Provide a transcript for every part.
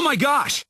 my gosh!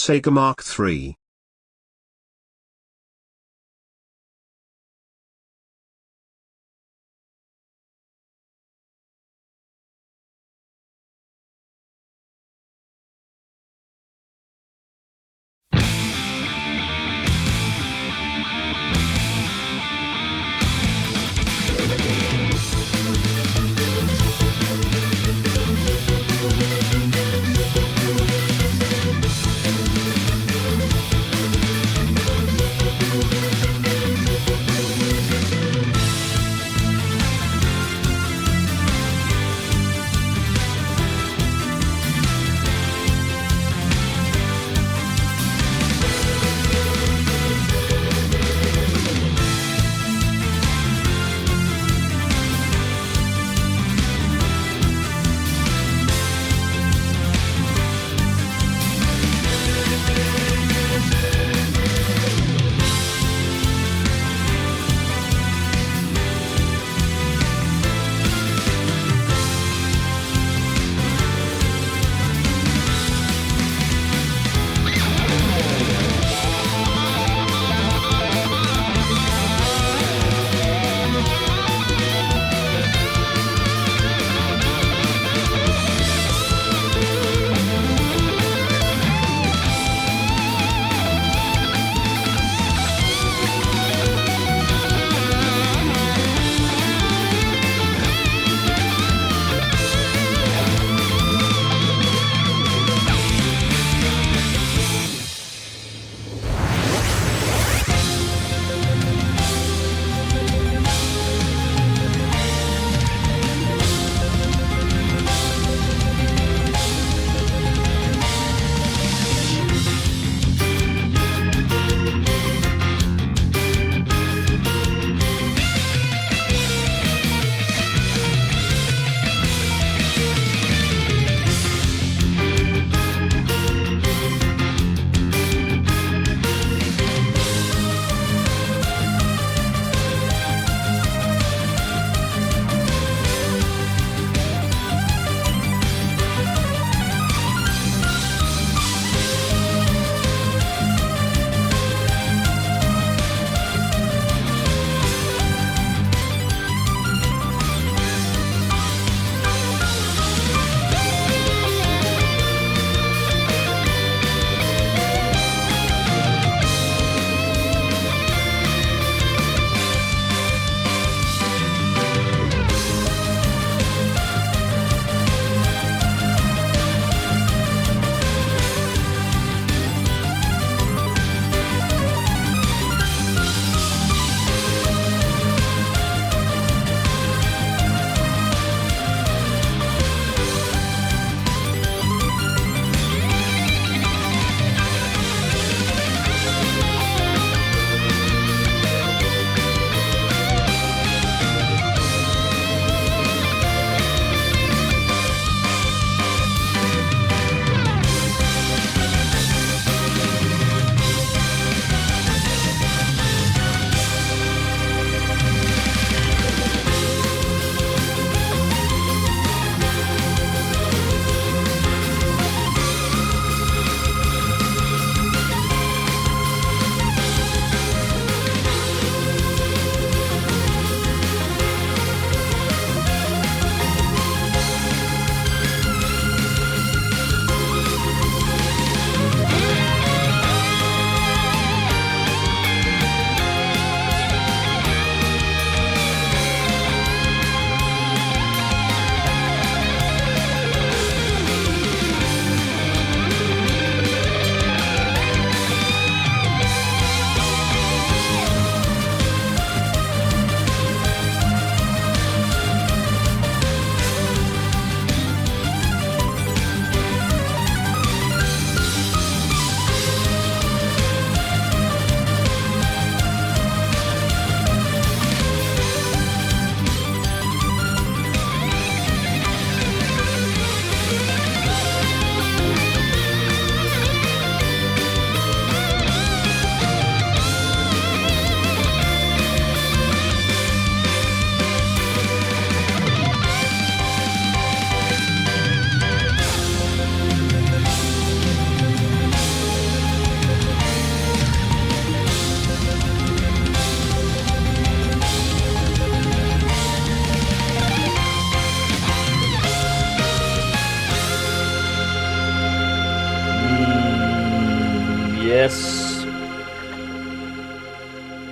Saga Mark III.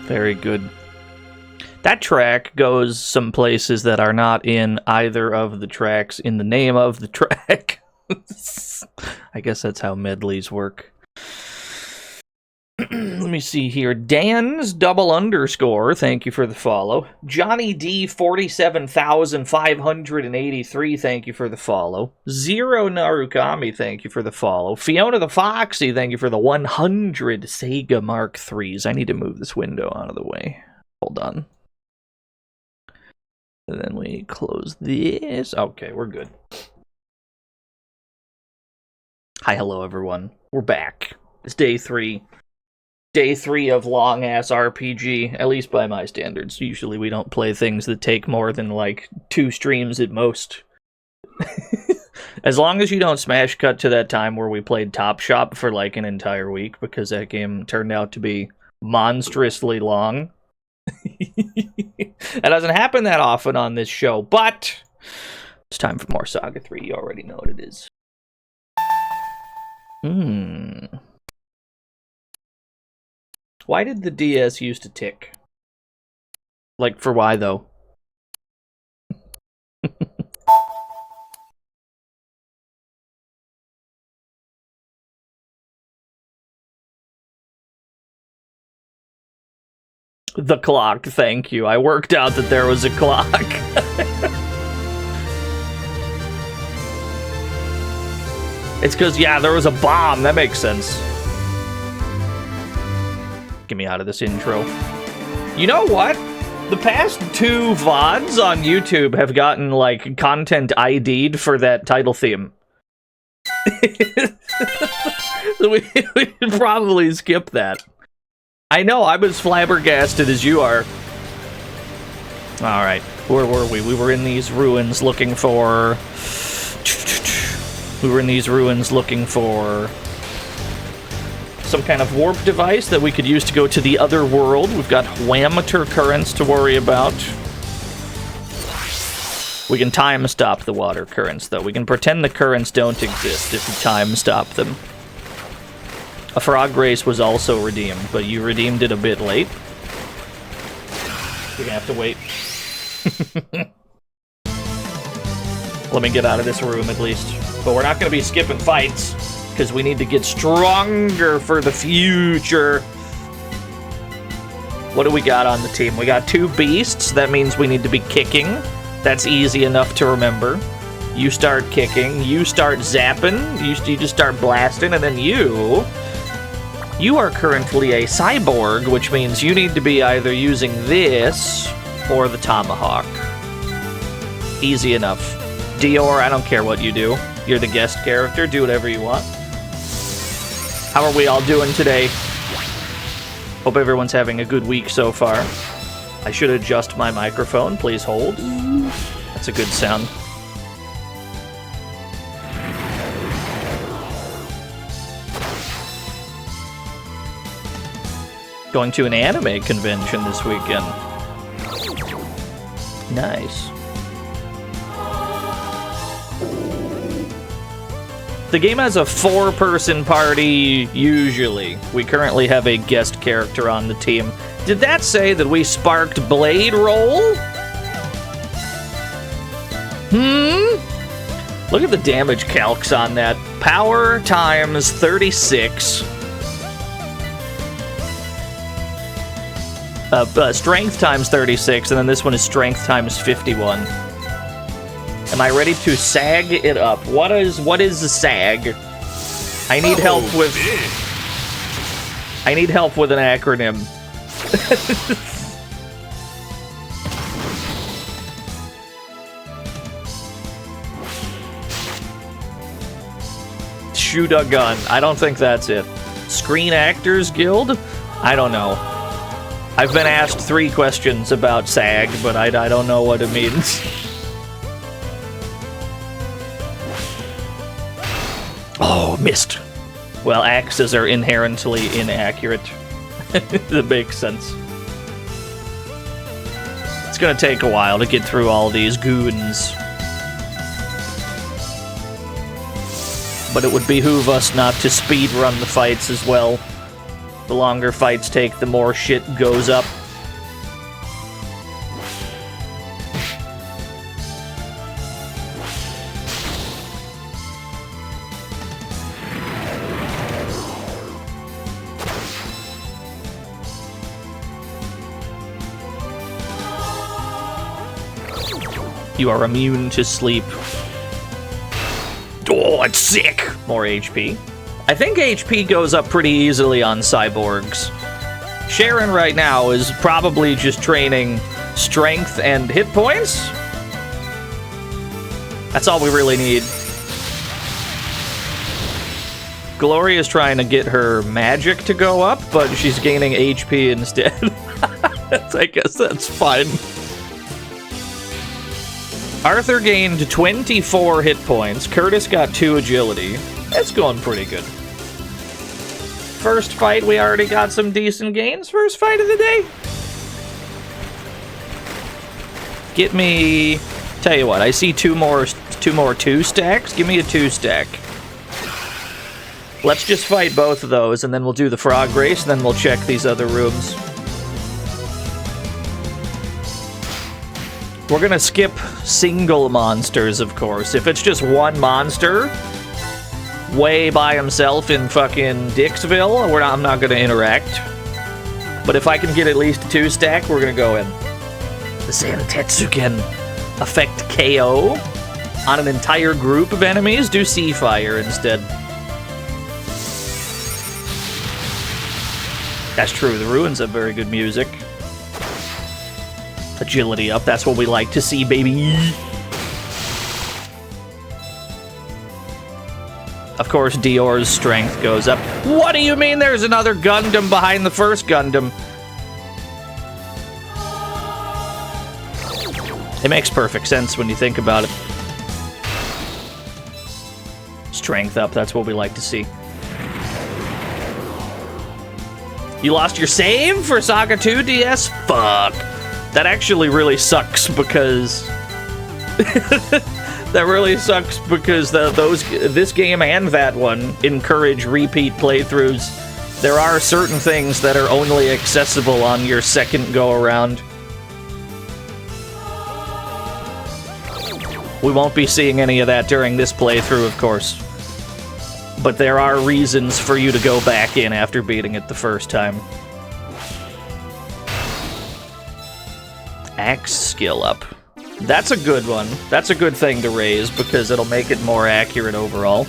Very good. That track goes some places that are not in either of the tracks in the name of the track. I guess that's how medleys work. Let me see here. Dan's double underscore, thank you for the follow. Johnny D 47,583, thank you for the follow. Zero Narukami, thank you for the follow. Fiona the Foxy, thank you for the 100 Saga Mark IIIs. I need to move this window out of the way. Hold on. And then we close this. Okay, we're good. Hi, hello everyone. We're back. It's day 3. Day 3 of long-ass RPG, at least by my standards. Usually we don't play things that take more than, like, 2 streams at most. As long as you don't smash cut to that time where we played Top Shop for, like, an entire week, because that game turned out to be monstrously long. That doesn't happen that often on this show, but it's time for more Saga 3. You already know what it is. Why did the DS used to tick? Like, for why, though? The clock, thank you. I worked out that there was a clock. It's because, yeah, there was a bomb. That makes sense. Get me out of this intro. You know what? The past 2 VODs on YouTube have gotten, like, content ID'd for that title theme. we should probably skip that. I know, I'm as flabbergasted as you are. Alright, where were we? We were in these ruins looking for... some kind of warp device that we could use to go to the other world. We've got whammeter currents to worry about. We can time stop the water currents, though. We can pretend the currents don't exist if we time stop them. A frog race was also redeemed, but you redeemed it a bit late. We're gonna have to wait. Let me get out of this room, at least. But we're not gonna be skipping fights, because we need to get stronger for the future. What do we got on the team? We got 2 beasts. That means we need to be kicking. That's easy enough to remember. You start kicking. You start zapping. You just start blasting. And then you are currently a cyborg, which means you need to be either using this or the tomahawk. Easy enough. Dior, I don't care what you do. You're the guest character. Do whatever you want. How are we all doing today? Hope everyone's having a good week so far. I should adjust my microphone. Please hold. That's a good sound. Going to an anime convention this weekend. Nice. The game has a 4-person party, usually. We currently have a guest character on the team. Did that say that we sparked Blade Roll? Look at the damage calcs on that. Power times 36. Strength times 36, and then this one is strength times 51. Am I ready to sag it up? What is a sag? I need help with... I need help with an acronym. Shoot a gun. I don't think that's it. Screen Actors Guild? I don't know. I've been asked 3 questions about SAG, but I don't know what it means. Oh, missed. Well, axes are inherently inaccurate. That makes sense. It's gonna take a while to get through all these goons. But it would behoove us not to speedrun the fights as well. The longer fights take, the more shit goes up. You are immune to sleep. Oh, it's sick! More HP. I think HP goes up pretty easily on cyborgs. Sharon right now is probably just training strength and hit points. That's all we really need. Gloria's trying to get her magic to go up, but she's gaining HP instead. I guess that's fine. Arthur gained 24 hit points. Curtis got 2 agility. That's going pretty good. First fight, we already got some decent gains. First fight of the day. Get me... Tell you what, I see two more 2-stacks. Give me a 2-stack. Let's just fight both of those, and then we'll do the frog race, and then we'll check these other rooms. We're gonna skip single monsters, of course. If it's just one monster, way by himself in fucking Dixville, I'm not gonna interact. But if I can get at least a 2-stack, we're gonna go in. The Zantetsuken affect KO on an entire group of enemies. Do Sea Fire instead. That's true, the ruins have very good music. Agility up, that's what we like to see, baby. Of course, Dior's strength goes up. What do you mean there's another Gundam behind the first Gundam? It makes perfect sense when you think about it. Strength up, that's what we like to see. You lost your save for Saga 2 DS? Fuck. That actually really sucks because... that really sucks because this game and that one encourage repeat playthroughs. There are certain things that are only accessible on your second go-around. We won't be seeing any of that during this playthrough, of course. But there are reasons for you to go back in after beating it the first time. Axe skill up. That's a good one. That's a good thing to raise because it'll make it more accurate overall.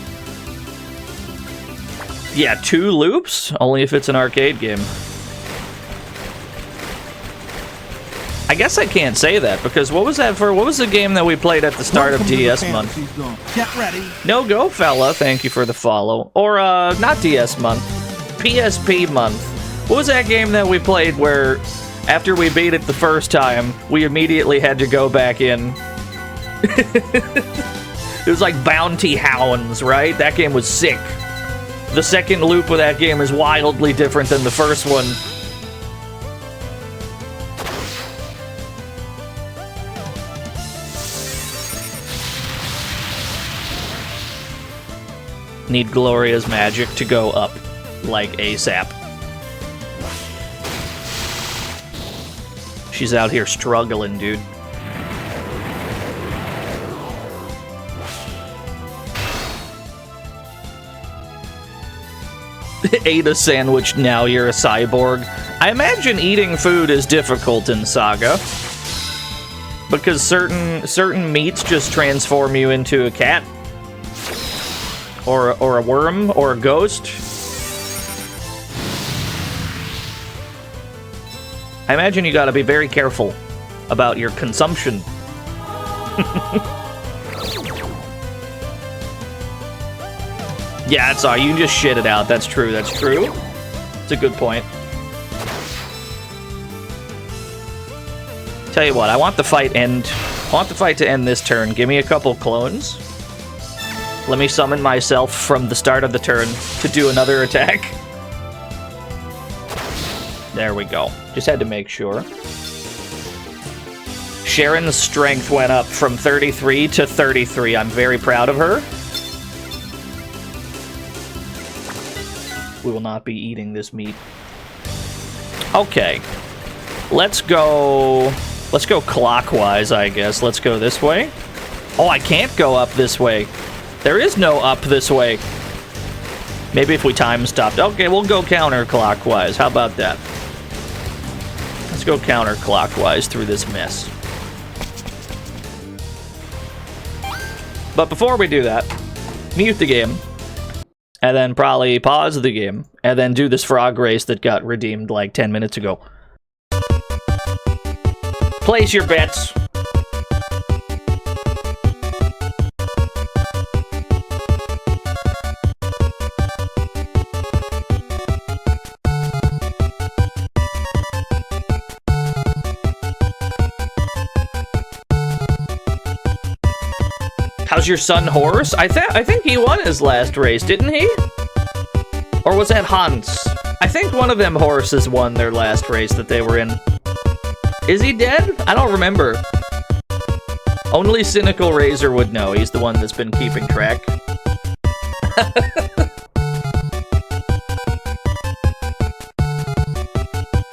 Yeah, 2 loops? Only if it's an arcade game. I guess I can't say that because what was that for? What was the game that we played at the start of DS month? Get ready. No go, fella. Thank you for the follow. Or, not DS month. PSP month. What was that game that we played where... After we beat it the first time, we immediately had to go back in. It was like Bounty Hounds, right? That game was sick. The second loop of that game is wildly different than the first one. Need Gloria's magic to go up, like ASAP. She's out here struggling, dude. Ate a sandwich, now you're a cyborg. I imagine eating food is difficult in Saga. Because certain meats just transform you into a cat. Or a worm, or a ghost. I imagine you gotta be very careful about your consumption. Yeah, it's all, you can just shit it out. That's true, that's true. It's a good point. Tell you what, I want the fight to end this turn. Give me a couple clones. Let me summon myself from the start of the turn to do another attack. There we go. Just had to make sure. Sharon's strength went up from 33 to 33. I'm very proud of her. We will not be eating this meat. Okay. Let's go clockwise, I guess. Let's go this way. Oh, I can't go up this way. There is no up this way. Maybe if we time stopped. Okay, we'll go counterclockwise. How about that? Let's go counterclockwise through this mess. But before we do that, mute the game. And then probably pause the game. And then do this frog race that got redeemed like 10 minutes ago. Place your bets. How's your son Horse? I think he won his last race, didn't he? Or was that Hans? I think one of them horses won their last race that they were in. Is he dead? I don't remember. Only Cynical Razor would know. He's the one that's been keeping track.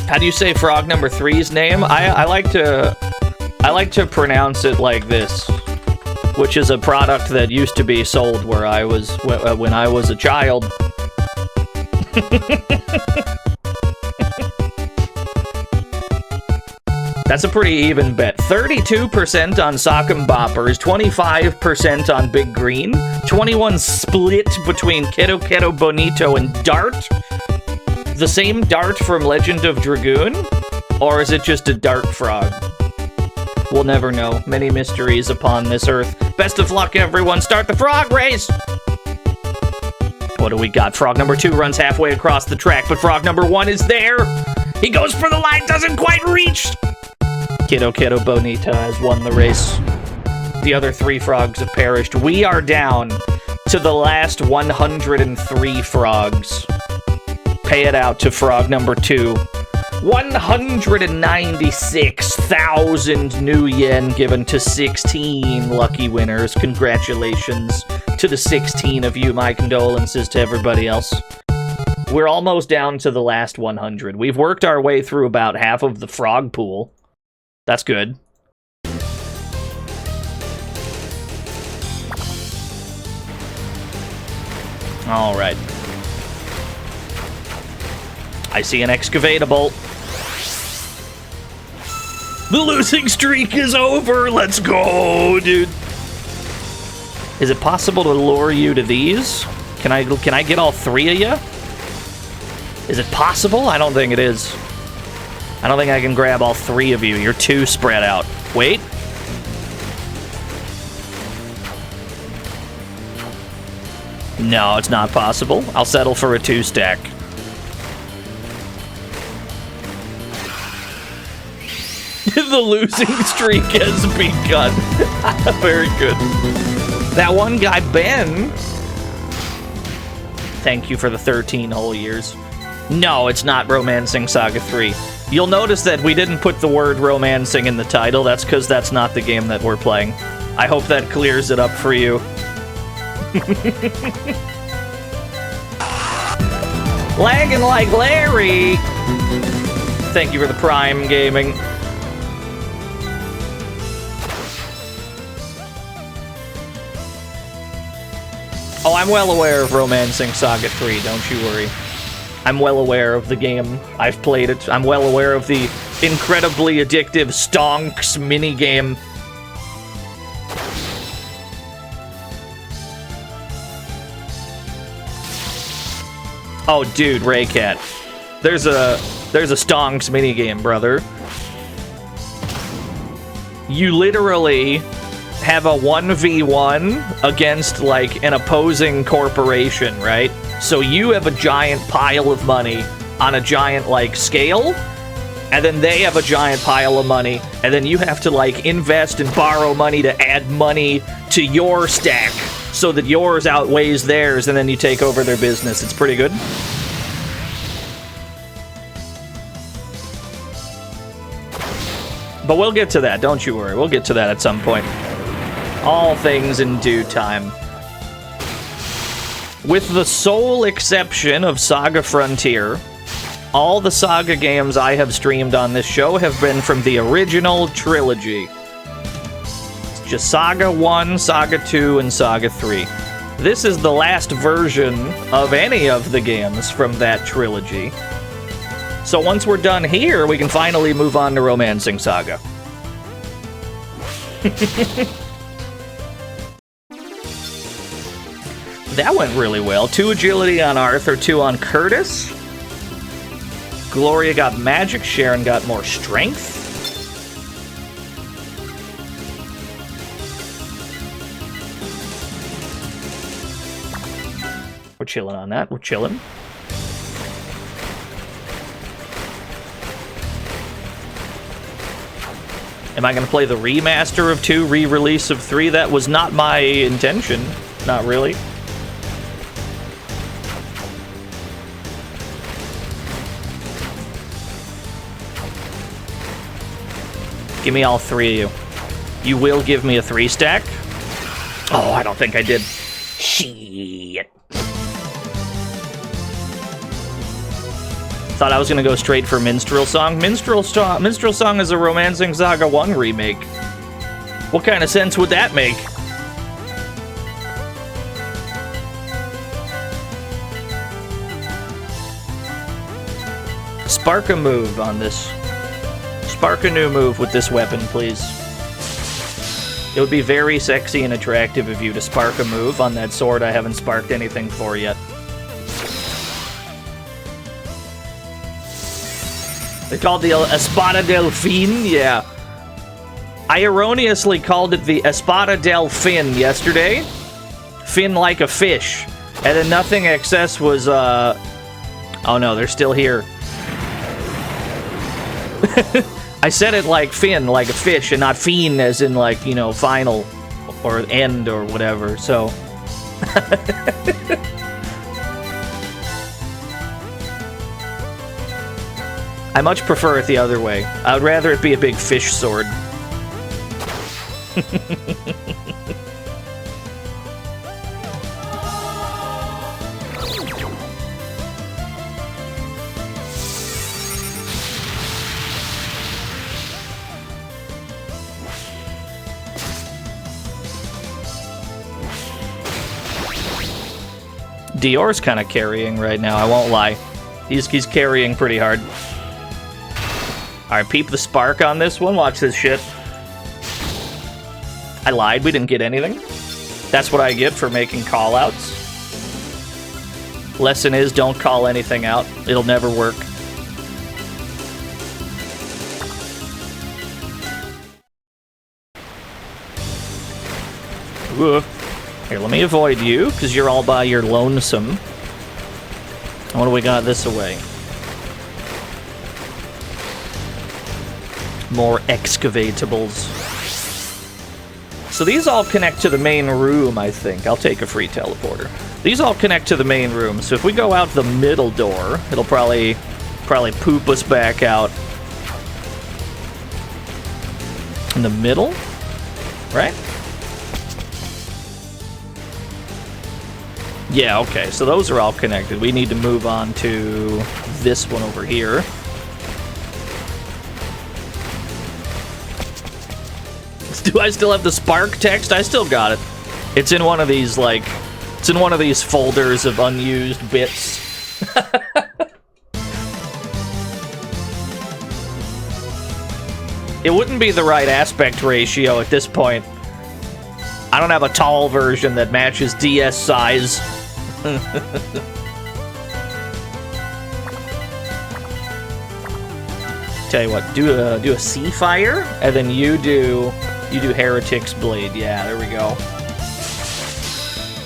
How do you say frog number 3's name? I like to pronounce it like this, which is a product that used to be sold where I was when I was a child. That's a pretty even bet. 32% on Sock and Boppers, 25% on Big Green, 21 split between Keto Keto Bonito and Dart. The same Dart from Legend of Dragoon? Or is it just a dart frog? We'll never know. Many mysteries upon this earth. Best of luck, everyone. Start the frog race! What do we got? Frog number 2 runs halfway across the track, but frog number 1 is there! He goes for the line, doesn't quite reach! Keto Keto Bonita has won the race. The other 3 frogs have perished. We are down to the last 103 frogs. Pay it out to frog number 2. 196,000 new yen given to 16 lucky winners. Congratulations to the 16 of you. My condolences to everybody else. We're almost down to the last 100. We've worked our way through about half of the frog pool. That's good. All right. I see an excavatable. The losing streak is over. Let's go, dude. Is it possible to lure you to these? Can I get all 3 of you? Is it possible? I don't think it is. I don't think I can grab all 3 of you. You're too spread out. Wait. No, it's not possible. I'll settle for a 2-stack. The losing streak has begun. Very good. That one guy, Ben. Thank you for the 13 whole years. No, it's not Romancing Saga 3. You'll notice that we didn't put the word romancing in the title. That's because that's not the game that we're playing. I hope that clears it up for you. Lagging like Larry. Thank you for the Prime Gaming. Oh, I'm well aware of Romancing Saga 3, don't you worry. I'm well aware of the game. I've played it. I'm well aware of the incredibly addictive Stonks minigame. Oh, dude, Raycat. There's a Stonks minigame, brother. You literally have a 1v1 against, like, an opposing corporation, right? So you have a giant pile of money on a giant, like, scale, and then they have a giant pile of money, and then you have to, like, invest and borrow money to add money to your stack so that yours outweighs theirs, and then you take over their business. It's pretty good. But we'll get to that, don't you worry. We'll get to that at some point. All things in due time. With the sole exception of Saga Frontier, All the Saga games I have streamed on this show have been from the original trilogy. It's just Saga 1, Saga 2, and Saga 3. This is the last version of any of the games from that trilogy. So once we're done here, we can finally move on to Romancing Saga. That went really well. 2 agility on Arthur, 2 on Curtis. Gloria got magic, Sharon got more strength. We're chilling on that, we're chilling. Am I gonna play the remaster of 2, re-release of 3? That was not my intention, not really. Give me all 3 of you. You will give me a 3-stack? Oh, I don't think I did. Shit. Thought I was gonna go straight for Minstrel Song. Minstrel Song is a Romancing Saga 1 remake. What kind of sense would that make? Spark a move on this. Spark a new move with this weapon, please. It would be very sexy and attractive of you to spark a move on that sword I haven't sparked anything for yet. They called the Espada Delfin? Yeah. I erroneously called it the Espada del Fin yesterday. Fin like a fish. And then Nothing XS was, oh no, they're still here. I said it like fin, like a fish, and not fiend as in like, you know, final or end or whatever, so. I much prefer it the other way. I would rather it be a big fish sword. Dior's kind of carrying right now, I won't lie. He's carrying pretty hard. Alright, peep the spark on this one. Watch this shit. I lied, we didn't get anything. That's what I get for making call-outs. Lesson is, don't call anything out. It'll never work. Oof. Here, let me avoid you, because you're all by your lonesome. What do we got this way? More excavatables. So these all connect to the main room, I think. I'll take a free teleporter. These all connect to the main room, so if we go out the middle door, it'll probably poop us back out. In the middle? Right? Yeah, okay, so those are all connected. We need to move on to this one over here. Do I still have the spark text? I still got it. It's in one of these, like, it's in one of these folders of unused bits. It wouldn't be the right aspect ratio at this point. I don't have a tall version that matches DS size. Tell you what, do a sea fire, and then you do Heretic's Blade. Yeah, there we go.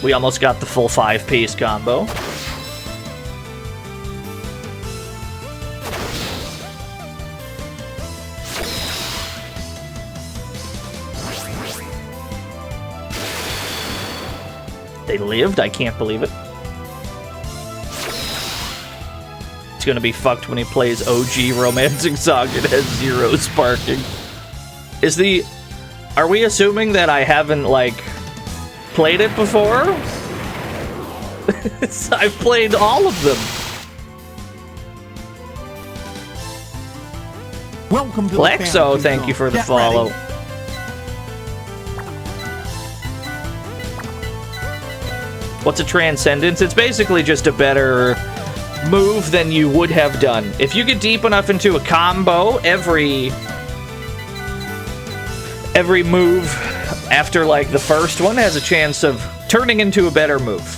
We almost got the full 5-piece combo. They lived? I can't believe it. It's gonna be fucked when he plays OG Romancing Saga and has 0 sparking. Are we assuming that I haven't, like, played it before? I've played all of them. Welcome to Lexo, thank you for the follow. What's a transcendence? It's basically just a better move than you would have done. If you get deep enough into a combo, every move after like the first one has a chance of turning into a better move.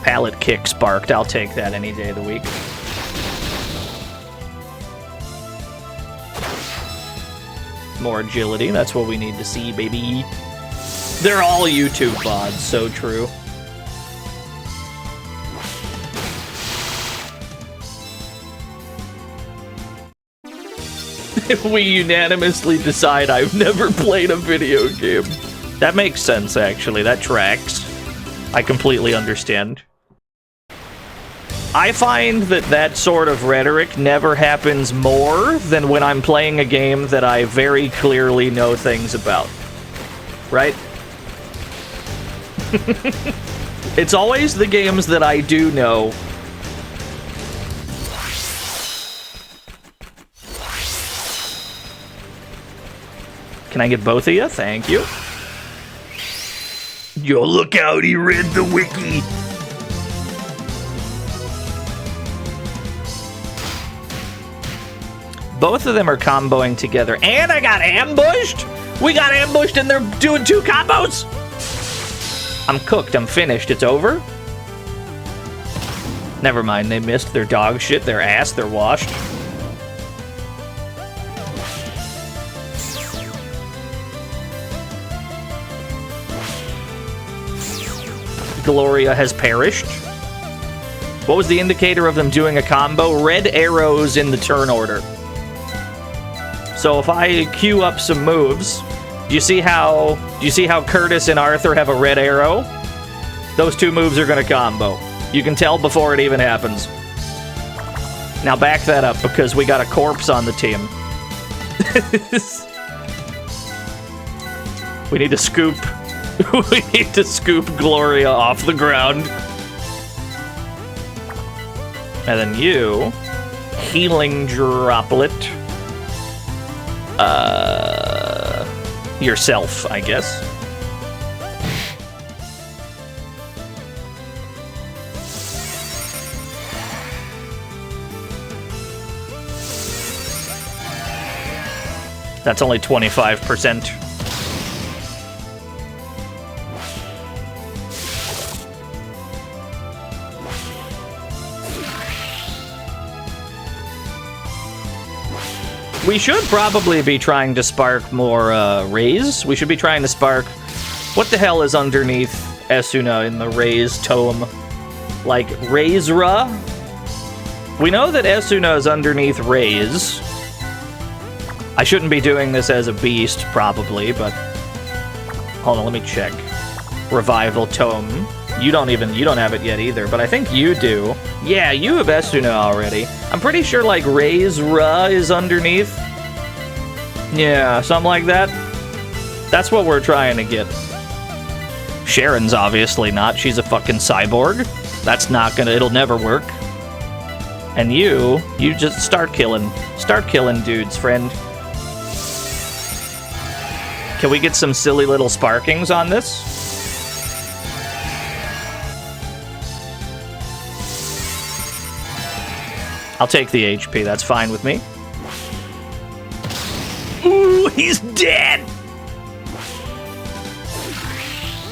Pallet kick sparked. I'll take that any day of the week. More agility. That's what we need to see, baby. They're all YouTube VODs. So true. We unanimously decide I've never played a video game. That makes sense, actually. That tracks. I completely understand. I find that that sort of rhetoric never happens more than when I'm playing a game that I very clearly know things about. Right? It's always the games that I do know. Can I get both of you? Thank you. Yo, look out, he read the wiki. Both of them are comboing together. And I got ambushed? We got ambushed and they're doing 2 combos? I'm cooked. I'm finished. It's over? Never mind. They missed their dog shit, their ass, they're washed. Gloria has perished. What was the indicator of them doing a combo? Red arrows in the turn order. So if I queue up some moves, do you see how Curtis and Arthur have a red arrow? Those 2 moves are gonna combo. You can tell before it even happens. Now back that up because we got a corpse on the team. We need to scoop. We need to scoop Gloria off the ground. And then you, healing droplet. Yourself, I guess. That's only 25%. We should probably be trying to spark more rays. We should be trying to spark... What the hell is underneath Esuna in the rays tome? Like, Raysra? We know that Esuna is underneath rays. I shouldn't be doing this as a beast, probably, but... Hold on, let me check. Revival tome. You don't have it yet either, but I think you do. Yeah, you have Esuna already. I'm pretty sure, like, Raysra is underneath. Yeah, something like that. That's what we're trying to get. Sharon's obviously not. She's a fucking cyborg. That's not gonna... It'll never work. And you just start killing. Start killing dudes, friend. Can we get some silly little sparkings on this? I'll take the HP, that's fine with me. Ooh, he's dead!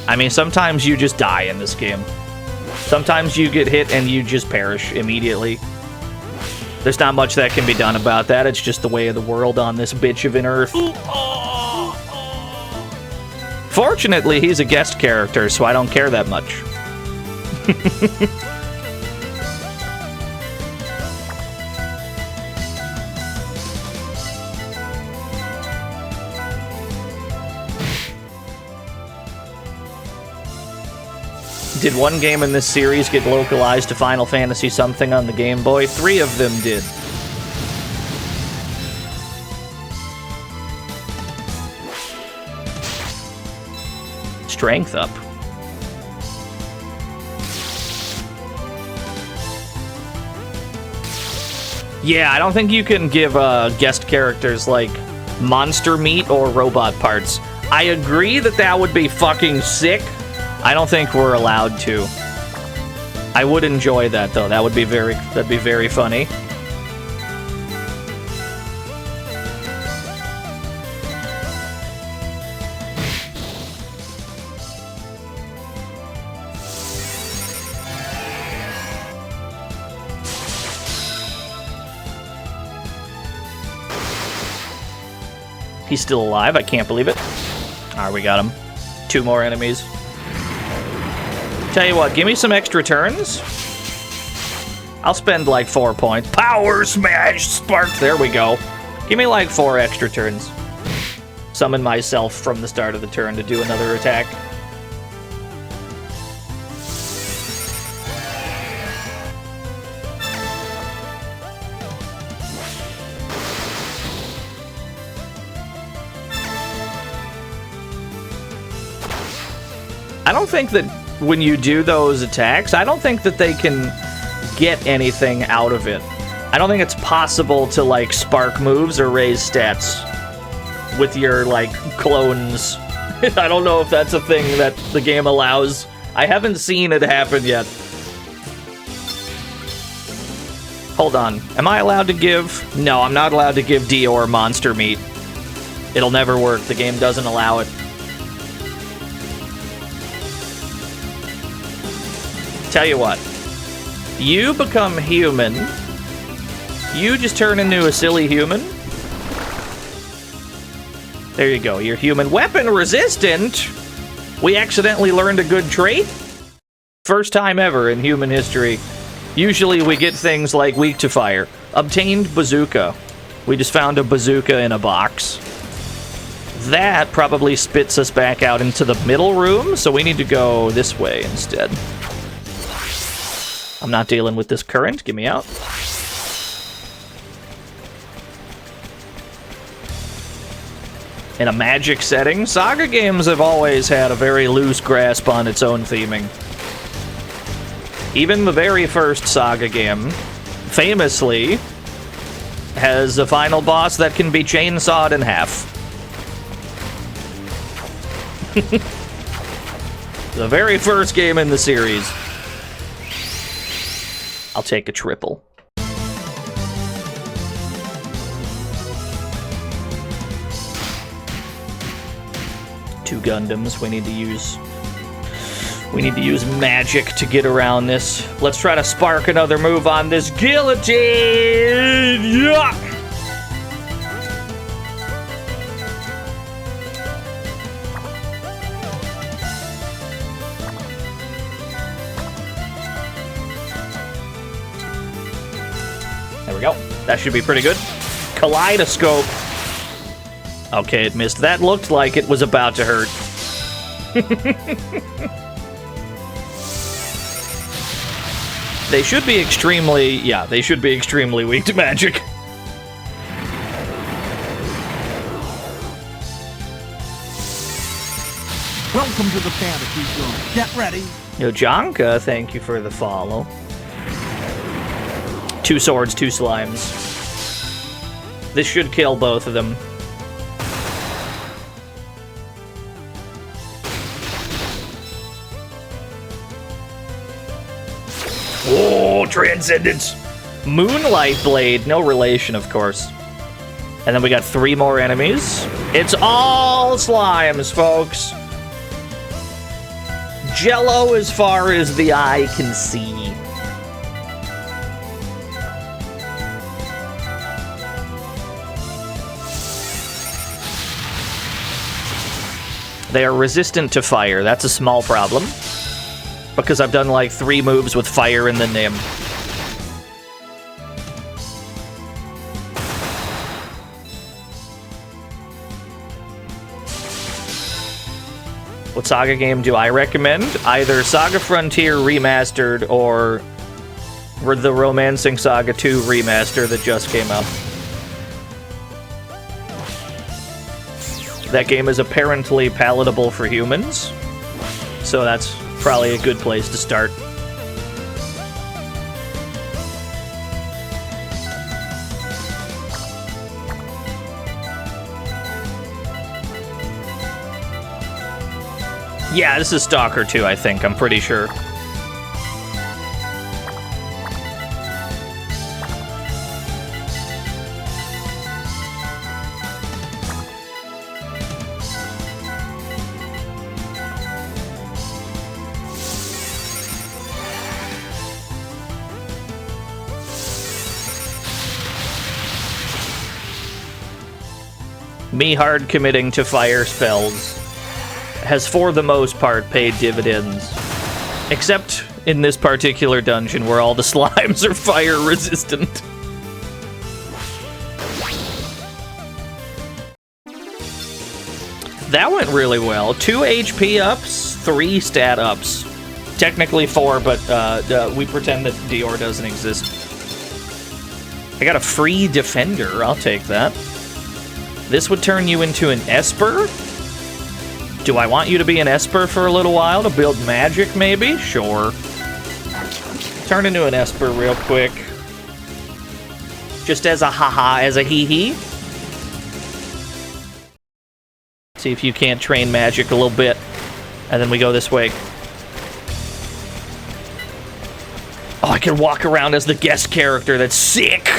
I mean, sometimes you just die in this game. Sometimes you get hit and you just perish immediately. There's not much that can be done about that. It's just the way of the world on this bitch of an Earth. Fortunately, he's a guest character, so I don't care that much. Did one game in this series get localized to Final Fantasy something on the Game Boy? 3 of them did. Strength up. Yeah, I don't think you can give guest characters like monster meat or robot parts. I agree that that would be fucking sick. I don't think we're allowed to. I would enjoy that though. That'd be very funny. He's still alive. I can't believe it. Alright, we got him. 2 more enemies. Tell you what, give me some extra turns. I'll spend like 4 points. Power Smash Spark. There we go. Give me like 4 extra turns. Summon myself from the start of the turn to do another attack. I don't think that when you do those attacks, I don't think that they can get anything out of it. I don't think it's possible to, like, spark moves or raise stats with your, like, clones. I don't know if that's a thing that the game allows. I haven't seen it happen yet. Hold on. Am I allowed to give? No, I'm not allowed to give Dior monster meat. It'll never work. The game doesn't allow it. Tell you what, you become human, you just turn into a silly human. There you go, you're human. Weapon resistant? We accidentally learned a good trait? First time ever in human history. Usually we get things like weak to fire. Obtained bazooka. We just found a bazooka in a box. That probably spits us back out into the middle room, so we need to go this way instead. I'm not dealing with this current. Get me out. In a magic setting, Saga games have always had a very loose grasp on its own theming. Even the very first Saga game, famously, has a final boss that can be chainsawed in half. The very first game in the series. I'll take a triple. 2 Gundams. We need to use magic to get around this. Let's try to spark another move on this guillotine. Yeah! There we go. That should be pretty good. Kaleidoscope. Okay, it missed. That looked like it was about to hurt. They should be extremely... Yeah, they should be extremely weak to magic. Welcome to the fantasy zone. Get ready. Yo, Jonka, thank you for the follow. 2 swords, 2 slimes. This should kill both of them. Oh, Transcendence! Moonlight Blade, no relation, of course. And then we got 3 more enemies. It's all slimes, folks. Jello as far as the eye can see. They are resistant to fire. That's a small problem. Because I've done like 3 moves with fire in the name. What Saga game do I recommend? Either Saga Frontier Remastered or the Romancing Saga 2 Remaster that just came out. That game is apparently palatable for humans, so that's probably a good place to start. Yeah, this is Stalker 2, I think. I'm pretty sure. Me hard committing to fire spells has for the most part paid dividends. Except in this particular dungeon where all the slimes are fire resistant. That went really well. 2 HP ups, 3 stat ups. Technically 4, but we pretend that Dior doesn't exist. I got a free defender, I'll take that. This would turn you into an Esper? Do I want you to be an Esper for a little while to build magic, maybe? Sure. Turn into an Esper real quick. Just as a haha, as a hee-hee. See if you can't train magic a little bit. And then we go this way. Oh, I can walk around as the guest character. That's sick!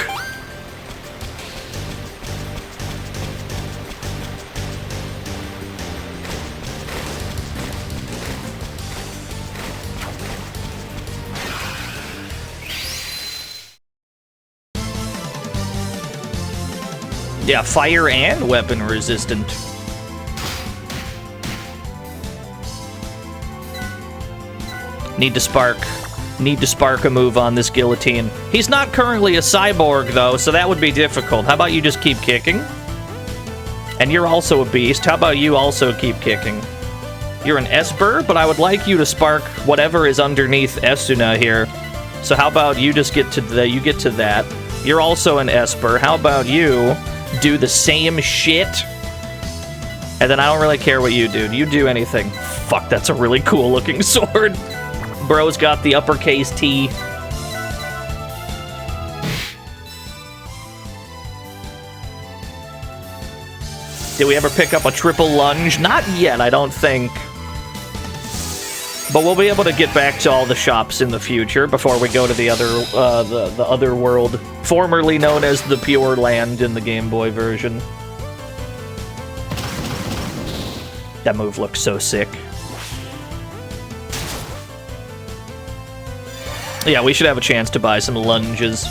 Yeah, fire and weapon resistant. Need to spark a move on this guillotine. He's not currently a cyborg, though, so that would be difficult. How about you just keep kicking? And you're also a beast. How about you also keep kicking? You're an Esper, but I would like you to spark whatever is underneath Esuna here. So how about you just get to that. You're also an Esper. How about you do the same shit? And then I don't really care what you do. You do anything. Fuck, that's a really cool looking sword. Bro's got the uppercase T. Did we ever pick up a triple lunge? Not yet, I don't think. But we'll be able to get back to all the shops in the future before we go to the other world, formerly known as the Pure Land in the Game Boy version. That move looks so sick. Yeah, we should have a chance to buy some lunges.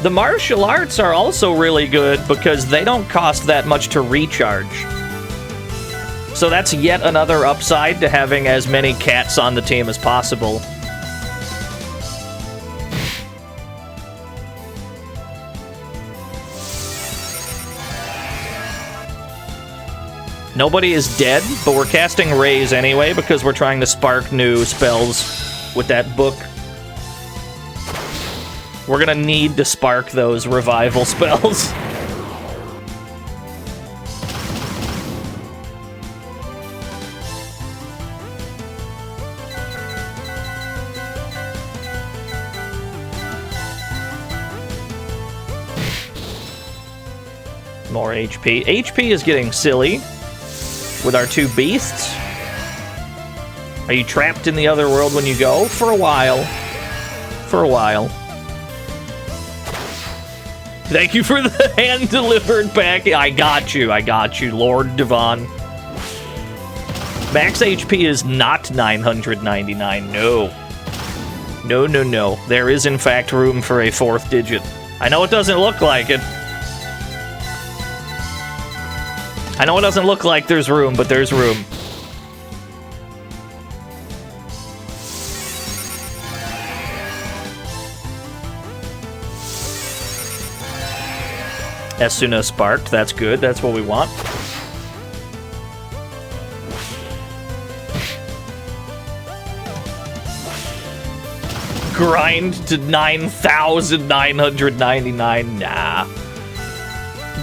The martial arts are also really good because they don't cost that much to recharge. So that's yet another upside to having as many cats on the team as possible. Nobody is dead, but we're casting Rays anyway because we're trying to spark new spells with that book. We're gonna need to spark those revival spells. More HP. HP is getting silly with our 2 beasts. Are you trapped in the other world when you go? For a while. For a while. Thank you for the hand-delivered pack. I got you, Lord Devon. Max HP is not 999, no. No, no, no. There is, in fact, room for a 4th digit. I know it doesn't look like it. I know it doesn't look like there's room, but there's room. Esuna sparked, that's good, that's what we want. Grind to 9,999, nah.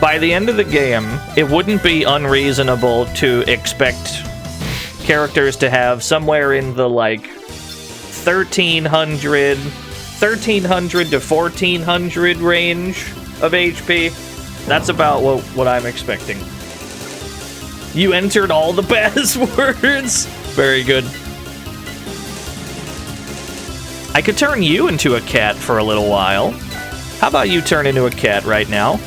By the end of the game, it wouldn't be unreasonable to expect characters to have somewhere in the, like, 1,300 to 1,400 range of HP. That's about what I'm expecting. You entered all the passwords? Very good. I could turn you into a cat for a little while. How about you turn into a cat right now?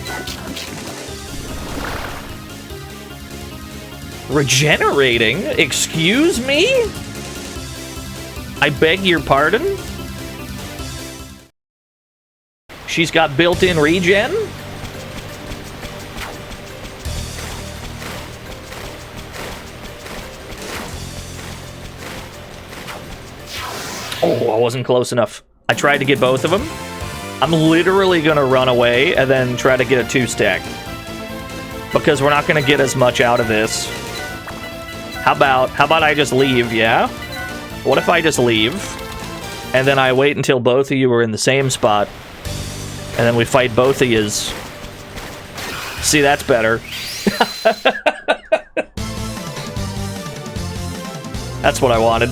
Regenerating? Excuse me? I beg your pardon? She's got built-in regen? Oh, I wasn't close enough. I tried to get both of them. I'm literally gonna run away and then try to get a 2-stack. Because we're not gonna get as much out of this. How about I just leave, yeah? What if I just leave? And then I wait until both of you are in the same spot. And then we fight both of yous. See, that's better. That's what I wanted.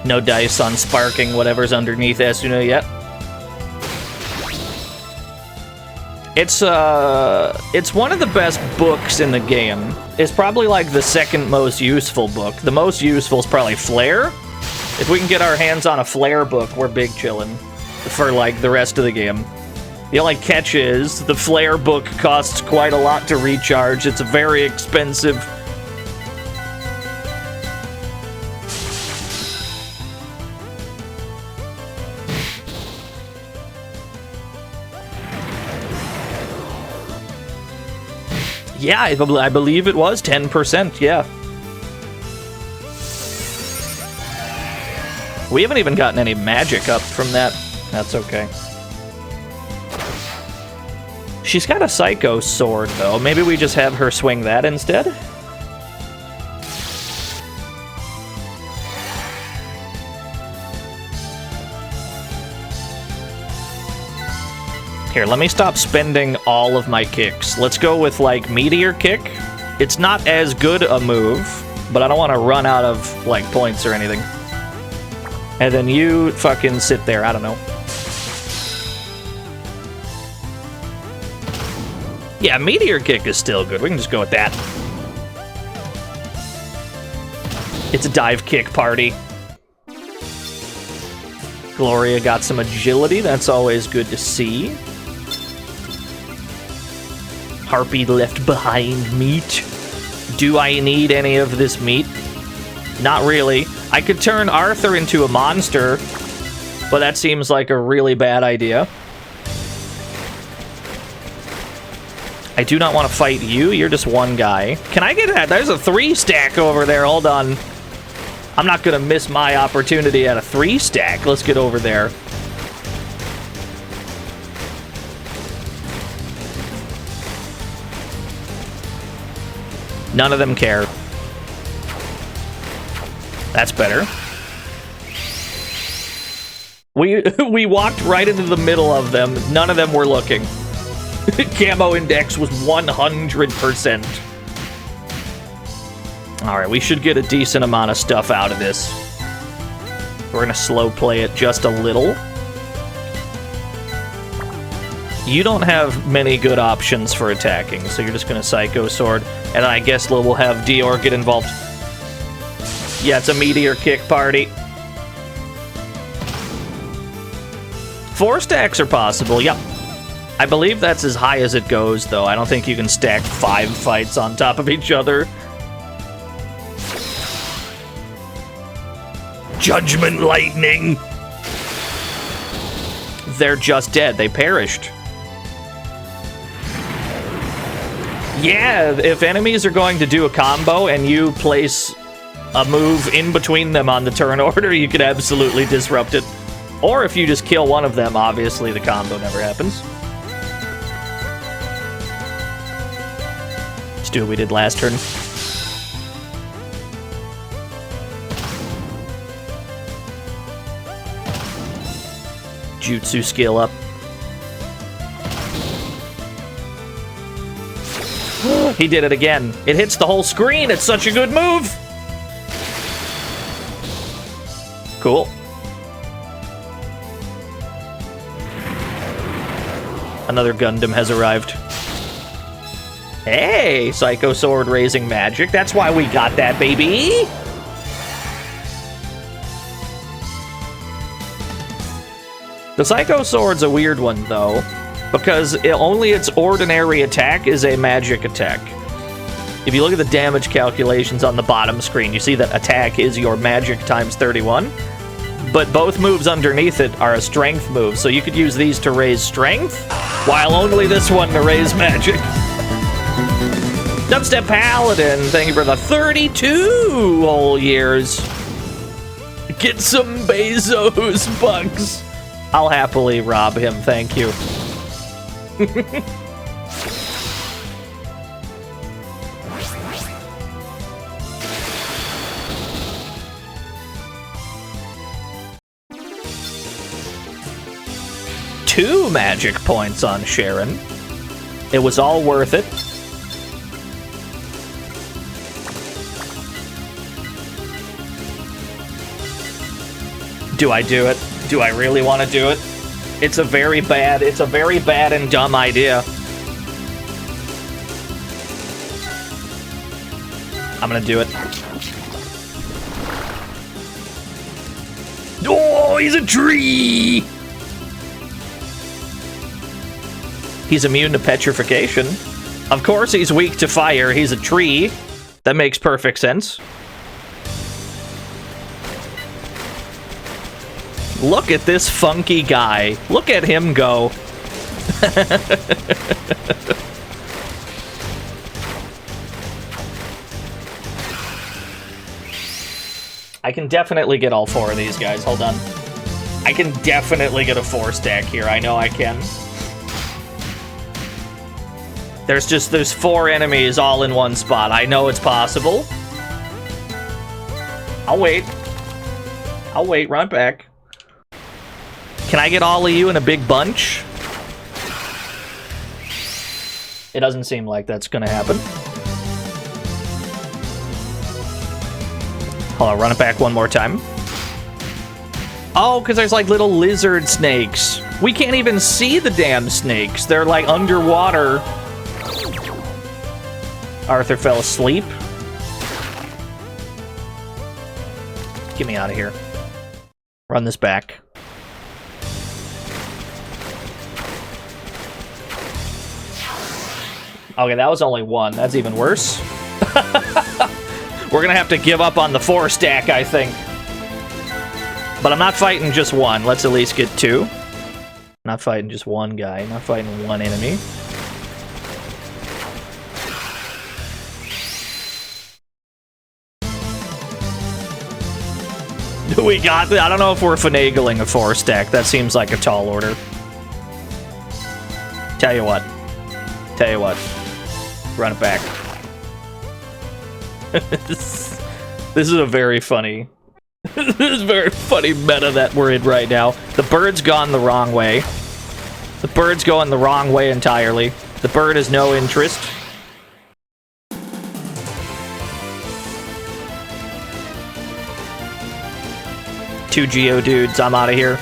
No dice on sparking whatever's underneath Asuna yet. It's one of the best books in the game. It's probably like the second most useful book. The most useful is probably Flare. If we can get our hands on a Flare book, we're big chillin' for like the rest of the game. The only catch is the Flare book costs quite a lot to recharge. It's very expensive. Yeah, I believe it was 10%, yeah. We haven't even gotten any magic up from that. That's okay. She's got a Psycho Sword, though. Maybe we just have her swing that instead? Here, let me stop spending all of my kicks. Let's go with, like, Meteor Kick. It's not as good a move, but I don't want to run out of, like, points or anything. And then you fucking sit there, I don't know. Yeah, Meteor Kick is still good. We can just go with that. It's a dive kick party. Gloria got some agility. That's always good to see. Harpy left behind meat. Do I need any of this meat? Not really. I could turn Arthur into a monster, but that seems like a really bad idea. I do not want to fight you. You're just one guy. Can I get that? There's a 3-stack over there. Hold on. I'm not going to miss my opportunity at a 3-stack. Let's get over there. None of them care. That's better. We walked right into the middle of them. None of them were looking. Camo index was 100%. Alright, we should get a decent amount of stuff out of this. We're gonna slow play it just a little. You don't have many good options for attacking, so you're just gonna Psycho Sword. And I guess we'll have Dior get involved. Yeah, it's a Meteor Kick party. 4 stacks are possible, yep. I believe that's as high as it goes, though. I don't think you can stack 5 fights on top of each other. Judgment Lightning! They're just dead. They perished. Yeah, if enemies are going to do a combo and you place a move in between them on the turn order, you could absolutely disrupt it. Or if you just kill one of them, obviously the combo never happens. do what we did last turn. Jutsu skill up. He did it again. It hits the whole screen. It's such a good move. Cool. Another Gundam has arrived. Hey, Psycho Sword raising magic. That's why we got that, baby. The Psycho Sword's a weird one, though, because only its ordinary attack is a magic attack. If you look at the damage calculations on the bottom screen, you see that attack is your magic times 31, but both moves underneath it are a strength move, so you could use these to raise strength, while only this one to raise magic. Dubstep Paladin, thank you for the 32 whole years. Get some Bezos bucks. I'll happily rob him, thank you. Two magic points on Sharon. It was all worth it. Do I do it? Do I really want to do it? It's a very bad and dumb idea. I'm gonna do it. Oh, he's a tree! He's immune to petrification. Of course he's weak to fire. He's a tree. That makes perfect sense. Look at this funky guy. Look at him go. I can definitely get all four of these guys. Hold on. I can definitely get a 4-stack here. I know I can. There's 4 enemies all in one spot. I know it's possible. I'll wait. I'll wait. Run back. Can I get all of you in a big bunch? It doesn't seem like that's gonna happen. Hold on, run it back one more time. Oh, because there's like little lizard snakes. We can't even see the damn snakes. They're like underwater. Arthur fell asleep. Get me out of here. Run this back. Okay, that was only 1. That's even worse. We're gonna have to give up on the 4-stack, I think. But I'm not fighting just 1. Let's at least get 2. Not fighting just 1 guy. Not fighting 1 enemy. We got... I don't know if we're finagling a 4-stack. That seems like a tall order. Tell you what. Run it back. This is a very funny... this is a very funny meta that we're in right now. The bird's gone the wrong way. The bird's going the wrong way entirely. The bird has no interest. Two Geodudes, I'm out of here.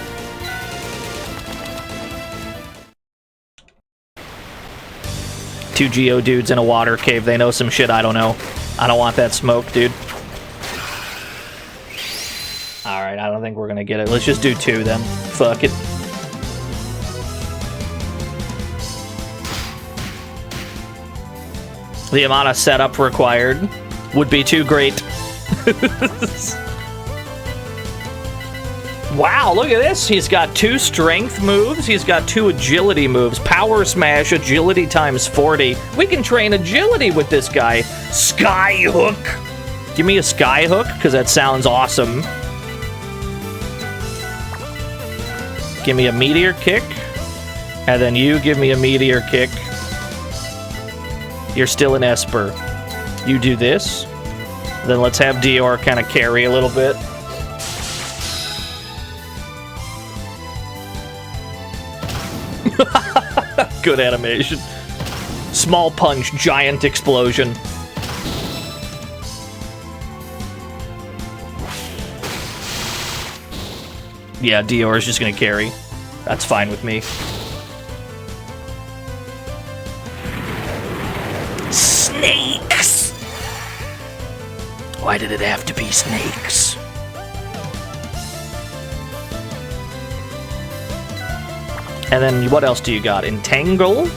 Two Geodudes in a water cave. They know some shit I don't know. I don't want that smoke, dude. Alright, I don't think we're gonna get it. Let's just do 2 then. Fuck it. The amount of setup required would be too great. Wow, look at this. He's got 2 strength moves. He's got 2 agility moves. Power Smash, agility times 40. We can train agility with this guy. Sky Hook. Give me a Sky Hook, because that sounds awesome. Give me a Meteor Kick. And then you give me a Meteor Kick. You're still an Esper. You do this. Then let's have Dior kind of carry a little bit. Good animation. Small punch, giant explosion. Yeah, Dior is just gonna carry. That's fine with me. Snakes! Why did it have to be snakes? And then what else do you got? Entangle?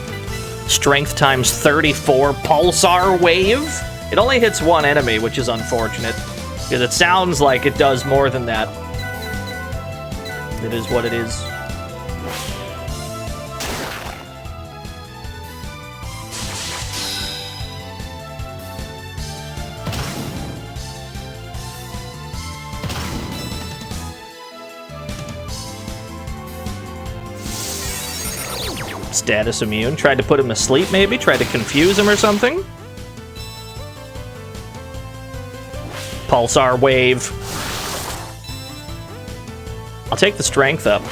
Strength times 34. Pulsar Wave? It only hits one enemy, which is unfortunate. Because it sounds like it does more than that. It is what it is. Status immune. Tried to put him to sleep, maybe? Tried to confuse him or something? Pulsar Wave. I'll take the strength up.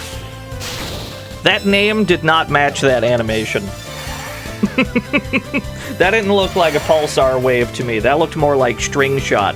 That name did not match that animation. That didn't look like a Pulsar Wave to me. That looked more like String Shot.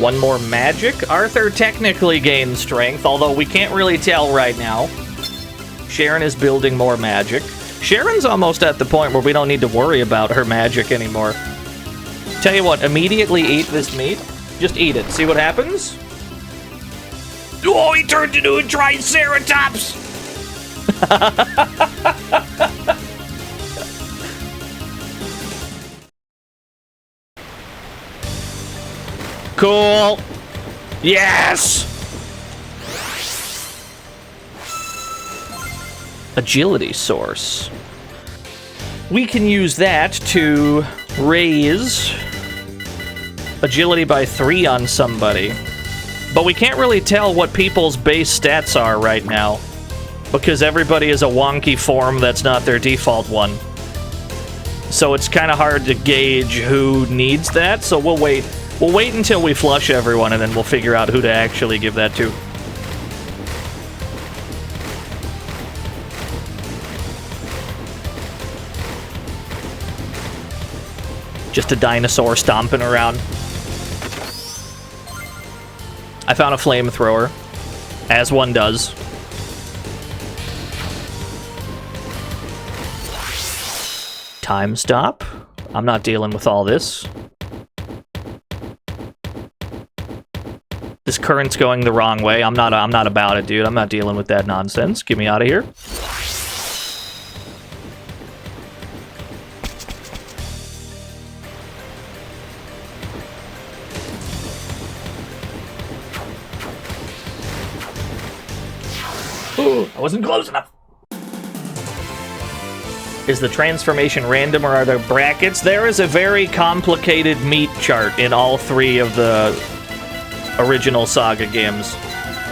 One more magic. Arthur technically gains strength, although we can't really tell right now. Sharon is building more magic. Sharon's almost at the point where we don't need to worry about her magic anymore. Tell you what, immediately eat this meat. Just eat it. See what happens? Oh, he turned into a Triceratops! Cool. Yes! Agility source. We can use that to raise agility by 3 on somebody. But we can't really tell what people's base stats are right now, because everybody is a wonky form that's not their default one. So it's kind of hard to gauge who needs that, so we'll wait. We'll wait until we flush everyone, and then we'll figure out who to actually give that to. Just a dinosaur stomping around. I found a flamethrower, as one does. Time stop. I'm not dealing with all this. This current's going the wrong way. I'm not about it, dude. I'm not dealing with that nonsense. Get me out of here. Ooh, I wasn't close enough. Is the transformation random, or are there brackets? There is a very complicated meat chart in all 3 of the original Saga games.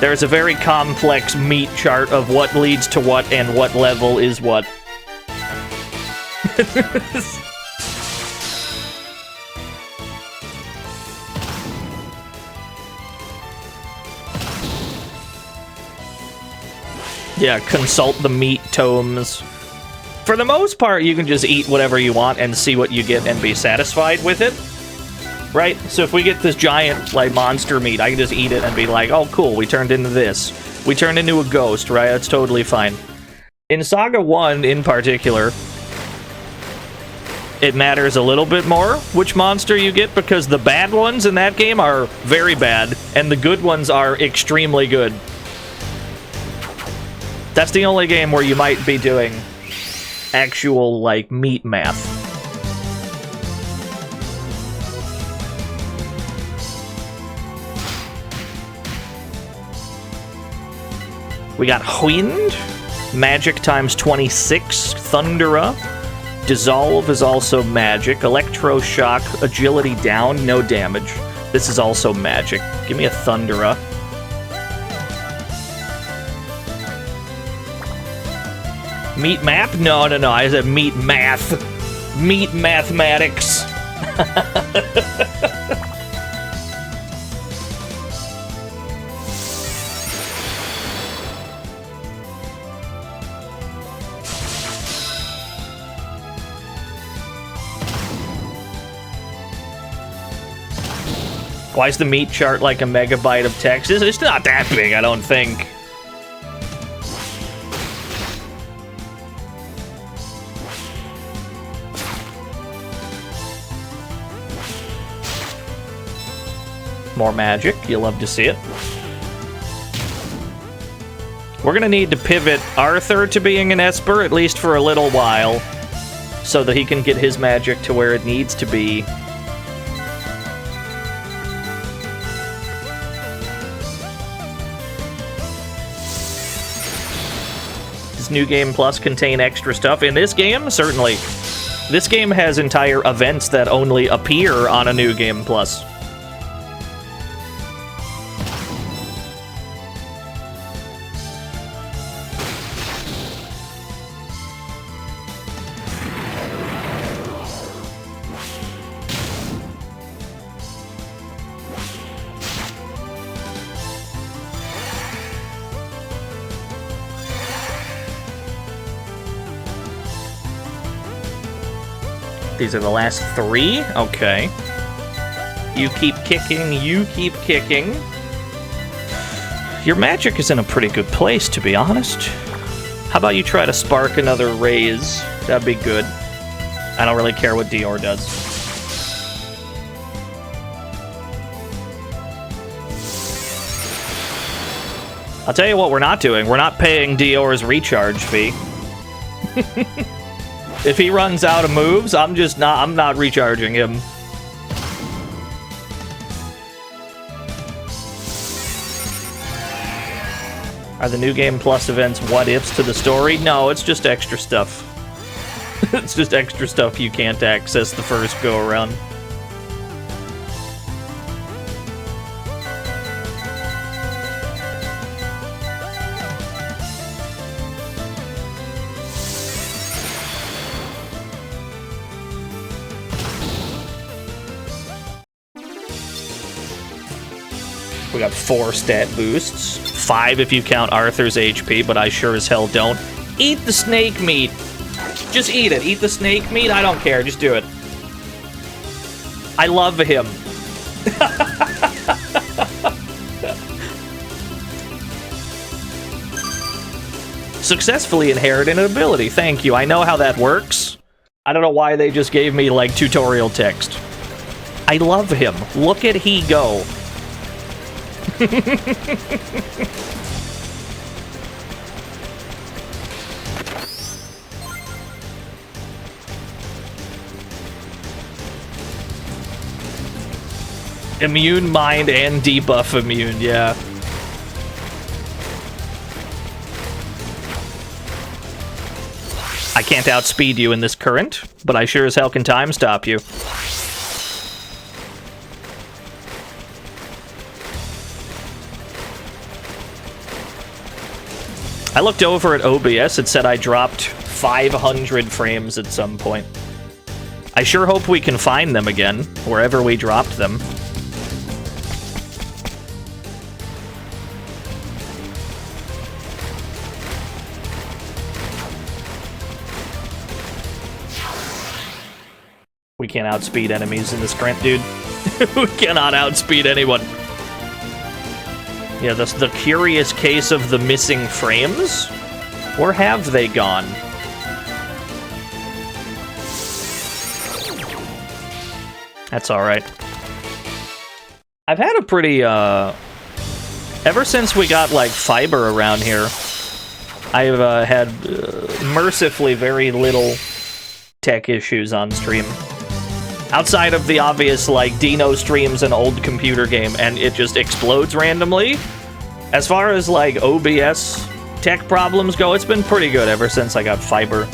There's a very complex meat chart of what leads to what and what level is what. Yeah, consult the meat tomes. For the most part, you can just eat whatever you want and see what you get and be satisfied with it. Right? So if we get this giant, like, monster meat, I can just eat it and be like, oh, cool, we turned into this. We turned into a ghost, right? That's totally fine. In Saga 1, in particular, it matters a little bit more which monster you get, because the bad ones in that game are very bad, and the good ones are extremely good. That's the only game where you might be doing actual, like, meat math. We got Wind, Magic times 26, Thundera. Dissolve is also magic. Electroshock, agility down, no damage. This is also magic. Give me a Thundera. Meat map? No, no, no. I said meat math. Meat mathematics. Why is the meat chart like a megabyte of text? It's not that big, I don't think. More magic, you love to see it. We're gonna need to pivot Arthur to being an Esper, at least for a little while, so that he can get his magic to where it needs to be. Does New Game Plus contain extra stuff? In this game, certainly. This game has entire events that only appear on a New Game Plus. These are the last 3? Okay. You keep kicking, you keep kicking. Your magic is in a pretty good place, to be honest. How about you try to spark another raise? That'd be good. I don't really care what Dior does. I'll tell you what we're not doing. We're not paying Dior's recharge fee. If he runs out of moves, I'm not recharging him. Are the New Game Plus events what-ifs to the story? No, it's just extra stuff. It's just extra stuff you can't access the first go-around. We got 4 stat boosts. 5 if you count Arthur's HP, but I sure as hell don't. Eat the snake meat. Just eat it. Eat the snake meat. I don't care. Just do it. I love him. Successfully inherited an ability. Thank you. I know how that works. I don't know why they just gave me, like, tutorial text. I love him. Look at he go. Immune mind and debuff immune, yeah. I can't outspeed you in this current, but I sure as hell can time stop you. I looked over at OBS, it said I dropped 500 frames at some point. I sure hope we can find them again, wherever we dropped them. We can't outspeed enemies in this current, dude. We cannot outspeed anyone. Yeah, that's the curious case of the missing frames. Where have they gone? That's alright. I've had a pretty, ever since we got, like, fiber around here, I've had mercifully very little tech issues on stream. Outside of the obvious, like, Dino streams an old computer game and it just explodes randomly. As far as, like, OBS tech problems go, it's been pretty good ever since I got fiber.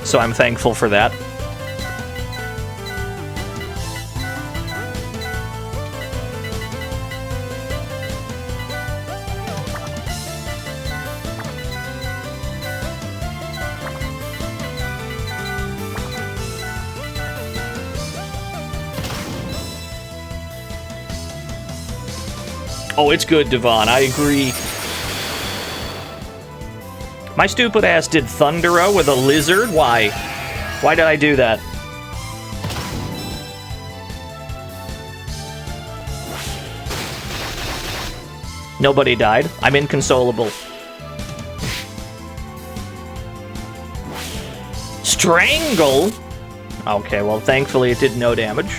So I'm thankful for that. Oh, it's good, Devon. I agree. My stupid ass did Thundera with a lizard? Why? Why did I do that? Nobody died. I'm inconsolable. Strangle? Okay, well, thankfully it did no damage.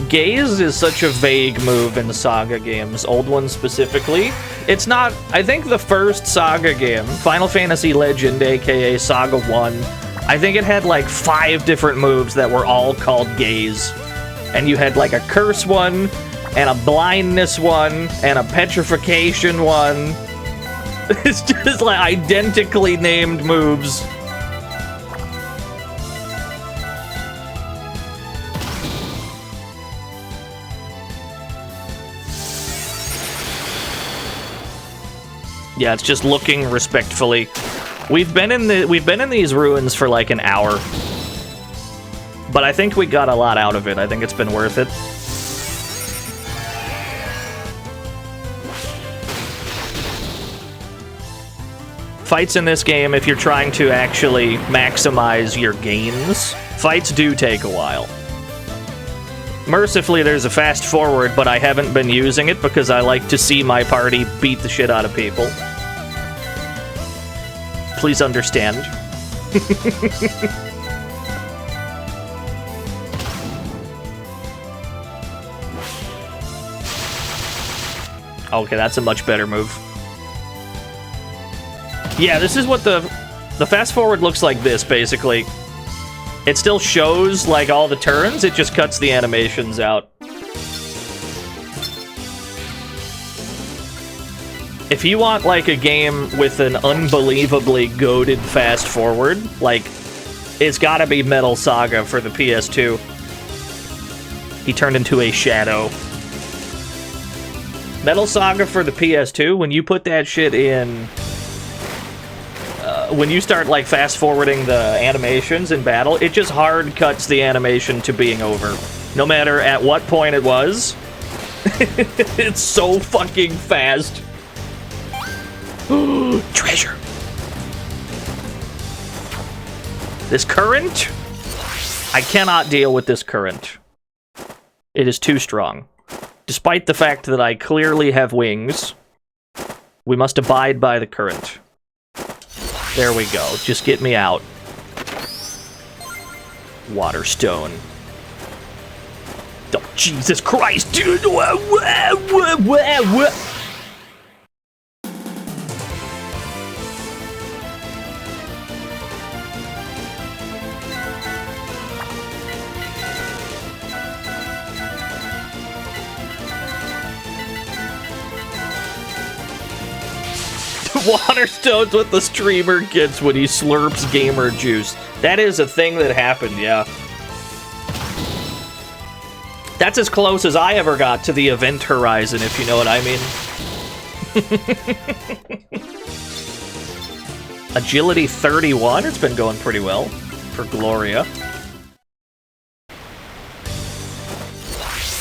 Gaze is such a vague move in the Saga games, old ones specifically. It's not, I think the first Saga game, Final Fantasy Legend, aka Saga 1, I think it had like 5 different moves that were all called Gaze. And you had like a curse one, and a blindness one, and a petrification one. It's just like identically named moves. Yeah, it's just looking respectfully. We've been in these ruins for like an hour. But I think we got a lot out of it. I think it's been worth it. Fights in this game, if you're trying to actually maximize your gains, fights do take a while. Mercifully, there's a fast forward, but I haven't been using it because I like to see my party beat the shit out of people. Please understand. Okay, that's a much better move. Yeah, this is what the fast forward looks like this, basically. It still shows, like, all the turns, it just cuts the animations out. If you want, like, a game with an unbelievably goated fast forward, like, it's gotta be Metal Saga for the PS2. He turned into a shadow. Metal Saga for the PS2, when you put that shit in... when you start, like, fast-forwarding the animations in battle, it just hard cuts the animation to being over. No matter at what point it was. It's so fucking fast. Treasure! This current? I cannot deal with this current. It is too strong. Despite the fact that I clearly have wings, we must abide by the current. There we go. Just get me out. Waterstone. Oh, Jesus Christ, dude! Waterstone's what the streamer gets when he slurps gamer juice. That is a thing that happened, yeah. That's as close as I ever got to the event horizon, if you know what I mean. Agility 31, it's been going pretty well for Gloria.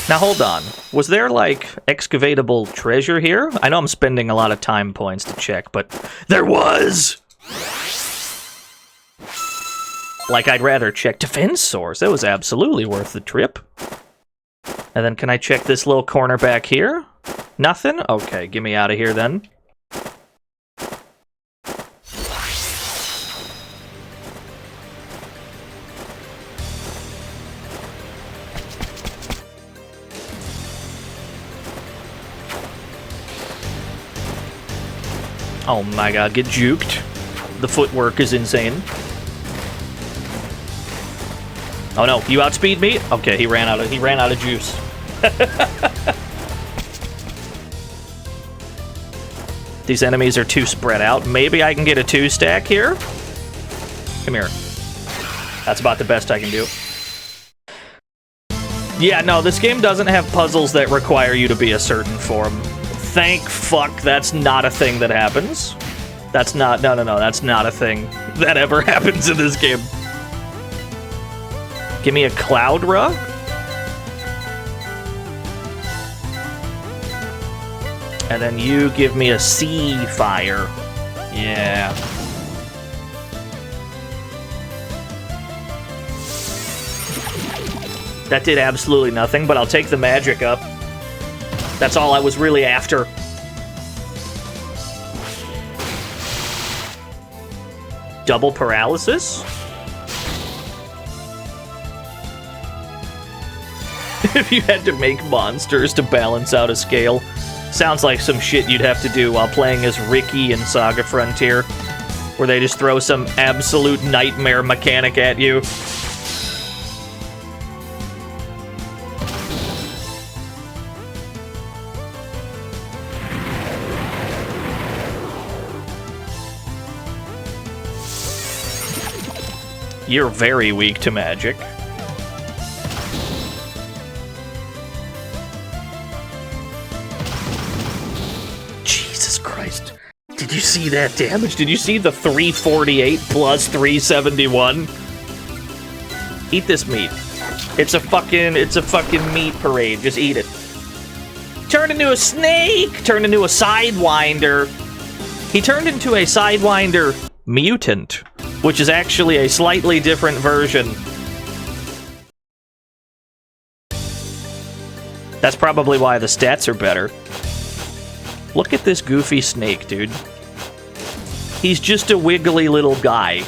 Now hold on, was there like excavatable treasure here? I know I'm spending a lot of time points to check, but there was! Like I'd rather check defense source, that was absolutely worth the trip. And then can I check this little corner back here? Nothing? Okay, get me out of here then. Oh my god, get juked. The footwork is insane. Oh no, you outspeed me? Okay, he ran out of juice. These enemies are too spread out. Maybe I can get a 2-stack here? Come here. That's about the best I can do. Yeah, no, this game doesn't have puzzles that require you to be a certain form. Thank fuck that's not a thing that happens. That's not, no, that's not a thing that ever happens in this game. Give me a cloud rug? And then you give me a sea fire. Yeah. That did absolutely nothing, but I'll take the magic up. That's all I was really after. Double paralysis? If you had to make monsters to balance out a scale. Sounds like some shit you'd have to do while playing as Ricky in Saga Frontier, where they just throw some absolute nightmare mechanic at you. You're very weak to magic. Jesus Christ. Did you see that damage? Did you see the 348 plus 371? Eat this meat. It's a fucking meat parade. Just eat it. Turned into a snake! Turned into a Sidewinder. He turned into a Sidewinder mutant, which is actually a slightly different version. That's probably why the stats are better. Look at this goofy snake, dude. He's just a wiggly little guy.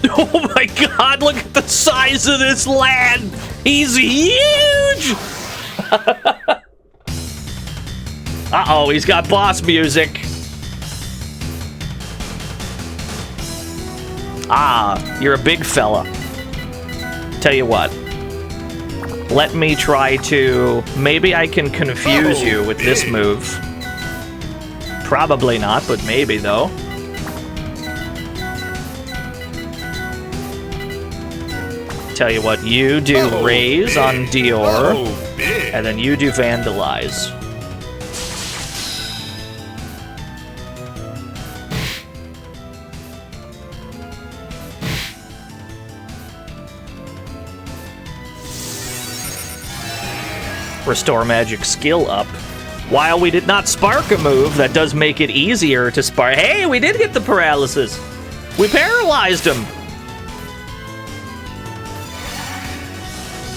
Oh my god, look at the size of this lad! He's huge! Uh-oh, he's got boss music. Ah, you're a big fella. Tell you what. Let me try to... Maybe I can confuse you with this move. Probably not, but maybe, though. Tell you what, you do Raise on Dior, and then you do Vandalize. Restore magic skill up. While we did not spark a move, that does make it easier to spark. Hey, we did get the paralysis. We paralyzed him.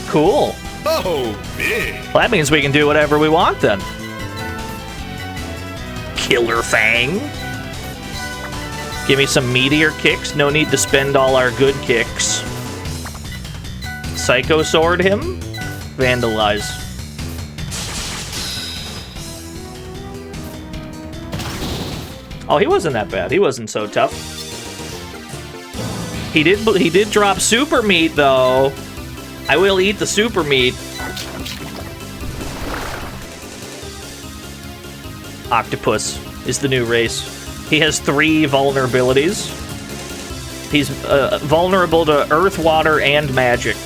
Cool. Oh, big. Well, that means we can do whatever we want then. Killer Fang. Give me some meteor kicks. No need to spend all our good kicks. Psycho Sword him. Vandalize. Oh, he wasn't that bad. He wasn't so tough. He did drop super meat though. I will eat the super meat. Octopus is the new race. He has 3 vulnerabilities. He's vulnerable to earth, water, and magic.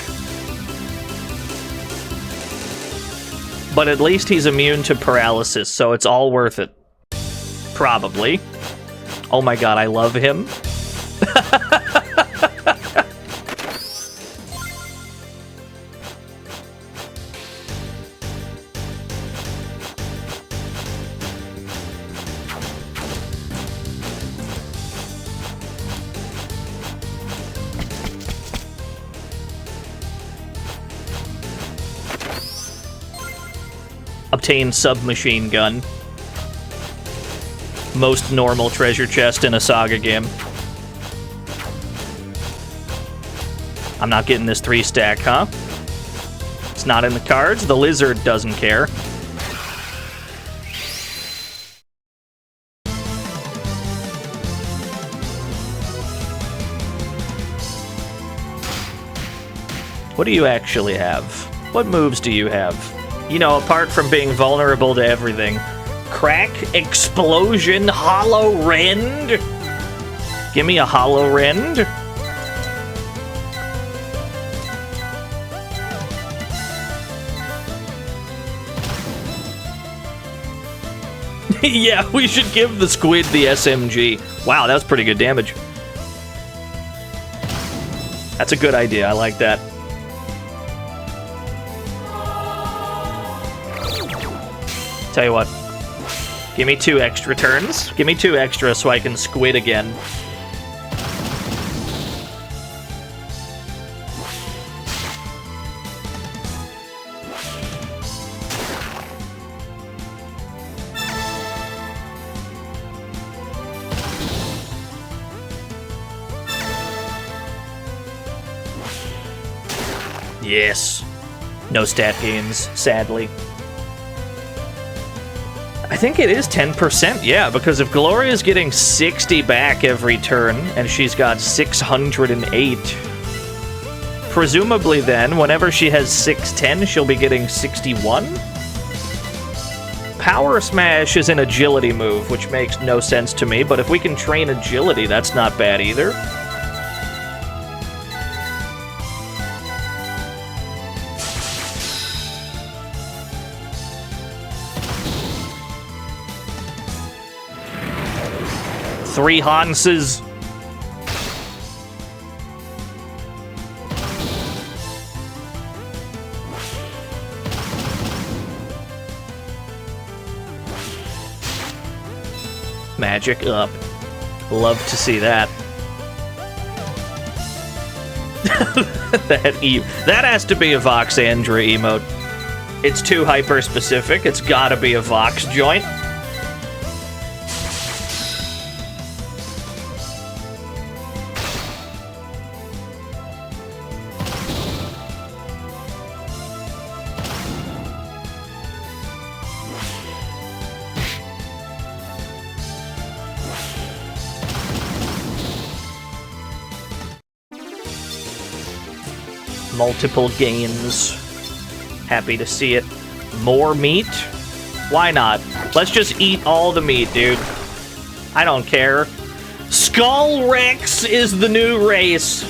But at least he's immune to paralysis, so it's all worth it. Probably. Oh my god, I love him. Obtain submachine gun. Most normal treasure chest in a Saga game. I'm not getting this 3-stack, huh? It's not in the cards. The lizard doesn't care. What do you actually have? What moves do you have? You know, apart from being vulnerable to everything. Crack, explosion, hollow rend. Give me a hollow rend. Yeah, we should give the squid the SMG. Wow, that was pretty good damage. That's a good idea. I like that. Tell you what. Give me 2 extra turns. Give me 2 extra so I can squid again. Yes. No stat gains, sadly. I think it is 10%, yeah, because if Gloria's getting 60 back every turn, and she's got 608, presumably then, whenever she has 610, she'll be getting 61? Power Smash is an agility move, which makes no sense to me, but if we can train agility, that's not bad either. Three Hanses. Magic up. Love to see that. That has to be a Voxandra emote. It's too hyper specific. It's gotta be a Vox joint. Multiple gains. Happy to see it. More meat? Why not? Let's just eat all the meat, dude. I don't care. Skull Rex is the new race.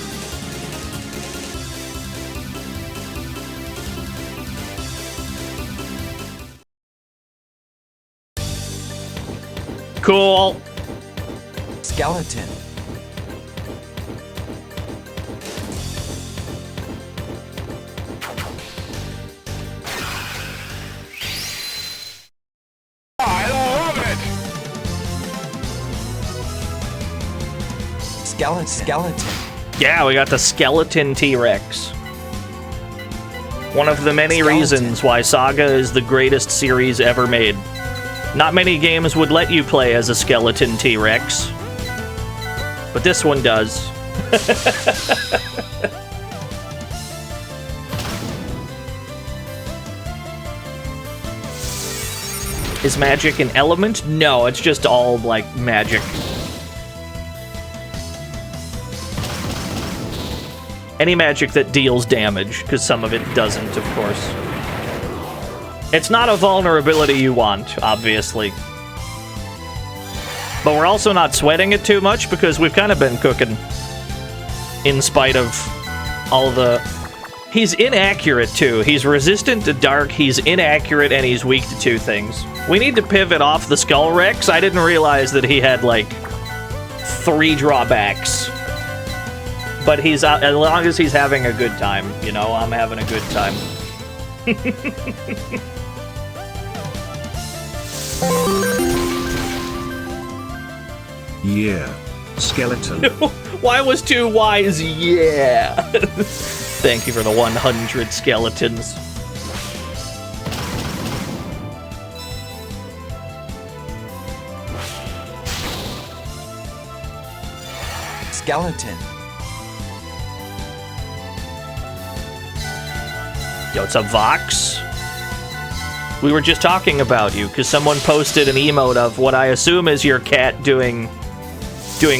Cool. Skeleton. Skeleton. Yeah, we got the skeleton T-Rex. One of the many reasons why Saga is the greatest series ever made. Not many games would let you play as a skeleton T-Rex, but this one does. Is magic an element? No, it's just all, like, magic. Any magic that deals damage, because some of it doesn't, of course. It's not a vulnerability you want, obviously. But we're also not sweating it too much, because we've kind of been cooking. In spite of all the... He's inaccurate, too. He's resistant to dark, he's inaccurate, and he's weak to 2 things. We need to pivot off the Skull Rex. I didn't realize that he had, like, 3 drawbacks. But he's, as long as he's having a good time, you know, I'm having a good time. Yeah, skeleton. Why was 2 Ys? Yeah. Thank you for the 100 skeletons. Skeleton. Yo, it's a Vox. We were just talking about you, because someone posted an emote of what I assume is your cat doing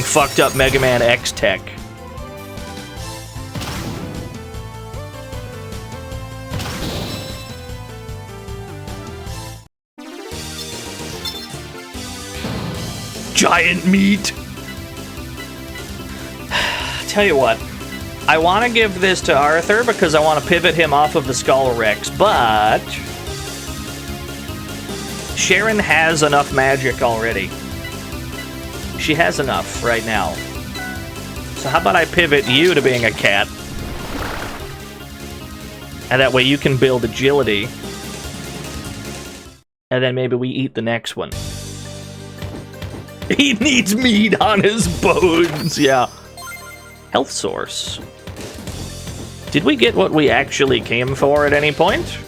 fucked up Mega Man X tech. giant meat. Tell you what, I want to give this to Arthur because I want to pivot him off of the Skull Rex, but Sharon has enough magic already. She has enough right now. So how about I pivot you to being a cat? And that way you can build agility. And then maybe we eat the next one. He needs meat on his bones, yeah. Health source. Did we get what we actually came for at any point?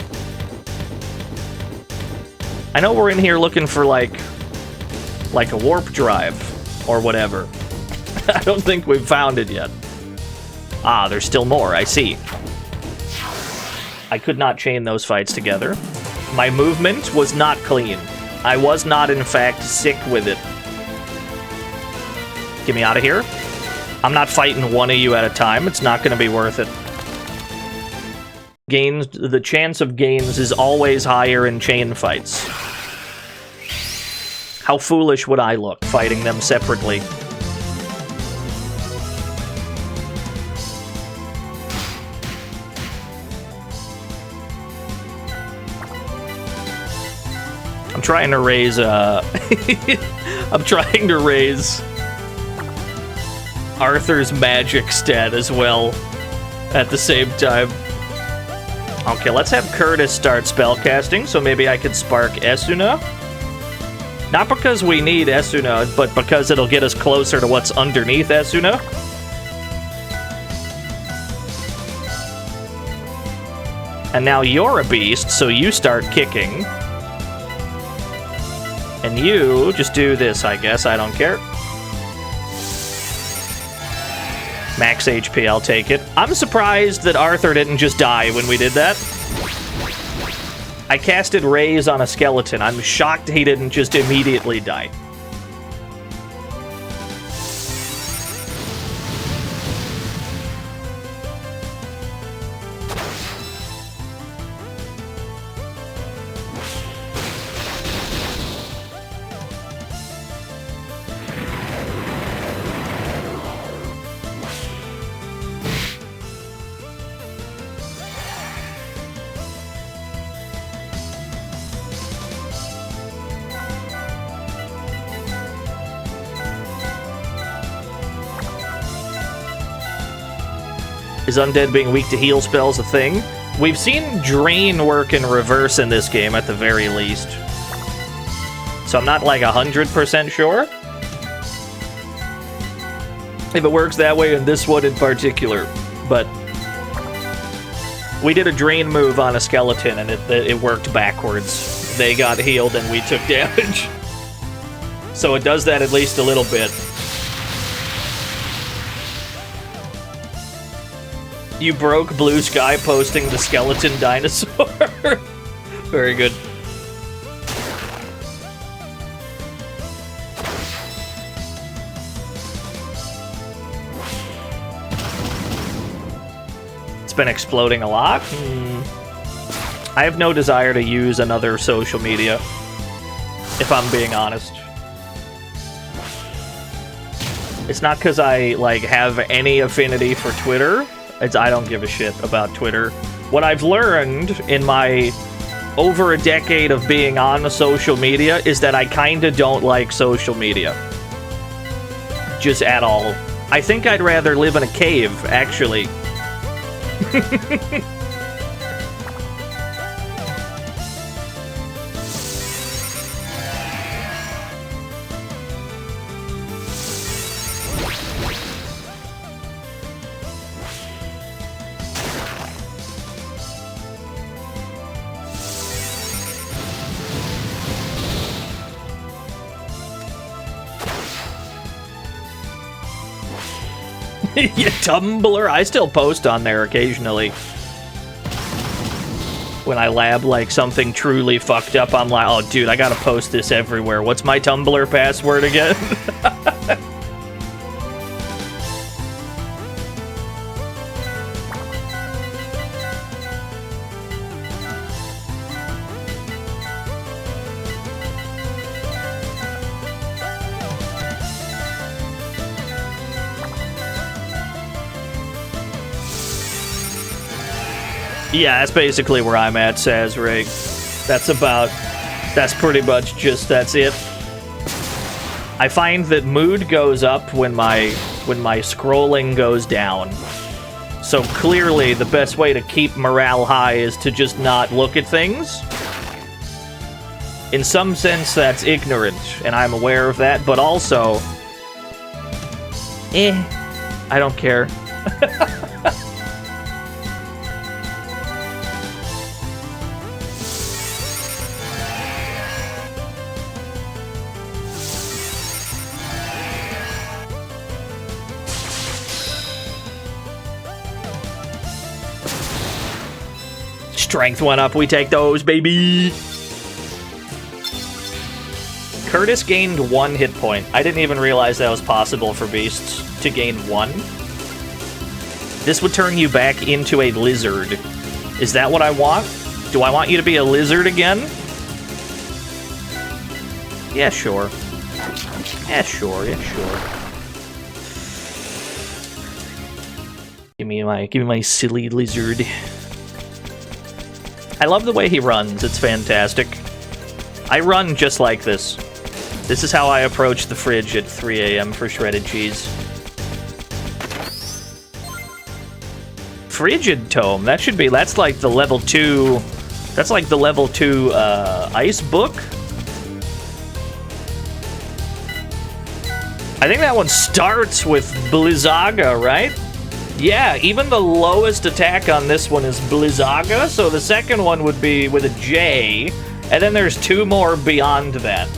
I know we're in here looking for like a warp drive or whatever. I don't think we've found it yet. Ah, there's still more, I see. I could not chain those fights together. My movement was not clean. I was not, in fact, sick with it. Get me out of here. I'm not fighting one of you at a time. It's not going to be worth it. Gains, the chance of gains is always higher in chain fights. How foolish would I look fighting them separately? I'm trying to raise, I'm trying to raise Arthur's magic stat as well at the same time. Okay, let's have Curtis start spellcasting, so maybe I could spark Esuna. Not because we need Esuna, but because it'll get us closer to what's underneath Esuna. And now you're a beast, so you start kicking. And you just do this, I guess. I don't care. Max HP, I'll take it. I'm surprised that Arthur didn't just die when we did that. I casted Raise on a skeleton. I'm shocked he didn't just immediately die. Is undead being weak to heal spells a thing? We've seen Drain work in reverse in this game at the very least. So I'm not like 100% sure if it works that way in this one in particular. But we did a Drain move on a skeleton and it worked backwards. They got healed and we took damage. So it does that at least a little bit. You broke Blue Sky posting the skeleton dinosaur. Very good. It's been exploding a lot. I have no desire to use another social media, if I'm being honest. It's not because I like have any affinity for Twitter. I don't give a shit about Twitter. What I've learned in my over a decade of being on social media is that I kinda don't like social media. Just at all. I think I'd rather live in a cave, actually. You Tumblr? I still post on there occasionally. When I lab like something truly fucked up, I'm like, oh dude, I gotta post this everywhere. What's my Tumblr password again? Yeah, that's basically where I'm at, Sazerac. That's pretty much just, that's it. I find that mood goes up when my scrolling goes down. So clearly, the best way to keep morale high is to just not look at things. In some sense, that's ignorant, and I'm aware of that, but also... I don't care. Strength went up, we take those, baby! Curtis gained 1 hit point. I didn't even realize that was possible for beasts to gain 1. This would turn you back into a lizard. Is that what I want? Do I want you to be a lizard again? Yeah, sure. Yeah, sure, yeah, sure. Give me my silly lizard. I love the way he runs, it's fantastic. I run just like this. This is how I approach the fridge at 3 a.m. for shredded cheese. Frigid Tome, that's like the level 2... That's like the level 2, ice book? I think that one starts with Blizzaga, right? Yeah, even the lowest attack on this one is Blizzaga, so the second one would be with a J, and then there's 2 more beyond that.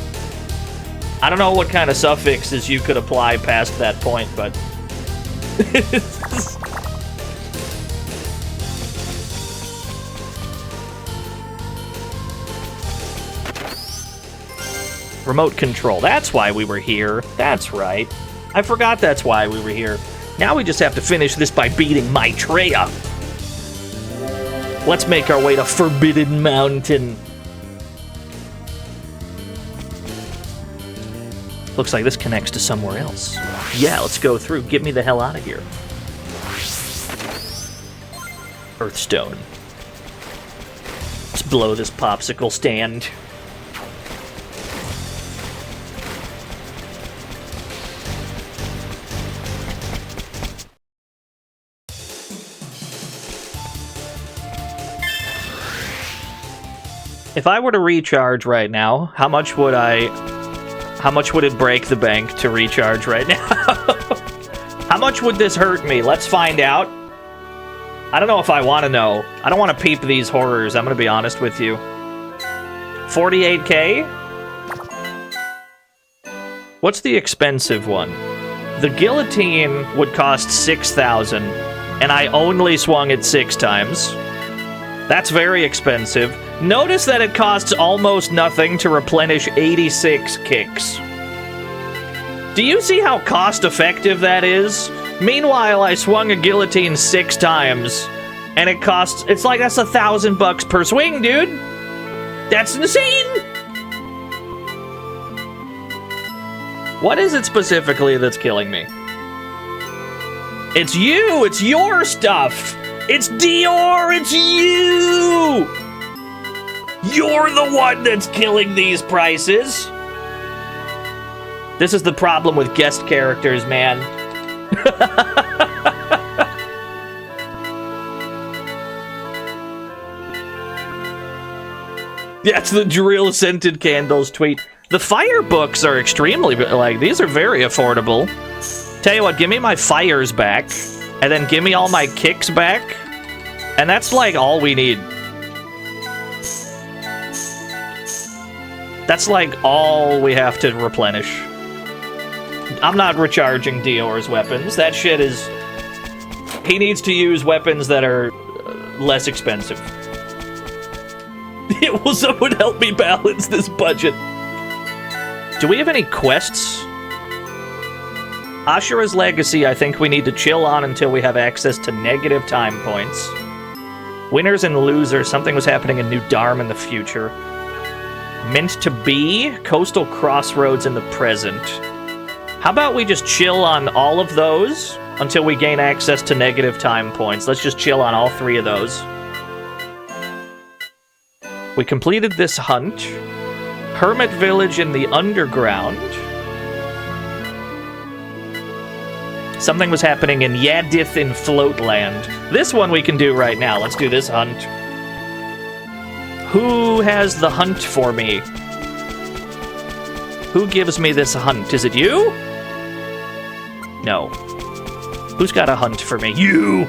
I don't know what kind of suffixes you could apply past that point, but... Remote control, that's why we were here. That's right. I forgot that's why we were here. Now we just have to finish this by beating Maitreya. Let's make our way to Forbidden Mountain. Looks like this connects to somewhere else. Yeah, let's go through. Get me the hell out of here. Earthstone. Let's blow this popsicle stand. If I were to recharge right now, how much would it break the bank to recharge right now? How much would this hurt me? Let's find out. I don't know if I want to know. I don't want to peep these horrors, I'm going to be honest with you. 48k? What's the expensive one? The guillotine would cost 6,000, and I only swung it 6 times. That's very expensive. Notice that it costs almost nothing to replenish 86 kicks. Do you see how cost-effective that is? Meanwhile, I swung a guillotine 6 times, and it costs... It's like that's $1,000 per swing, dude! That's insane! What is it specifically that's killing me? It's you! It's your stuff! It's Dior! It's you! You're the one that's killing these prices! This is the problem with guest characters, man. That's the drill-scented candles tweet. The fire books are extremely, like, these are very affordable. Tell you what, give me my fires back, and then give me all my kicks back, and that's, like, all we need. That's, like, all we have to replenish. I'm not recharging Dior's weapons. That shit is... He needs to use weapons that are less expensive. Will someone help me balance this budget? Do we have any quests? Ashura's Legacy, I think we need to chill on until we have access to negative time points. Winners and losers, something was happening in New Dharm in the future. Meant to be, Coastal Crossroads in the present. How about we just chill on all of those until we gain access to negative time points? Let's just chill on all 3 of those. We completed this hunt. Hermit village in the underground. Something was happening in Yadith in Floatland. This one we can do right now. Let's do this hunt. Who has the hunt for me? Who gives me this hunt? Is it you? No. Who's got a hunt for me? You!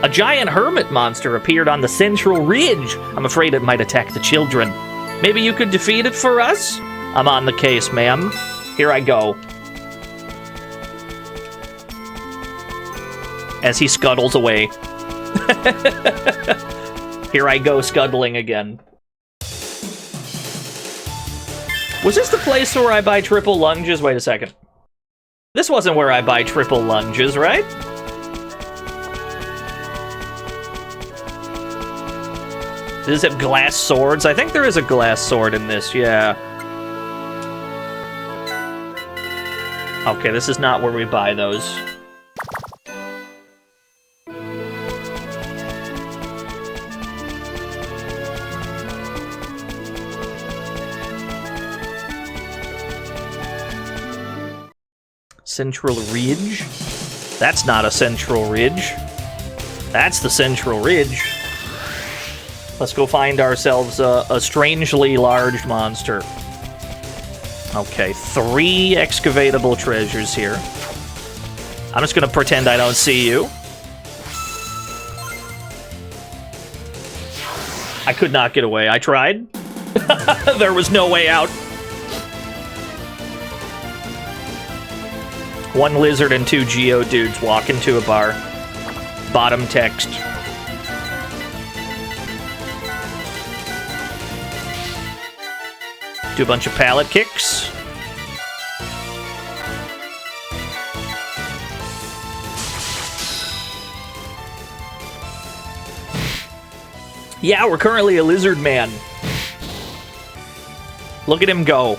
A giant hermit monster appeared on the central ridge. I'm afraid it might attack the children. Maybe you could defeat it for us? I'm on the case, ma'am. Here I go. As he scuttles away. Here I go scuttling again. Was this the place where I buy triple lunges? Wait a second. This wasn't where I buy triple lunges, right? Does it have glass swords? I think there is a glass sword in this, yeah. Okay, this is not where we buy those. Central Ridge? That's not a Central Ridge. That's the Central Ridge. Let's go find ourselves a strangely large monster. Okay, 3 excavatable treasures here. I'm just gonna pretend I don't see you. I could not get away. I tried. There was no way out. 1 lizard and 2 geodudes walk into a bar. Bottom text. Do a bunch of pallet kicks. Yeah, we're currently a lizard man. Look at him go.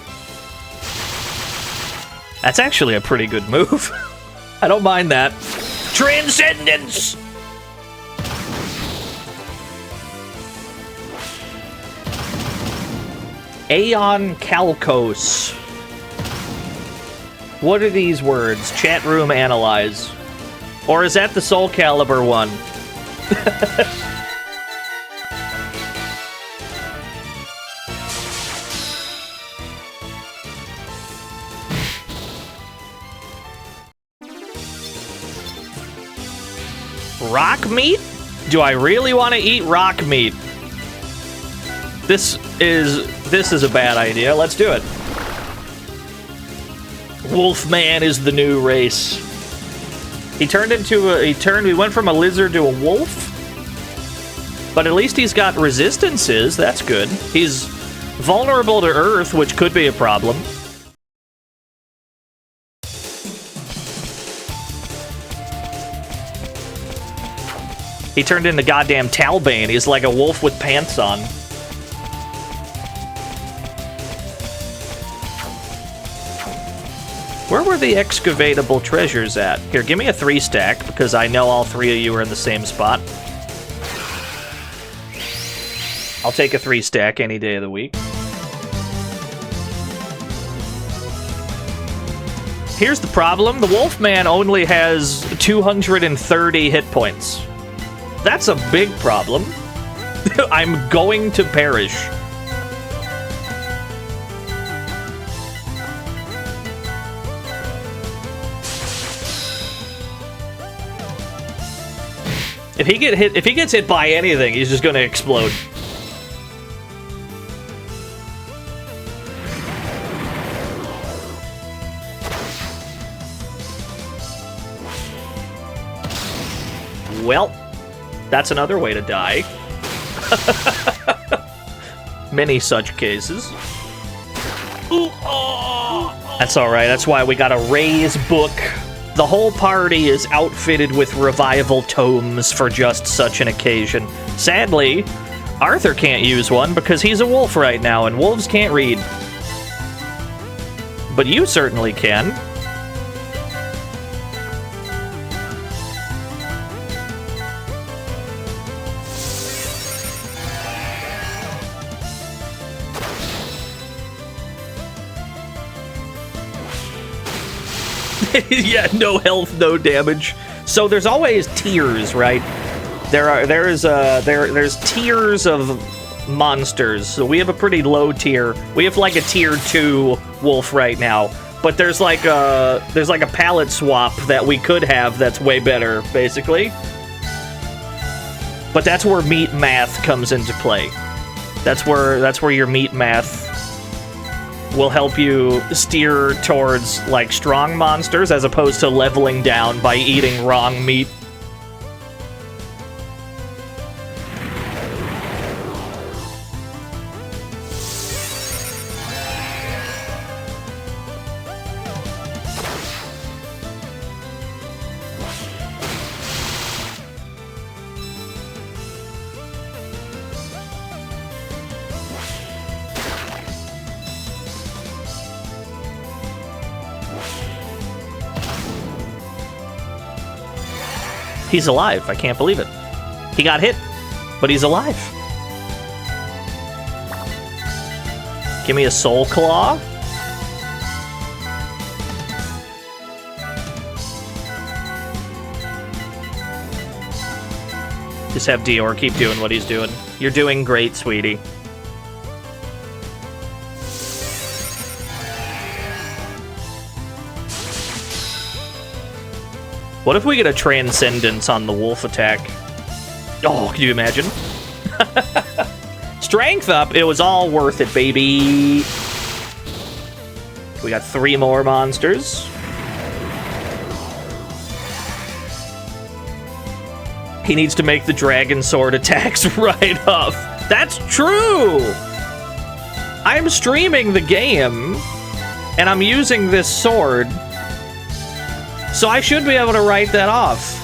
That's actually a pretty good move. I don't mind that. Transcendence! Aeon Calcos. What are these words? Chat room analyze. Or is that the Soul Calibur one? Rock meat? Do I really want to eat rock meat? This is a bad idea. Let's do it. Wolfman is the new race. We went from a lizard to a wolf. But at least he's got resistances. That's good. He's vulnerable to earth, which could be a problem. He turned into goddamn Talbane. He's like a wolf with pants on. Where were the excavatable treasures at? Here, give me a 3-stack, because I know all 3 of you are in the same spot. I'll take a 3-stack any day of the week. Here's the problem. The Wolfman only has 230 hit points. That's a big problem. I'm going to perish. If he gets hit by anything, he's just gonna explode. Well, that's another way to die. Many such cases. That's alright, that's why we got a raise book. The whole party is outfitted with revival tomes for just such an occasion. Sadly, Arthur can't use one because he's a wolf right now, and wolves can't read. But you certainly can. Yeah, no health, no damage. So there's always tiers, right? There's tiers of monsters. So we have a pretty low tier. We have like a tier 2 wolf right now. But there's like a palette swap that we could have that's way better, basically. But that's where meat math comes into play. That's where your meat math will help you steer towards like strong monsters as opposed to leveling down by eating wrong meat. He's alive. I can't believe it. He got hit, but he's alive. Give me a soul claw. Just have Dior keep doing what he's doing. You're doing great, sweetie. What if we get a Transcendence on the wolf attack? Oh, can you imagine? Strength up. It was all worth it, baby. We got 3 more monsters. He needs to make the dragon sword attacks right off. That's true! I'm streaming the game, and I'm using this sword. So I should be able to write that off.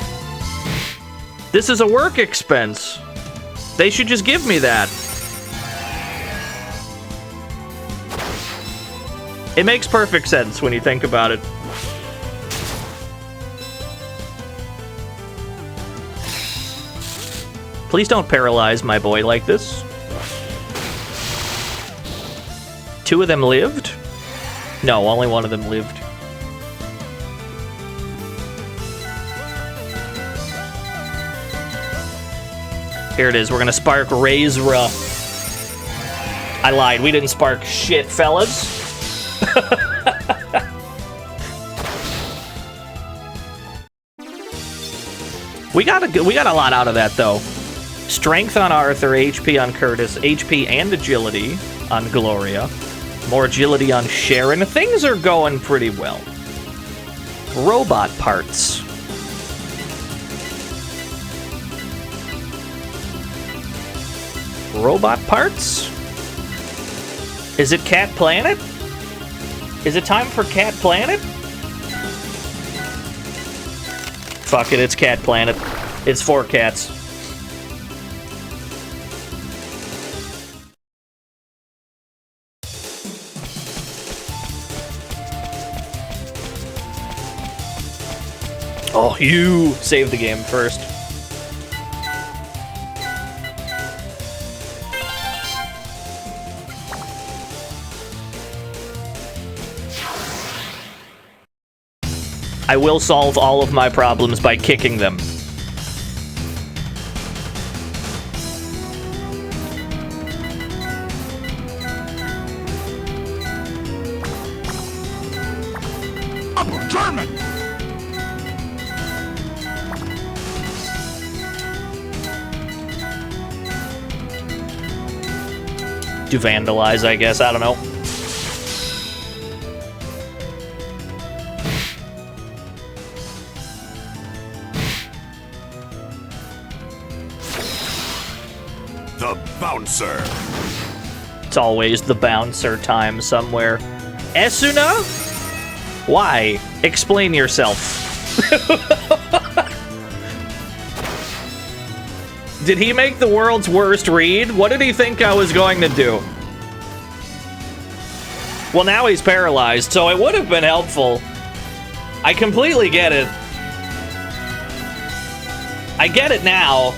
This is a work expense. They should just give me that. It makes perfect sense when you think about it. Please don't paralyze my boy like this. 2 of them lived? No, only 1 of them lived. Here it is. We're gonna spark Razra. I lied. We didn't spark shit, fellas. We got a lot out of that though. Strength on Arthur, HP on Curtis, HP and agility on Gloria, more agility on Sharon. Things are going pretty well. Robot parts. Robot parts? Is it Cat Planet? Is it time for Cat Planet? Fuck it, it's Cat Planet. It's 4 cats. Oh, you save the game first. I will solve all of my problems by kicking them. Upper German! Do vandalize, I guess. I don't know. The Bouncer. It's always the bouncer time somewhere. Esuna? Why? Explain yourself. Did he make the world's worst read? What did he think I was going to do? Well, now he's paralyzed, so it would have been helpful. I completely get it. I get it now.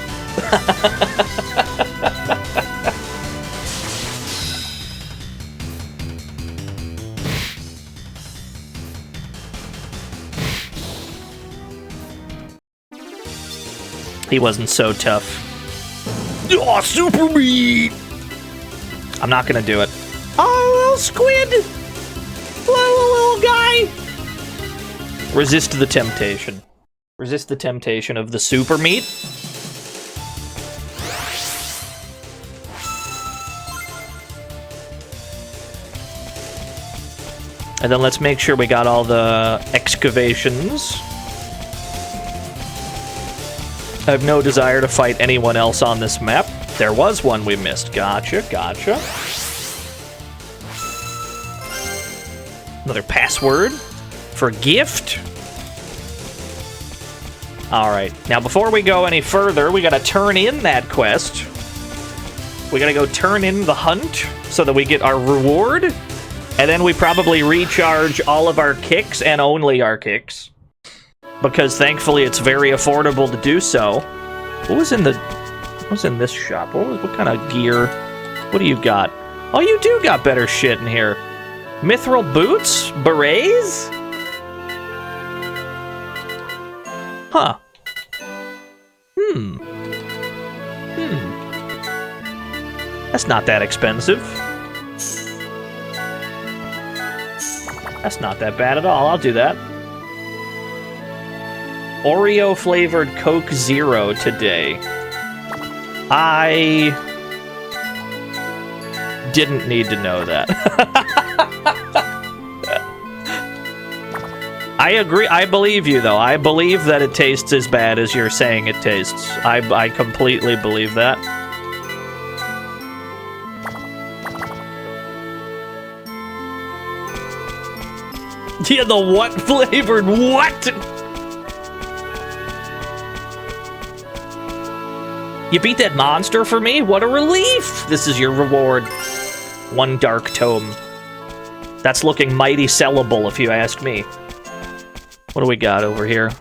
He wasn't so tough. Oh, super meat! I'm not gonna do it. Oh, little squid! Little guy! Resist the temptation. Resist the temptation of the super meat. And then let's make sure we got all the excavations. I have no desire to fight anyone else on this map. There was one we missed. Gotcha, gotcha. Another password for gift. All right, now before we go any further, we gotta turn in that quest. We gotta go turn in the hunt so that we get our reward. And then we probably recharge all of our kicks and only our kicks. Because thankfully it's very affordable to do so. What was in this shop? What kind of gear? What do you got? Oh, you do got better shit in here. Mithril boots? Berets? Huh. That's not that expensive. That's not that bad at all. I'll do that. Oreo flavored Coke Zero today. I didn't need to know that. I agree. I believe you, though. I believe that it tastes as bad as you're saying it tastes. I completely believe that. Yeah, the what flavored what? You beat that monster for me? What a relief! This is your reward. One dark tome. That's looking mighty sellable, if you ask me. What do we got over here?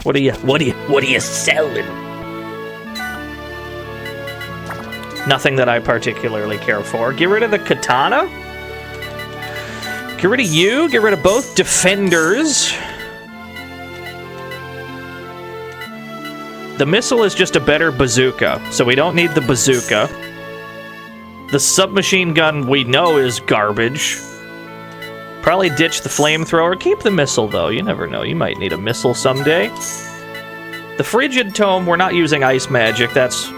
What are you selling? Nothing that I particularly care for. Get rid of the katana. Get rid of you. Get rid of both defenders. The missile is just a better bazooka, so we don't need the bazooka. The submachine gun we know is garbage. Probably ditch the flamethrower. Keep the missile, though. You never know. You might need a missile someday. The frigid tome, we're not using ice magic. That's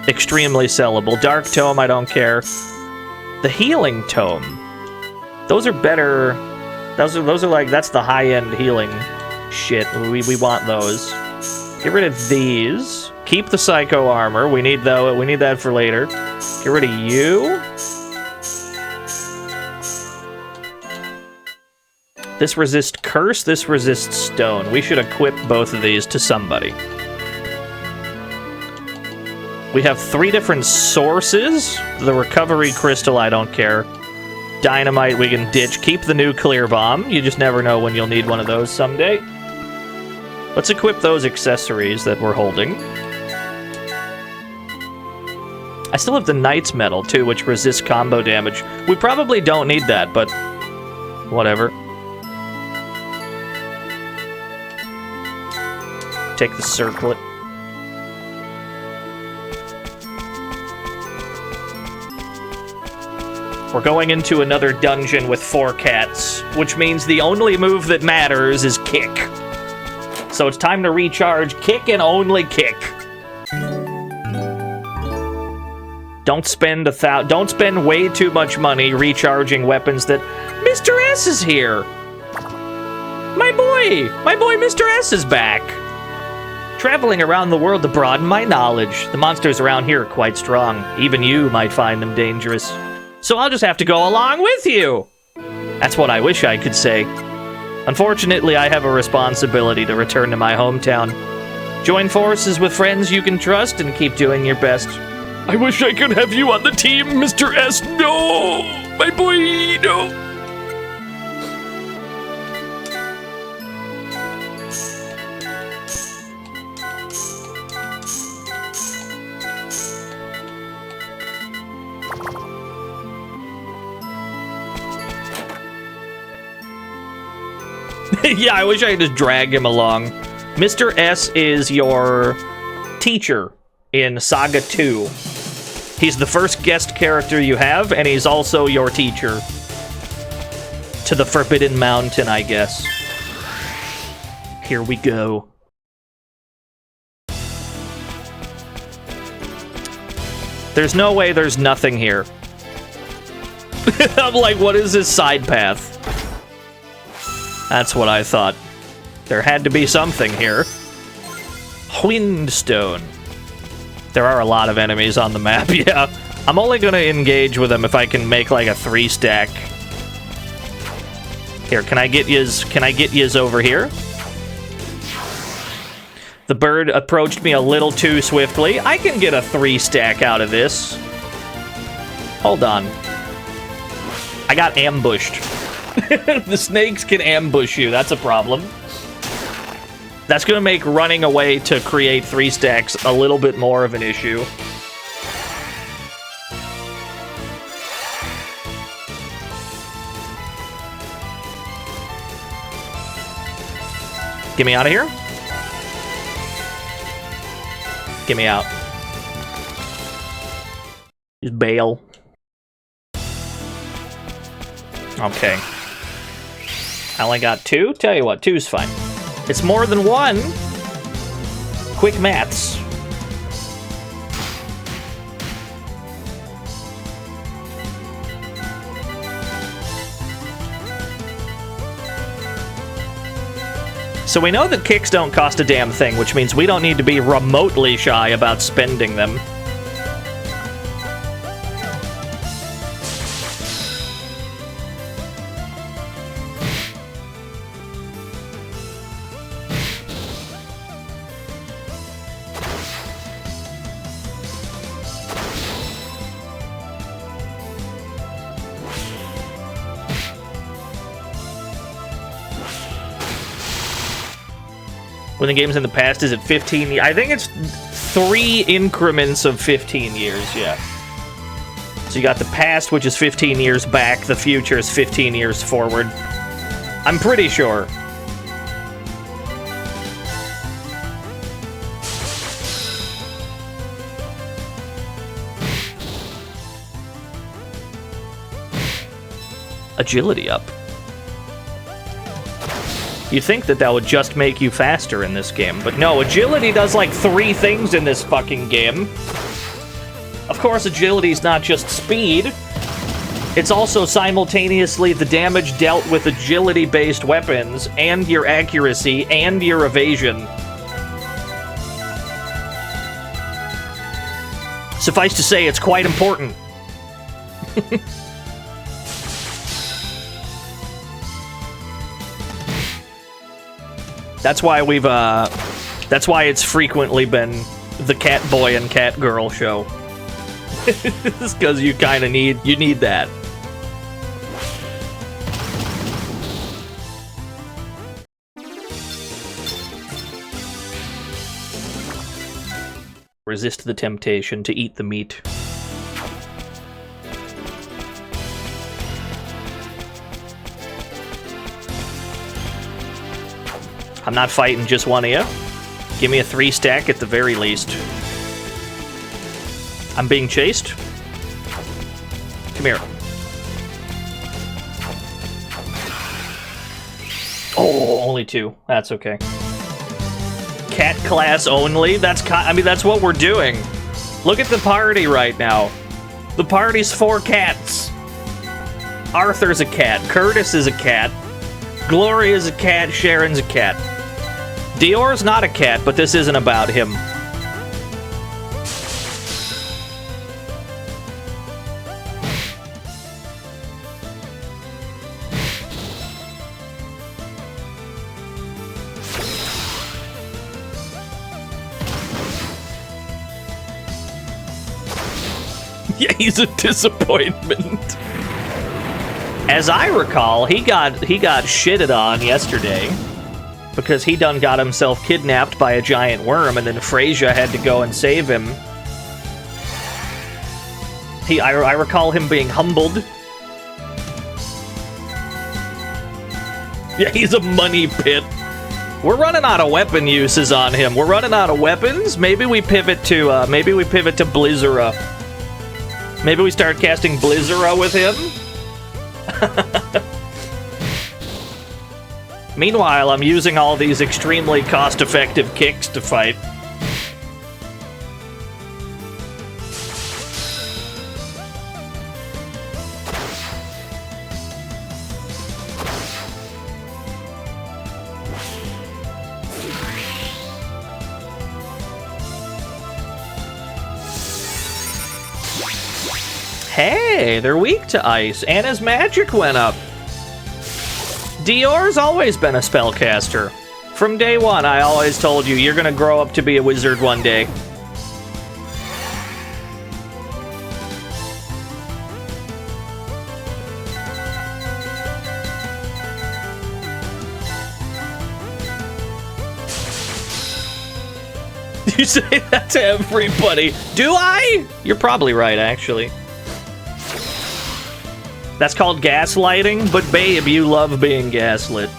extremely sellable. Dark tome, I don't care. The healing tome. Those are better. Those are like, that's the high-end healing shit. We want those. Get rid of these. Keep the psycho armor. We need that for later. Get rid of you. This resists curse, this resists stone. We should equip both of these to somebody. We have 3 different sources. The recovery crystal, I don't care. Dynamite, we can ditch. Keep the nuclear bomb. You just never know when you'll need one of those someday. Let's equip those accessories that we're holding. I still have the Knight's Medal, too, which resists combo damage. We probably don't need that, but whatever. Take the circlet. We're going into another dungeon with 4 cats, which means the only move that matters is kick. So it's time to recharge kick and only kick. Don't spend way too much money recharging weapons that Mr. S is here. My boy Mr. S is back. Traveling around the world to broaden my knowledge. The monsters around here are quite strong. Even you might find them dangerous. So I'll just have to go along with you. That's what I wish I could say. Unfortunately, I have a responsibility to return to my hometown. Join forces with friends you can trust and keep doing your best. I wish I could have you on the team, Mr. S. No! My boy, no! Yeah, I wish I could just drag him along. Mr. S is your teacher in Saga 2. He's the first guest character you have, and he's also your teacher. To the Forbidden Mountain, I guess. Here we go. There's no way there's nothing here. I'm like, what is this side path? That's what I thought. There had to be something here. Windstone. There are a lot of enemies on the map, yeah. I'm only gonna engage with them if I can make like a 3-stack. Here, can I get yous over here? The bird approached me a little too swiftly. I can get a 3-stack out of this. Hold on. I got ambushed. The snakes can ambush you. That's a problem. That's going to make running away to create 3 stacks a little bit more of an issue. Get me out of here. Get me out. Just bail. Okay. I only got 2? Tell you what, 2's fine. It's more than 1! Quick maths. So we know that kicks don't cost a damn thing, which means we don't need to be remotely shy about spending them. When the game's in the past, is it 15 years? I think it's 3 increments of 15 years, yeah. So you got the past, which is 15 years back. The future is 15 years forward. I'm pretty sure. Agility up. You'd think that would just make you faster in this game, but no, agility does like 3 things in this fucking game. Of course, agility is not just speed. It's also simultaneously the damage dealt with agility-based weapons, and your accuracy, and your evasion. Suffice to say, it's quite important. That's why that's why it's frequently been the cat boy and cat girl show. It's because you kind of need that. Resist the temptation to eat the meat. I'm not fighting just one of you. Give me a 3-stack at the very least. I'm being chased. Come here. Oh, only 2. That's okay. Cat class only? I mean, that's what we're doing. Look at the party right now. The party's 4 cats. Arthur's a cat. Curtis is a cat. Gloria's a cat. Sharon's a cat. Dior's not a cat, but this isn't about him. Yeah, he's a disappointment. As I recall, he got shitted on yesterday because he done got himself kidnapped by a giant worm, and then Freyja had to go and save him. I recall him being humbled. Yeah, he's a money pit. We're running out of weapon uses on him. We're running out of weapons. Maybe we pivot to Blizzera. Maybe we start casting Blizzera with him. Meanwhile, I'm using all these extremely cost-effective kicks to fight. Hey, they're weak to ice, and his magic went up. Dior's always been a spellcaster. From day one, I always told you, you're gonna grow up to be a wizard one day. You say that to everybody. Do I? You're probably right, actually. That's called gaslighting, but babe, you love being gaslit.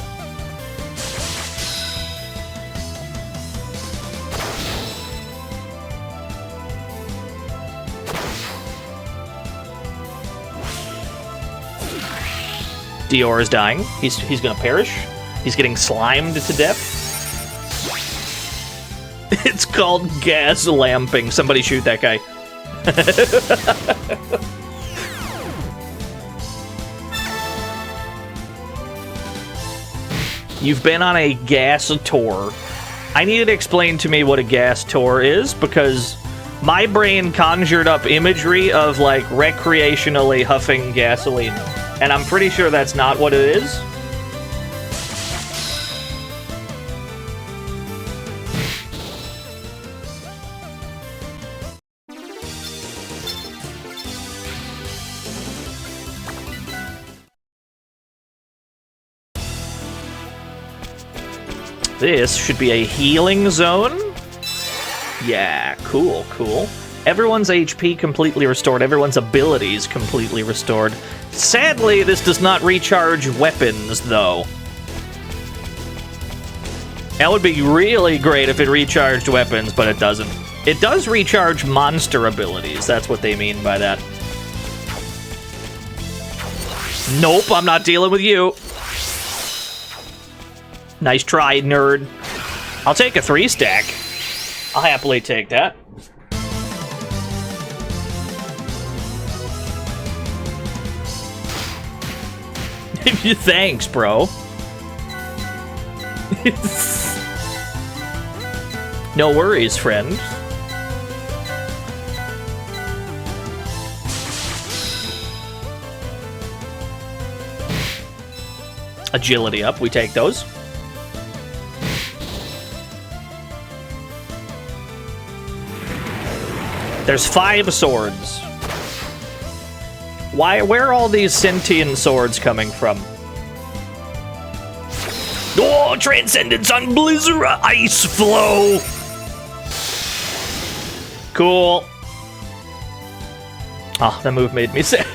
Dior is dying. He's gonna perish. He's getting slimed to death. It's called gas lamping. Somebody shoot that guy. You've been on a gas tour. I need it explained to me what a gas tour is, because my brain conjured up imagery of, like, recreationally huffing gasoline. And I'm pretty sure that's not what it is. This should be a healing zone. Yeah, cool, cool. Everyone's HP completely restored. Everyone's abilities completely restored. Sadly, this does not recharge weapons, though. That would be really great if it recharged weapons, but it doesn't. It does recharge monster abilities. That's what they mean by that. Nope, I'm not dealing with you. Nice try, nerd. I'll take a 3-stack. I'll happily take that. Thanks, bro. No worries, friend. Agility up, we take those. There's 5 swords. Where are all these sentient swords coming from? Oh, Transcendence on Blizzera Ice Flow! Cool. Oh, that move made me sad.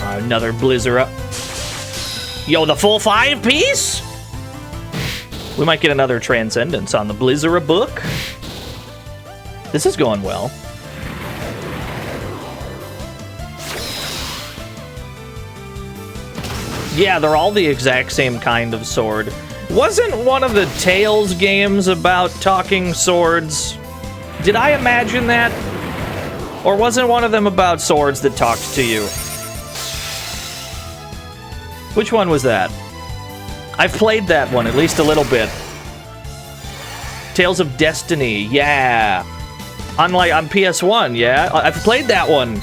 Another Blizzera. Yo, the full 5-piece? We might get another Transcendence on the Blizzera book. This is going well. Yeah, they're all the exact same kind of sword. Wasn't one of the Tales games about talking swords? Did I imagine that? Or wasn't one of them about swords that talked to you? Which one was that? I've played that one at least a little bit. Tales of Destiny, yeah. On PS1, yeah. I've played that one.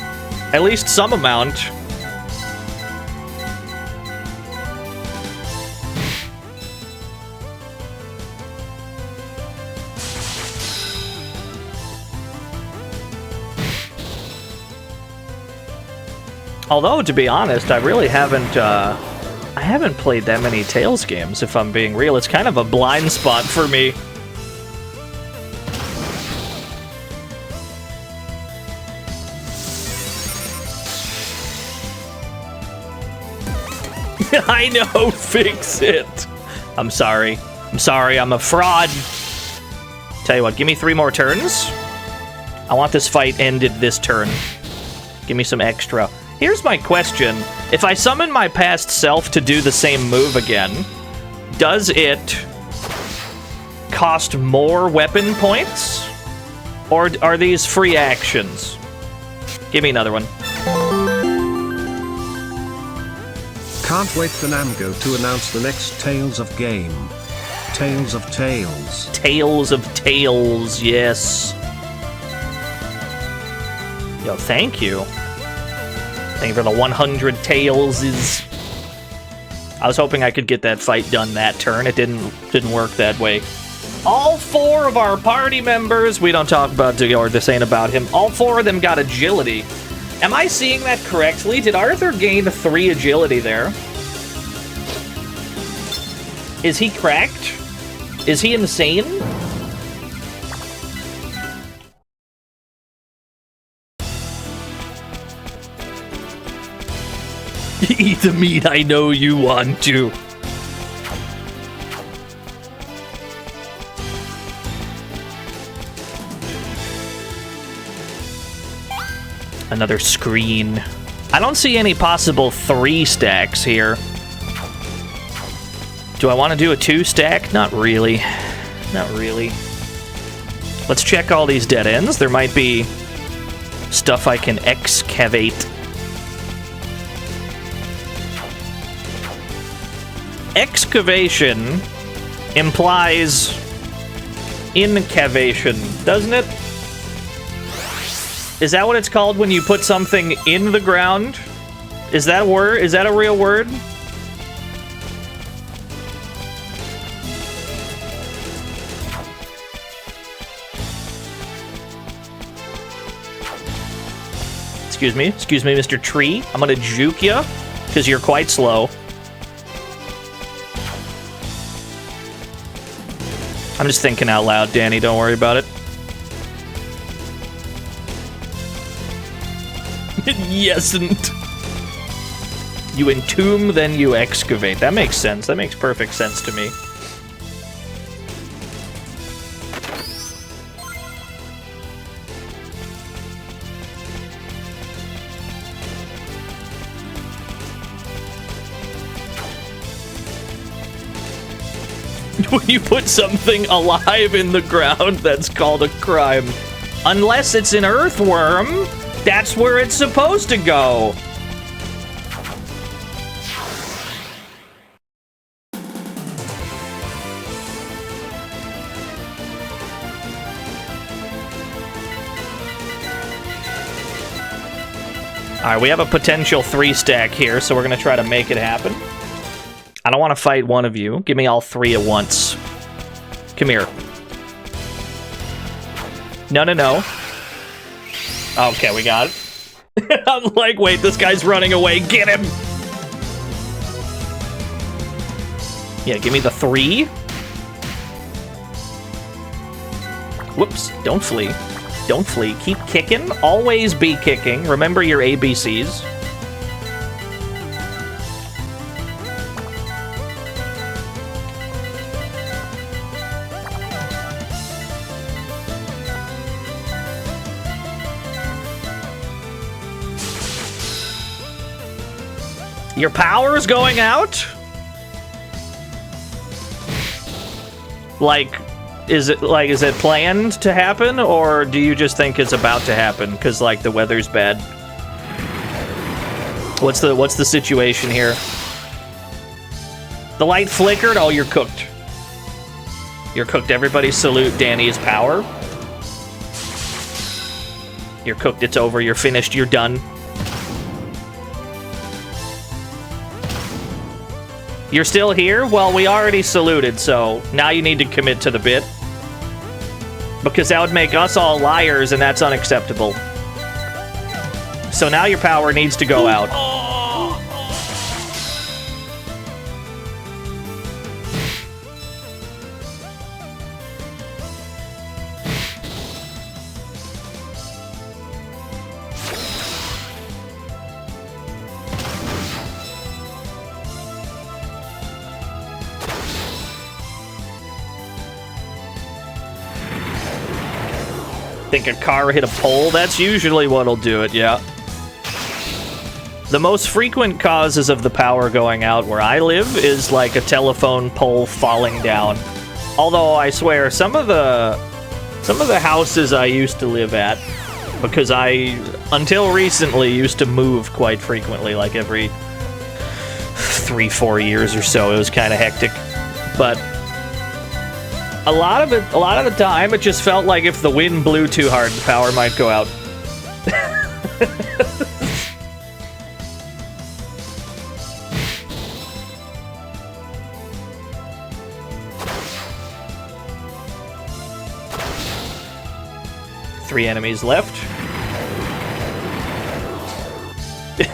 At least some amount. Although, to be honest, I really haven't played that many Tales games, if I'm being real. It's kind of a blind spot for me. I know, fix it. I'm sorry. I'm sorry, I'm a fraud. Tell you what, give me 3 more turns. I want this fight ended this turn. Give me some extra. Here's my question. If I summon my past self to do the same move again, does it cost more weapon points? Or are these free actions? Give me another one. Can't wait for Namco to announce the next Tales of game. Tales of Tales. Tales of Tales, yes. Yo, thank you. Thank you for the 100 Tales. I was hoping I could get that fight done that turn. It didn't work that way. All 4 of our party members, we don't talk about Dior, this ain't about him. All 4 of them got agility. Am I seeing that correctly? Did Arthur gain 3 agility there? Is he cracked? Is he insane? Eat the meat, I know you want to. Another screen. I don't see any possible 3 stacks here. Do I want to do a 2 stack? Not really. Not really. Let's check all these dead ends. There might be stuff I can excavate. Excavation implies incavation, doesn't it? Is that what it's called when you put something in the ground? Is that a word? Is that a real word? Excuse me, Mr. Tree. I'm gonna juke you, because you're quite slow. I'm just thinking out loud, Danny, don't worry about it. Yesn't. You entomb, then you excavate. That makes sense. That makes perfect sense to me. When you put something alive in the ground, that's called a crime. Unless it's an earthworm, that's where it's supposed to go. Alright, we have a potential 3 stack here, so we're gonna try to make it happen. I don't want to fight one of you. Give me all 3 at once. Come here. No, no, no. Okay, we got it. I'm like, wait, this guy's running away. Get him! Yeah, give me the 3. Whoops, don't flee. Don't flee. Keep kicking. Always be kicking. Remember your ABCs. Your power's going out? Like, is it planned to happen, or do you just think it's about to happen because like the weather's bad? What's the situation here? The light flickered? Oh, you're cooked. You're cooked. Everybody salute Danny's power. You're cooked. It's over. You're finished. You're done. You're still here? Well, we already saluted, so now you need to commit to the bit. Because that would make us all liars, and that's unacceptable. So now your power needs to go out. Think a car hit a pole? That's usually what'll do it, yeah. The most frequent causes of the power going out where I live is like a telephone pole falling down. Although I swear some of the houses I used to live at, because I until recently used to move quite frequently, like every 3-4 years or so. It was kind of hectic. But a lot of the time it just felt like if the wind blew too hard, the power might go out. Three enemies left.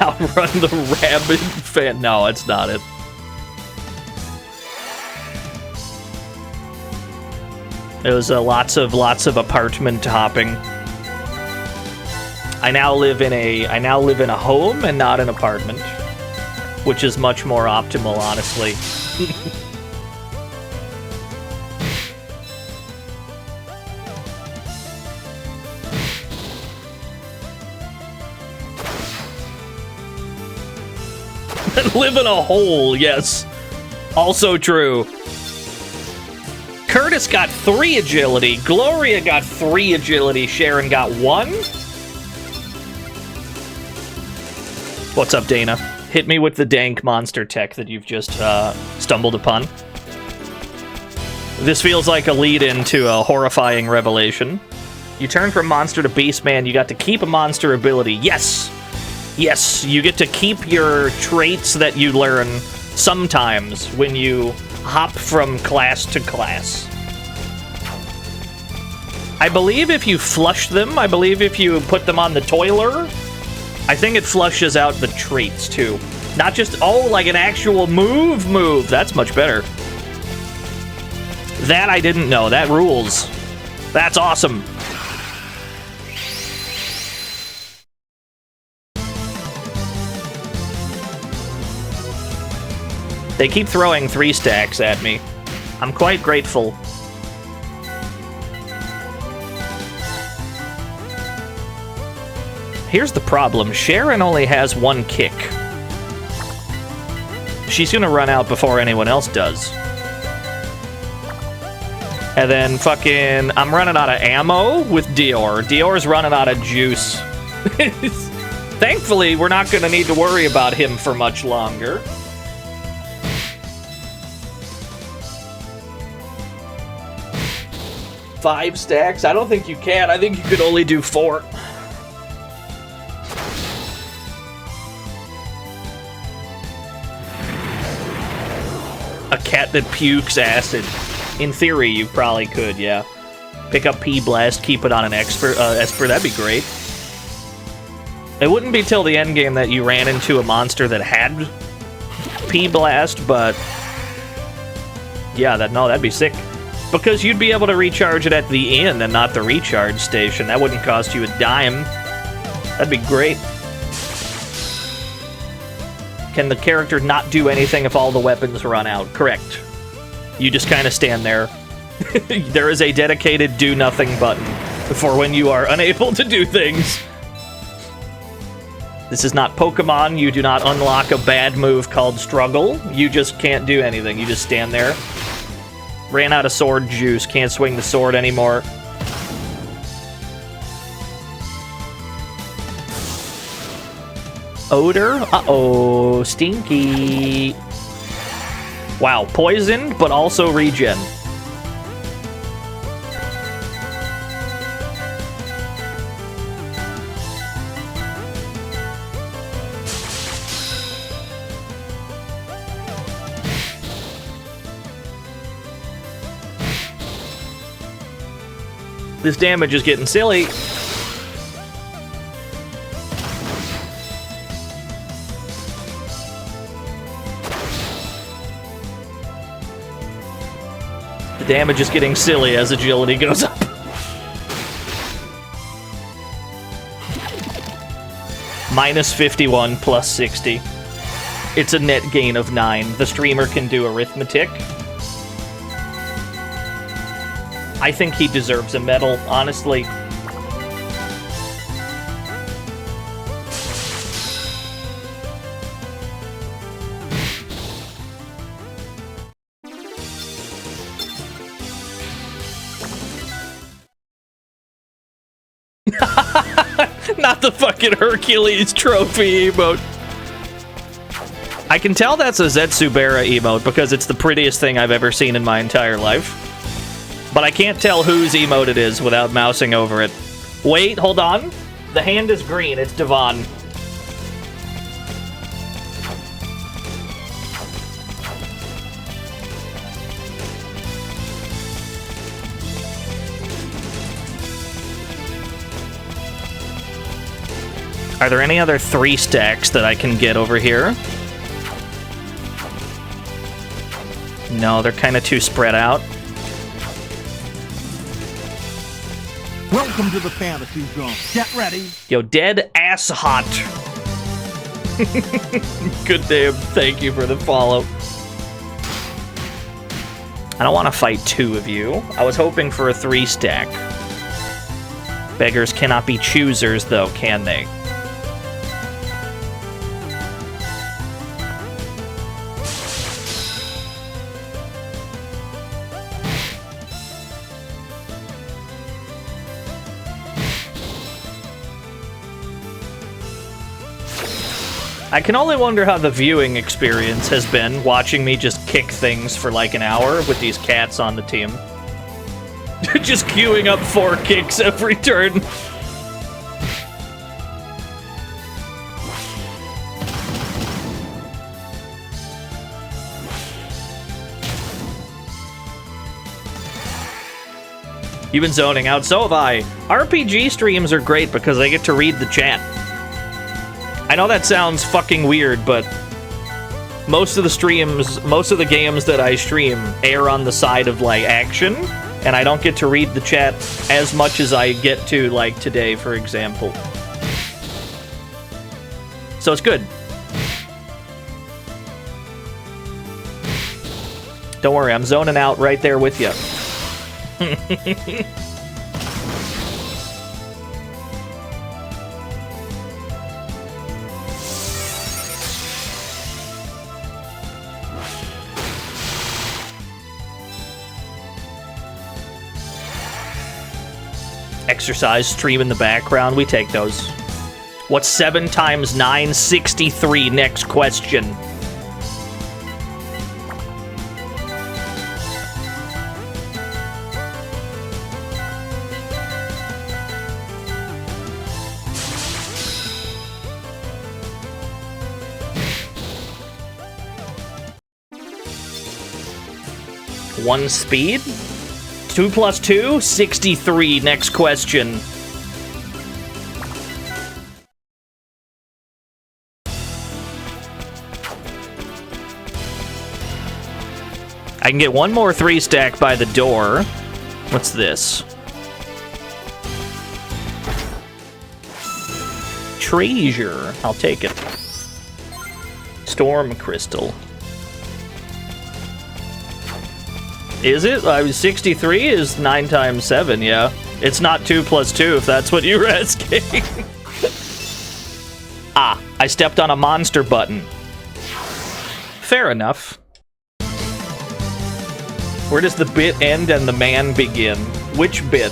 Outrun the rabid fan. No, it's not it. There was lots of apartment hopping. I now live in a home and not an apartment, which is much more optimal, honestly. Live in a hole, yes. Also true. Curtis got 3 agility, Gloria got 3 agility, Sharon got 1. What's up, Dana? Hit me with the dank monster tech that you've just stumbled upon. This feels like a lead-in to a horrifying revelation. You turn from monster to beastman, you got to keep a monster ability. Yes! Yes, you get to keep your traits that you learn sometimes when you hop from class to class. I believe if you flush them, I believe if you put them on the toiler, I think it flushes out the traits too. Not just, oh, like an actual move. That's much better. That I didn't know. That rules. That's awesome. They keep throwing 3 stacks at me. I'm quite grateful. Here's the problem. Sharon only has 1 kick. She's gonna run out before anyone else does. And then fucking... I'm running out of ammo with Dior. Dior's running out of juice. Thankfully, we're not gonna need to worry about him for much longer. Five stacks? I don't think you can. I think you could only do 4. A cat that pukes acid. In theory, you probably could, yeah. Pick up P-Blast, keep it on an Esper, that'd be great. It wouldn't be till the end game that you ran into a monster that had P-Blast, but... yeah, that'd be sick. Because you'd be able to recharge it at the inn and not the recharge station. That wouldn't cost you a dime. That'd be great. Can the character not do anything if all the weapons run out? Correct. You just kind of stand there. There is a dedicated do nothing button for when you are unable to do things. This is not Pokemon. You do not unlock a bad move called Struggle. You just can't do anything. You just stand there. Ran out of sword juice. Can't swing the sword anymore. Odor? Uh-oh. Stinky. Wow. Poisoned, but also regen. This damage is getting silly. The damage is getting silly as agility goes up. Minus 51 plus 60. It's a net gain of 9. The streamer can do arithmetic. I think he deserves a medal, honestly. Not the fucking Hercules trophy emote. I can tell that's a Zetsubera emote because it's the prettiest thing I've ever seen in my entire life. But I can't tell whose emote it is without mousing over it. Wait, hold on. The hand is green. It's Devon. Are there any other 3 stacks that I can get over here? No, they're kind of too spread out. Welcome to the fantasy zone. Get ready. Yo, dead ass hot. Good damn, thank you for the follow. I don't want to fight 2 of you. I was hoping for a 3 stack. Beggars cannot be choosers, though, can they? I can only wonder how the viewing experience has been, watching me just kick things for like an hour with these cats on the team. Just queuing up 4 kicks every turn. You've been zoning out, so have I. RPG streams are great because I get to read the chat. I know that sounds fucking weird, but most of the games that I stream err on the side of, like, action, and I don't get to read the chat as much as I get to, like, today, for example. So it's good. Don't worry, I'm zoning out right there with you. Exercise stream in the background, we take those. What's 7 times 9? 63. Next question. One speed? 2 plus 2? 63. Next question. I can get one more 3 stack by the door. What's this? Treasure. I'll take it. Storm crystal. Is it? 63 is 9 times 7, yeah. It's not 2 plus 2, if that's what you were asking. Ah, I stepped on a monster button. Fair enough. Where does the bit end and the man begin? Which bit?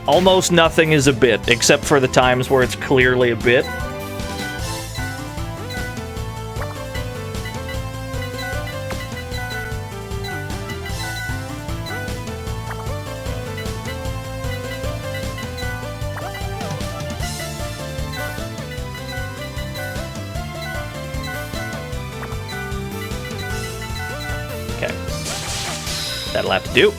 Almost nothing is a bit, except for the times where it's clearly a bit. That'll have to do.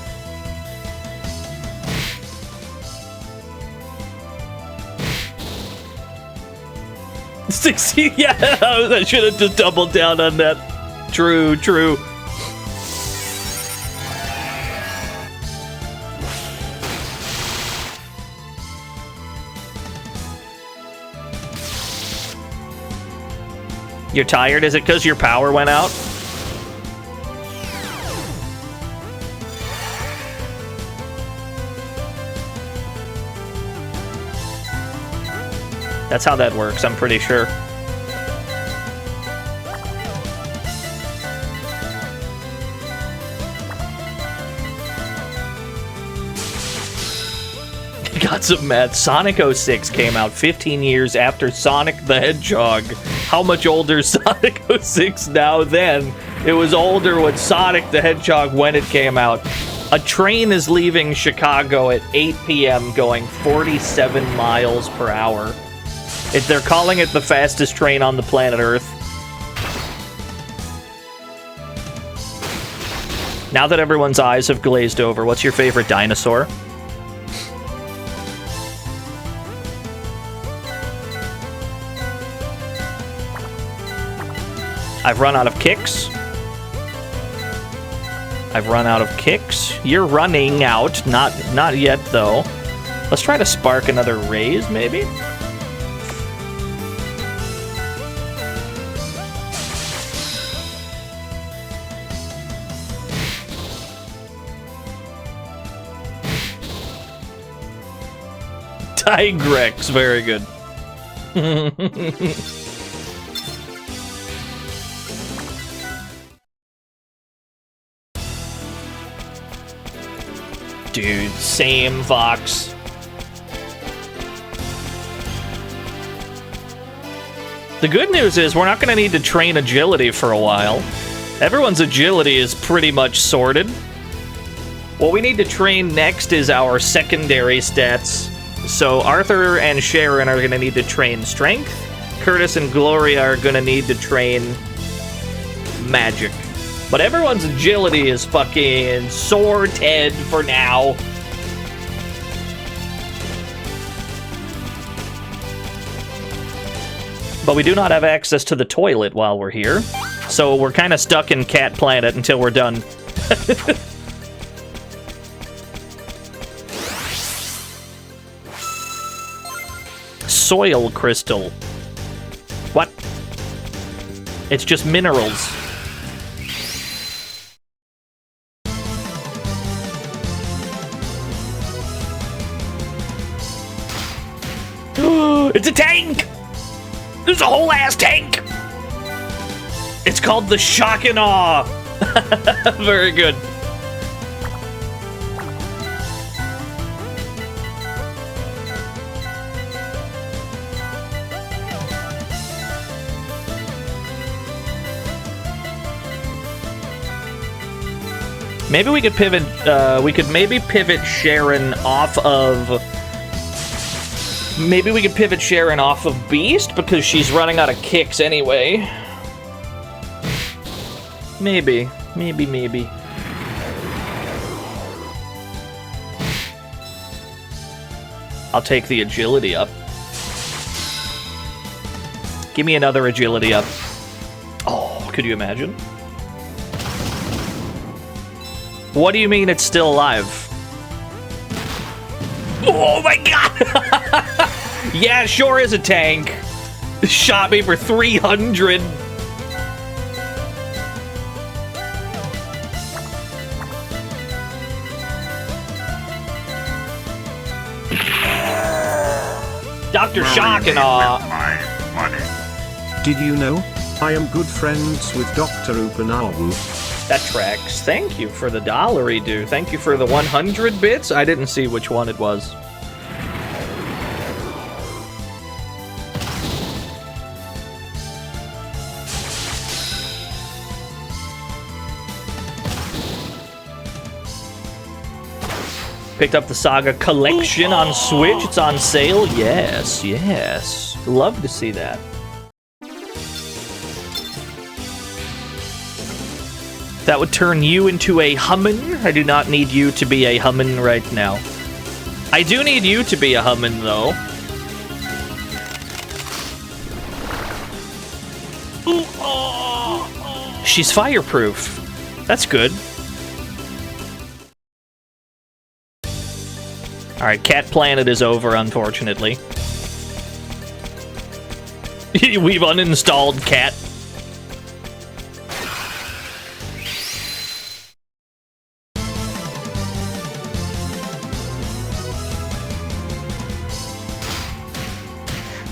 Yeah, I should have just doubled down on that. True, true. You're tired? Is it because your power went out? That's how that works, I'm pretty sure. got some math. Sonic 06 came out 15 years after Sonic the Hedgehog. How much older is Sonic 06 now then? It was older with Sonic the Hedgehog when it came out. A train is leaving Chicago at 8 p.m. going 47 miles per hour. They're calling it the fastest train on the planet Earth. Now that everyone's eyes have glazed over, what's your favorite dinosaur? I've run out of kicks. I've run out of kicks. You're running out. Not yet, though. Let's try to spark another raise, maybe? Tigrex, very good. Dude, same Vox. The good news is we're not going to need to train agility for a while. Everyone's agility is pretty much sorted. What we need to train next is our secondary stats. So Arthur and Sharon are going to need to train strength. Curtis and Gloria are going to need to train magic. But everyone's agility is fucking sorted for now. But we do not have access to the toilet while we're here. So we're kind of stuck in Cat Planet until we're done. Soil crystal. What? It's just minerals. It's a tank! There's a whole ass tank! It's called the Shock and Awe. Very good. Maybe we could pivot, maybe pivot Sharon off of... Maybe we could pivot Sharon off of Beast, because she's running out of kicks anyway. Maybe. I'll take the agility up. Give me another agility up. Oh, could you imagine? What do you mean it's still alive? Oh my god! Yeah, it sure is a tank. Shot me for 300. Dr. Shock and Awe. My money. Did you know? I am good friends with Dr. Upanawu. That tracks. Thank you for the dollary, dude. Thank you for the 100 bits. I didn't see which one it was. Picked up the Saga collection on Switch. It's on sale. Yes, yes. Love to see that. That would turn you into a hummin. I do not need you to be a hummin right now. I do need you to be a hummin, though. She's fireproof. That's good. Alright, Cat Planet is over, unfortunately. We've uninstalled Cat.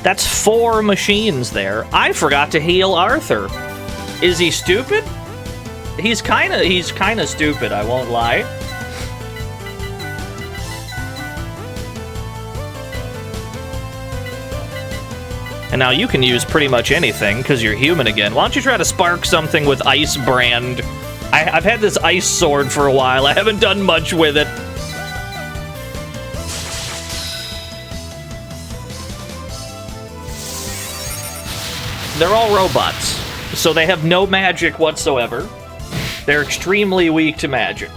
That's 4 machines there. I forgot to heal Arthur. Is he stupid? He's kinda stupid, I won't lie. And now you can use pretty much anything, because you're human again. Why don't you try to spark something with Ice Brand? I've had this ice sword for a while. I haven't done much with it. They're all robots, so they have no magic whatsoever. They're extremely weak to magic.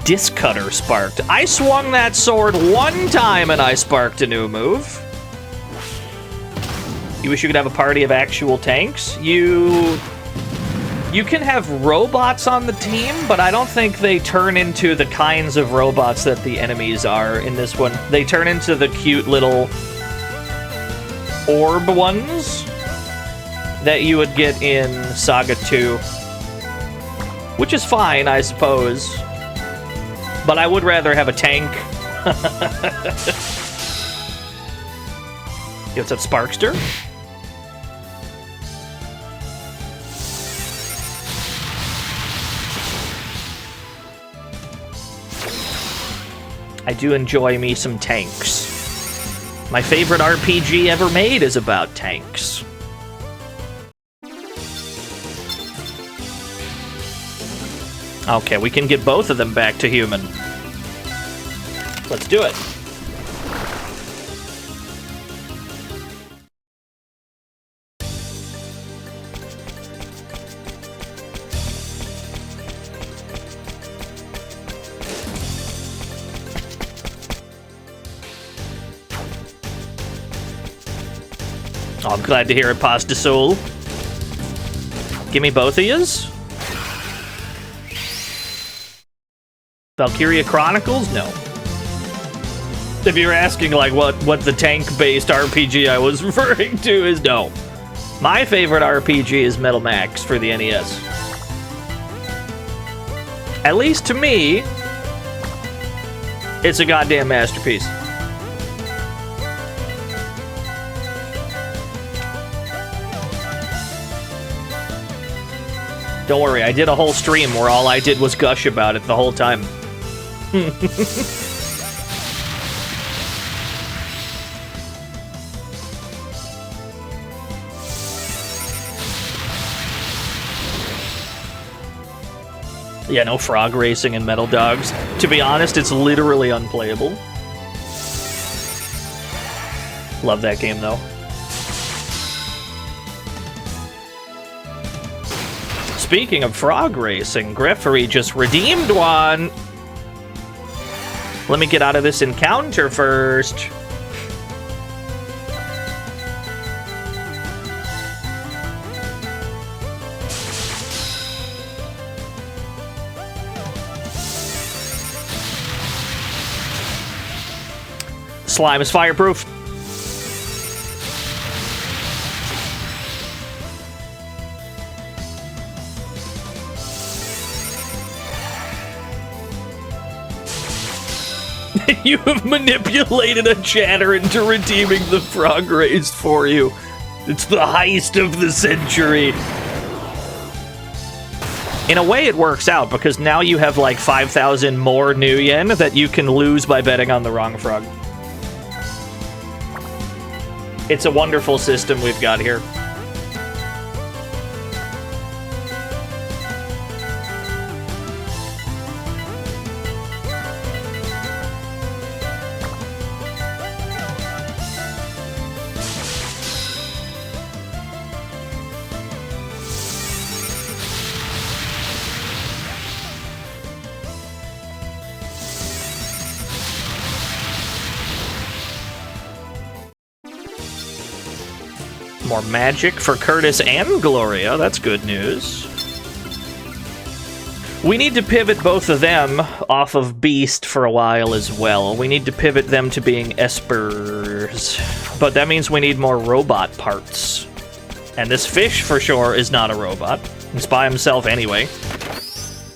Disc Cutter sparked. I swung that sword one time and I sparked a new move. You wish you could have a party of actual tanks? You can have robots on the team, but I don't think they turn into the kinds of robots that the enemies are in this one. They turn into the cute little orb ones that you would get in Saga 2. Which is fine, I suppose. But I would rather have a tank. Yo, what's up, Sparkster? I do enjoy me some tanks. My favorite RPG ever made is about tanks. Okay, we can get both of them back to human. Let's do it. Oh, I'm glad to hear it, Pasta Soul. Give me both of yous. Valkyria Chronicles? No. If you're asking, like, what the tank-based RPG I was referring to is, no. My favorite RPG is Metal Max for the NES. At least to me, it's a goddamn masterpiece. Don't worry, I did a whole stream where all I did was gush about it the whole time. Yeah, no frog racing in Metal Dogs. To be honest, it's literally unplayable. Love that game, though. Speaking of frog racing, Greffery just redeemed one. Let me get out of this encounter first. Slime is fireproof. You have manipulated a chatter into redeeming the frog race for you. It's the heist of the century. In a way, it works out, because now you have like 5,000 more new yen that you can lose by betting on the wrong frog. It's a wonderful system we've got here. More magic for Curtis and Gloria. That's good news. We need to pivot both of them off of Beast for a while as well. We need to pivot them to being Espers. But that means we need more robot parts. And this fish, for sure, is not a robot. He's by himself anyway.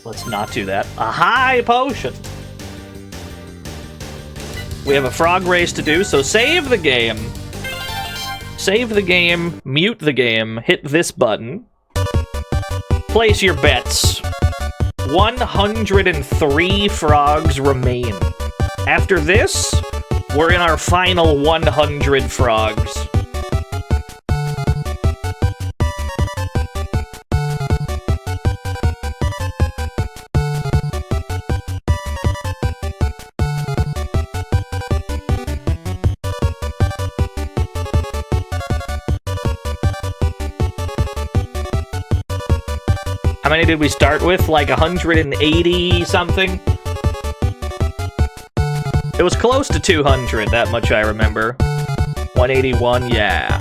Let's not do that. A high potion! We have a frog race to do, so save the game. Save the game, mute the game, hit this button. Place your bets. 103 frogs remain. After this, we're in our final 100 frogs. How many did we start with? Like 180 something? It was close to 200, that much I remember. 181, yeah.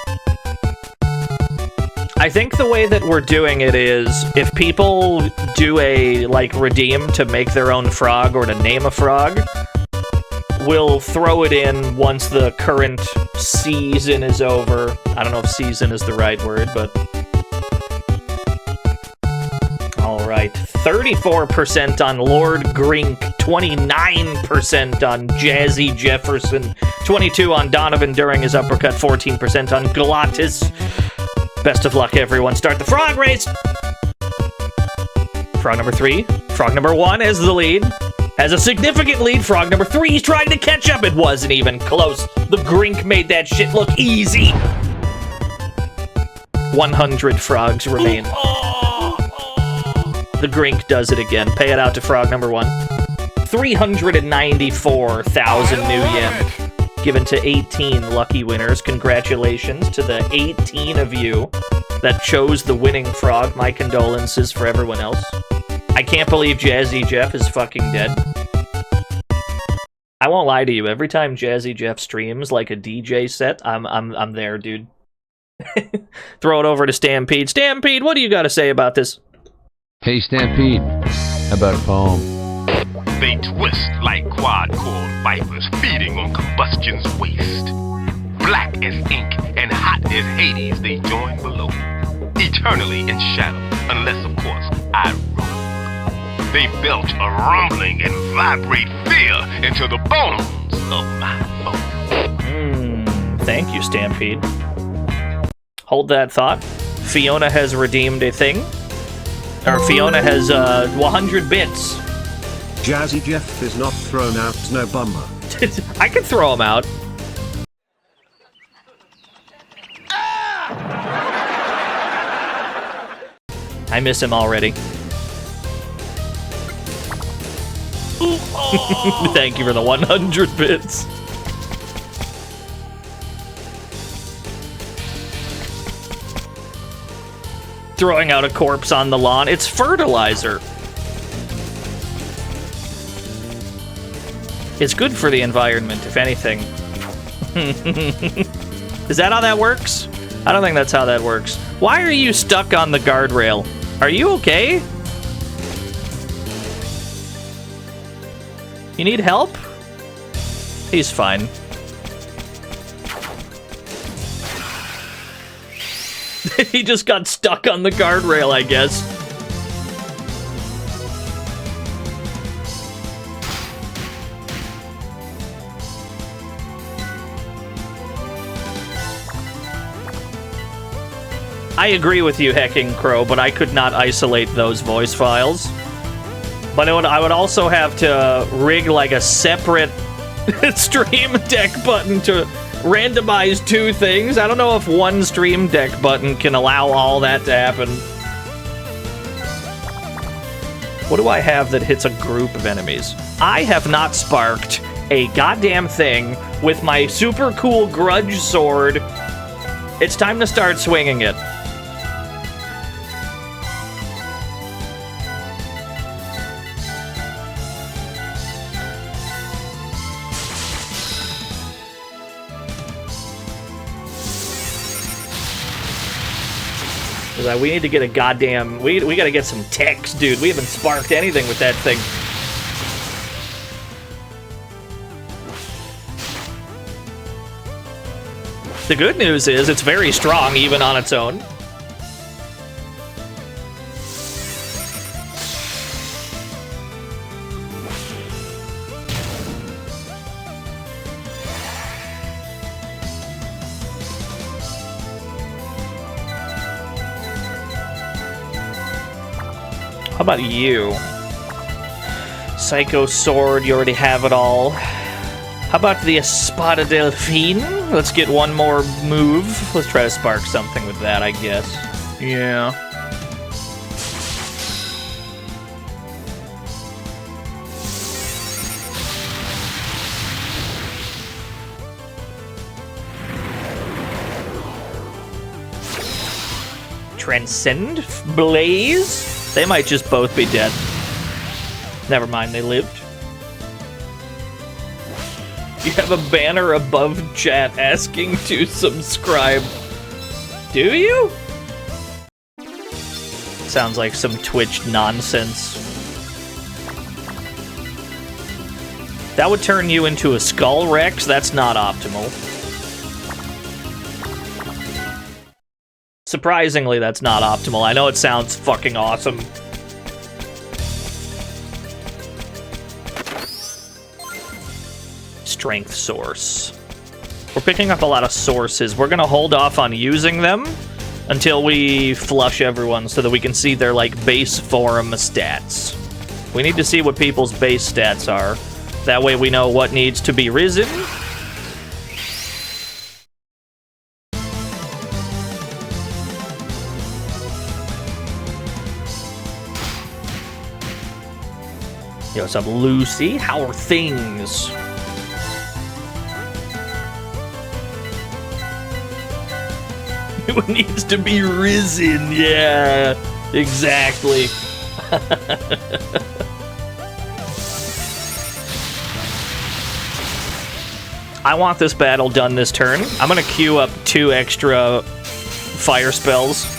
I think the way that we're doing it is, if people do a, like, redeem to make their own frog or to name a frog, we'll throw it in once the current season is over. I don't know if season is the right word, but... Alright, 34% on Lord Grink, 29% on Jazzy Jefferson, 22% on Donovan during his uppercut, 14% on Glottis. Best of luck, everyone. Start the frog race! Frog number 3. Frog number 1 has the lead. Has a significant lead. Frog number 3 is trying to catch up. It wasn't even close. The Grink made that shit look easy. 100 frogs remain. The Grink does it again. Pay it out to frog number 1. 394,000 new yen. Given to 18 lucky winners. Congratulations to the 18 of you that chose the winning frog. My condolences for everyone else. I can't believe Jazzy Jeff is fucking dead. I won't lie to you. Every time Jazzy Jeff streams like a DJ set, I'm there, dude. Throw it over to Stampede. Stampede, what do you got to say about this? Hey Stampede, how about a poem? They twist like quad-cord vipers feeding on combustion's waste. Black as ink and hot as Hades, they join below. Eternally in shadow, unless of course I rule. They belch a rumbling and vibrate fear into the bones of my foe. Thank you, Stampede. Hold that thought. Fiona has redeemed a thing. Or Fiona has 100 bits. Jazzy Jeff is not thrown out, no bummer. I can throw him out. I miss him already. Thank you for the 100 bits. Throwing out a corpse on the lawn. It's fertilizer. It's good for the environment, if anything. Is that how that works? I don't think that's how that works. Why are you stuck on the guardrail? Are you okay? You need help? He's fine. He just got stuck on the guardrail, I guess. I agree with you, Hecking Crow, but I could not isolate those voice files. But I would also have to rig like a separate Stream Deck button to randomize two things. I don't know if one Stream Deck button can allow all that to happen. What do I have that hits a group of enemies? I have not sparked a goddamn thing with my super cool grudge sword. It's time to start swinging it. We need to get a goddamn... We gotta get some techs, dude. We haven't sparked anything with that thing. The good news is it's very strong, even on its own. How about you? Psycho Sword, you already have it all. How about the Espada Delphine? Let's get one more move. Let's try to spark something with that, I guess. Yeah. Transcend? Blaze? They might just both be dead. Never mind, they lived. You have a banner above chat asking to subscribe. Do you? Sounds like some Twitch nonsense. That would turn you into a Skull Rex? That's not optimal. Surprisingly, that's not optimal. I know it sounds fucking awesome. Strength source. We're picking up a lot of sources. We're gonna hold off on using them until we flush everyone so that we can see their, like, base form stats. We need to see what people's base stats are. That way we know what needs to be risen. Yo, what's up, Lucy? How are things? It needs to be risen. Yeah, exactly. I want this battle done this turn. I'm gonna queue up 2 extra fire spells.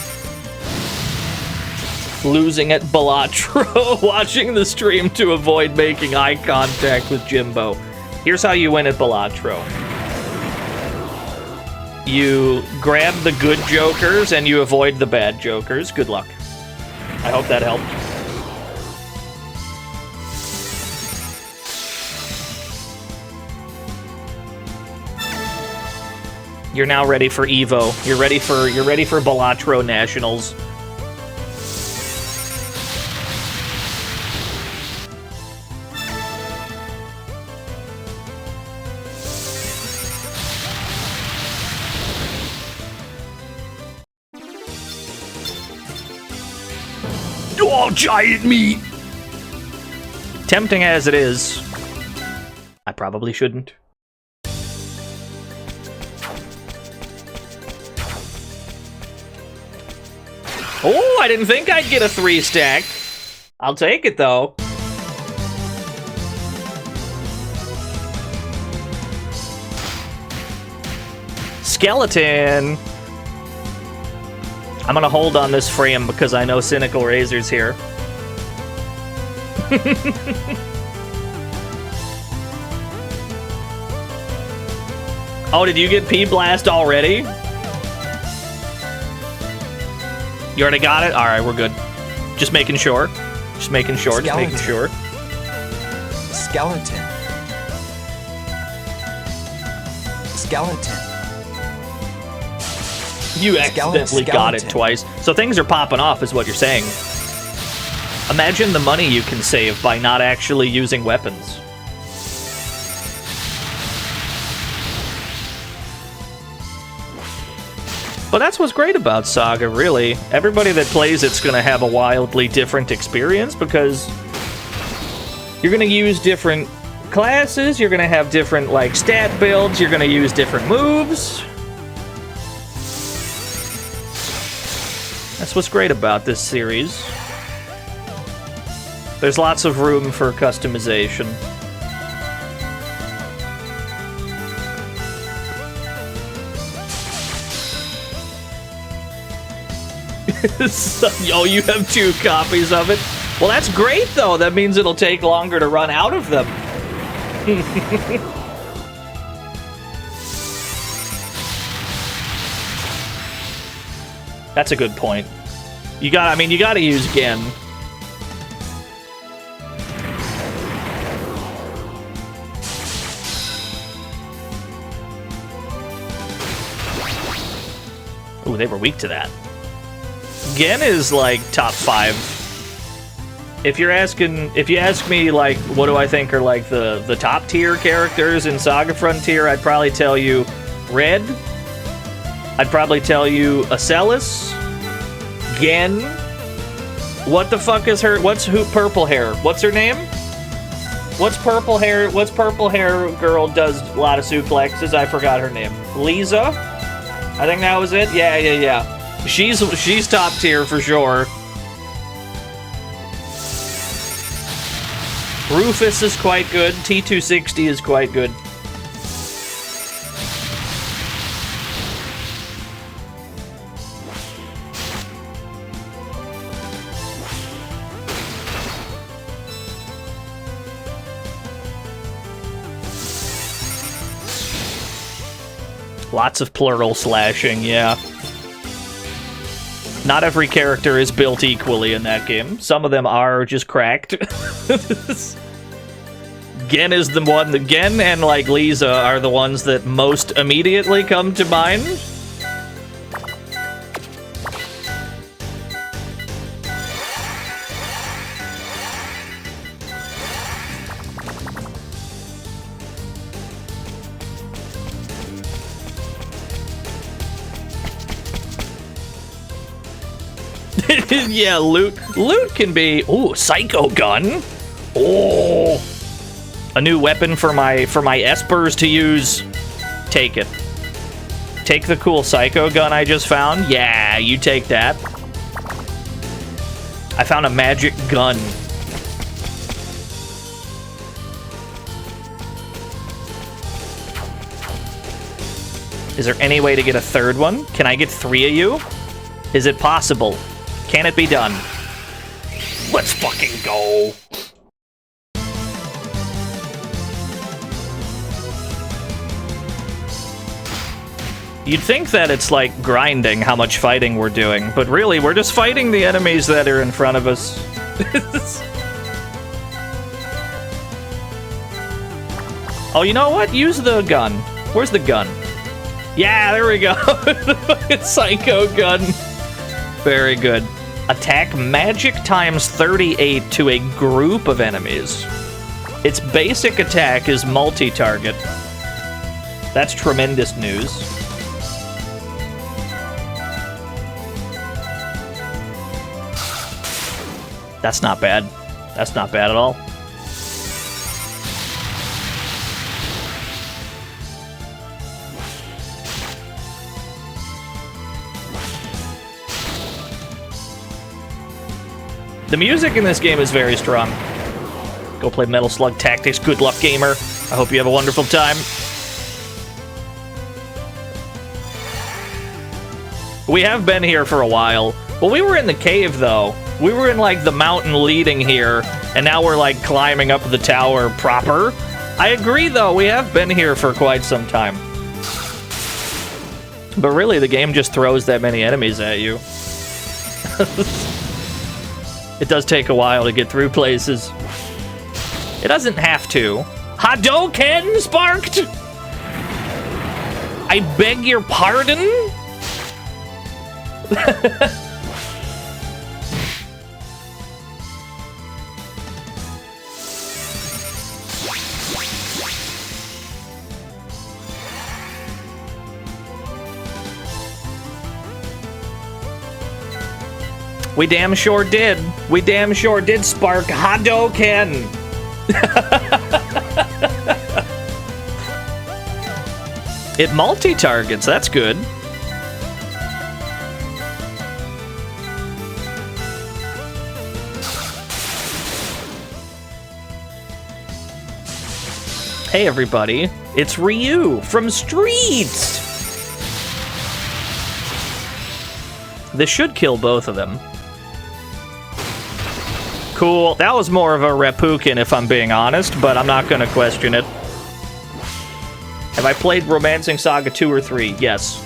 Losing at Balatro, watching the stream to avoid making eye contact with Jimbo. Here's how you win at Balatro. You grab the good jokers and you avoid the bad jokers. Good luck. I hope that helped. You're now ready for Evo. You're ready for Balatro Nationals. Oh, giant meat! Tempting as it is, I probably shouldn't. Oh, I didn't think I'd get a 3-stack. I'll take it, though. Skeleton! I'm gonna hold on this frame because I know Cynical Razor's here. Oh, did you get P-Blast already? You already got it? Alright, we're good. Just making sure. Just making sure, just making sure. Skeleton. Skeleton. You accidentally got it twice. So things are popping off is what you're saying. Imagine the money you can save by not actually using weapons. But that's what's great about Saga, really. Everybody that plays it's going to have a wildly different experience because you're going to use different classes, you're going to have different, like, stat builds, you're going to use different moves. That's what's great about this series. There's lots of room for customization. Yo, you have 2 copies of it? Well, that's great, though. That means it'll take longer to run out of them. That's a good point. You gotta use Gen. Ooh, they were weak to that. Gen is like top 5 if you ask me, like, what do I think are, like, the top tier characters in Saga Frontier, I'd probably tell you Red. I'd probably tell you Acellus. Gen. What the fuck is her, purple hair? What's her name? What's purple hair girl does a lot of suplexes? I forgot her name. Lisa? I think that was it? Yeah. She's top tier for sure. Rufus is quite good. T260 is quite good. Lots of plural slashing, yeah. Not every character is built equally in that game. Some of them are just cracked. Gen is the one, Gen and, like, Lisa are the ones that most immediately come to mind. Yeah, loot can be... Ooh, Psycho Gun. Oh, a new weapon for my espers to use. Take it. Take the cool Psycho Gun I just found. Yeah, you take that. I found a magic gun. Is there any way to get a third one? Can I get 3 of you? Is it possible? Can it be done? Let's fucking go. You'd think that it's like grinding how much fighting we're doing, but really we're just fighting the enemies that are in front of us. Oh, you know what? Use the gun. Where's the gun? Yeah, there we go. It's Psycho Gun. Very good. Attack magic times 38 to a group of enemies. Its basic attack is multi-target. That's tremendous news. That's not bad. That's not bad at all. The music in this game is very strong. Go play Metal Slug Tactics. Good luck, gamer. I hope you have a wonderful time. We have been here for a while. Well, we were in the cave, though. We were in, like, the mountain leading here, and now we're, like, climbing up the tower proper. I agree, though. We have been here for quite some time. But really, the game just throws that many enemies at you. It does take a while to get through places. It doesn't have to. Hadouken sparked! I beg your pardon? We damn sure did. We damn sure did spark Hadouken. It multi-targets, that's good. Hey everybody, it's Ryu from Streets! This should kill both of them. Cool. That was more of a Reppuken, if I'm being honest, but I'm not going to question it. Have I played Romancing Saga 2 or 3? Yes.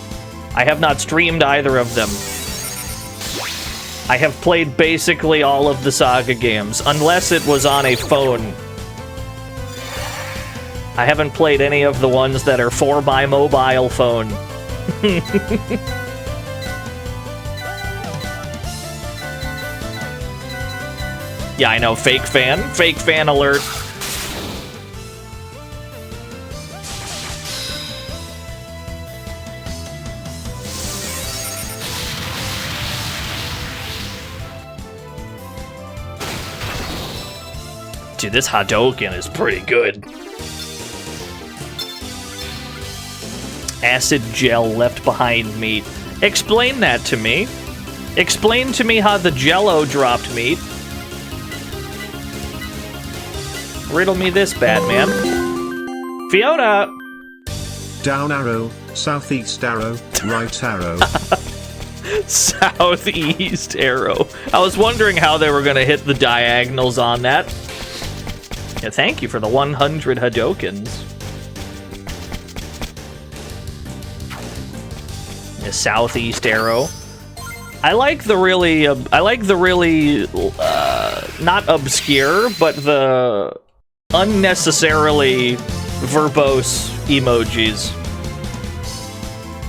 I have not streamed either of them. I have played basically all of the Saga games, unless it was on a phone. I haven't played any of the ones that are for my mobile phone. Yeah, I know. Fake fan. Fake fan alert. Dude, this Hadouken is pretty good. Acid gel left behind meat. Explain that to me. Explain to me how the Jello dropped meat. Riddle me this, Batman. Fiona! Down arrow, southeast arrow, right arrow. Southeast arrow. I was wondering how they were going to hit the diagonals on that. Yeah, thank you for the 100 Hadoukens. The southeast arrow. I like the really, not obscure, but the unnecessarily verbose emojis.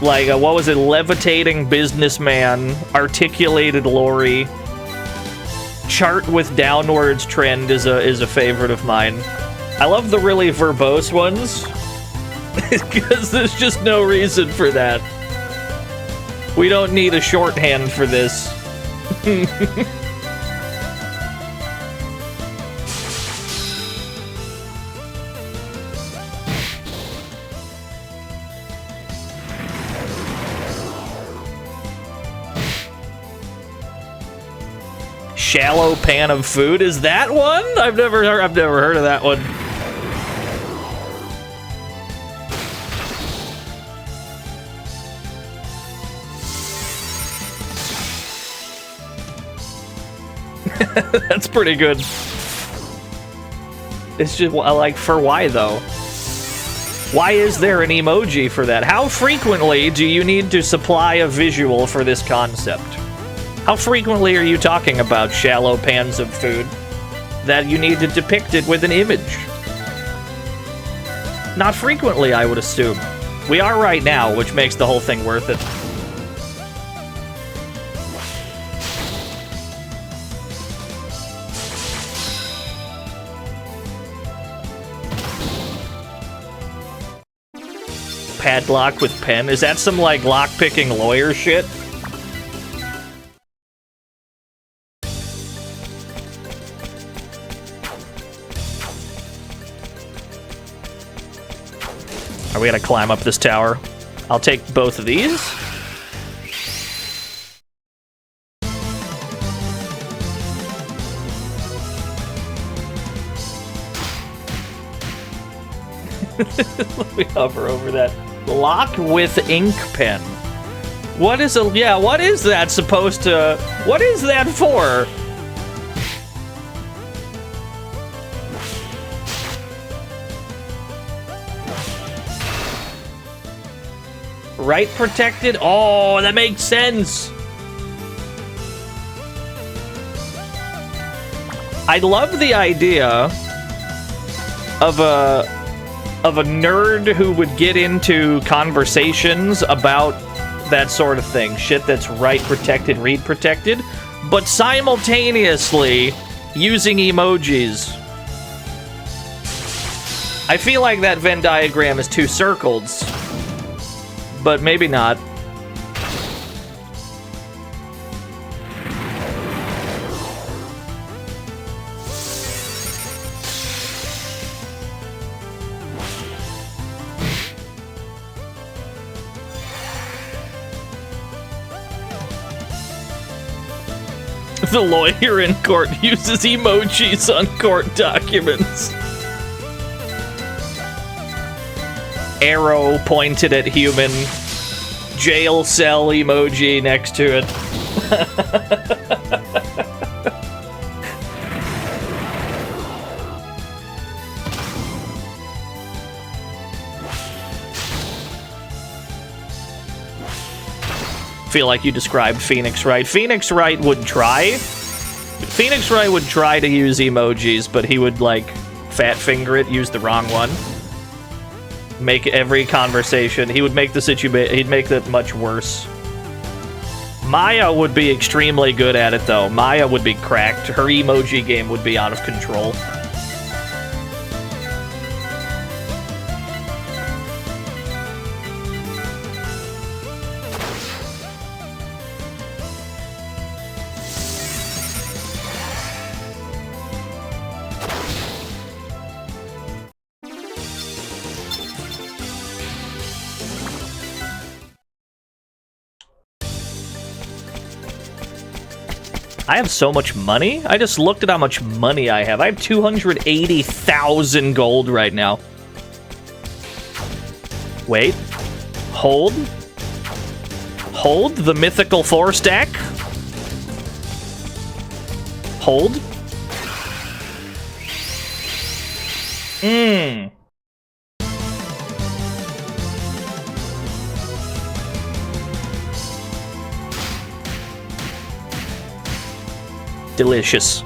Like, what was it? Levitating businessman, articulated lorry. Chart with downwards trend is a favorite of mine. I love the really verbose ones because there's just no reason for that. We don't need a shorthand for this. Shallow pan of food, is that one? I've never heard of that one. That's pretty good. It's just, like, for why though? Why is there an emoji for that? How frequently do you need to supply a visual for this concept? How frequently are you talking about shallow pans of food that you need to depict it with an image? Not frequently, I would assume. We are right now, which makes the whole thing worth it. Padlock with pen? Is that some, like, lock-picking lawyer shit? Are we gonna climb up this tower? I'll take both of these. Let me hover over that. Lock with ink pen. What is what is that supposed to... What is that for? Right protected? Oh, that makes sense. I love the idea of a nerd who would get into conversations about that sort of thing. Shit that's right protected, read protected, but simultaneously using emojis. I feel like that Venn diagram is two circles. But maybe not. The lawyer in court uses emojis on court documents. Arrow pointed at human. Jail cell emoji next to it. Feel like you described Phoenix right. Phoenix Wright would try. Phoenix Wright would try to use emojis, but he would, like, fat finger it, use the wrong one. Make every conversation. He would make the situation. He'd make that much worse. Maya would be extremely good at it, though. Maya would be cracked. Her emoji game would be out of control. I have so much money? I just looked at how much money I have. I have 280,000 gold right now. Wait. Hold. Hold the mythical 4-stack. Hold. Mmm. Delicious.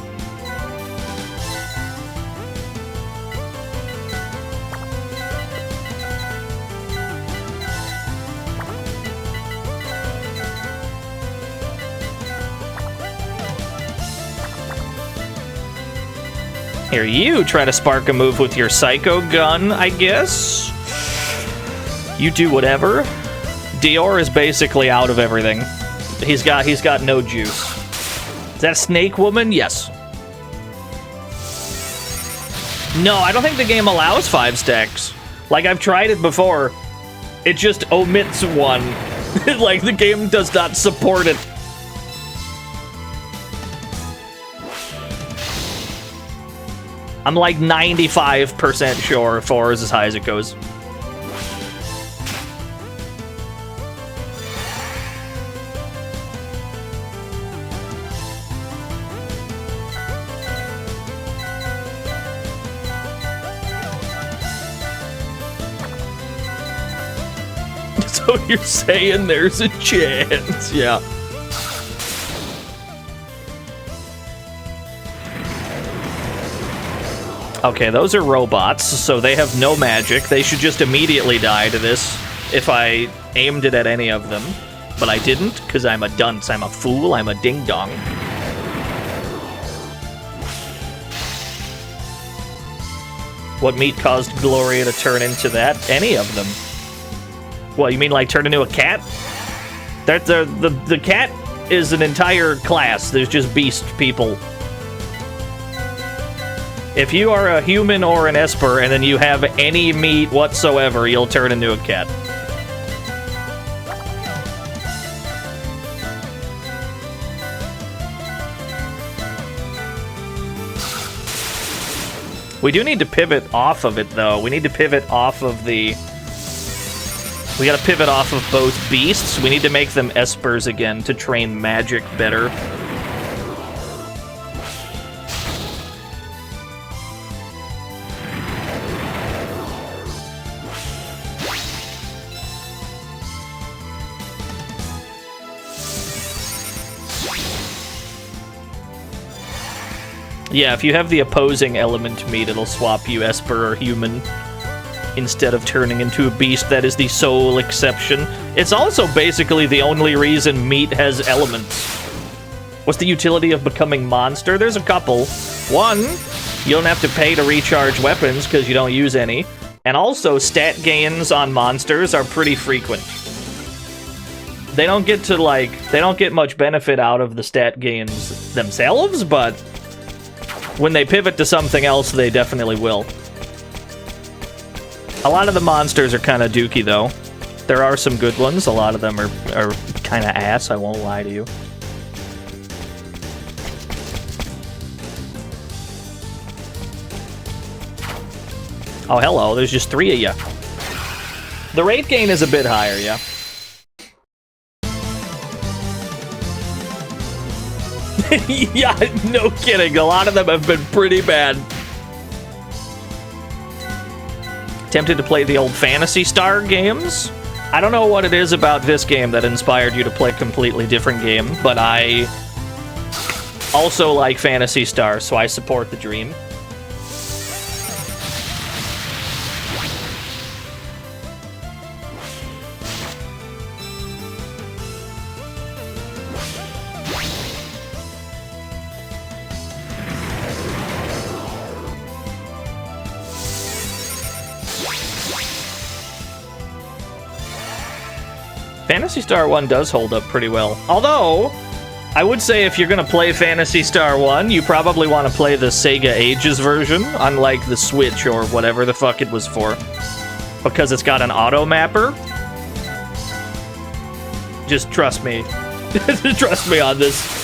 Here, you try to spark a move with your Psycho Gun, I guess? You do whatever. Dior is basically out of everything. He's got no juice. Is that a snake woman? Yes. No, I don't think the game allows 5 stacks. Like, I've tried it before. It just omits one. Like, the game does not support it. I'm like 95% sure 4 is as high as it goes. So you're saying there's a chance, yeah. Okay, those are robots, so they have no magic. They should just immediately die to this if I aimed it at any of them. But I didn't, because I'm a dunce, I'm a fool, I'm a ding-dong. What meat caused Gloria to turn into that? Any of them. What, you mean like turn into a cat? The cat is an entire class. There's just beast people. If you are a human or an Esper and then you have any meat whatsoever, you'll turn into a cat. We do need to pivot off of it, though. We need to pivot off of the... We gotta pivot off of both beasts. We need to make them Espers again to train magic better. Yeah, if you have the opposing element meat, it'll swap you Esper or human instead of turning into a beast. That is the sole exception. It's also basically the only reason meat has elements. What's the utility of becoming monster? There's a couple. One, you don't have to pay to recharge weapons because you don't use any. And also, stat gains on monsters are pretty frequent. They don't get to, like, they don't get much benefit out of the stat gains themselves, but when they pivot to something else, they definitely will. A lot of the monsters are kind of dookie, though. There are some good ones. A lot of them are kind of ass, I won't lie to you. Oh, hello. There's just 3 of you. The rate gain is a bit higher, yeah. Yeah, no kidding. A lot of them have been pretty bad. Tempted to play the old Phantasy Star games? I don't know what it is about this game that inspired you to play a completely different game, but I also like Phantasy Star, so I support the dream. Phantasy Star 1 does hold up pretty well. Although, I would say if you're going to play Phantasy Star 1, you probably want to play the Sega Ages version, unlike the Switch or whatever the fuck it was for. Because it's got an auto mapper. Just trust me. Trust me on this.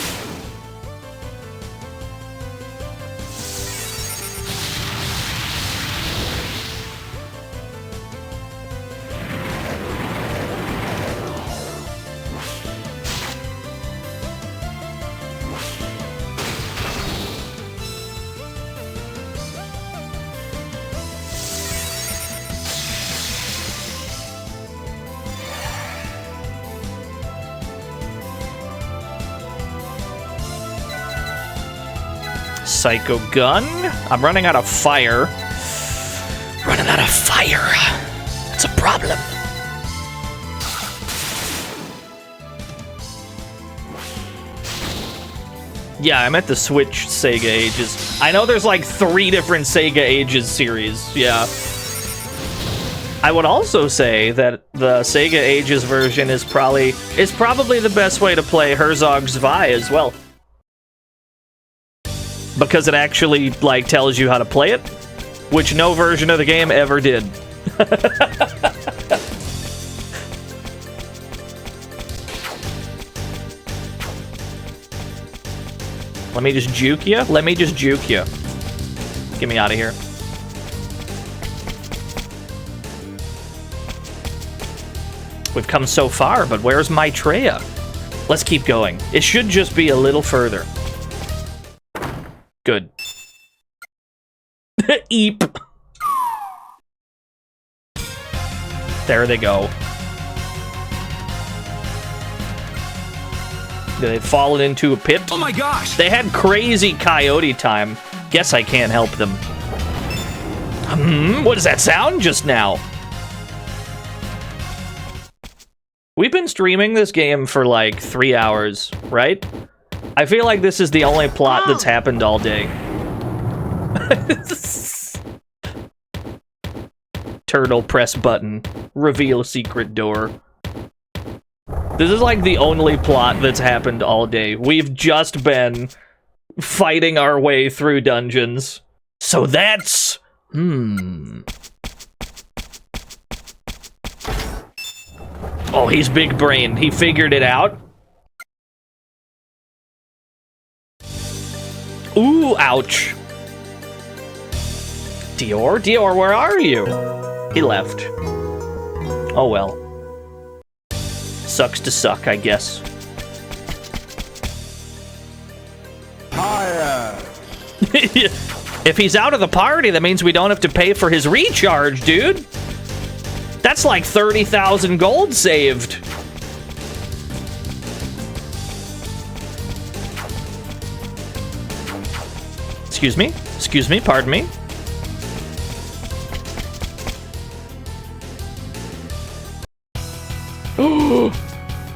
Psycho gun. I'm running out of fire. Running out of fire. That's a problem. Yeah, I'm at the Switch Sega Ages. I know there's like 3 different Sega Ages series. Yeah. I would also say that the Sega Ages version is probably the best way to play Herzog Zwei as well. Because it actually, like, tells you how to play it, which no version of the game ever did. Let me just juke you. Let me just juke you. Get me out of here. We've come so far, but where's Maitreya? Let's keep going. It should just be a little further. Good. Eep. There they go. They've fallen into a pit. Oh my gosh! They had crazy coyote time. Guess I can't help them. What does that sound just now? We've been streaming this game for like 3 hours, right? I feel like this is the only plot that's happened all day. Turtle press button. Reveal secret door. This is like the only plot that's happened all day. We've just been fighting our way through dungeons. So that's... Oh, he's big brain. He figured it out. Ooh, ouch. Dior? Dior, where are you? He left. Oh well. Sucks to suck, I guess. If he's out of the party, that means we don't have to pay for his recharge, dude. That's like 30,000 gold saved. Excuse me? Excuse me, pardon me?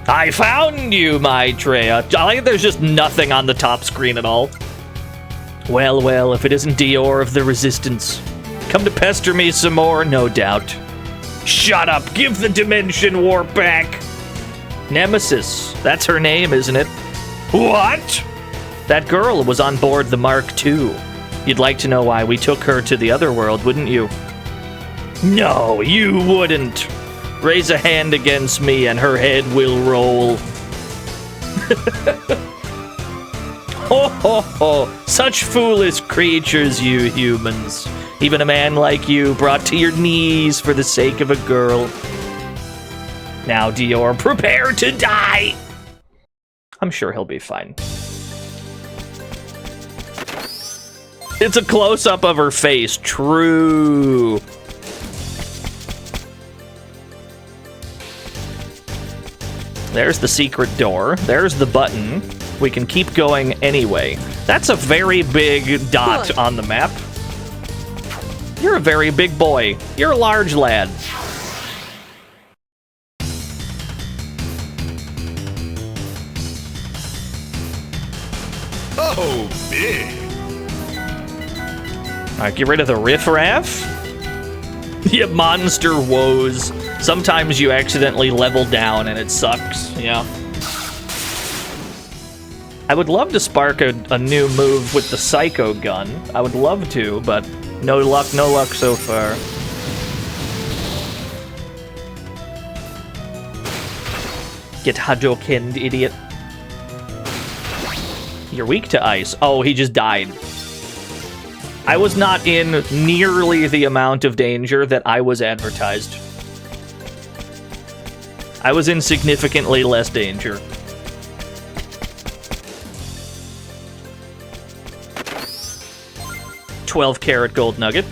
I found you, Maitreya. I like there's just nothing on the top screen at all. Well, well, if it isn't Dior of the Resistance. Come to pester me some more, no doubt. Shut up, give the dimension warp back. Nemesis, that's her name, isn't it? What? That girl was on board the Mark II. You'd like to know why we took her to the other world, wouldn't you? No, you wouldn't. Raise a hand against me and her head will roll. Ho ho ho, such foolish creatures, you humans. Even a man like you brought to your knees for the sake of a girl. Now, Dior, prepare to die! I'm sure he'll be fine. It's a close-up of her face, true. There's the secret door. There's the button. We can keep going anyway. That's a very big dot on the map. You're a very big boy. You're a large lad. Oh, big. Alright, get rid of the riffraff. Yeah, monster woes. Sometimes you accidentally level down and it sucks, yeah. I would love to spark a new move with the Psycho Gun. I would love to, but no luck so far. Get Hadoukened, idiot. You're weak to ice. Oh, he just died. I was not in nearly the amount of danger that I was advertised. I was in significantly less danger. $12-carat gold nugget.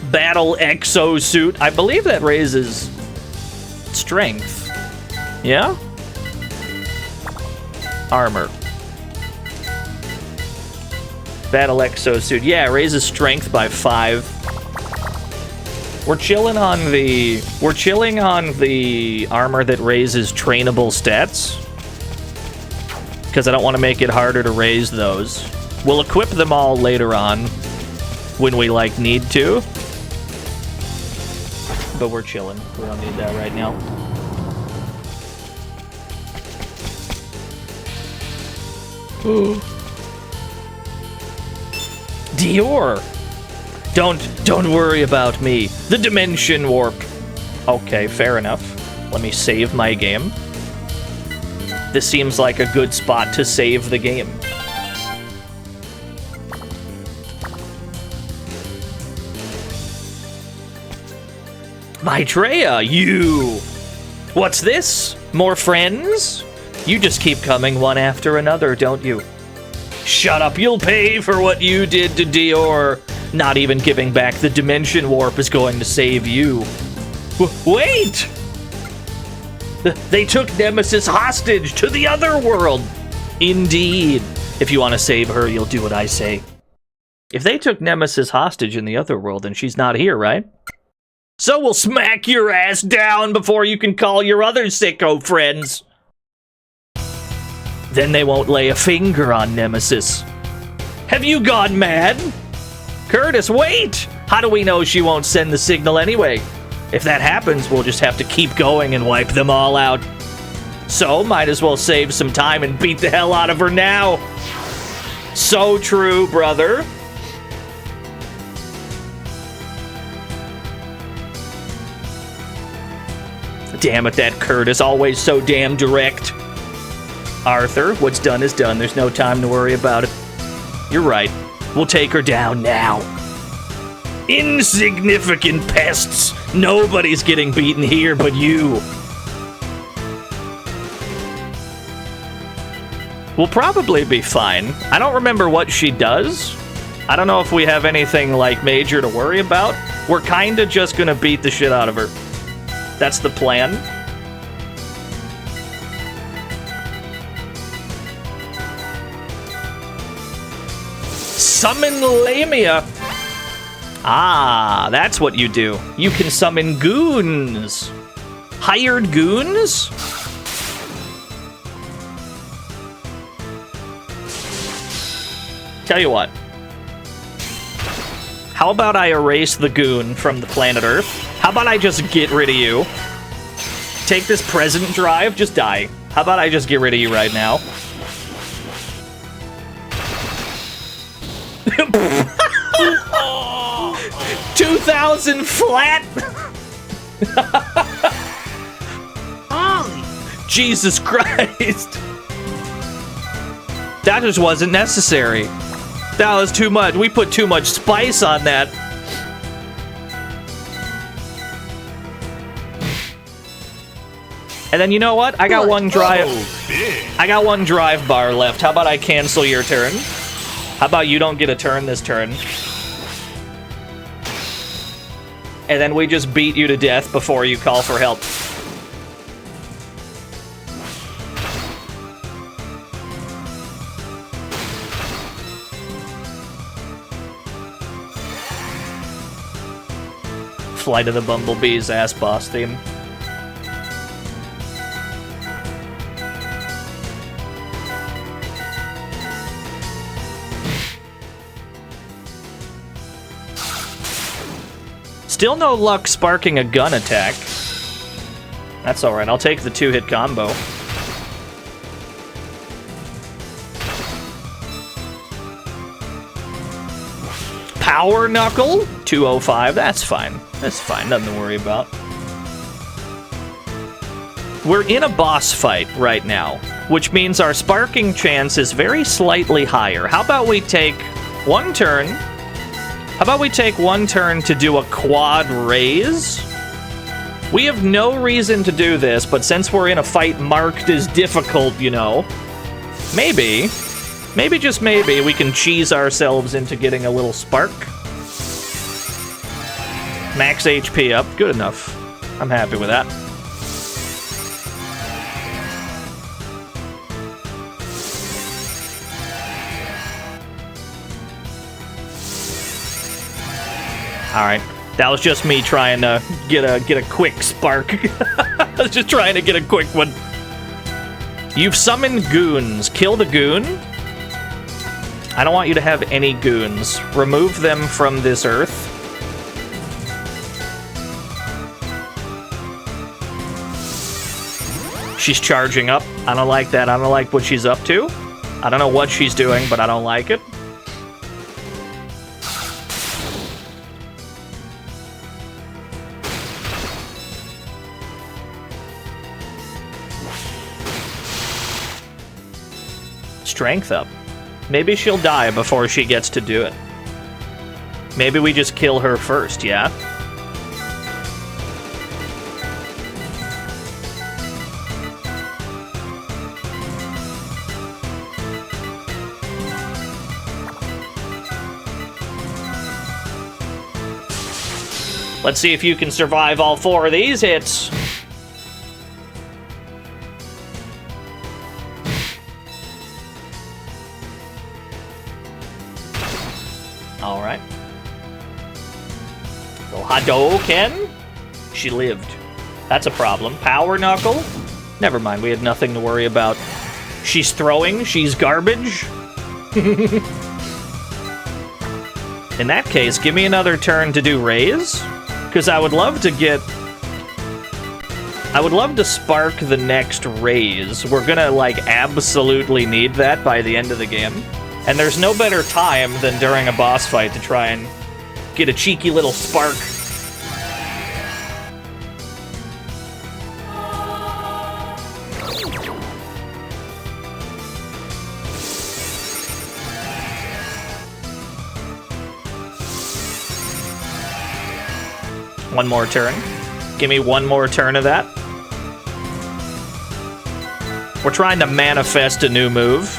Battle exosuit. I believe that raises strength. Yeah? Armor. Battle exosuit. Yeah, it raises strength by 5. We're chilling on the armor that raises trainable stats. Because I don't want to make it harder to raise those. We'll equip them all later on when we like need to. But we're chilling. We don't need that right now. Dior! Don't worry about me. The dimension warp. Okay, fair enough. Let me save my game. This seems like a good spot to save the game. Maitreya, you! What's this? More friends? You just keep coming one after another, don't you? Shut up, you'll pay for what you did to Dior. Not even giving back the dimension warp is going to save you. Wait! They took Nemesis hostage to the other world. Indeed. If you want to save her, you'll do what I say. If they took Nemesis hostage in the other world, then she's not here, right? So we'll smack your ass down before you can call your other sicko friends. Then they won't lay a finger on Nemesis. Have you gone mad? Curtis, wait! How do we know she won't send the signal anyway? If that happens, we'll just have to keep going and wipe them all out. So, might as well save some time and beat the hell out of her now. So true, brother. Damn it, that Curtis, always so damn direct. Arthur, what's done is done. There's no time to worry about it. You're right. We'll take her down now. Insignificant pests. Nobody's getting beaten here but you. We'll probably be fine. I don't remember what she does. I don't know if we have anything, like, major to worry about. We're kinda just gonna beat the shit out of her. That's the plan. Summon Lamia. Ah, that's what you do. You can summon goons. Hired goons? Tell you what. How about I erase the goon from the planet Earth? How about I just get rid of you? Take this present drive, just die. How about I just get rid of you right now? 2,000 flat? Jesus Christ. That just wasn't necessary. That was too much. We put too much spice on that. And then you know what? I got one drive. I got one drive bar left. How about I cancel your turn? How about you don't get a turn this turn? And then we just beat you to death before you call for help. Flight of the Bumblebees ass boss theme. Still no luck sparking a gun attack. That's alright, I'll take the 2-hit combo. Power Knuckle, 205, that's fine. That's fine, nothing to worry about. We're in a boss fight right now, which means our sparking chance is very slightly higher. How about we take one turn? How about we take one turn to do a quad raise? We have no reason to do this, but since we're in a fight marked as difficult, you know, maybe, just maybe, we can cheese ourselves into getting a little spark. Max HP up, good enough. I'm happy with that. All right, that was just me trying to get a quick spark. I was just trying to get a quick one. You've summoned goons. Kill the goon. I don't want you to have any goons. Remove them from this earth. She's charging up. I don't like that. I don't like what she's up to. I don't know what she's doing, but I don't like it. Strength up. Maybe she'll die before she gets to do it. Maybe we just kill her first, yeah? Let's see if you can survive all 4 of these hits. Alright. So Hadouken? She lived. That's a problem. Power Knuckle? Never mind, we had nothing to worry about. She's throwing, she's garbage. In that case, give me another turn to do raise. Because I would love to get... I would love to spark the next raise. We're gonna, like, absolutely need that by the end of the game. And there's no better time than during a boss fight to try and get a cheeky little spark. One more turn. Give me one more turn of that. We're trying to manifest a new move.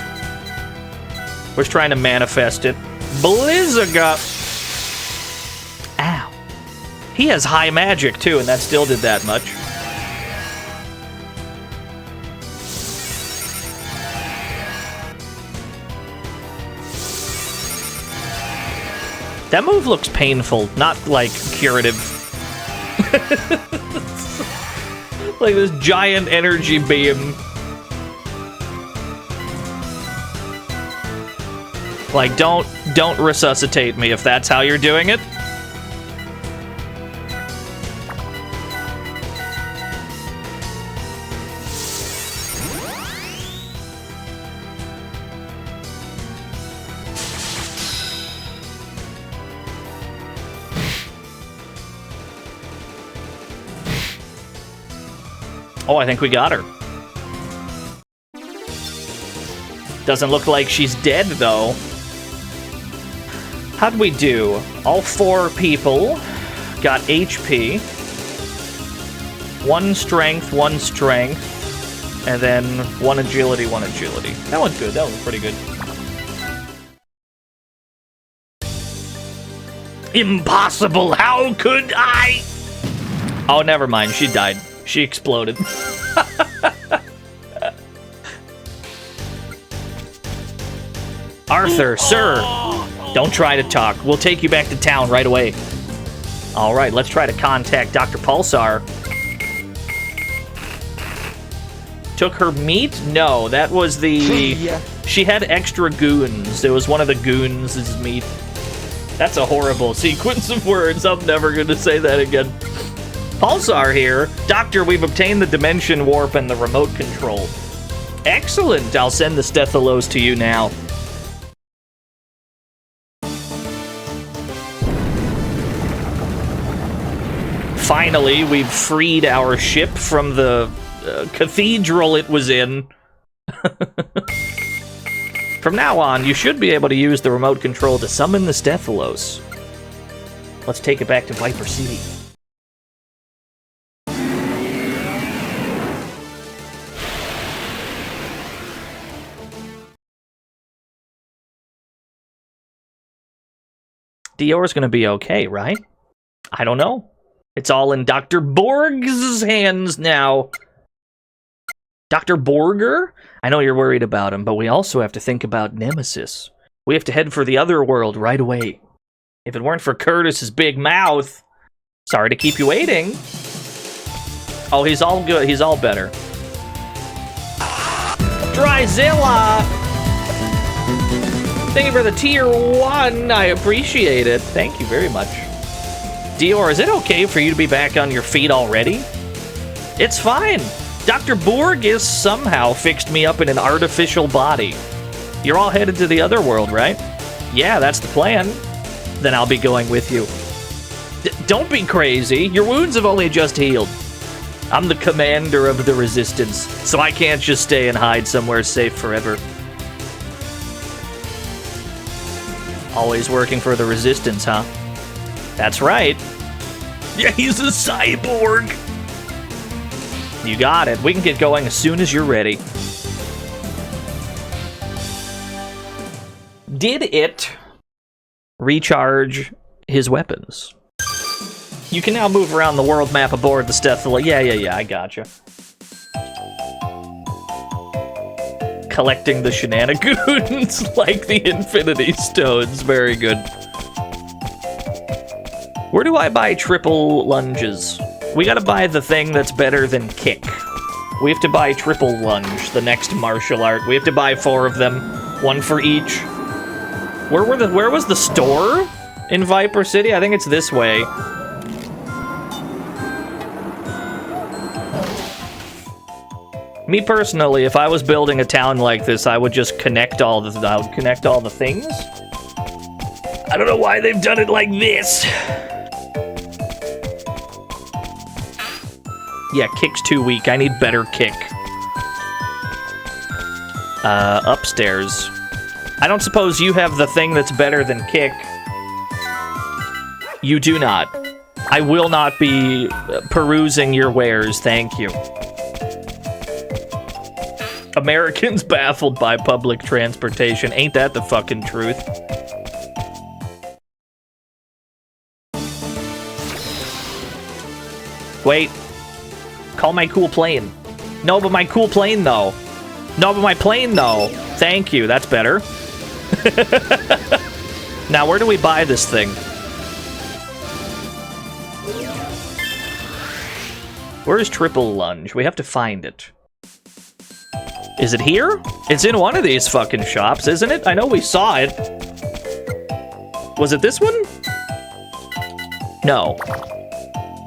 We're trying to manifest it. Blizzaga! Ow. He has high magic, too, and that still did that much. That move looks painful, not, like, curative. Like this giant energy beam. Like, don't resuscitate me if that's how you're doing it. Oh, I think we got her. Doesn't look like she's dead, though. How'd we do? All 4 people got HP. 1 strength, 1 strength, and then 1 agility, 1 agility. That went good. That was pretty good. Impossible! How could I? Oh, never mind. She died. She exploded. Arthur, sir, don't try to talk. We'll take you back to town right away. All right, let's try to contact Dr. Pulsar. Took her meat? No, that was the... She had extra goons. It was one of the goons' meat. That's a horrible sequence of words. I'm never going to say that again. Pulsar here. Doctor, we've obtained the dimension warp and the remote control. Excellent. I'll send the Stethalos to you now. Finally, we've freed our ship from the cathedral it was in. From now on, you should be able to use the remote control to summon the Stethalos. Let's take it back to Viper City. Dior's gonna be okay, right? I don't know. It's all in Dr. Borg's hands now. Dr. Borger? I know you're worried about him, but we also have to think about Nemesis. We have to head for the other world right away. If it weren't for Curtis's big mouth... Sorry to keep you waiting. Oh, he's all good. He's all better. Dryzilla! Thank you for the tier 1. I appreciate it. Thank you very much. Dior, is it okay for you to be back on your feet already? It's fine. Dr. Borg somehow fixed me up in an artificial body. You're all headed to the other world, right? Yeah, that's the plan. Then I'll be going with you. Don't be crazy. Your wounds have only just healed. I'm the commander of the Resistance, so I can't just stay and hide somewhere safe forever. Always working for the Resistance, huh? That's right. Yeah, he's a cyborg. You got it. We can get going as soon as you're ready. Did it recharge his weapons? You can now move around the world map aboard the Stethalos. Yeah, I gotcha. Collecting the shenanigans like the Infinity Stones. Very good. Where do I buy triple lunges? We gotta buy the thing that's better than kick. We have to buy triple lunge, the next martial art. We have to buy 4 of them, 1 for each. Where was the store in Viper City? I think it's this way. Me personally, if I was building a town like this, I would just connect all the things. I don't know why they've done it like this. Yeah, kick's too weak. I need better kick. Upstairs. I don't suppose you have the thing that's better than kick. You do not. I will not be perusing your wares, thank you. Americans baffled by public transportation. Ain't that the fucking truth? Wait. Call my cool plane. No, but my cool plane, though. No, but my plane, though. Thank you. That's better. Now, where do we buy this thing? Where's triple lunge? We have to find it. Is it here? It's in one of these fucking shops, isn't it? I know we saw it. Was it this one? No.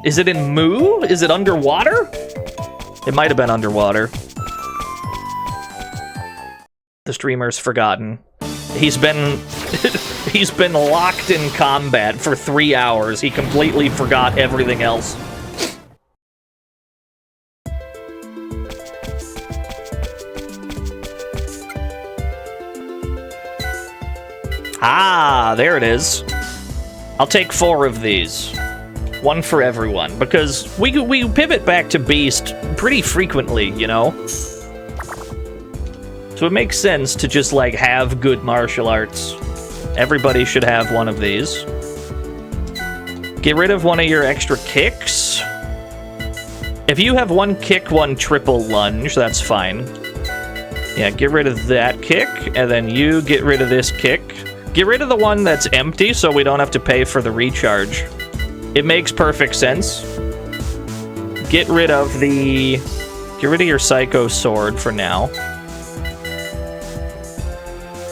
Is it in Moo? Is it underwater? It might have been underwater. The streamer's forgotten. He's been he's been locked in combat for 3 hours. He completely forgot everything else. Ah, there it is. I'll take 4 of these. 1 for everyone, because we pivot back to Beast pretty frequently, you know? So it makes sense to just, like, have good martial arts. Everybody should have one of these. Get rid of one of your extra kicks. If you have 1 kick, 1 triple lunge, that's fine. Yeah, get rid of that kick, and then you get rid of this kick. Get rid of the one that's empty so we don't have to pay for the recharge. It makes perfect sense. Get rid of your Psycho Sword for now.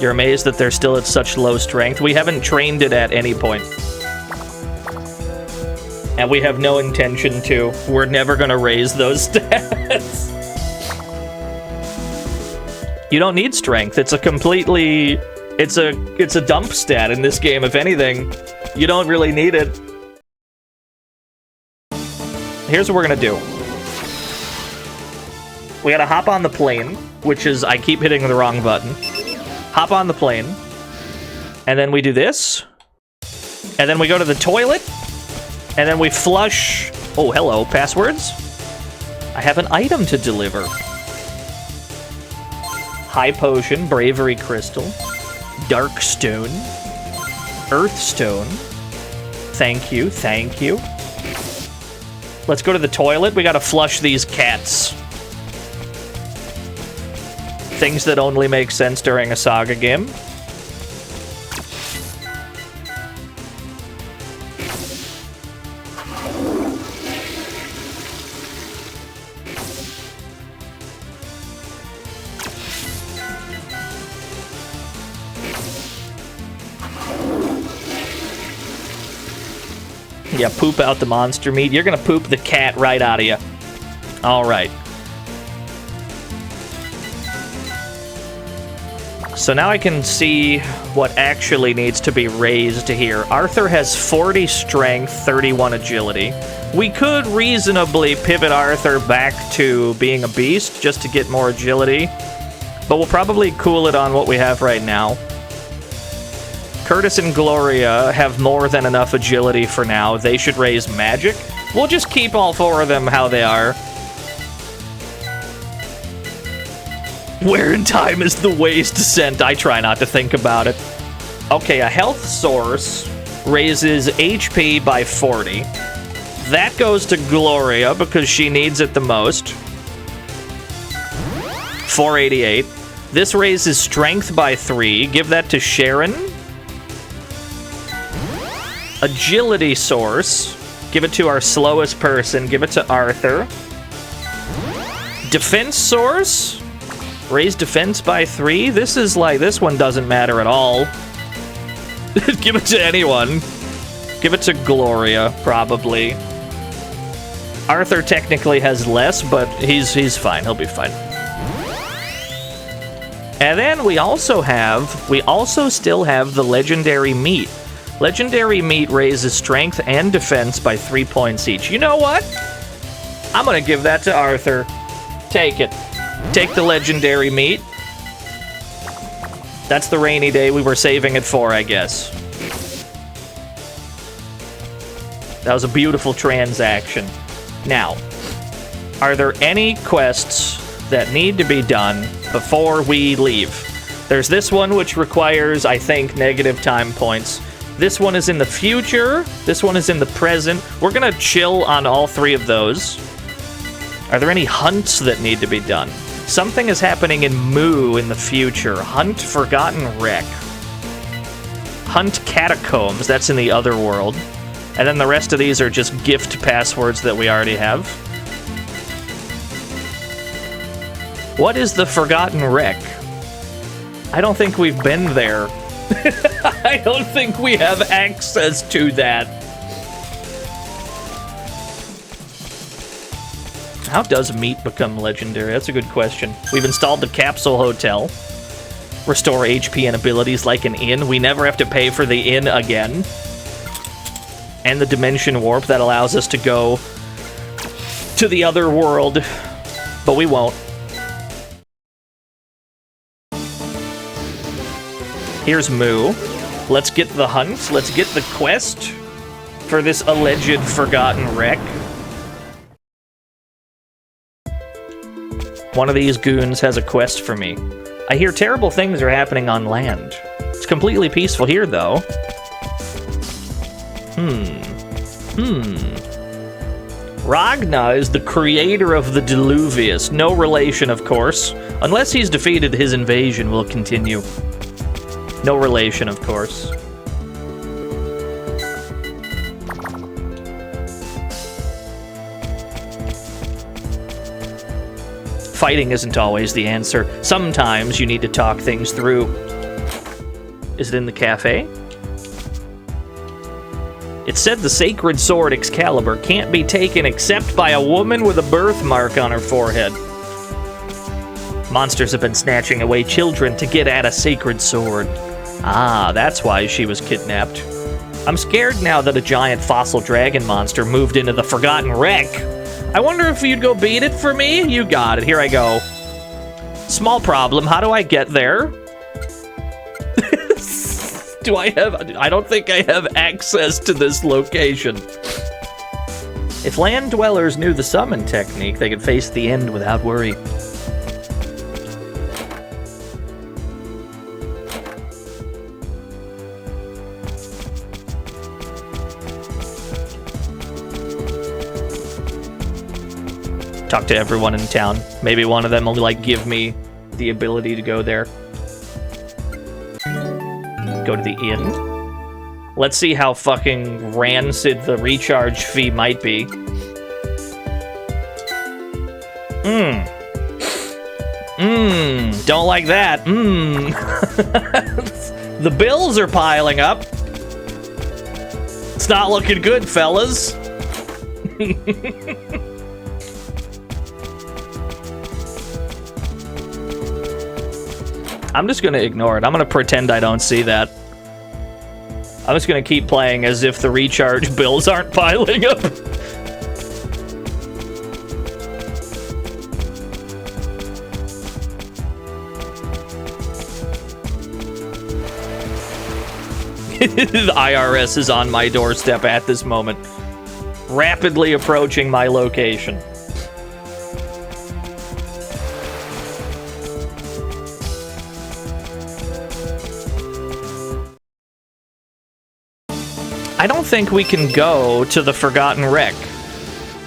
You're amazed that they're still at such low strength. We haven't trained it at any point. And we have no intention to. We're never gonna raise those stats. You don't need strength. It's a completely... It's a dump stat in this game, if anything. You don't really need it. Here's what we're gonna do. We gotta hop on the plane, which is... I keep hitting the wrong button. Hop on the plane. And then we do this. And then we go to the toilet. And then we flush... Oh, hello, passwords? I have an item to deliver. High Potion, Bravery Crystal, Dark Stone, Earth Stone. Thank you, thank you. Let's go to the toilet. We gotta flush these cats. Things that only make sense during a Saga game. Yeah, poop out the monster meat. You're gonna poop the cat right out of you. Alright. So now I can see what actually needs to be raised here. Arthur has 40 strength, 31 agility. We could reasonably pivot Arthur back to being a beast just to get more agility, but we'll probably cool it on what we have right now. Curtis and Gloria have more than enough agility for now. They should raise magic. We'll just keep all four of them how they are. Where in time is the waste descent? I try not to think about it. Okay, a health source raises HP by 40. That goes to Gloria because she needs it the most. 488. This raises strength by 3. Give that to Sharon. Agility source. Give it to our slowest person. Give it to Arthur. Defense source. Raise defense by 3. This is like, this one doesn't matter at all. Give it to anyone. Give it to Gloria, probably. Arthur technically has less, but he's fine. He'll be fine. And then we also still have the legendary meat. Legendary meat raises strength and defense by 3 points each. You know what? I'm gonna give that to Arthur. Take it. Take the legendary meat. That's the rainy day we were saving it for, I guess. That was a beautiful transaction. Now, are there any quests that need to be done before we leave? There's this one, which requires, I think, negative time points. This one is in the future. This one is in the present. We're gonna chill on all 3 of those. Are there any hunts that need to be done? Something is happening in Moo in the future. Hunt Forgotten Wreck. Hunt Catacombs. That's in the other world. And then the rest of these are just gift passwords that we already have. What is the Forgotten Wreck? I don't think we've been there. I don't think we have access to that. How does meat become legendary? That's a good question. We've installed the Capsule Hotel. Restore HP and abilities like an inn. We never have to pay for the inn again. And the Dimension Warp that allows us to go to the other world. But we won't. Here's Moo. Let's get the hunt. Let's get the quest for this alleged Forgotten Wreck. One of these goons has a quest for me. I hear terrible things are happening on land. It's completely peaceful here, though. Ragna is the creator of the Diluvius. No relation, of course. Unless he's defeated, his invasion will continue. No relation, of course. Fighting isn't always the answer. Sometimes you need to talk things through. Is it in the cafe? It said the sacred sword Excalibur can't be taken except by a woman with a birthmark on her forehead. Monsters have been snatching away children to get at a sacred sword. Ah, that's why she was kidnapped. I'm scared now that a giant fossil dragon monster moved into the Forgotten Wreck. I wonder if you'd go beat it for me? You got it. Here I go. Small problem. How do I get there? Do I have... I don't think I have access to this location. If land dwellers knew the summon technique, they could face the end without worry. Talk to everyone in town. Maybe one of them will, like, give me the ability to go there. Go to the inn. Let's see how fucking rancid the recharge fee might be. Don't like that. The bills are piling up. It's not looking good, fellas. I'm just gonna ignore it. I'm gonna pretend I don't see that. I'm just gonna keep playing as if the recharge bills aren't piling up. The IRS is on my doorstep at this moment, rapidly approaching my location. I don't think we can go to the Forgotten Wreck.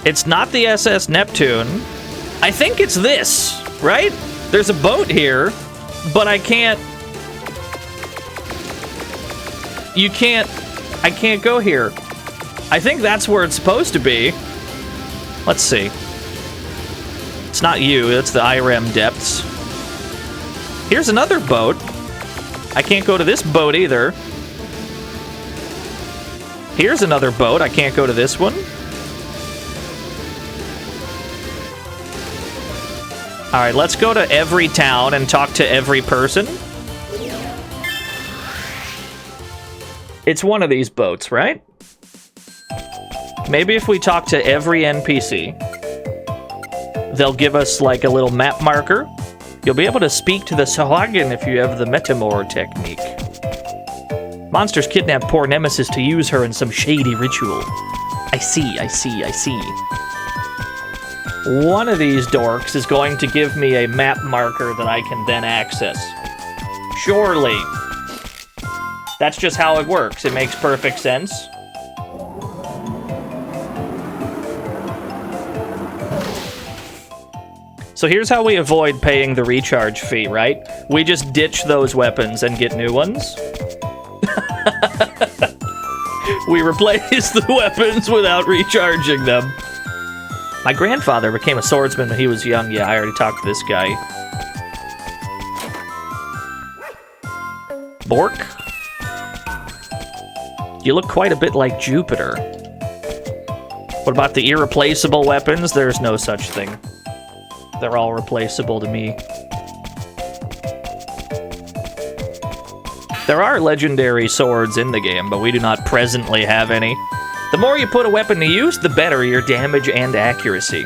It's not the SS Neptune. I think it's this, right? There's a boat here, but I can't... I can't go here. I think that's where it's supposed to be. Let's see. It's not you, it's the IREM depths. Here's another boat. I can't go to this boat either. Here's another boat. I can't go to this one. All right, let's go to every town and talk to every person. It's one of these boats, right? Maybe if we talk to every NPC, they'll give us like a little map marker. You'll be able to speak to the Saga if you have the Metamor technique. Monsters kidnap poor Nemesis to use her in some shady ritual. I see. One of these dorks is going to give me a map marker that I can then access. Surely. That's just how it works. It makes perfect sense. So here's how we avoid paying the recharge fee, right? We just ditch those weapons and get new ones. We replace the weapons without recharging them. My grandfather became a swordsman when he was young. Yeah, I already talked to this guy. Bork? You look quite a bit like Jupiter. What about the irreplaceable weapons? There's no such thing. They're all replaceable to me. There are legendary swords in the game, but we do not presently have any. The more you put a weapon to use, the better your damage and accuracy.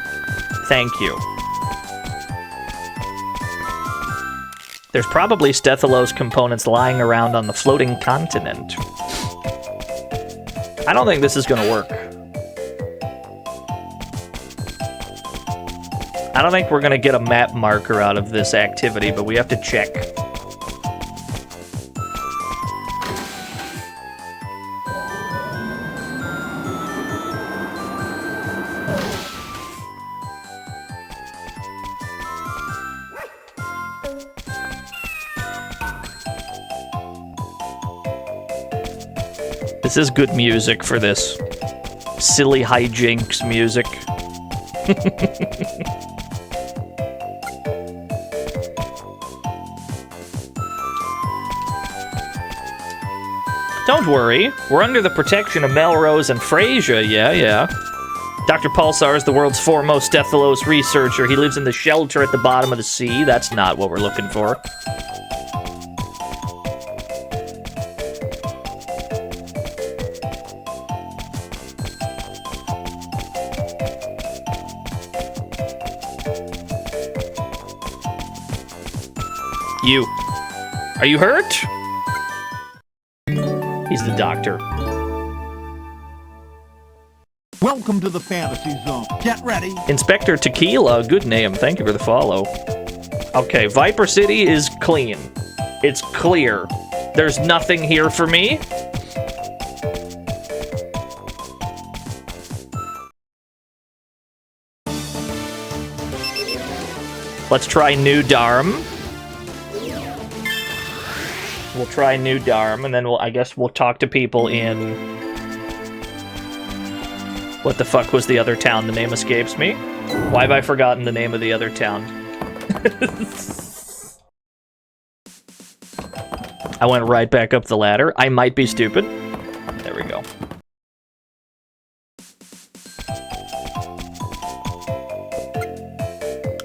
Thank you. There's probably Stethalos components lying around on the floating continent. I don't think this is gonna work. I don't think we're gonna get a map marker out of this activity, but we have to check. This is good music for this. Silly hijinks music. don't worry. We're under the protection of Melrose and Frasier, yeah. Dr. Pulsar is the world's foremost Deathlos researcher. He lives in the shelter at the bottom of the sea. That's not what we're looking for. You. Are you hurt? He's the doctor. Welcome to the fantasy zone. Get ready. Inspector Tequila, good name. Thank you for the follow. Okay, Viper City is clean. It's clear. There's nothing here for me. Let's try New Dharm. We'll try New Dharm, and then I guess we'll talk to people in... What the fuck was the other town? The name escapes me. Why have I forgotten the name of the other town? I went right back up the ladder. I might be stupid. There we go.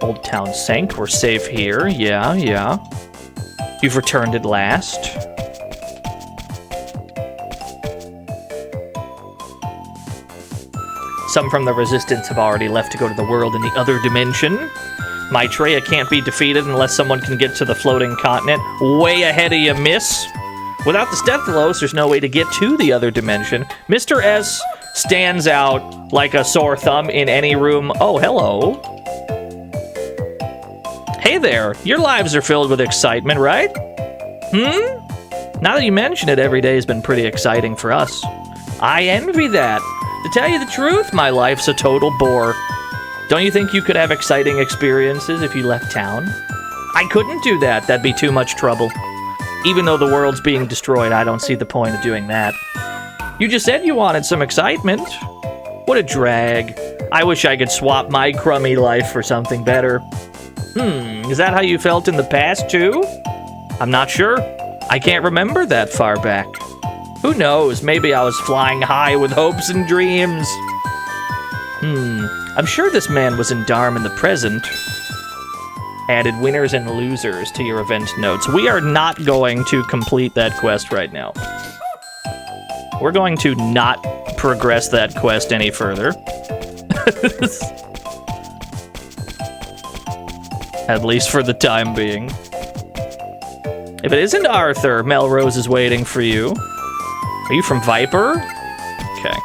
Old town sank. We're safe here. Yeah. You've returned at last. Some from the Resistance have already left to go to the world in the other dimension. Maitreya can't be defeated unless someone can get to the floating continent. Way ahead of you, miss. Without the Deathlos, there's no way to get to the other dimension. Mr. S stands out like a sore thumb in any room. Oh, hello. Hey there, your lives are filled with excitement, right? Now that you mention it, every day has been pretty exciting for us. I envy that. To tell you the truth, my life's a total bore. Don't you think you could have exciting experiences if you left town? I couldn't do that. That'd be too much trouble. Even though the world's being destroyed, I don't see the point of doing that. You just said you wanted some excitement. What a drag. I wish I could swap my crummy life for something better. Is that how you felt in the past, too? I'm not sure. I can't remember that far back. Who knows? Maybe I was flying high with hopes and dreams. I'm sure this man was in Dharm in the present. Added winners and losers to your event notes. We are not going to complete that quest right now. We're going to not progress that quest any further. At least for the time being. If it isn't Arthur, Melrose is waiting for you. Are you from Viper? Okay.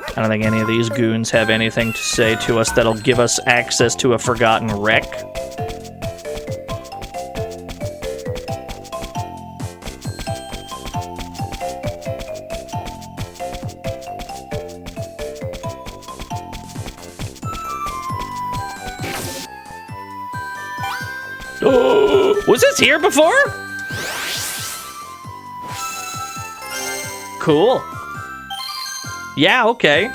I don't think any of these goons have anything to say to us that'll give us access to a forgotten wreck. Was this here before? Cool. Yeah, okay.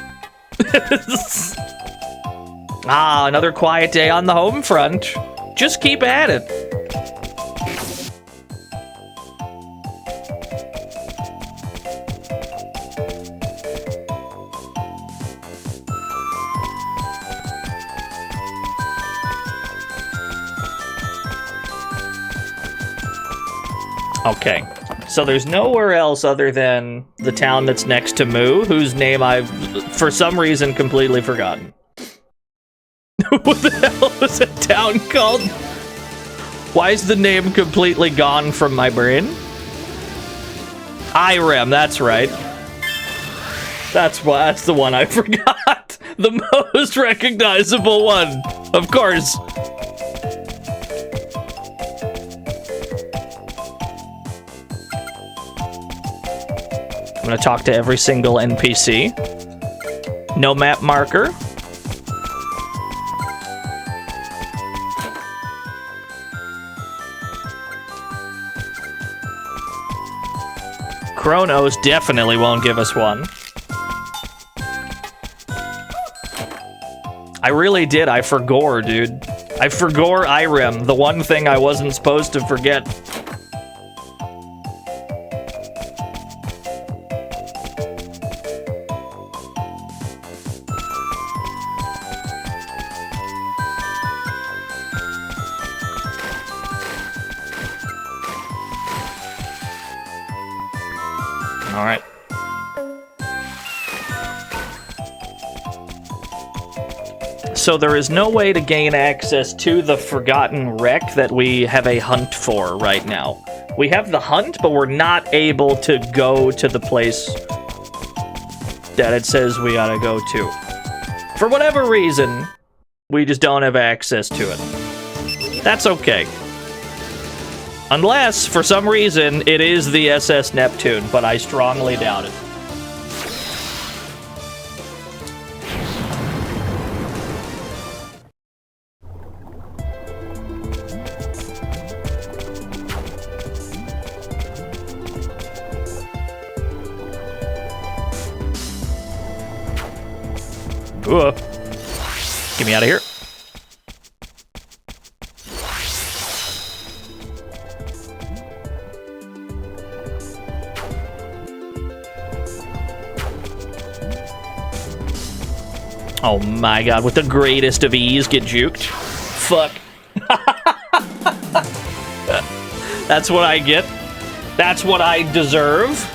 Another quiet day on the home front. Just keep at it. Okay, so there's nowhere else other than the town that's next to Moo, whose name I've, for some reason, completely forgotten. What the hell is that town called? Why is the name completely gone from my brain? Irem, that's right. That's the one I forgot. The most recognizable one, of course. I'm gonna talk to every single NPC. No map marker. Kronos definitely won't give us one. I really did. I forgore, dude. I forgore Irem, the one thing I wasn't supposed to forget. All right. So there is no way to gain access to the Forgotten Wreck that we have a hunt for right now. We have the hunt, but we're not able to go to the place that it says we gotta go to. For whatever reason, we just don't have access to it. That's okay. Unless, for some reason, it is the SS Neptune, but I strongly doubt it. Ooh. Get me out of here. Oh my god, with the greatest of ease, get juked. Fuck. That's what I get. That's what I deserve.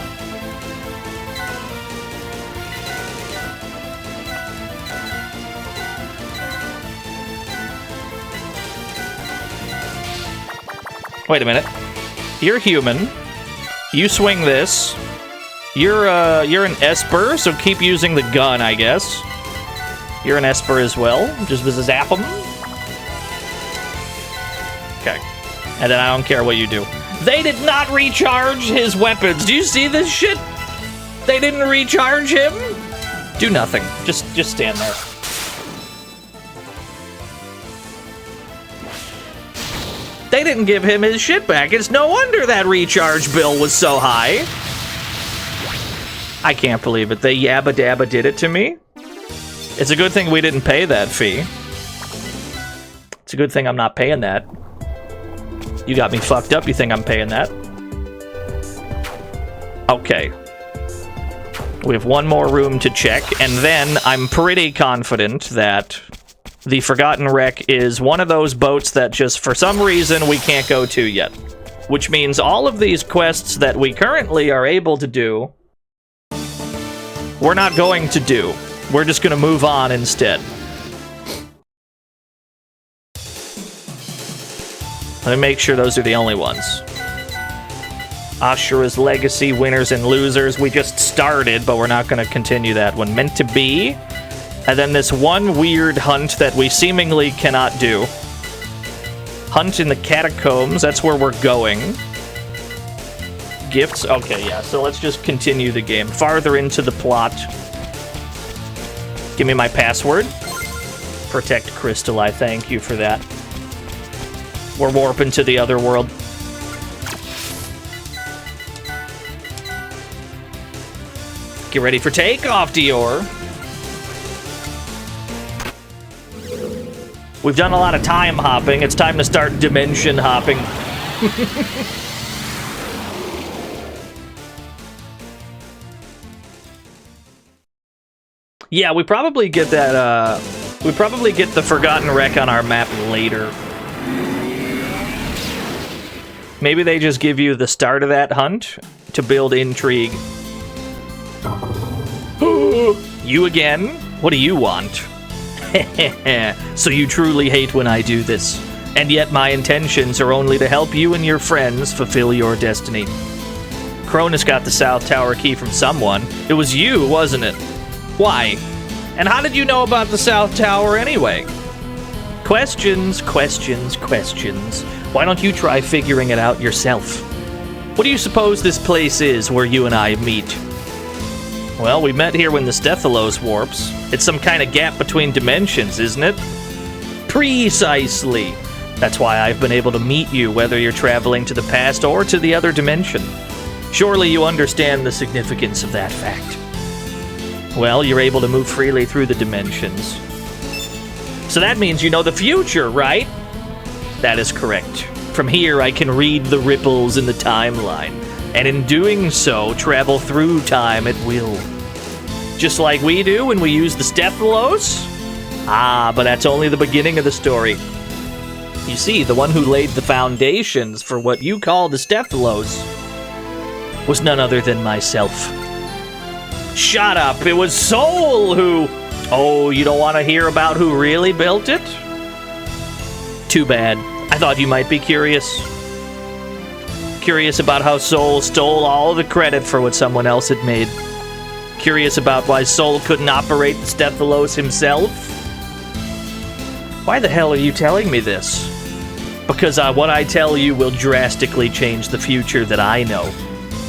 Wait a minute. You're human. You swing this. You're an Esper, so keep using the gun, I guess. You're an Esper as well. Just zap them. Okay. And then I don't care what you do. They did not recharge his weapons. Do you see this shit? They didn't recharge him? Do nothing. Just stand there. They didn't give him his shit back. It's no wonder that recharge bill was so high. I can't believe it. They yabba dabba did it to me. It's a good thing we didn't pay that fee. It's a good thing I'm not paying that. You got me fucked up. You think I'm paying that? Okay. We have one more room to check, and then I'm pretty confident that the Forgotten Wreck is one of those boats that just, for some reason, we can't go to yet. Which means all of these quests that we currently are able to do, we're not going to do. We're just going to move on instead. Let me make sure those are the only ones. Ashura's Legacy, Winners and Losers. We just started, but we're not going to continue that one. Meant to Be. And then this one weird hunt that we seemingly cannot do. Hunt in the Catacombs. That's where we're going. Gifts. Okay, yeah. So let's just continue the game. Farther into the plot. Give me my password. Protect Crystal, I thank you for that. We're warping to the other world. Get ready for takeoff, Dior. We've done a lot of time hopping. It's time to start dimension hopping. Yeah, we probably get that, we probably get the Forgotten Wreck on our map later. Maybe they just give you the start of that hunt to build intrigue. You again? What do you want? So you truly hate when I do this. And yet my intentions are only to help you and your friends fulfill your destiny. Cronus got the South Tower key from someone. It was you, wasn't it? Why? And how did you know about the South Tower anyway? Questions, questions, questions. Why don't you try figuring it out yourself? What do you suppose this place is where you and I meet? Well, we met here when the Stethalos warps. It's some kind of gap between dimensions, isn't it? Precisely. That's why I've been able to meet you, whether you're traveling to the past or to the other dimension. Surely you understand the significance of that fact. Well, you're able to move freely through the dimensions. So that means you know the future, right? That is correct. From here, I can read the ripples in the timeline, and in doing so, travel through time at will. Just like we do when we use the Stephalos? Ah, but that's only the beginning of the story. You see, the one who laid the foundations for what you call the Stephalos was none other than myself. Shut up, it was Soul who... Oh, you don't want to hear about who really built it? Too bad. I thought you might be curious. Curious about how Soul stole all the credit for what someone else had made. Curious about why Soul couldn't operate the Stephalos himself? Why the hell are you telling me this? Because what I tell you will drastically change the future that I know.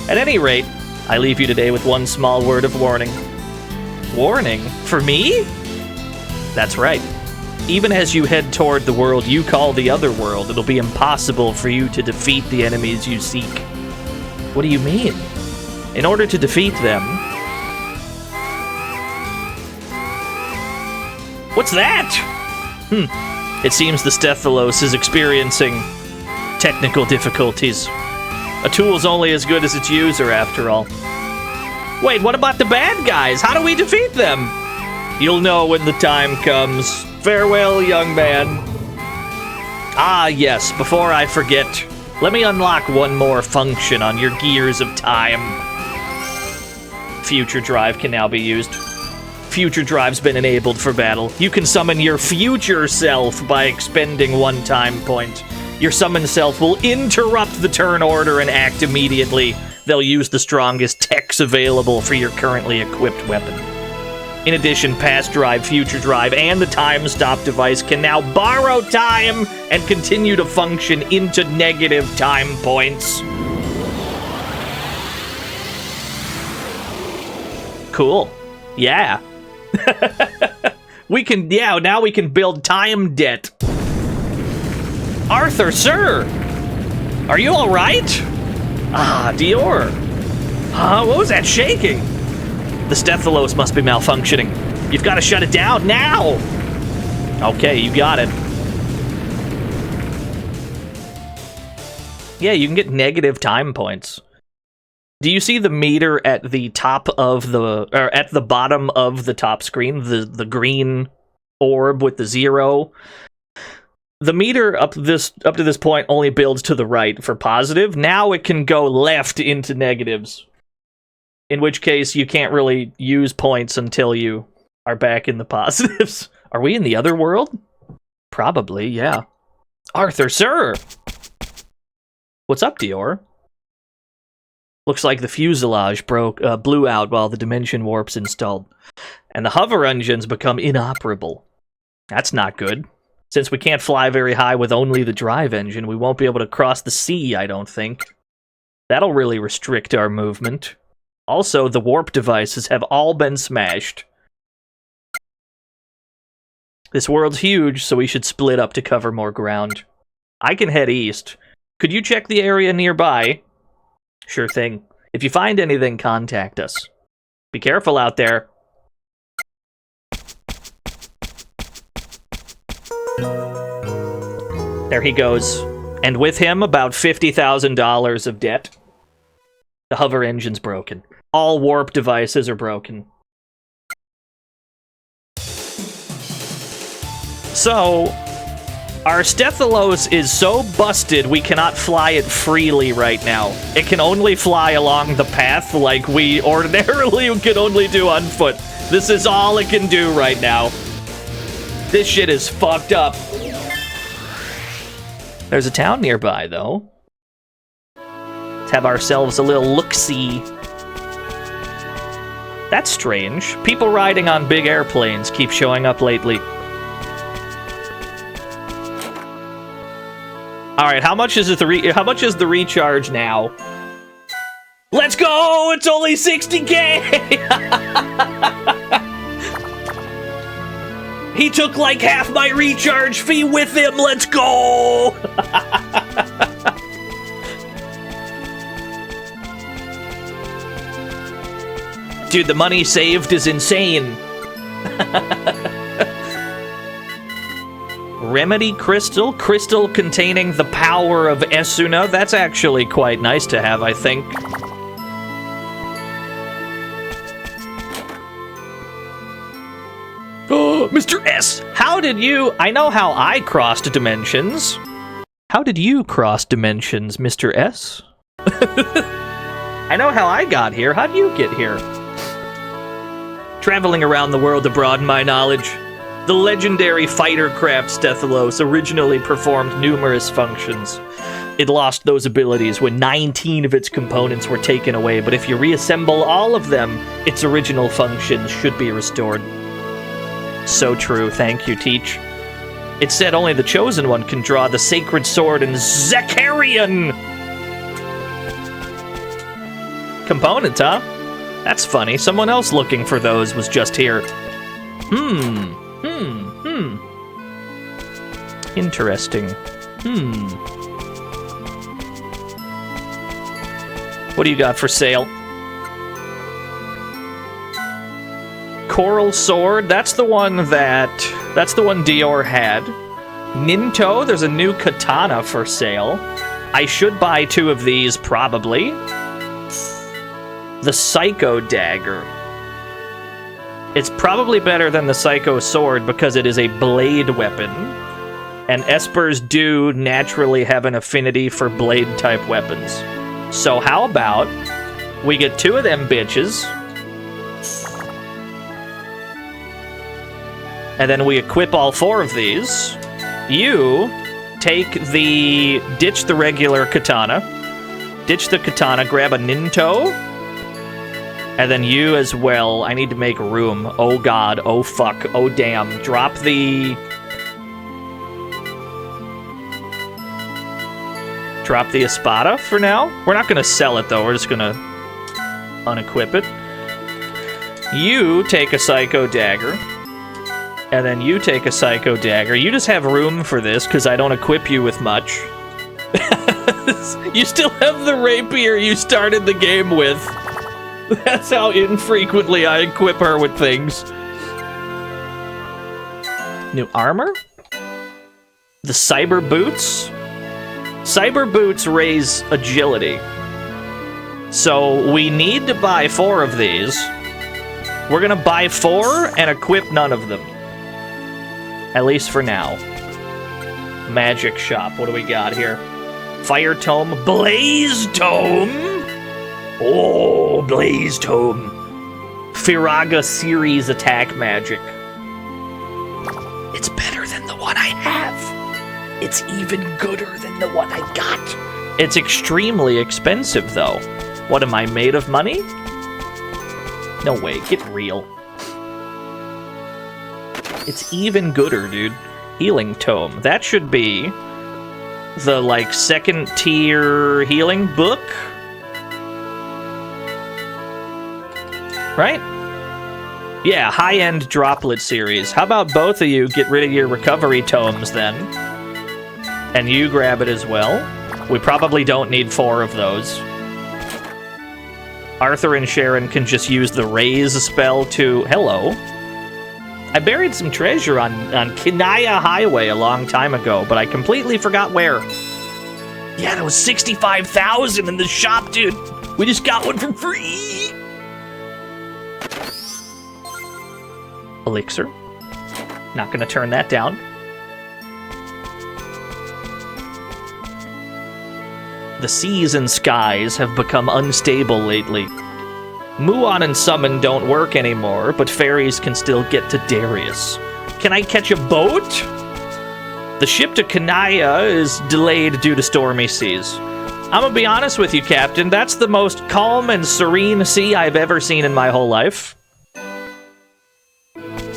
At any rate, I leave you today with one small word of warning. Warning? For me? That's right. Even as you head toward the world you call the other world, it'll be impossible for you to defeat the enemies you seek. What do you mean? In order to defeat them... What's that? It seems the Stephalos is experiencing technical difficulties. A tool's only as good as its user, after all. Wait, what about the bad guys? How do we defeat them? You'll know when the time comes. Farewell, young man. Ah, yes, before I forget, let me unlock one more function on your Gears of Time. Future Drive can now be used. Future Drive's been enabled for battle. You can summon your future self by expending one time point. Your summoned self will interrupt the turn order and act immediately. They'll use the strongest techs available for your currently equipped weapon. In addition, Past Drive, Future Drive, and the Time Stop device can now borrow time and continue to function into negative time points. Cool. Yeah. Now we can build time debt. Arthur, sir! Are you alright? Ah, Dior. What was that shaking? The Stephalos must be malfunctioning. You've got to shut it down now! Okay, you got it. Yeah, you can get negative time points. Do you see the meter at the top of the... or at the bottom of the top screen? The green orb with the 0? The meter up to this point only builds to the right for positive. Now it can go left into negatives. In which case, you can't really use points until you are back in the positives. Are we in the other world? Probably, yeah. Arthur, sir! What's up, Dior? Looks like the fuselage blew out while the dimension warp's installed. And the hover engines become inoperable. That's not good. Since we can't fly very high with only the drive engine, we won't be able to cross the sea, I don't think. That'll really restrict our movement. Also, the warp devices have all been smashed. This world's huge, so we should split up to cover more ground. I can head east. Could you check the area nearby? Sure thing. If you find anything, contact us. Be careful out there. There he goes. And with him, about $50,000 of debt. The hover engine's broken. All warp devices are broken. So, our Stephalos is so busted we cannot fly it freely right now. It can only fly along the path like we ordinarily could only do on foot. This is all it can do right now. This shit is fucked up. There's a town nearby, though. Let's have ourselves a little look-see. That's strange. People riding on big airplanes keep showing up lately. Alright, how much is the recharge now? Let's go! It's only 60K! He took like half my recharge fee with him. Let's go! Dude, the money saved is insane. Remedy Crystal. Crystal containing the power of Esuna. That's actually quite nice to have, I think. Oh, Mr. S, how did you... I know how I crossed dimensions. How did you cross dimensions, Mr. S? I know how I got here. How did you get here? Traveling around the world to broaden my knowledge, the legendary fighter craft Stethalos originally performed numerous functions. It lost those abilities when 19 of its components were taken away, but if you reassemble all of them, its original functions should be restored. So true, thank you, Teach. It said only the Chosen One can draw the Sacred Sword and Zakarian! Components, huh? That's funny. Someone else looking for those was just here. Interesting. What do you got for sale? Coral Sword, that's the one Dior had. Ninto, there's a new katana for sale. I should buy 2 of these, probably. The Psycho Dagger. It's probably better than the Psycho Sword because it is a blade weapon. And Espers do naturally have an affinity for blade-type weapons. So how about we get 2 of them bitches, and then we equip all 4 of these. You ditch the regular katana, ditch the katana, grab a Ninto, and then you as well. I need to make room. Oh god, oh fuck, oh damn. Drop the Espada for now. We're not gonna sell it though, we're just gonna unequip it. You take a Psycho Dagger. And then you take a Psycho Dagger. You just have room for this, because I don't equip you with much. You still have the rapier you started the game with. That's how infrequently I equip her with things. New armor? The Cyber Boots? Cyber Boots raise agility. So we need to buy 4 of these. We're gonna buy 4 and equip none of them. At least for now. Magic shop. What do we got here? Fire Tome. Blaze Tome! Oh, Blaze Tome. Firaga series attack magic. It's better than the one I have. It's even gooder than the one I got. It's extremely expensive, though. What, am I made of money? No way. Get real. It's even gooder, dude. Healing Tome. That should be the, like, 2nd tier healing book? Right? Yeah, high-end droplet series. How about both of you get rid of your recovery tomes, then? And you grab it as well. We probably don't need 4 of those. Arthur and Sharon can just use the raise spell to... Hello. I buried some treasure on Kinaya Highway a long time ago, but I completely forgot where. Yeah, there was 65,000 in the shop, dude. We just got one for free. Elixir. Not gonna turn that down. The seas and skies have become unstable lately. Muon and Summon don't work anymore, but ferries can still get to Darius. Can I catch a boat? The ship to Kanaya is delayed due to stormy seas. I'm gonna be honest with you, Captain, that's the most calm and serene sea I've ever seen in my whole life.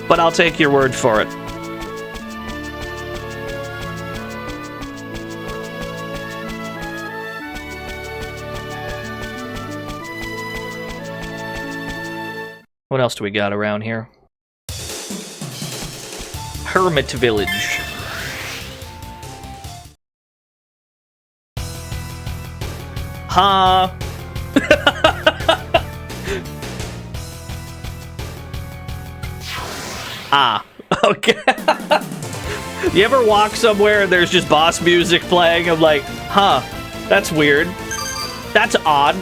But I'll take your word for it. What else do we got around here? Hermit Village. Huh? Ah, okay. You ever walk somewhere and there's just boss music playing? I'm like, huh, that's weird. That's odd.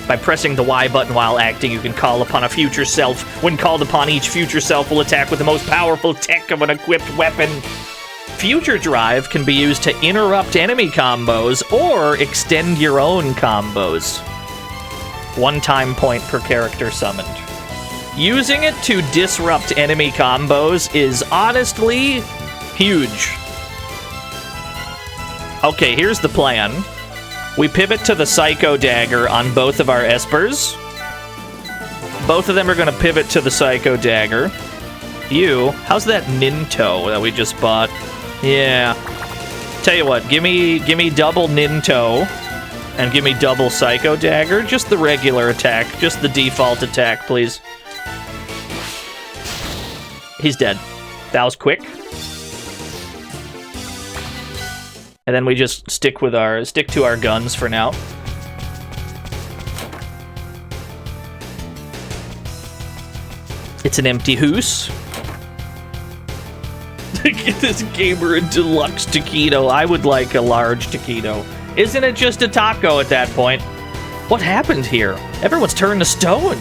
By pressing the Y button while acting, you can call upon a future self. When called upon, each future self will attack with the most powerful tech of an equipped weapon. Future Drive can be used to interrupt enemy combos or extend your own combos. 1 time point per character summoned. Using it to disrupt enemy combos is honestly huge. Okay, here's the plan. We pivot to the Psycho Dagger on both of our Espers. Both of them are going to pivot to the Psycho Dagger. How's that Ninto that we just bought? Yeah. Tell you what, give me double Ninto and give me double Psycho Dagger. Just the regular attack, just the default attack, please. He's dead. That was quick. And then we just stick to our guns for now. It's an empty hoose. Get this gamer a deluxe taquito. I would like a large taquito. Isn't it just a taco at that point? What happened here? Everyone's turned to stone.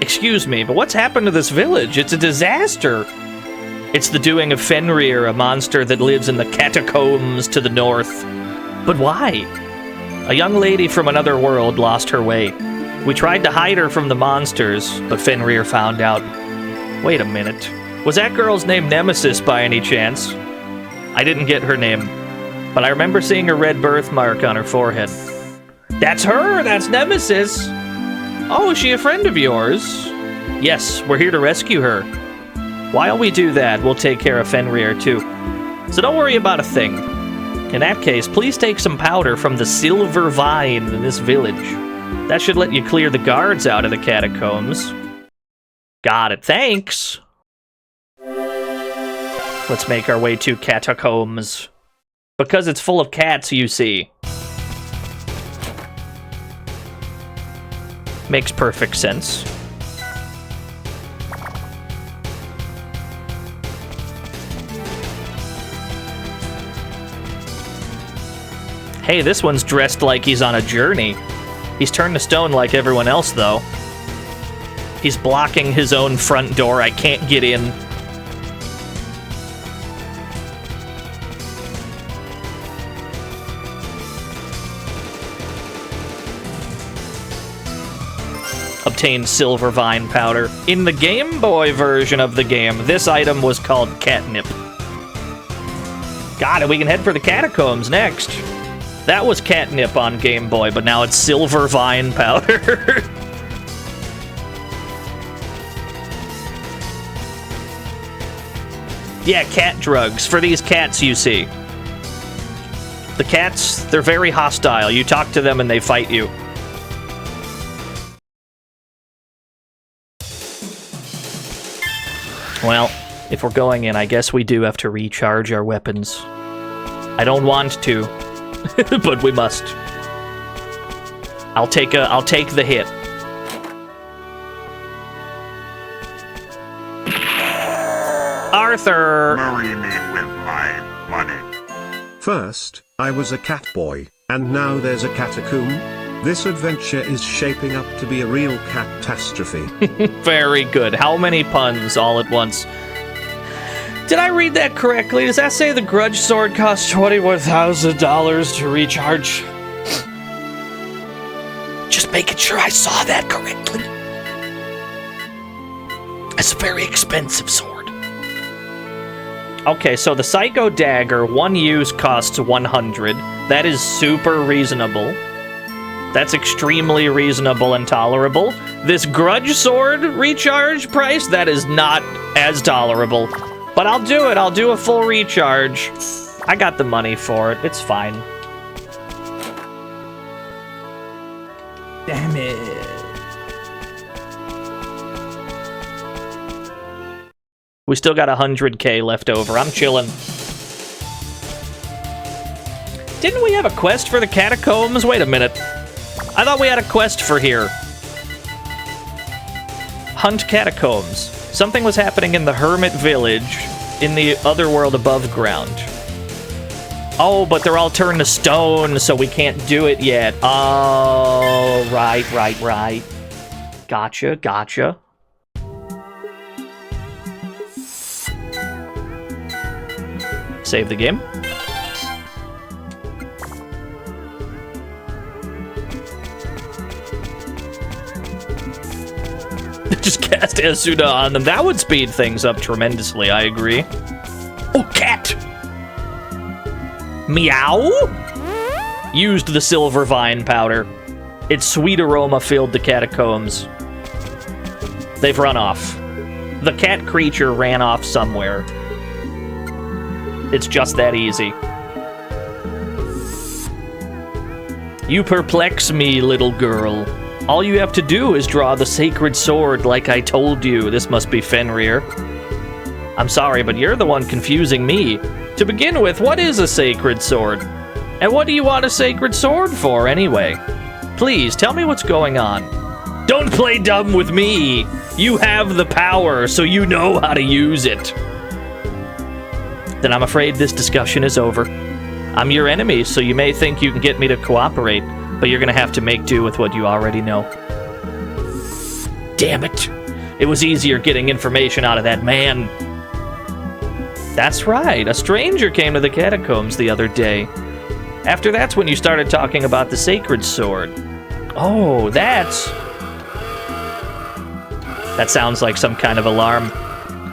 Excuse me, but what's happened to this village? It's a disaster. It's the doing of Fenrir, a monster that lives in the catacombs to the north. But why? A young lady from another world lost her way. We tried to hide her from the monsters, but Fenrir found out. Wait a minute. Was that girl's name Nemesis by any chance? I didn't get her name, but I remember seeing a red birthmark on her forehead. That's her! That's Nemesis! Oh, is she a friend of yours? Yes, we're here to rescue her. While we do that, we'll take care of Fenrir too. So don't worry about a thing. In that case, please take some powder from the silver vine in this village. That should let you clear the guards out of the catacombs. Got it, thanks! Let's make our way to catacombs. Because it's full of cats, you see. Makes perfect sense. Hey, this one's dressed like he's on a journey. He's turned to stone like everyone else, though. He's blocking his own front door. I can't get in. Obtained silver vine powder. In the Game Boy version of the game, this item was called catnip. Got it, we can head for the catacombs next. That was catnip on Game Boy, but now it's silver vine powder. Yeah, cat drugs for these cats you see. The cats, they're very hostile. You talk to them and they fight you. Well, if we're going in, I guess we do have to recharge our weapons. I don't want to, but we must. I'll take the hit. Arthur! Marry me with my money. First, I was a cat boy, and now there's a catacomb. This adventure is shaping up to be a real catastrophe. Very good. How many puns all at once? Did I read that correctly? Does that say the grudge sword costs $21,000 to recharge? Just making sure I saw that correctly. It's a very expensive sword. Okay, so the Psycho Dagger, 1 use costs 100. That is super reasonable. That's extremely reasonable and tolerable. This grudge sword recharge price, that is not as tolerable. But I'll do it. I'll do a full recharge. I got the money for it. It's fine. Damn it. We still got 100K left over. I'm chilling. Didn't we have a quest for the catacombs? Wait a minute. I thought we had a quest for here. Hunt catacombs. Something was happening in the hermit village in the other world above ground. Oh, but they're all turned to stone, so we can't do it yet. Oh, right. Gotcha. Save the game. Just cast Asuna on them. That would speed things up tremendously, I agree. Oh, cat! Meow? Used the silver vine powder. Its sweet aroma filled the catacombs. They've run off. The cat creature ran off somewhere. It's just that easy. You perplex me, little girl. All you have to do is draw the sacred sword like I told you. This must be Fenrir. I'm sorry, but you're the one confusing me. To begin with, what is a sacred sword? And what do you want a sacred sword for, anyway? Please, tell me what's going on. Don't play dumb with me! You have the power, so you know how to use it. Then I'm afraid this discussion is over. I'm your enemy, so you may think you can get me to cooperate, but you're gonna have to make do with what you already know. Damn it! It was easier getting information out of that man. That's right, a stranger came to the catacombs the other day. After that's when you started talking about the sacred sword. Oh, that sounds like some kind of alarm.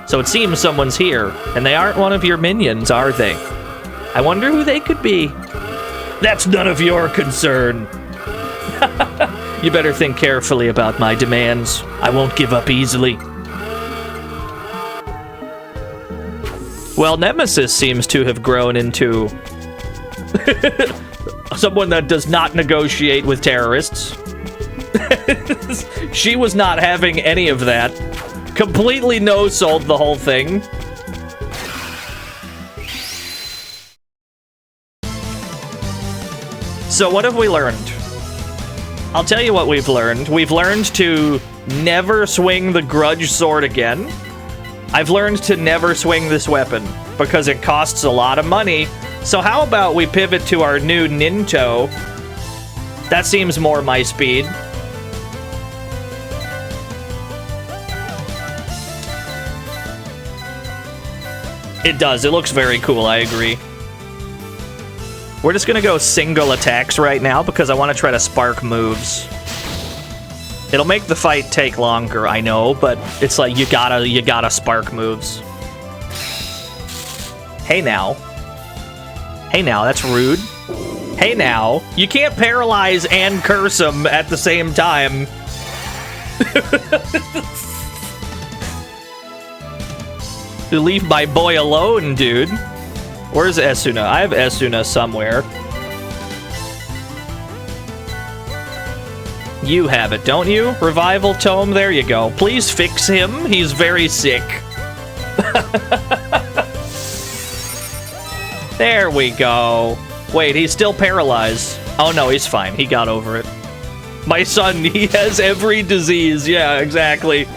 So it seems someone's here, and they aren't one of your minions, are they? I wonder who they could be. That's none of your concern. You better think carefully about my demands. I won't give up easily. Well, Nemesis seems to have grown into someone that does not negotiate with terrorists. She was not having any of that. Completely no-sold the whole thing. So what have we learned? I'll tell you what we've learned. We've learned to never swing the grudge sword again. I've learned to never swing this weapon because it costs a lot of money. So how about we pivot to our new Ninto? That seems more my speed. It does. It looks very cool. I agree. We're just gonna go single attacks right now because I want to try to spark moves. It'll make the fight take longer, I know, but it's like you gotta spark moves. Hey now. Hey now, that's rude. Hey now, you can't paralyze and curse him at the same time. You leave my boy alone, dude. Where's Esuna? I have Esuna somewhere. You have it, don't you? Revival Tome, there you go. Please fix him. He's very sick. There we go. Wait, he's still paralyzed. Oh no, he's fine. He got over it. My son, he has every disease. Yeah, exactly.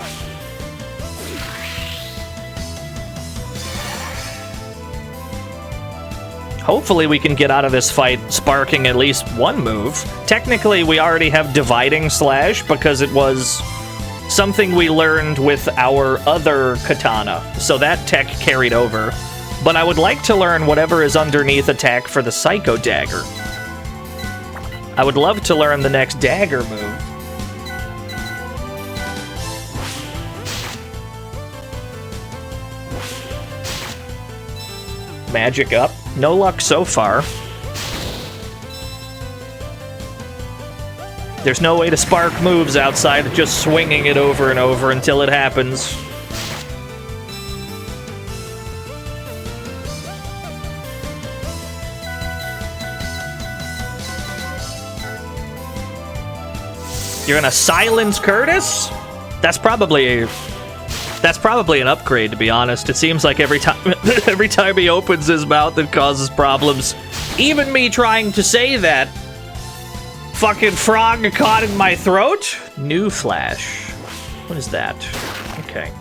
Hopefully we can get out of this fight sparking at least one move. Technically, we already have Dividing Slash because it was something we learned with our other katana. So that tech carried over. But I would like to learn whatever is underneath attack for the Psycho Dagger. I would love to learn the next dagger move. Magic up. No luck so far. There's no way to spark moves outside of just swinging it over and over until it happens. You're gonna silence Curtis? That's probably That's probably an upgrade, to be honest. It seems like every time he opens his mouth, it causes problems. Even me trying to say that. Fucking frog caught in my throat? New flash. What is that? Okay.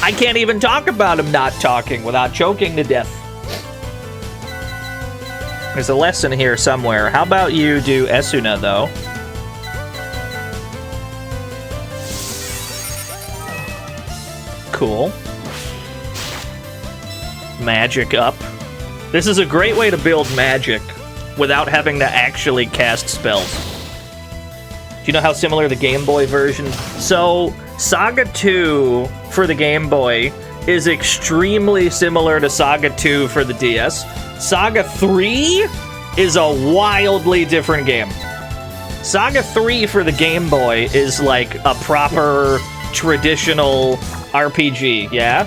I can't even talk about him not talking without choking to death. There's a lesson here somewhere. How about you do Esuna, though? Cool. Magic up. This is a great way to build magic without having to actually cast spells. Do you know how similar the Game Boy version? So, Saga 2 for the Game Boy is extremely similar to Saga 2 for the DS. Saga 3 is a wildly different game. Saga 3 for the Game Boy is like a proper traditional RPG, yeah?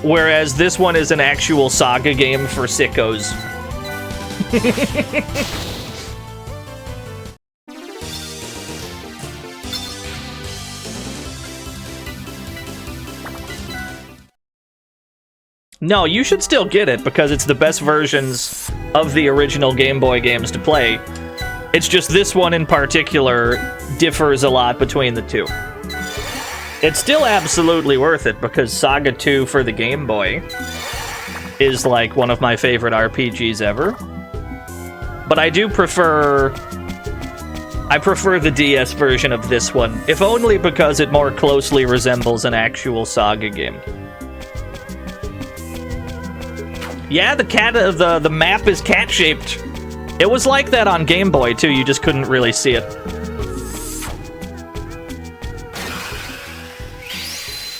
Whereas this one is an actual Saga game for sickos. No, you should still get it because it's the best versions of the original Game Boy games to play. It's just this one in particular differs a lot between the two. It's still absolutely worth it because Saga 2 for the Game Boy is like one of my favorite RPGs ever. But I do prefer... I prefer the DS version of this one, if only because it more closely resembles an actual Saga game. Yeah, the map is cat-shaped. It was like that on Game Boy too, you just couldn't really see it.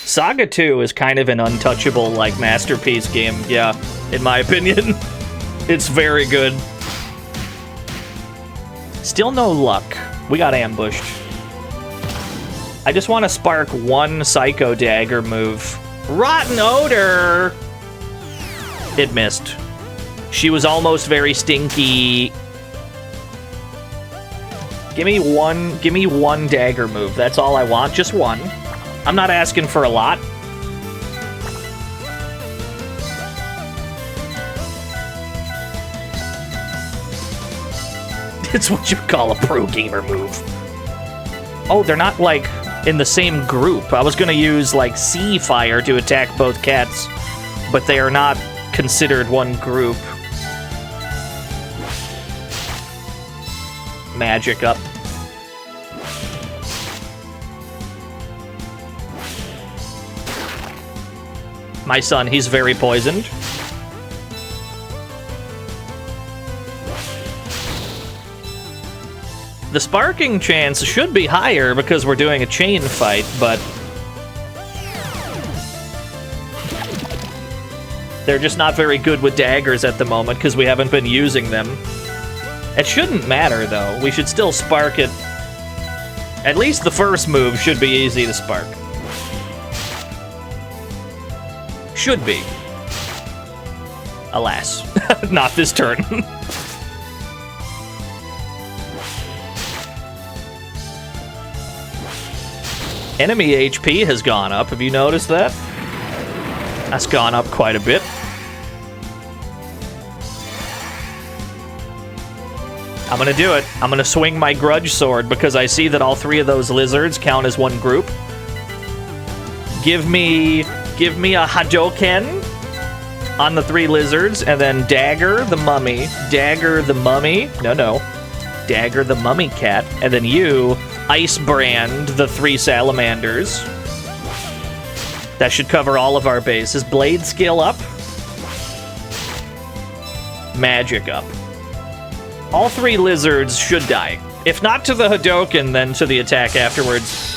Saga 2 is kind of an untouchable, like, masterpiece game, yeah, in my opinion. It's very good. Still no luck. We got ambushed. I just want to spark one Psycho Dagger move. Rotten Odor! It missed. She was almost very stinky. Give me one dagger move. That's all I want, just one. I'm not asking for a lot. It's what you call a pro gamer move. Oh, they're not, like, in the same group. I was gonna use, like, Sea Fire to attack both cats, but they are not considered one group. Magic up. My son, he's very poisoned. The sparking chance should be higher because we're doing a chain fight, but they're just not very good with daggers at the moment because we haven't been using them. It shouldn't matter, though. We should still spark it. At least the first move should be easy to spark. Should be. Alas. Not this turn. Enemy HP has gone up. Have you noticed that? That's gone up quite a bit. I'm gonna do it. I'm gonna swing my grudge sword because I see that all three of those lizards count as one group. Give me a Hadoken on the three lizards, and then dagger the mummy, dagger the mummy, no, dagger the mummy cat, and then you ice brand the three salamanders. That should cover all of our bases. Blade skill up. Magic up. All three lizards should die. If not to the Hadoken, then to the attack afterwards.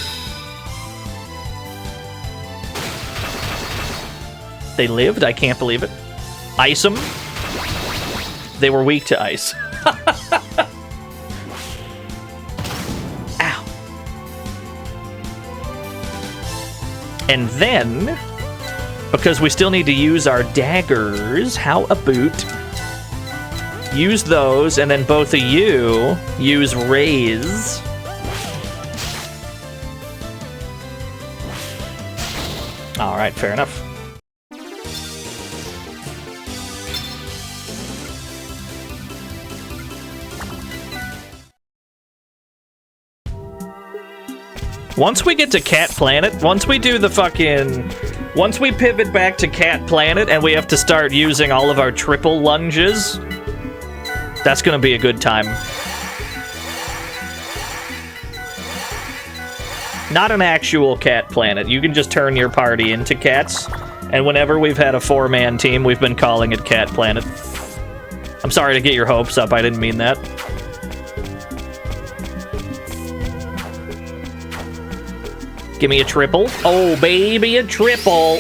They lived? I can't believe it. Ice them. They were weak to ice. Ow. And then, because we still need to use our daggers, how about use those, and then both of you use raise. Alright, fair enough. Once we get to Cat Planet, once we do the fucking... Once we pivot back to Cat Planet and we have to start using all of our triple lunges, that's gonna be a good time. Not an actual cat planet. You can just turn your party into cats, and whenever we've had a 4-man team, we've been calling it Cat Planet. I'm sorry to get your hopes up, I didn't mean that. Give me a triple. Oh, baby, a triple.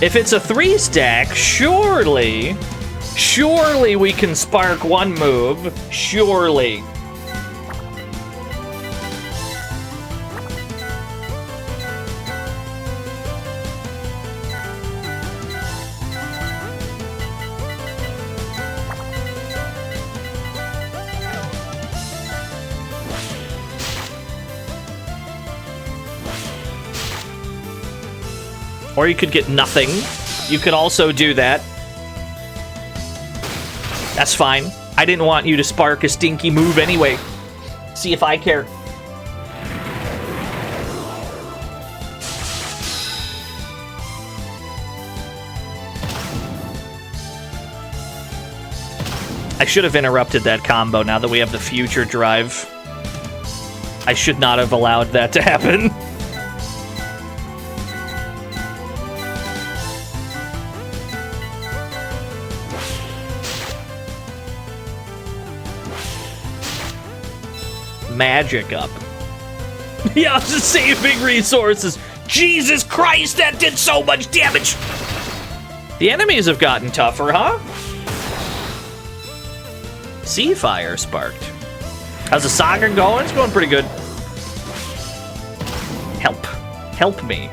If it's a 3-stack, surely we can spark one move. Surely. Or you could get nothing. You could also do that. That's fine. I didn't want you to spark a stinky move anyway. See if I care. I should have interrupted that combo now that we have the future drive. I should not have allowed that to happen. Magic up. Yeah, I was just saving resources. Jesus Christ, that did so much damage. The enemies have gotten tougher, huh? Sea Fire sparked. How's the Saga going? It's going pretty good. Help. Help me.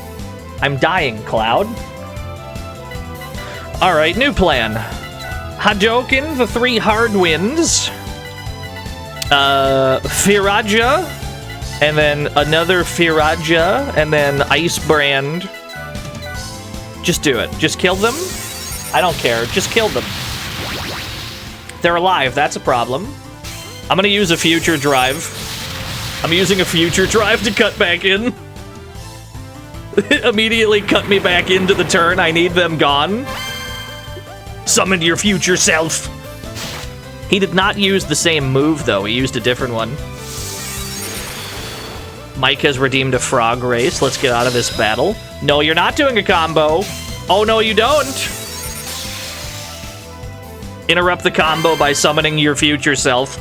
I'm dying, Cloud. Alright, new plan. Hadoken, the 3 hard winds. Firaja, and then another Firaja, and then Ice Brand. Just do it. Just kill them. I don't care. Just kill them. They're alive. That's a problem. I'm gonna use a future drive. I'm using a future drive to cut back in. Immediately cut me back into the turn. I need them gone. Summon your future self. He did not use the same move, though. He used a different one. Mike has redeemed a frog race. Let's get out of this battle. No, you're not doing a combo. Oh, no, you don't. Interrupt the combo by summoning your future self.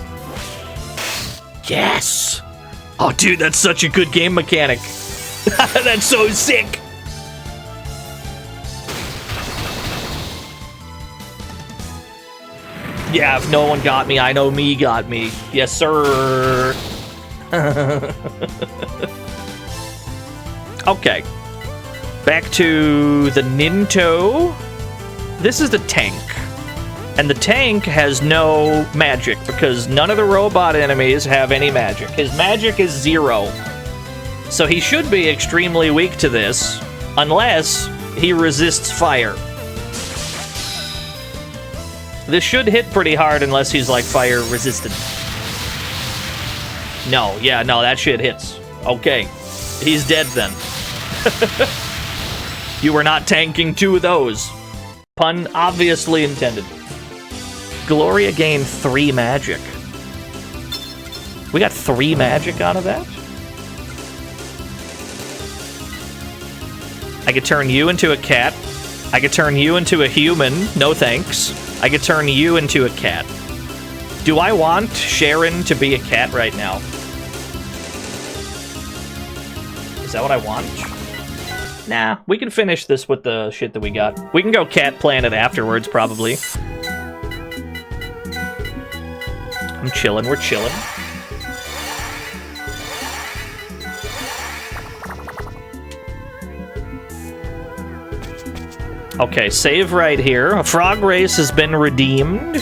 Yes. Oh, dude, that's such a good game mechanic. That's so sick. Yeah, if no one got me, I know me got me. Yes, sir. Okay. Back to the Ninto. This is the tank. And the tank has no magic because none of the robot enemies have any magic. His magic is 0. So he should be extremely weak to this, unless he resists fire. This should hit pretty hard unless he's, like, fire resistant. No, yeah, no, that shit hits. Okay. He's dead then. You were not tanking 2 of those. Pun obviously intended. Gloria gained 3 magic. We got 3 magic out of that? I could turn you into a cat. I could turn you into a human. No thanks. I could turn you into a cat. Do I want Sharon to be a cat right now? Is that what I want? Nah, we can finish this with the shit that we got. We can go Cat Planet afterwards, probably. I'm chilling, we're chilling. Okay, save right here. A frog race has been redeemed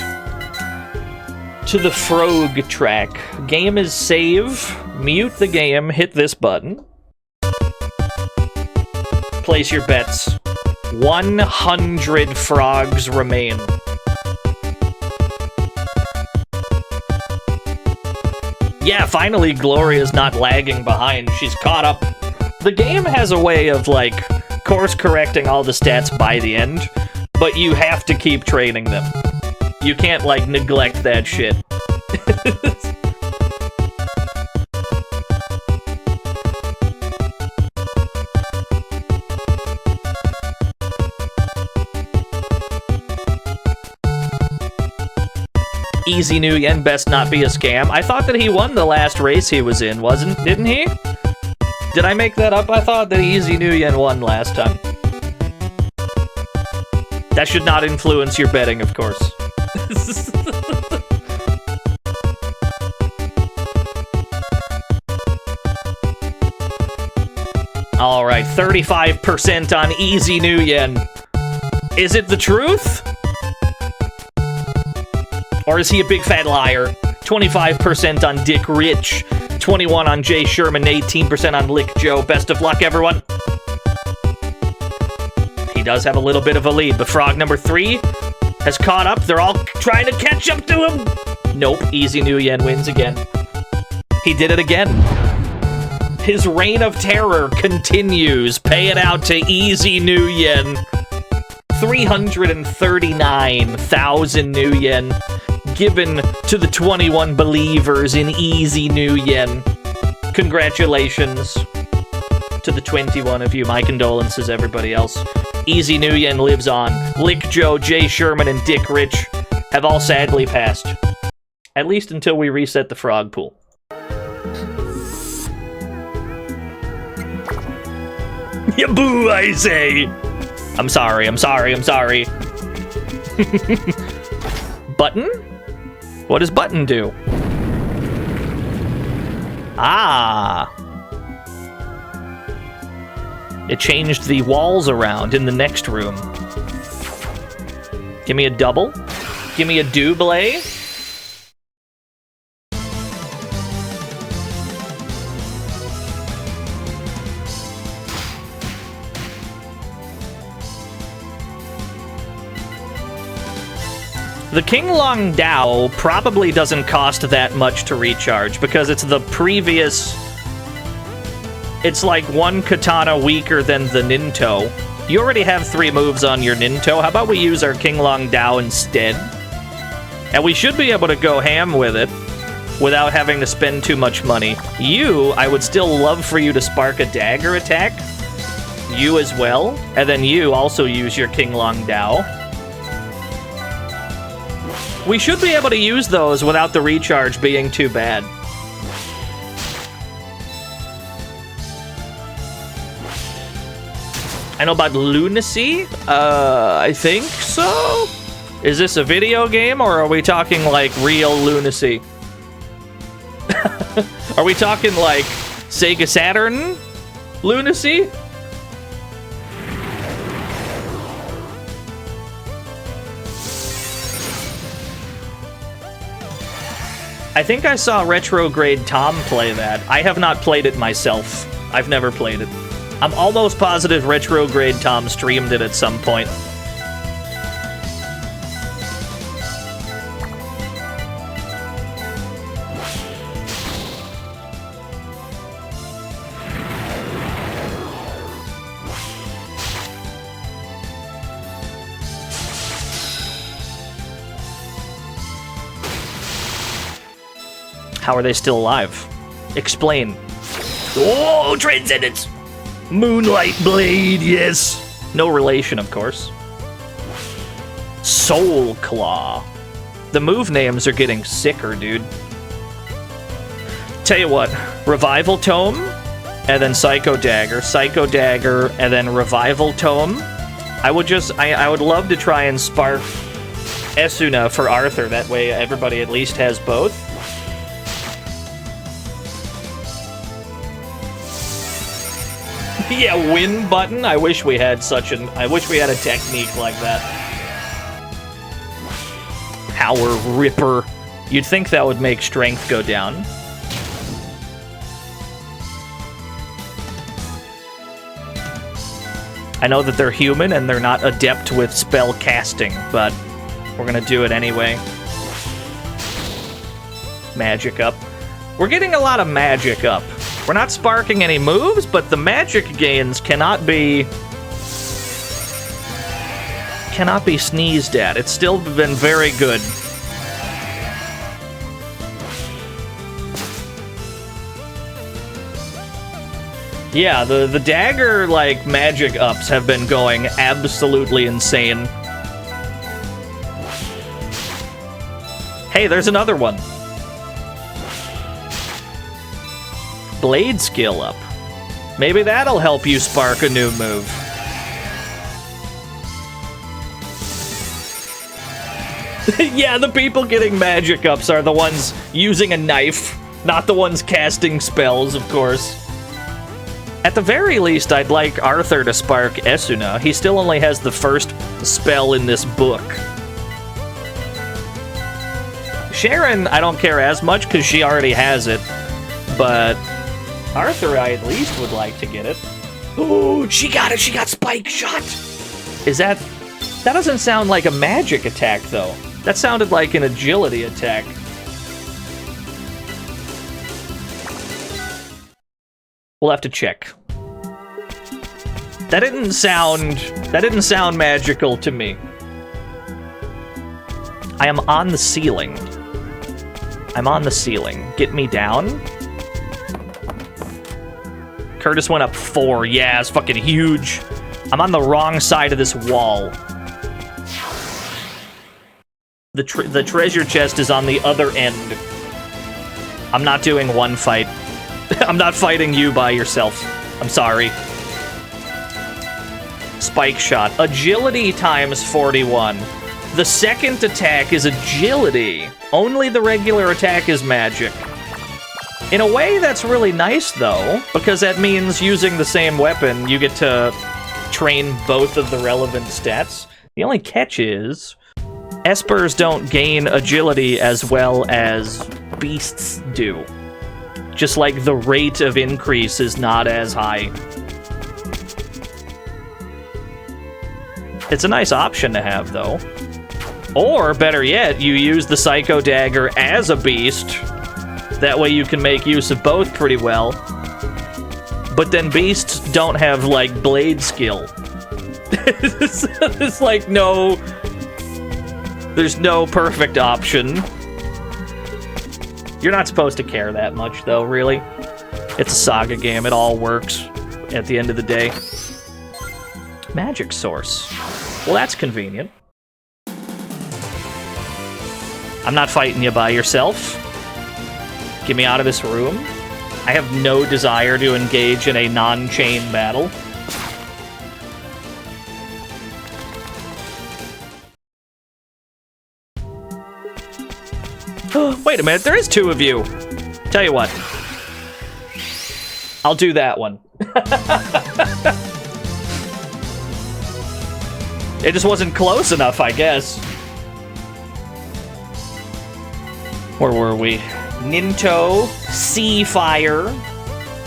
to the frog track. Game is save. Mute the game, hit this button. place your bets. 100 frogs remain. Yeah, finally Gloria's not lagging behind. She's caught up. The game has a way of, like, course-correcting all the stats by the end, but you have to keep training them. You can't, like, neglect that shit. Easy New Yen best not be a scam. I thought that he won the last race he was in, didn't he? Did I make that up? I thought that Easy New Yen won last time. That should not influence your betting, of course. Alright, 35% on Easy New Yen. Is it the truth? Or is he a big fat liar? 25% on Dick Rich, 21 on Jay Sherman, 18% on Lick Joe. Best of luck, everyone. He does have a little bit of a lead, but frog number 3 has caught up. They're all trying to catch up to him. Nope, Easy New Yen wins again. He did it again. His reign of terror continues. Pay it out to Easy New Yen. 339,000 New Yen given to the 21 believers in Easy New Yen. Congratulations to the 21 of you. My condolences, everybody else. Easy New Yen lives on. Lick Joe, Jay Sherman, and Dick Rich have all sadly passed. At least until we reset the frog pool. Yeah, boo, I say! I'm sorry. Button? What does button do? Ah! It changed the walls around in the next room. Give me a double. Give me a double. The King Long Dao probably doesn't cost that much to recharge because it's the previous... It's like one katana weaker than the Ninto. You already have 3 moves on your Ninto. How about we use our King Long Dao instead? And we should be able to go ham with it without having to spend too much money. You, I would still love for you to spark a dagger attack. You as well. And then you also use your King Long Dao. We should be able to use those without the recharge being too bad. I know about Lunacy? I think so? Is this a video game, or are we talking, like, real lunacy? Are we talking, like, Sega Saturn lunacy? I think I saw Retrograde Tom play that. I have not played it myself. I've never played it. I'm almost positive Retrograde Tom streamed it at some point. How are they still alive? Explain. Oh, Transcendence! Moonlight Blade, yes! No relation, of course. Soul Claw. The move names are getting sicker, dude. Tell you what, Revival Tome, and then Psycho Dagger, and then Revival Tome. I would love to try and spark Esuna for Arthur, that way everybody at least has both. Yeah, win button. I wish we had a technique like that. Power Ripper. You'd think that would make strength go down. I know that they're human and they're not adept with spell casting, but we're gonna do it anyway. Magic up. We're getting a lot of magic up. We're not sparking any moves, but the magic gains cannot be sneezed at. It's still been very good. Yeah, the dagger, like, magic ups have been going absolutely insane. Hey, there's another one. Blade skill up. Maybe that'll help you spark a new move. Yeah, the people getting magic ups are the ones using a knife, not the ones casting spells, of course. At the very least, I'd like Arthur to spark Esuna. He still only has the first spell in this book. Sharon, I don't care as much because she already has it, but Arthur, I at least would like to get it. Oh, she got it! She got Spike Shot! Is that... That doesn't sound like a magic attack, though. That sounded like an agility attack. We'll have to check. That didn't sound magical to me. I am on the ceiling. I'm on the ceiling. Get me down. Curtis went up 4. Yeah, it's fucking huge. I'm on the wrong side of this wall. The treasure chest is on the other end. I'm not doing one fight. I'm not fighting you by yourself. I'm sorry. Spike shot. Agility times 41. The second attack is agility. Only the regular attack is magic. In a way, that's really nice, though, because that means using the same weapon, you get to train both of the relevant stats. The only catch is, espers don't gain agility as well as beasts do. Just like the rate of increase is not as high. It's a nice option to have, though. Or, better yet, you use the Psycho Dagger as a beast. That way you can make use of both pretty well. But then beasts don't have, like, blade skill. It's like no... There's no perfect option. You're not supposed to care that much, though, really. It's a Saga game. It all works at the end of the day. Magic source. Well, that's convenient. I'm not fighting you by yourself. Get me out of this room. I have no desire to engage in a non-chain battle. Wait a minute, there is 2 of you. Tell you what. I'll do that one. It just wasn't close enough, I guess. Where were we? Ninto, Sea Fire.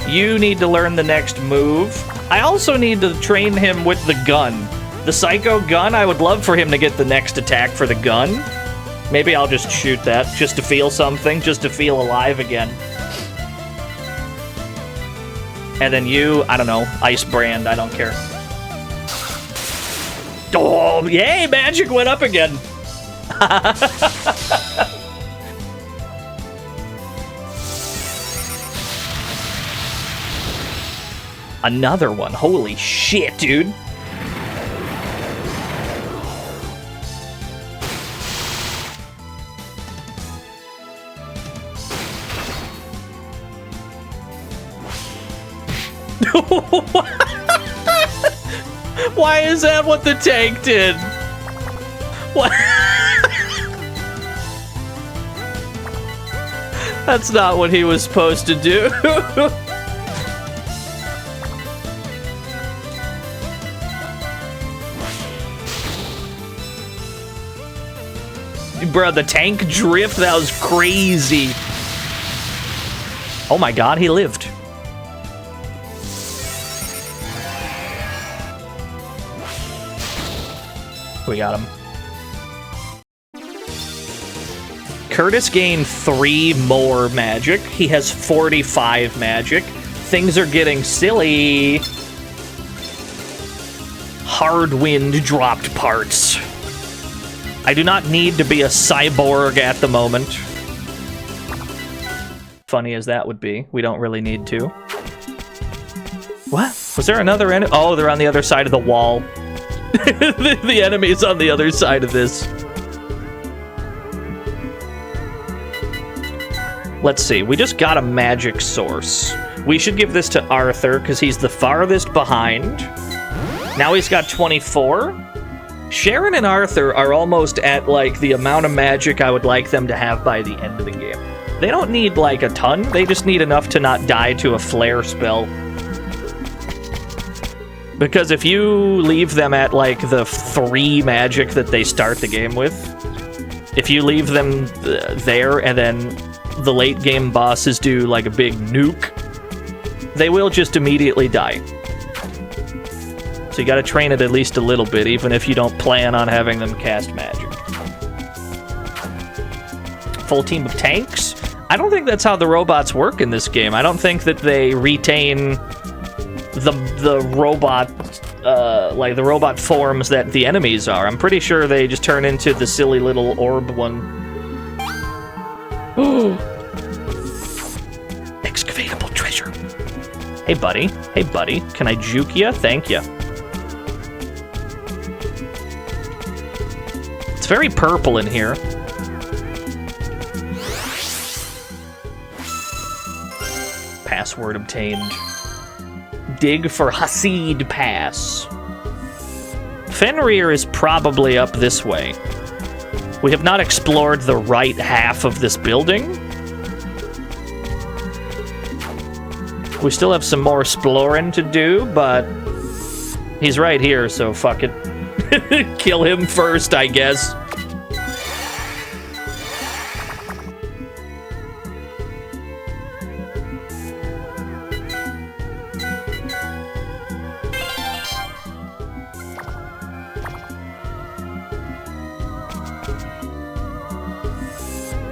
You need to learn the next move. I also need to train him with the gun. The Psycho gun, I would love for him to get the next attack for the gun. Maybe I'll just shoot that, just to feel something, just to feel alive again. And then you, I don't know, Ice Brand, I don't care. Oh, yay, magic went up again. Another one, holy shit, dude. Why is that what the tank did? What? That's not what he was supposed to do. Bro, the tank drift, that was crazy. Oh my god, he lived. We got him. Curtis gained 3 more magic. He has 45 magic. Things are getting silly. Hard wind dropped parts. I do not need to be a cyborg at the moment. Funny as that would be, we don't really need to. What? Was there another enemy? Oh, they're on the other side of the wall. The enemy's on the other side of this. Let's see, we just got a magic source. We should give this to Arthur, because he's the farthest behind. Now he's got 24. Sharon and Arthur are almost at, like, the amount of magic I would like them to have by the end of the game. They don't need, like, a ton. They just need enough to not die to a flare spell. Because if you leave them at, like, the 3 magic that they start the game with, if you leave them there and then the late game bosses do, like, a big nuke, they will just immediately die. So you gotta train it at least a little bit, even if you don't plan on having them cast magic. Full team of tanks? I don't think that's how the robots work in this game. I don't think that they retain the robot, like the robot forms that the enemies are. I'm pretty sure they just turn into the silly little orb one. Ooh. Excavatable treasure. Hey, buddy. Hey, buddy. Can I juke ya? Thank ya. It's very purple in here. Password obtained. Dig for Hasid Pass. Fenrir is probably up this way. We have not explored the right half of this building. We still have some more exploring to do, but he's right here, so fuck it. Kill him first, I guess.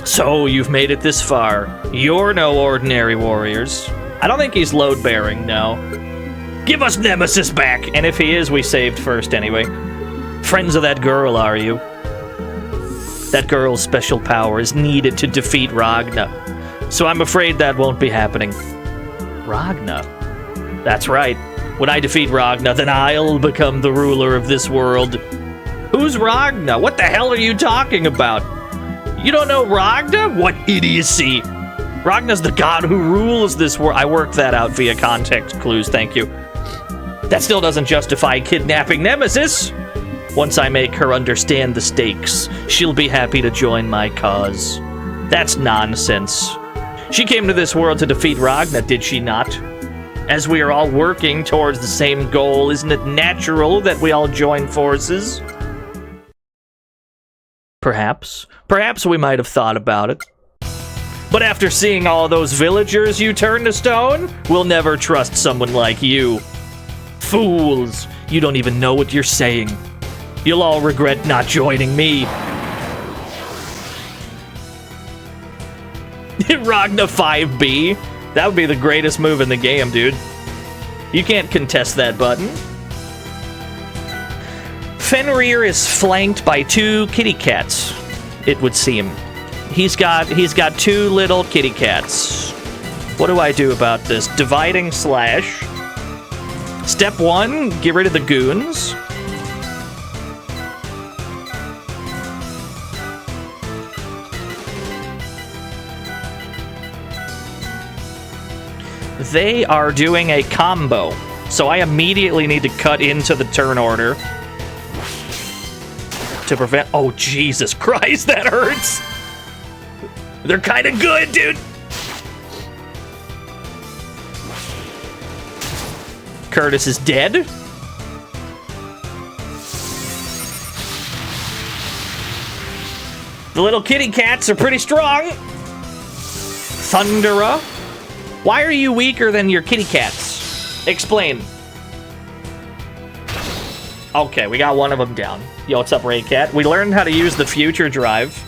So, you've made it this far. You're no ordinary warriors. I don't think he's load-bearing, no. Give us Nemesis back! And if he is, we saved first anyway. Friends of that girl, are you? That girl's special power is needed to defeat Ragna. So I'm afraid that won't be happening. Ragna? That's right. When I defeat Ragna, then I'll become the ruler of this world. Who's Ragna? What the hell are you talking about? You don't know Ragna? What idiocy! Ragna's the god who rules this world. I worked that out via context clues, thank you. That still doesn't justify kidnapping Nemesis. Once I make her understand the stakes, she'll be happy to join my cause. That's nonsense. She came to this world to defeat Ragna, did she not? As we are all working towards the same goal, isn't it natural that we all join forces? Perhaps. Perhaps we might have thought about it. But after seeing all those villagers you turned to stone, we'll never trust someone like you. Fools! You don't even know what you're saying. You'll all regret not joining me. Ragna 5B? That would be the greatest move in the game, dude. You can't contest that button. Fenrir is flanked by 2 kitty cats, it would seem. He's got 2 little kitty cats. What do I do about this? Dividing slash. Step 1, get rid of the goons. They are doing a combo, so I immediately need to cut into the turn order to prevent... Oh, Jesus Christ, that hurts! They're kind of good, dude! Curtis is dead. The little kitty cats are pretty strong. Thundera. Why are you weaker than your kitty cats? Explain. Okay, we got one of them down. Yo, what's up, Raycat? We learned how to use the future drive.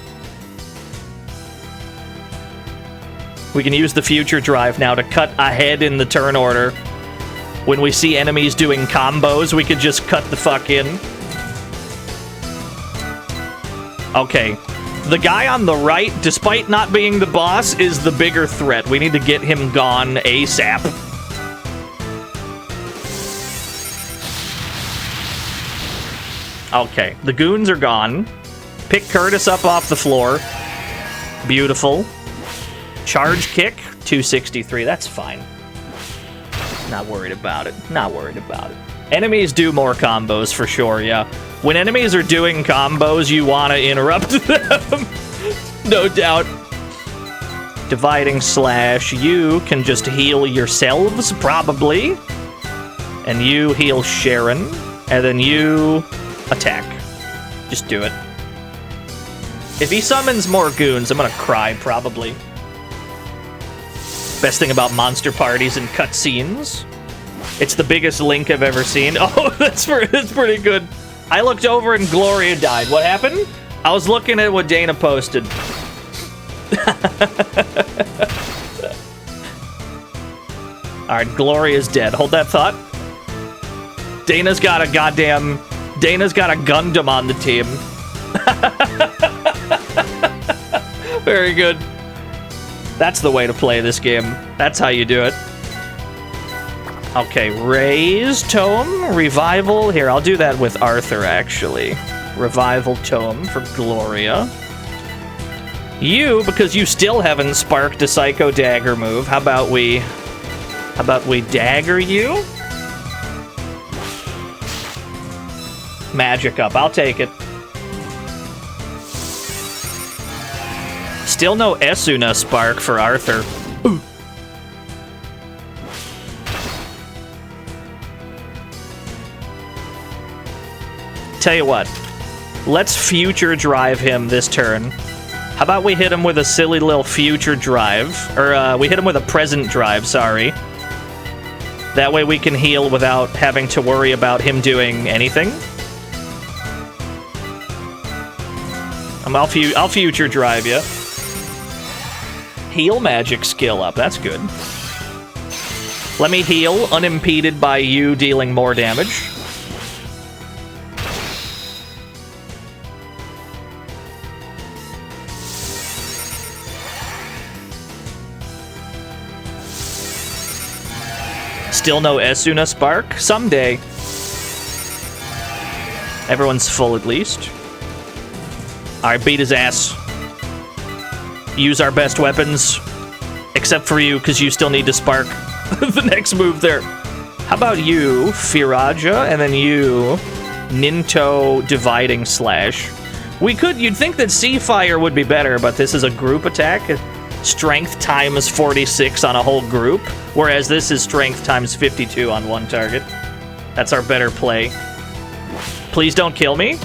We can use the future drive now to cut ahead in the turn order. When we see enemies doing combos, we could just cut the fuck in. Okay. The guy on the right, despite not being the boss, is the bigger threat. We need to get him gone ASAP. Okay, the goons are gone. Pick Curtis up off the floor. Beautiful. Charge kick, 263. That's fine. Not worried about it. Not worried about it. Enemies do more combos for sure, yeah. When enemies are doing combos, you want to interrupt them. No doubt. Dividing slash. You can just heal yourselves, probably. And you heal Sharon. And then you attack. Just do it. If he summons more goons, I'm gonna cry, probably. Best thing about monster parties and cutscenes. It's the biggest Link I've ever seen. Oh, that's pretty good. I looked over and Gloria died. What happened? I was looking at what Dana posted. Alright, Gloria's dead. Hold that thought. Dana's got a Gundam on the team. Very good. That's the way to play this game. That's how you do it. Okay, Raise Tome, Revival. Here, I'll do that with Arthur, actually. Revival Tome for Gloria. You, because you still haven't sparked a Psycho Dagger move, how about we dagger you? Magic up, I'll take it. Still no Esuna spark for Arthur. Ooh. Tell you what, let's future drive him this turn. How about we hit him with a silly little future drive? Or, we hit him with a present drive, sorry. That way we can heal without having to worry about him doing anything. I'll future drive you. Heal magic skill up, that's good. Let me heal, unimpeded by you dealing more damage. Still no Esuna spark? Someday. Everyone's full at least. Alright, beat his ass. Use our best weapons. Except for you, because you still need to spark the next move there. How about you, Firaja, and then you, Ninto Dividing Slash. You'd think that Sea Fire would be better, but this is a group attack. Strength times 46 on a whole group, whereas this is strength times 52 on one target. That's our better play. Please don't kill me.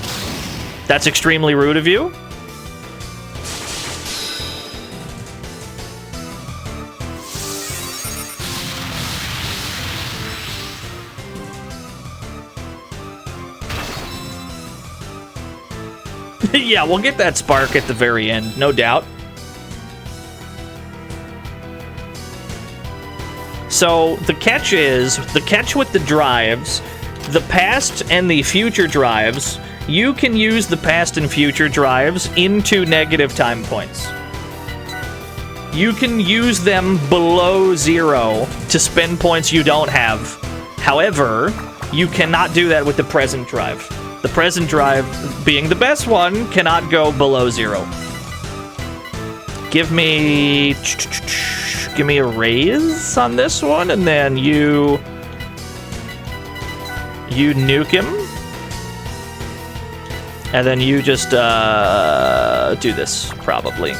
That's extremely rude of you. Yeah, we'll get that spark at the very end, no doubt. So, the catch with the drives, the past and the future drives, you can use the past and future drives into negative time points. You can use them below 0 to spend points you don't have. However, you cannot do that with the present drive. The present drive, being the best one, cannot go below 0. Give me a raise on this one, and then you nuke him. And then you just do this, probably.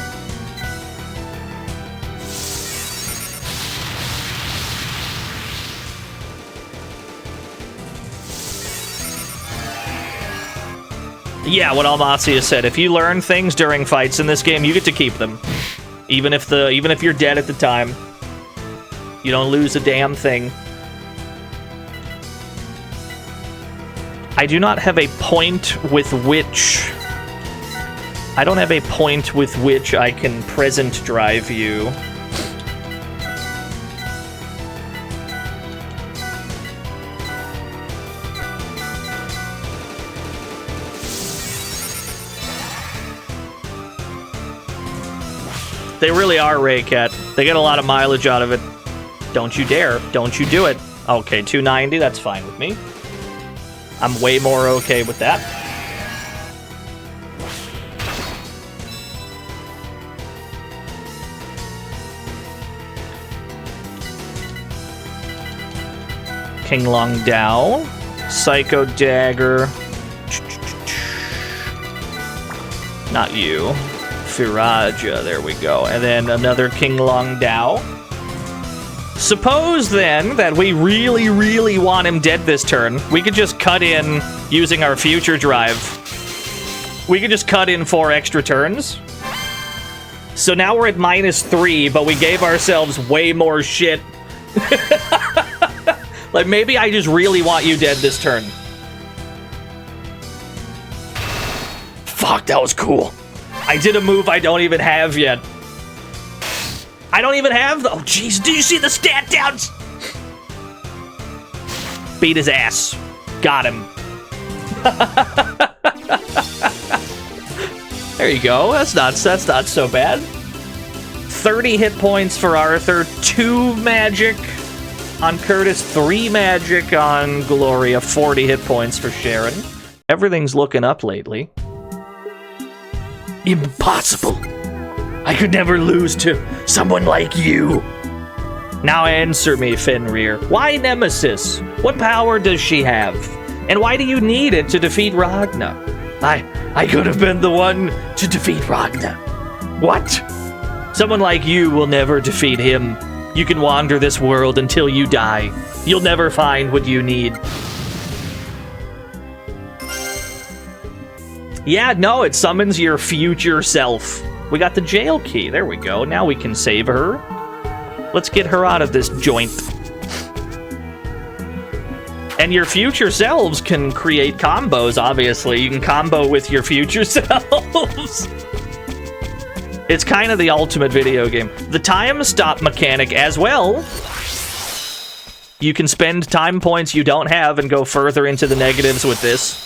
Yeah, what Almacia said. If you learn things during fights in this game, you get to keep them. Even if you're dead at the time. You don't lose a damn thing. I do not have a point with which... I don't have a point with which I can present drive you. They really are, Raycat. They get a lot of mileage out of it. Don't you dare. Don't you do it. Okay, 290, that's fine with me. I'm way more okay with that. King Long Dao. Psycho Dagger. Not you. Firaja, there we go. And then another King Long Dao. Suppose, then, that we really, really want him dead this turn. We could just cut in using our future drive. We could just cut in 4 extra turns. So now we're at -3, but we gave ourselves way more shit. Like, maybe I just really want you dead this turn. Fuck, that was cool. I did a move I don't even have yet. I don't even have the... Oh, jeez. Do you see the stat downs? Beat his ass. Got him. There you go. That's not so bad. 30 hit points for Arthur. 2 magic on Curtis. 3 magic on Gloria. 40 hit points for Sharon. Everything's looking up lately. Impossible. I could never lose to someone like you. Now answer me, Fenrir. Why Nemesis? What power does she have? And why do you need it to defeat Ragna? I could have been the one to defeat Ragna. What? Someone like you will never defeat him. You can wander this world until you die. You'll never find what you need. Yeah, no, it summons your future self. We got the jail key. There we go. Now we can save her. Let's get her out of this joint. And your future selves can create combos, obviously. You can combo with your future selves. It's kind of the ultimate video game. The time stop mechanic as well. You can spend time points you don't have and go further into the negatives with this.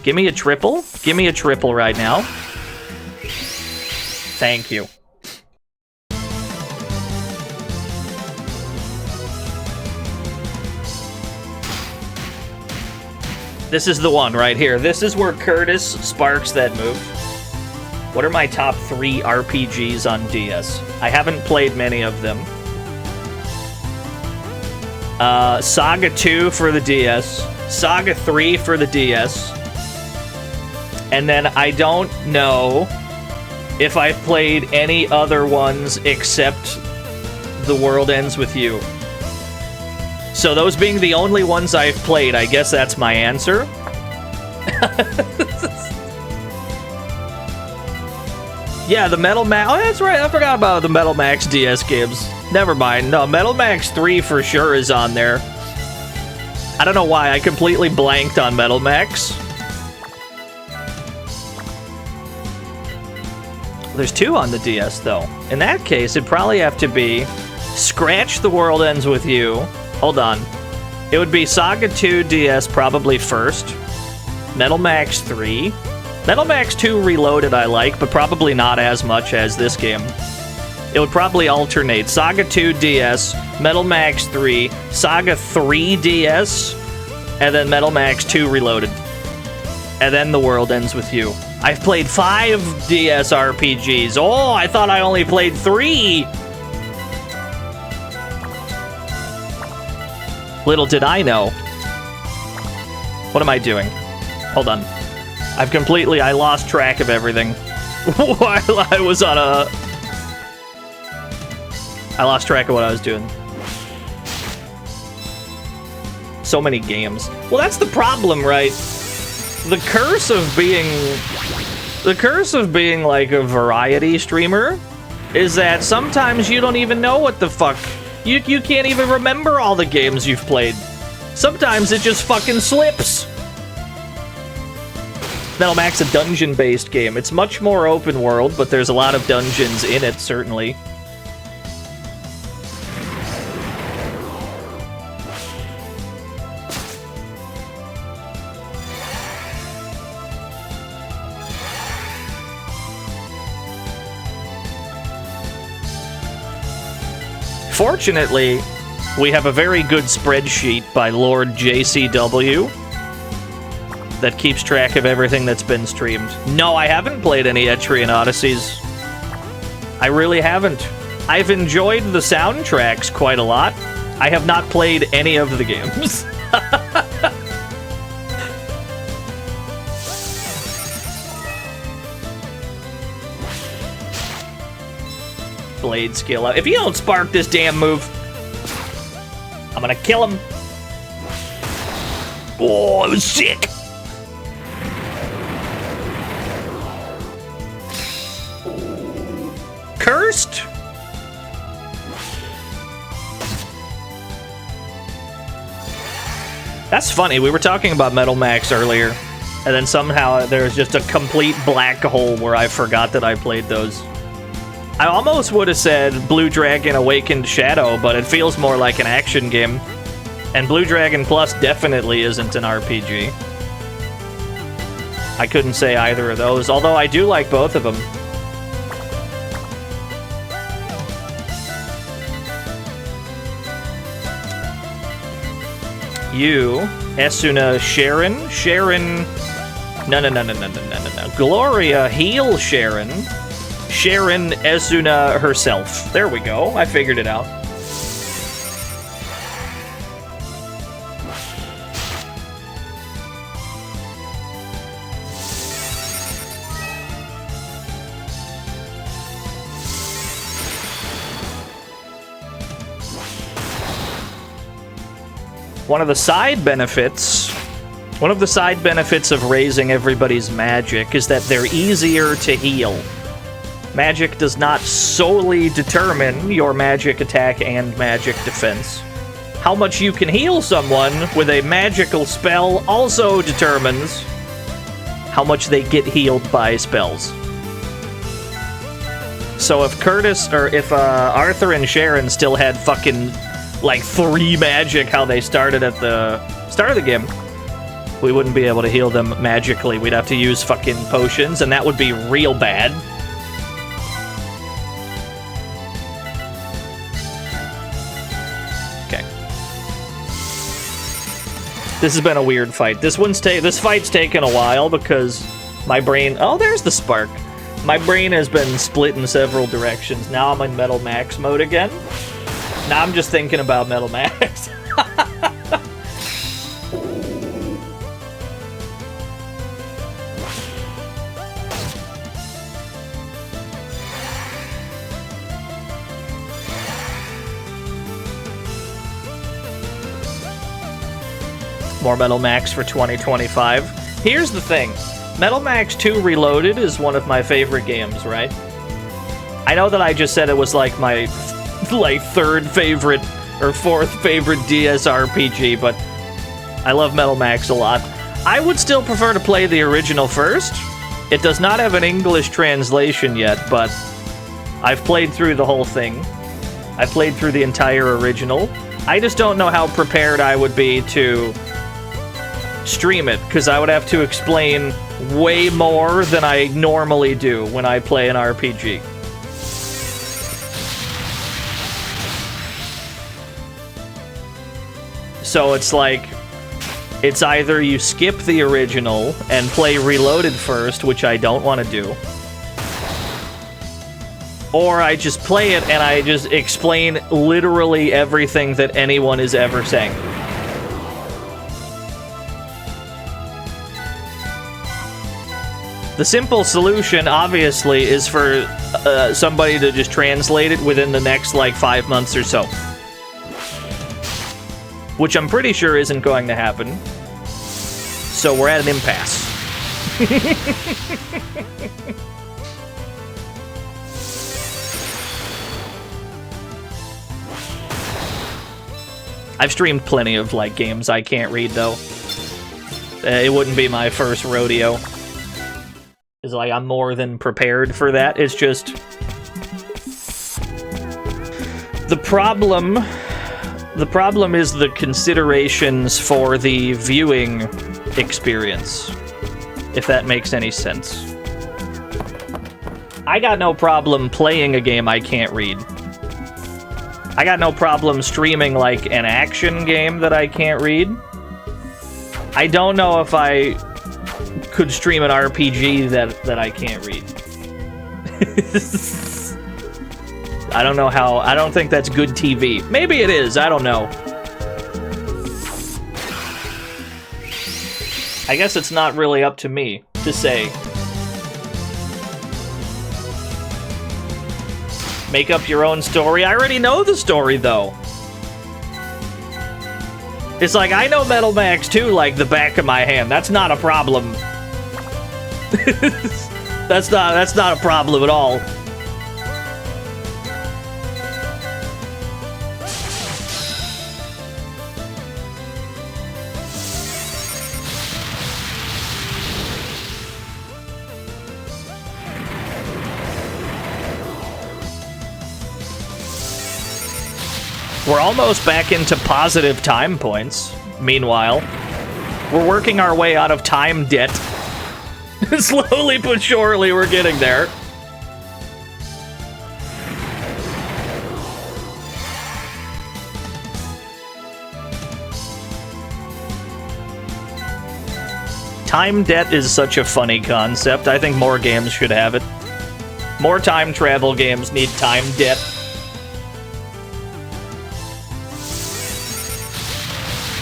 Give me a triple. Give me a triple right now. Thank you. This is the one right here. This is where Curtis sparks that move. What are my top 3 RPGs on DS? I haven't played many of them. Saga 2 for the DS. Saga 3 for the DS. And then I don't know if I've played any other ones except The World Ends With You. So those being the only ones I've played, I guess that's my answer. Yeah, the Metal Max... Oh, that's right, I forgot about the Metal Max DS games. Never mind. No, Metal Max 3 for sure is on there. I don't know why, I completely blanked on Metal Max. There's 2 on the DS, though. In that case, it'd probably have to be Scratch The World Ends With You. Hold on. It would be Saga 2 DS probably first. Metal Max 3. Metal Max 2 Reloaded I like, but probably not as much as this game. It would probably alternate. Saga 2 DS, Metal Max 3, Saga 3 DS, and then Metal Max 2 Reloaded. And then The World Ends With You. I've played 5 DS RPGs. Oh, I thought I only played 3! Little did I know. What am I doing? Hold on. I lost track of everything. While I was on a... I lost track of what I was doing. So many games. Well, that's the problem, right? The curse of being like a variety streamer is that sometimes you don't even know what the fuck. You can't even remember all the games you've played. Sometimes it just fucking slips. Metal Max a dungeon-based game. It's much more open world, but there's a lot of dungeons in it, certainly. Fortunately, we have a very good spreadsheet by Lord JCW that keeps track of everything that's been streamed. No, I haven't played any Etrian Odysseys. I really haven't. I've enjoyed the soundtracks quite a lot. I have not played any of the games. Blade skill up. If you don't spark this damn move, I'm gonna kill him. Oh, it was sick. Cursed? That's funny. We were talking about Metal Max earlier, and then somehow there's just a complete black hole where I forgot that I played those. I almost would have said Blue Dragon Awakened Shadow, but it feels more like an action game. And Blue Dragon Plus definitely isn't an RPG. I couldn't say either of those, although I do like both of them. You, Esuna Sharon? No. Gloria Heal Sharon. Sharon Esuna herself. There we go. I figured it out. One of the side benefits of raising everybody's magic is that they're easier to heal. Magic does not solely determine your magic attack and magic defense. How much you can heal someone with a magical spell also determines how much they get healed by spells. So if Arthur and Sharon still had fucking like 3 magic how they started at the start of the game, we wouldn't be able to heal them magically. We'd have to use fucking potions, and that would be real bad. Okay. This has been a weird fight. This fight's taken a while because my brain... Oh, there's the spark. My brain has been split in several directions. Now I'm in Metal Max mode again. Now I'm just thinking about Metal Max. More Metal Max for 2025. Here's the thing. Metal Max 2 Reloaded is one of my favorite games, right? I know that I just said it was like my third favorite or fourth favorite DS RPG, but I love Metal Max a lot. I would still prefer to play the original first. It does not have an English translation yet, but I've played through the whole thing. I've played through the entire original. I just don't know how prepared I would be to stream it, because I would have to explain way more than I normally do when I play an RPG. So it's like, it's either you skip the original and play Reloaded first, which I don't want to do, or I just play it and I just explain literally everything that anyone is ever saying. The simple solution, obviously, is for somebody to just translate it within the next, 5 months or so. Which I'm pretty sure isn't going to happen. So we're at an impasse. I've streamed plenty of, games I can't read, though. It wouldn't be my first rodeo. It's like I'm more than prepared for that. It's just the problem is the considerations for the viewing experience, if that makes any sense. I got no problem playing a game I can't read. I got no problem streaming like an action game that I can't read. I don't know if I could stream an RPG that I can't read. I don't know how. I don't think that's good TV. Maybe it is. I don't know. I guess it's not really up to me to say. Make up your own story. I already know the story, though. It's like, I know Metal Max 2 like the back of my hand. That's not a problem. That's not a problem at all. We're almost back into positive time points. Meanwhile, we're working our way out of time debt. Slowly but surely, we're getting there. Time debt is such a funny concept. I think more games should have it. More time travel games need time debt.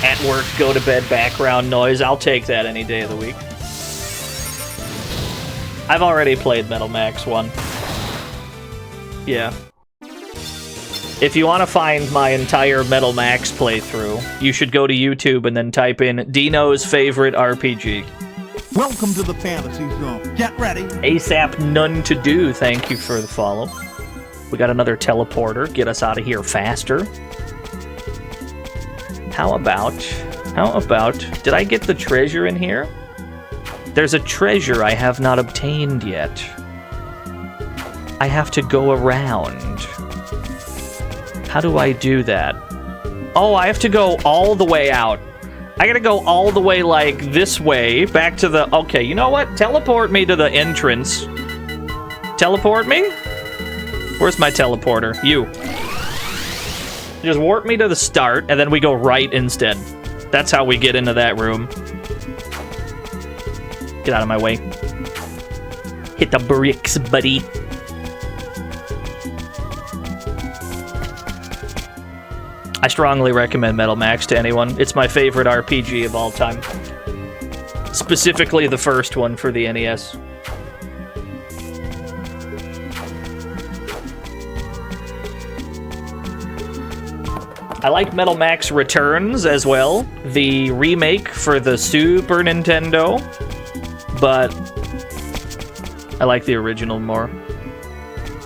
At work, go to bed, background noise. I'll take that any day of the week. I've already played Metal Max 1. Yeah. If you want to find my entire Metal Max playthrough, you should go to YouTube and then type in Dino's favorite RPG. Welcome to the fantasy zone. Get ready. ASAP None to Do, thank you for the follow. We got another teleporter. Get us out of here faster. How about, did I get the treasure in here? There's a treasure I have not obtained yet. I have to go around. How do I do that? Oh, I have to go all the way out. I gotta go all the way, like, this way, back to the... Okay, you know what? Teleport me to the entrance. Teleport me? Where's my teleporter? You. Just warp me to the start, and then we go right instead. That's how we get into that room. Get out of my way. Hit the bricks, buddy. I strongly recommend Metal Max to anyone. It's my favorite RPG of all time. Specifically the first one for the NES. I like Metal Max Returns as well, the remake for the Super Nintendo, but I like the original more.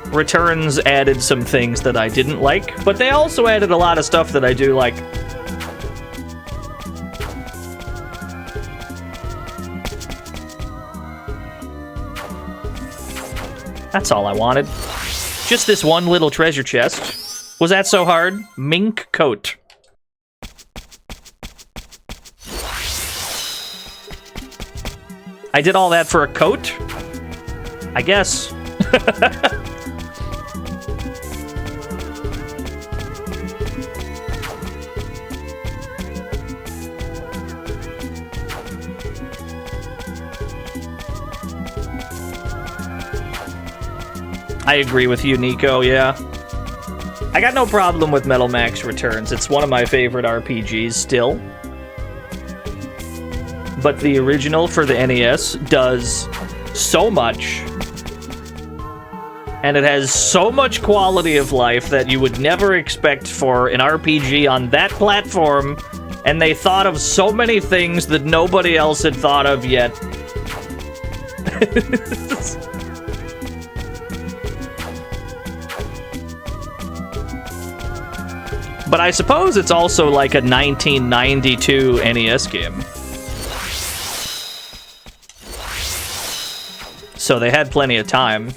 Returns added some things that I didn't like, but they also added a lot of stuff that I do like. That's all I wanted. Just this one little treasure chest. Was that so hard? Mink coat. I did all that for a coat? I guess. I agree with you, Nico, yeah. I got no problem with Metal Max Returns. It's one of my favorite RPGs still. But the original for the NES does so much. And it has so much quality of life that you would never expect for an RPG on that platform. And they thought of so many things that nobody else had thought of yet. But I suppose it's also like a 1992 NES game. so they had plenty of time.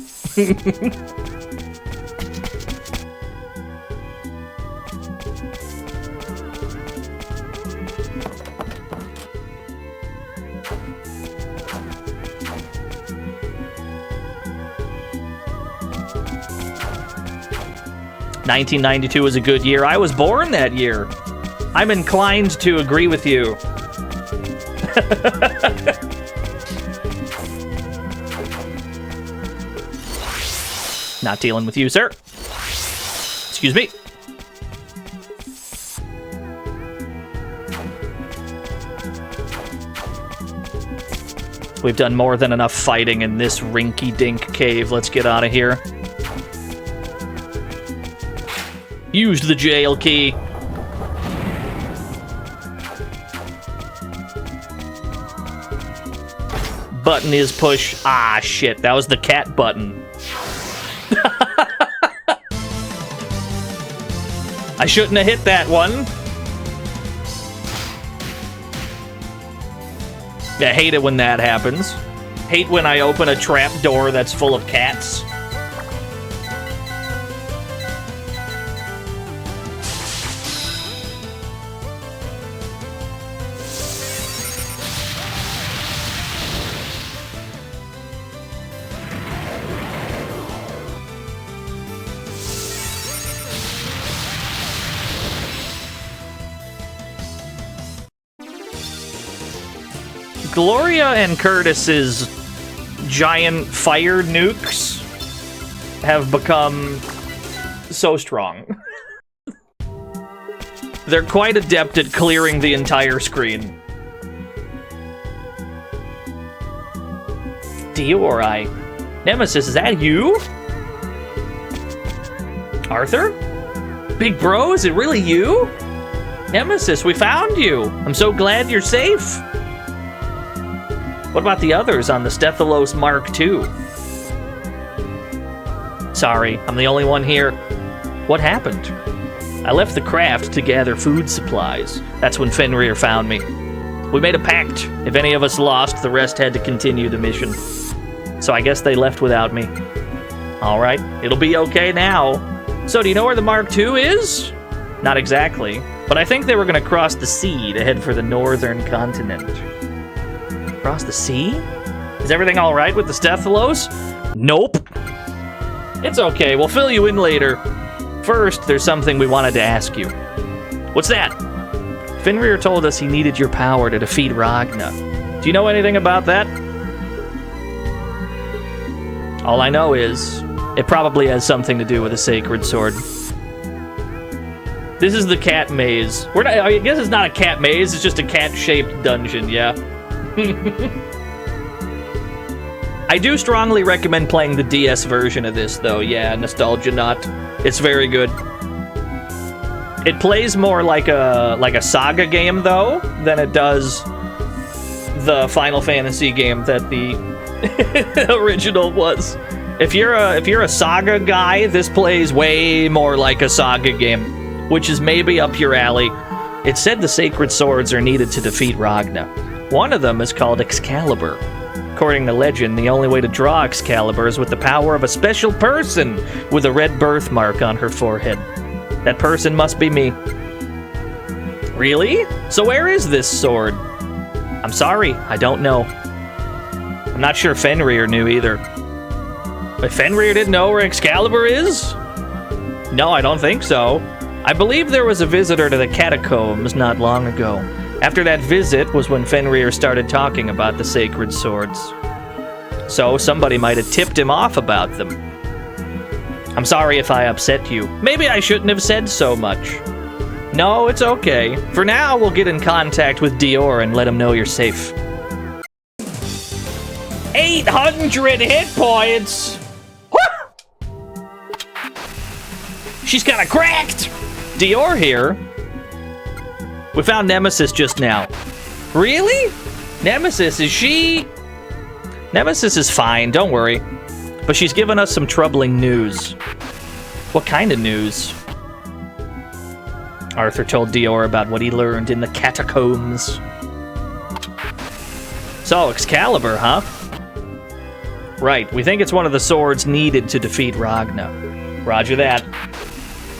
1992 was a good year. I was born that year. I'm inclined to agree with you. Not dealing with you, sir. Excuse me. We've done more than enough fighting in this rinky-dink cave. Let's get out of here. Use the jail key. Button is push. Ah, shit. That was the cat button. I shouldn't have hit that one. I hate it when that happens. Hate when I open a trap door that's full of cats. Gloria and Curtis's giant fire nukes have become so strong. They're quite adept at clearing the entire screen. Dior, Nemesis, is that you? Arthur? Big bro, is it really you? Nemesis, we found you. I'm so glad you're safe. What about the others on the Stethalos Mark II? Sorry, I'm the only one here. What happened? I left the craft to gather food supplies. That's when Fenrir found me. We made a pact. If any of us lost, the rest had to continue the mission. So I guess they left without me. Alright, it'll be okay now. So do you know where the Mark II is? Not exactly, but I think they were going to cross the sea to head for the northern continent. Across the sea? Is everything all right with the Stethalos? Nope. It's okay, we'll fill you in later. First, there's something we wanted to ask you. What's that? Fenrir told us he needed your power to defeat Ragna. Do you know anything about that? All I know is, it probably has something to do with a sacred sword. This is the cat maze. I guess it's not a cat maze, it's just a cat-shaped dungeon, yeah. I do strongly recommend playing the DS version of this, though. Yeah, Nostalgia Not. It's very good. It plays more like a Saga game, though, than it does the Final Fantasy game that the original was. If you're a Saga guy, this plays way more like a Saga game, which is maybe up your alley. It said the sacred swords are needed to defeat Ragna. One of them is called Excalibur. According to legend, the only way to draw Excalibur is with the power of a special person with a red birthmark on her forehead. That person must be me. Really? So where is this sword? I'm sorry, I don't know. I'm not sure Fenrir knew either. But Fenrir didn't know where Excalibur is? No, I don't think so. I believe there was a visitor to the catacombs not long ago. After that visit was when Fenrir started talking about the sacred swords. So somebody might have tipped him off about them. I'm sorry if I upset you. Maybe I shouldn't have said so much. No, it's okay. For now, we'll get in contact with Dior and let him know you're safe. 800 hit points! Woo! She's kinda cracked! Dior here. We found Nemesis just now. Really? Nemesis, is she... Nemesis is fine, don't worry. But she's given us some troubling news. What kind of news? Arthur told Dior about what he learned in the catacombs. So, Excalibur, huh? Right, we think it's one of the swords needed to defeat Ragna. Roger that.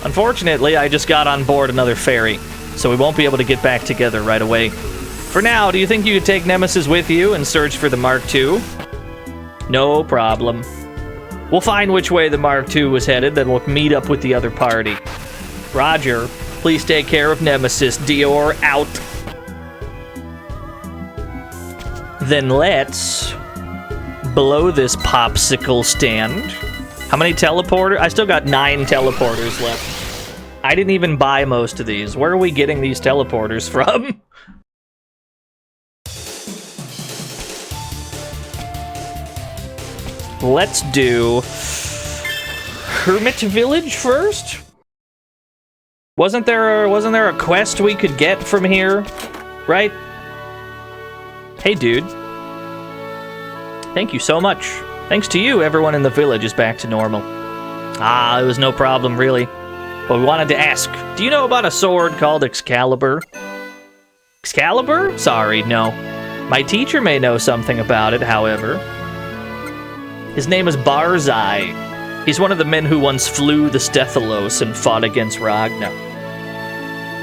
Unfortunately, I just got on board another ferry, so we won't be able to get back together right away. For now, do you think you could take Nemesis with you and search for the Mark II? No problem. We'll find which way the Mark II was headed, then we'll meet up with the other party. Roger. Please take care of Nemesis. Dior out. Then let's blow this popsicle stand. How many teleporters? I still got 9 teleporters left. I didn't even buy most of these. Where are we getting these teleporters from? Let's do Hermit Village first. Wasn't there a quest we could get from here? Right? Hey, dude. Thank you so much. Thanks to you, everyone in the village is back to normal. Ah, it was no problem, really. But we wanted to ask, do you know about a sword called Excalibur? Excalibur? Sorry, no. My teacher may know something about it, however. His name is Barzai. He's one of the men who once flew the Stethalos and fought against Ragna.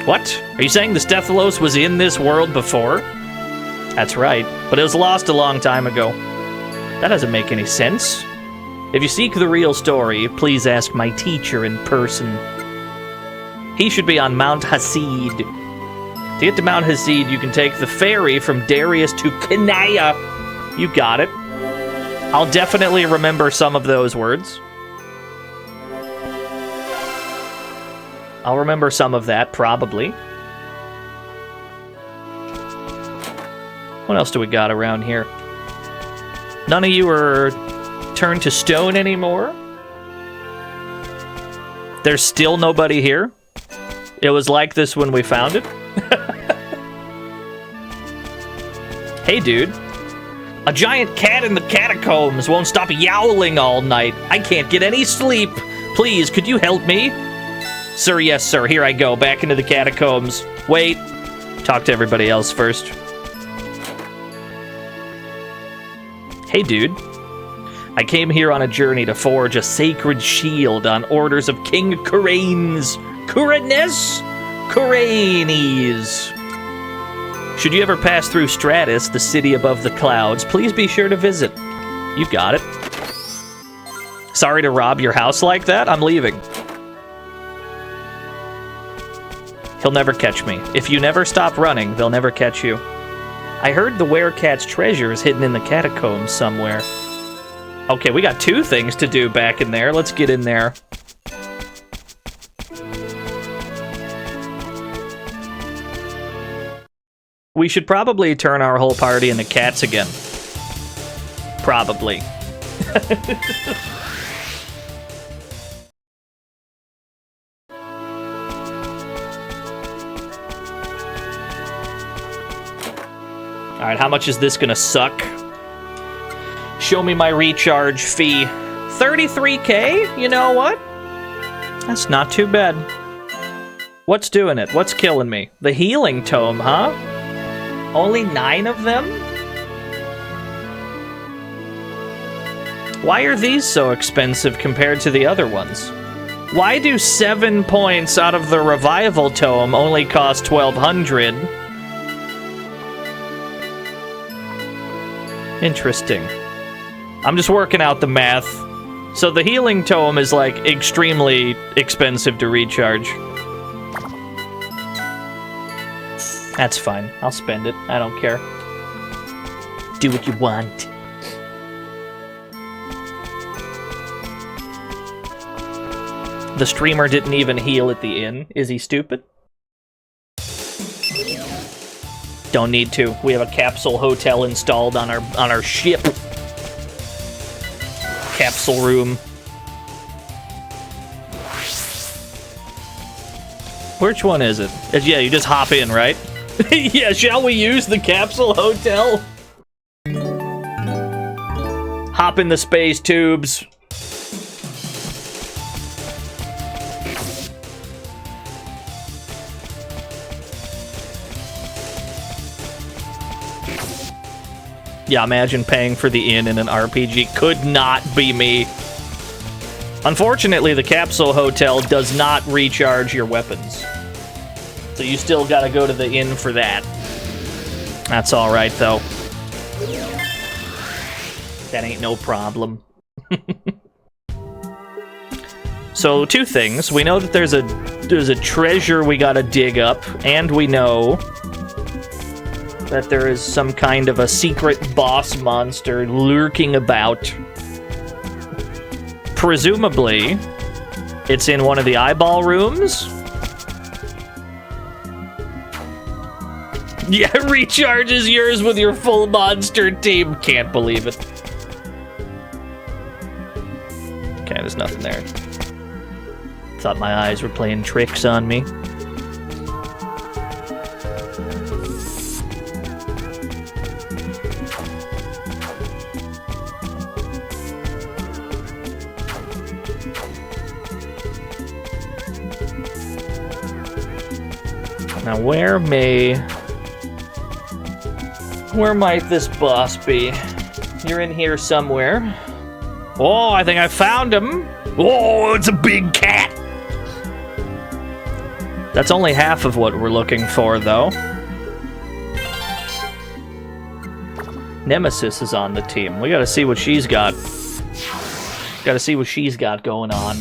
What? Are you saying the Stethalos was in this world before? That's right, but it was lost a long time ago. That doesn't make any sense. If you seek the real story, please ask my teacher in person. He should be on Mount Hasid. To get to Mount Hasid, you can take the ferry from Darius to Kanaya. You got it. I'll definitely remember some of those words. I'll remember some of that, probably. What else do we got around here? None of you are turned to stone anymore? There's still nobody here? It was like this when we found it? Hey, dude. A giant cat in the catacombs won't stop yowling all night. I can't get any sleep. Please, could you help me? Sir, yes, sir. Here I go, back into the catacombs. Wait. Talk to everybody else first. Hey, dude. I came here on a journey to forge a sacred shield on orders of King Kuranes. Kuranes. Should you ever pass through Stratus, the city above the clouds, please be sure to visit. You got it. Sorry to rob your house like that. I'm leaving. He'll never catch me. If you never stop running, they'll never catch you. I heard the werecat's treasure is hidden in the catacombs somewhere. Okay, we got 2 things to do back in there. Let's get in there. We should probably turn our whole party into cats again. Probably. Alright, how much is this gonna suck? Show me my recharge fee. 33k? You know what? That's not too bad. What's doing it? What's killing me? The healing tome, huh? Only 9 of them? Why are these so expensive compared to the other ones? Why do 7 points out of the revival tome only cost 1200? Interesting. I'm just working out the math. So the healing tome is like extremely expensive to recharge. That's fine. I'll spend it. I don't care. Do what you want. The streamer didn't even heal at the inn. Is he stupid? Don't need to. We have a capsule hotel installed on our ship. Capsule room. Which one is it? Yeah, you just hop in, right? Yeah, shall we use the capsule hotel? Hop in the space tubes. Yeah, imagine paying for the inn in an RPG. Could not be me. Unfortunately, the capsule hotel does not recharge your weapons. So you still gotta go to the inn for that. That's alright, though. That ain't no problem. So, two things. We know that there's a treasure we gotta dig up, and we know that there is some kind of a secret boss monster lurking about. Presumably, it's in one of the eyeball rooms. Yeah, recharges yours with your full monster team. Can't believe it. Okay, there's nothing there. Thought my eyes were playing tricks on me. Now, where might this boss be? You're in here somewhere. Oh, I think I found him. Oh, it's a big cat. That's only half of what we're looking for, though. Nemesis is on the team. We gotta see what she's got. Gotta see what she's got going on.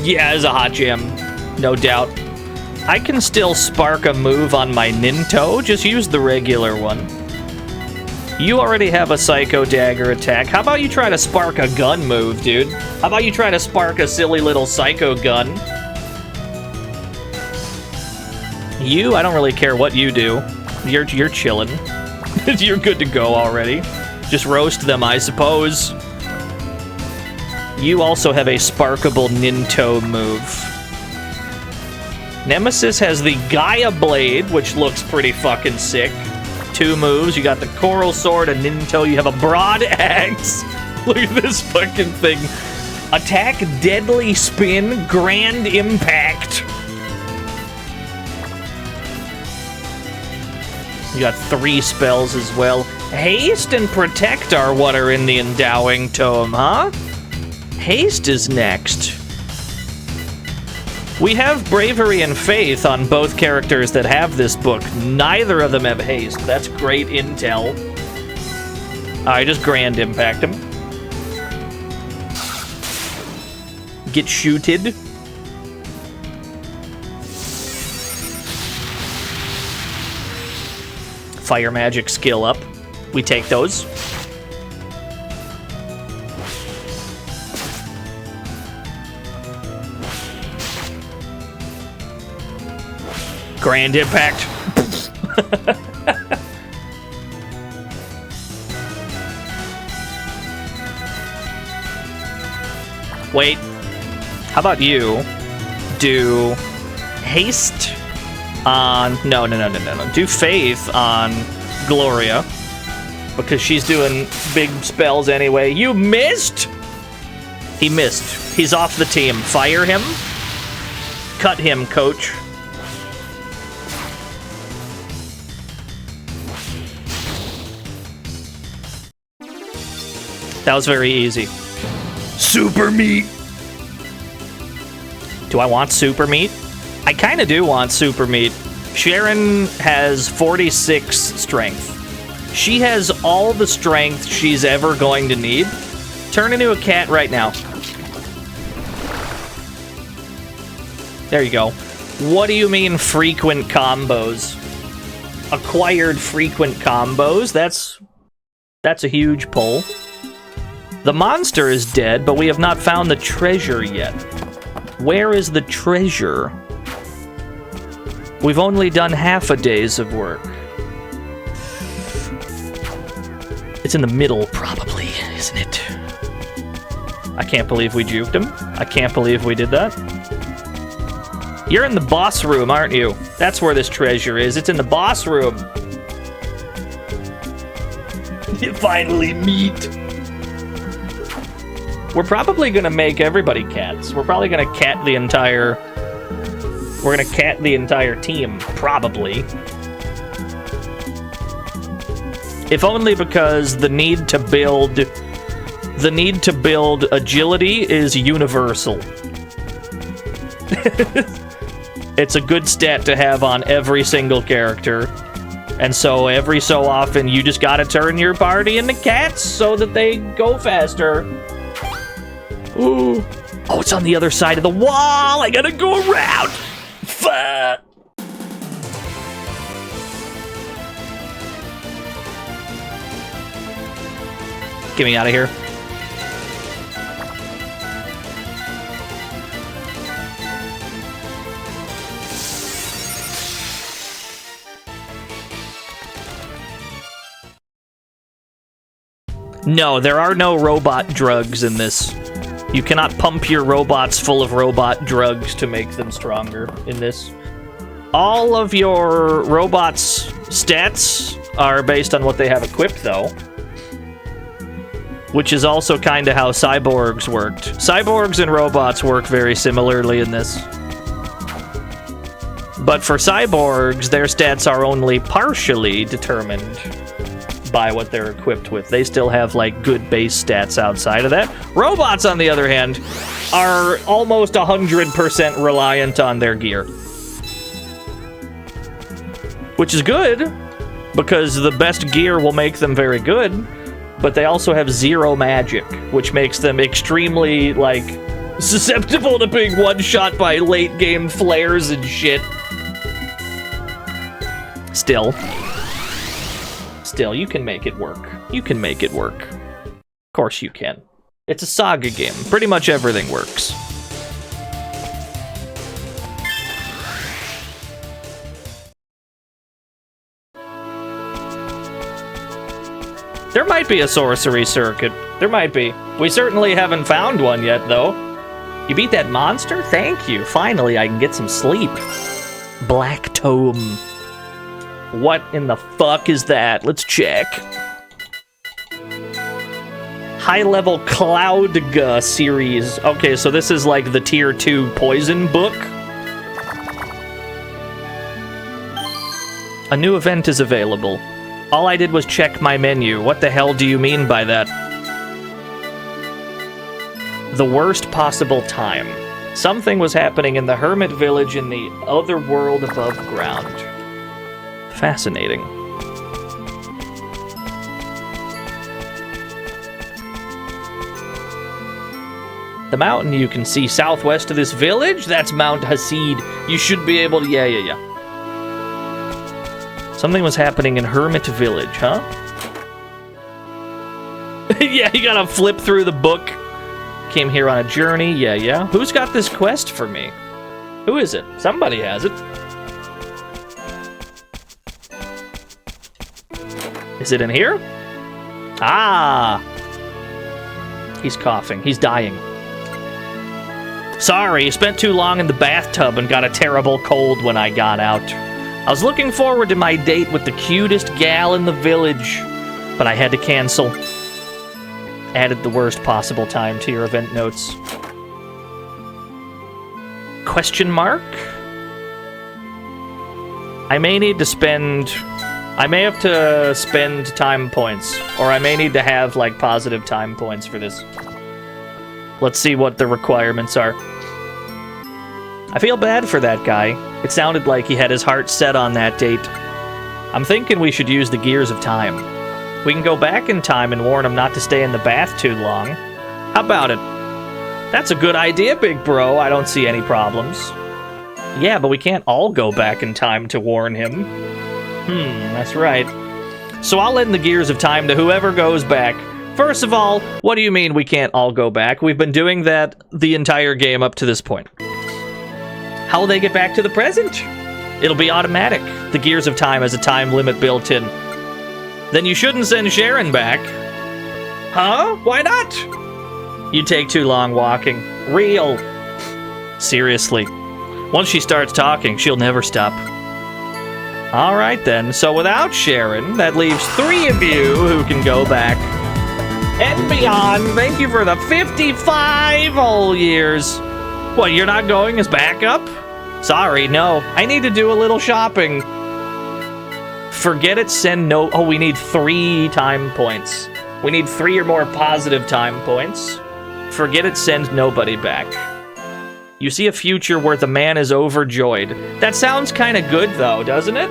Yeah, it's a hot jam, no doubt. I can still spark a move on my Ninto, just use the regular one. You already have a Psycho Dagger attack. How about you try to spark a gun move, dude? How about you try to spark a silly little Psycho gun? You, I don't really care what you do. You're chilling. You're good to go already. Just roast them, I suppose. You also have a sparkable Ninto move. Nemesis has the Gaia Blade, which looks pretty fucking sick. 2 moves. You got the Coral Sword, a Ninto. You have a Broad Axe. Look at this fucking thing. Attack, Deadly Spin, Grand Impact. You got 3 spells as well. Haste and Protect are what are in the Endowing Tome, huh? Haste is next. We have Bravery and Faith on both characters that have this book. Neither of them have Haste. That's great intel. I just Grand Impact him. Get shooted. Fire magic skill up. We take those. Grand Impact. Wait. How about you do Haste on... No. Do Faith on Gloria. Because she's doing big spells anyway. You missed? He missed. He's off the team. Fire him. Cut him, coach. That was very easy. Super meat. Do I want super meat? I kind of do want super meat. Sharon has 46 strength. She has all the strength she's ever going to need. Turn into a cat right now. There you go. What do you mean frequent combos? Acquired frequent combos? That's a huge pull. The monster is dead, but we have not found the treasure yet. Where is the treasure? We've only done half a day's of work. It's in the middle, probably, isn't it? I can't believe we juked him. I can't believe we did that. You're in the boss room, aren't you? That's where this treasure is. It's in the boss room. You finally meet. We're probably gonna make everybody cats. We're probably gonna cat the entire... We're gonna cat the entire team, probably. If only because the need to build agility is universal. It's a good stat to have on every single character. And so every so often you just gotta turn your party into cats so that they go faster. Ooh. Oh, it's on the other side of the wall. I gotta go around. Fuck. Get me out of here. No, there are no robot drugs in this. You cannot pump your robots full of robot drugs to make them stronger in this. All of your robots' stats are based on what they have equipped, though. Which is also kind of how cyborgs worked. Cyborgs and robots work very similarly in this. But for cyborgs, their stats are only partially determined by what they're equipped with. They still have, like, good base stats outside of that. Robots, on the other hand, are almost 100% reliant on their gear. Which is good, because the best gear will make them very good, but they also have zero magic, which makes them extremely, like, susceptible to being one-shot by late-game flares and shit. Still, you can make it work. You can make it work. Of course you can. It's a Saga game. Pretty much everything works. There might be a sorcery circuit. There might be. We certainly haven't found one yet, though. You beat that monster? Thank you. Finally, I can get some sleep. Black Tome. What in the fuck is that? Let's check. High-level Cloudga series. Okay, so this is like the tier 2 poison book. A new event is available. All I did was check my menu. What the hell do you mean by that? The worst possible time. Something was happening in the hermit village in the other world above ground. Fascinating. The mountain you can see southwest of this village, that's Mount Hasid. You should be able to... Yeah. Something was happening in Hermit Village, huh? Yeah, you gotta flip through the book. Came here on a journey, yeah. Who's got this quest for me? Who is it? Somebody has it. Is it in here? Ah! He's coughing. He's dying. Sorry, spent too long in the bathtub and got a terrible cold when I got out. I was looking forward to my date with the cutest gal in the village, but I had to cancel. Added the worst possible time to your event notes. Question mark? I may have to spend time points, or I may need to have, like, positive time points for this. Let's see what the requirements are. I feel bad for that guy. It sounded like he had his heart set on that date. I'm thinking we should use the gears of time. We can go back in time and warn him not to stay in the bath too long. How about it? That's a good idea, big bro. I don't see any problems. Yeah, but we can't all go back in time to warn him. That's right. So I'll lend the gears of time to whoever goes back. First of all, what do you mean we can't all go back? We've been doing that the entire game up to this point. How will they get back to the present? It'll be automatic. The gears of time has a time limit built in. Then you shouldn't send Sharon back. Huh? Why not? You take too long walking. Real. Seriously. Once she starts talking, she'll never stop. Alright then, so without Sharon, that leaves 3 of you who can go back. and beyond. Thank you for the 55 whole years. What, you're not going as backup? Sorry, no. I need to do a little shopping. Forget it, send no... Oh, we need 3 time points. We need 3 or more positive time points. Forget it, send nobody back. You see a future where the man is overjoyed. That sounds kind of good, though, doesn't it?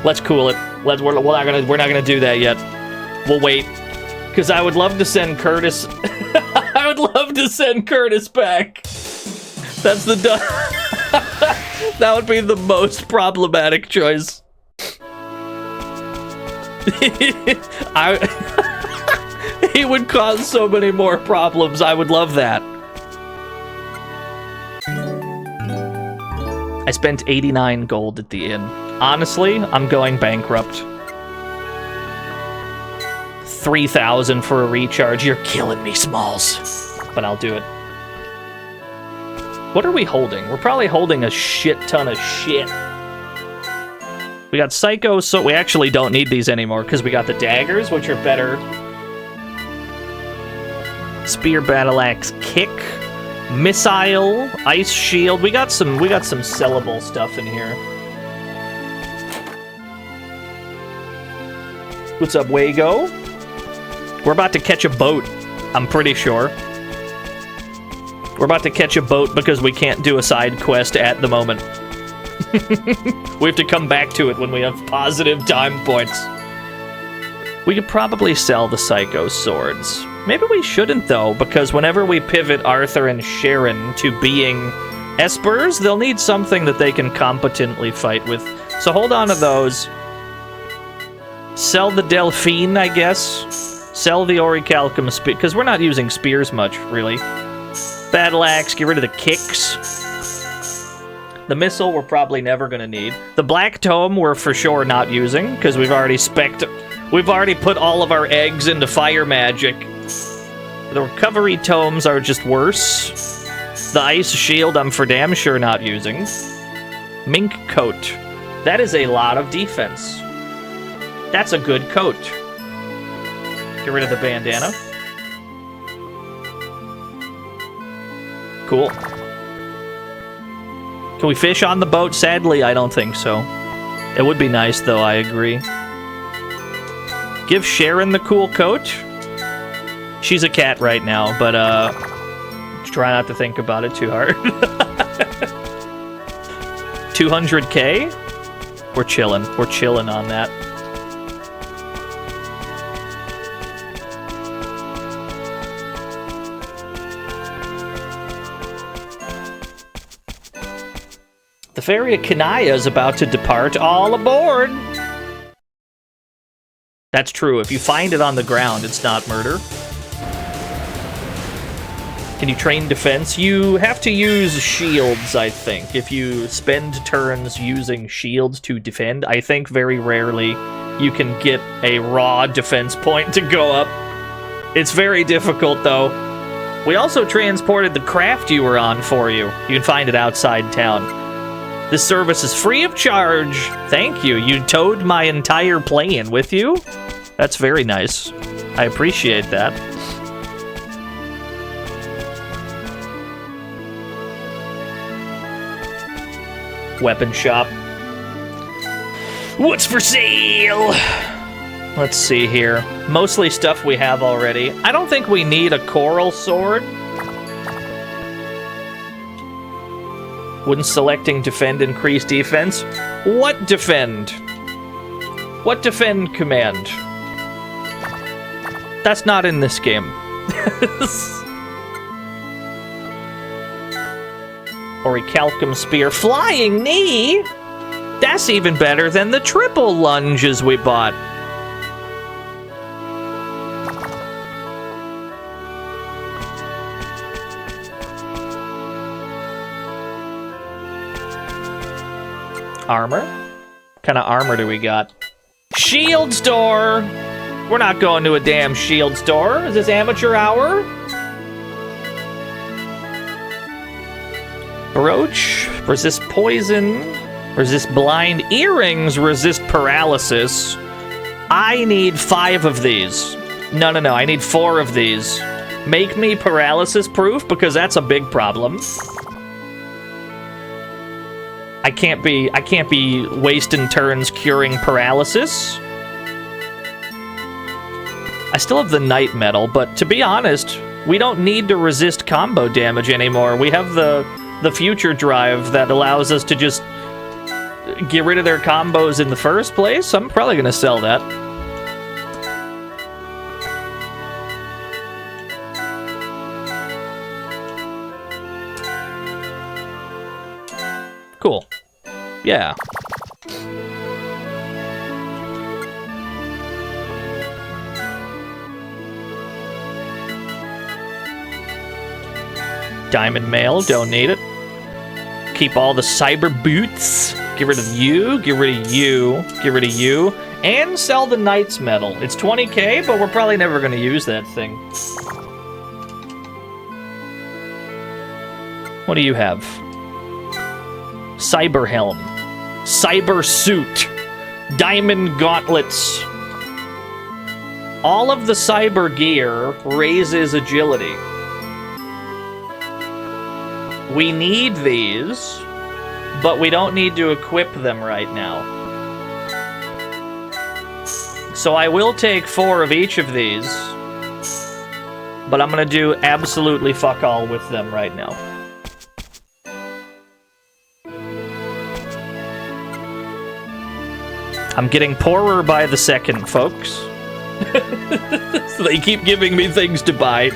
Let's cool it. We're not gonna do that yet. We'll wait. Because I would love to send Curtis... I would love to send Curtis back. That's the... That would be the most problematic choice. He would cause so many more problems. I would love that. I spent 89 gold at the inn. Honestly, I'm going bankrupt. 3,000 for a recharge. You're killing me, Smalls. But I'll do it. What are we holding? We're probably holding a shit ton of shit. We got Psycho, so we actually don't need these anymore because we got the daggers, which are better. Spear, battle axe, kick, missile, ice shield. We got some sellable stuff in here. What's up, Wago? We're about to catch a boat, I'm pretty sure. We're about to catch a boat because we can't do a side quest at the moment. We have to come back to it when we have positive time points. We could probably sell the Psycho swords. Maybe we shouldn't, though, because whenever we pivot Arthur and Sharon to being Espers, they'll need something that they can competently fight with. So hold on to those. Sell the Delphine, I guess. Sell the Orichalcum spear, because we're not using spears much, really. Battle axe, get rid of the kicks. The missile we're probably never going to need. The Black Tome we're for sure not using, because we've already put all of our eggs into fire magic. The recovery tomes are just worse. The ice shield I'm for damn sure not using. Mink coat. That is a lot of defense. That's a good coat. Get rid of the bandana. Cool. Can we fish on the boat? Sadly, I don't think so. It would be nice, though, I agree. Give Sharon the cool coat. She's a cat right now, but try not to think about it too hard. 200k? We're chilling. We're chilling on that. The ferry of Kanaya is about to depart. All aboard! That's true. If you find it on the ground, it's not murder. Can you train defense? You have to use shields, I think. If you spend turns using shields to defend, I think very rarely you can get a raw defense point to go up. It's very difficult, though. We also transported the craft you were on for you. You can find it outside town. This service is free of charge. Thank you. You towed my entire plane with you? That's very nice. I appreciate that. Weapon shop. What's for sale? Let's see here. Mostly stuff we have already. I don't think we need a coral sword. Wouldn't selecting defend increase defense? What defend? What defend command? That's not in this game. Orichalcum spear. Flying knee? That's even better than the triple lunges we bought. Armor? What kind of armor do we got? Shield store! We're not going to a damn shield store. Is this amateur hour? Brooch, resist poison, resist blind. Earrings, resist paralysis. I need 5 of these. No, I need 4 of these. Make me paralysis-proof, because that's a big problem. I can't be wasting turns curing paralysis. I still have the night metal, but to be honest, we don't need to resist combo damage anymore. We have the future drive that allows us to just get rid of their combos in the first place. I'm probably gonna sell that. Cool. Yeah. Diamond mail, don't need it. Keep all the cyber boots. Get rid of you, get rid of you, get rid of you, and sell the knight's medal. It's 20k, but we're probably never gonna use that thing. What do you have? Cyber helm, cyber suit, diamond gauntlets. All of the cyber gear raises agility. We need these, but we don't need to equip them right now. So I will take 4 of each of these, but I'm gonna do absolutely fuck all with them right now. I'm getting poorer by the second, folks. So they keep giving me things to buy.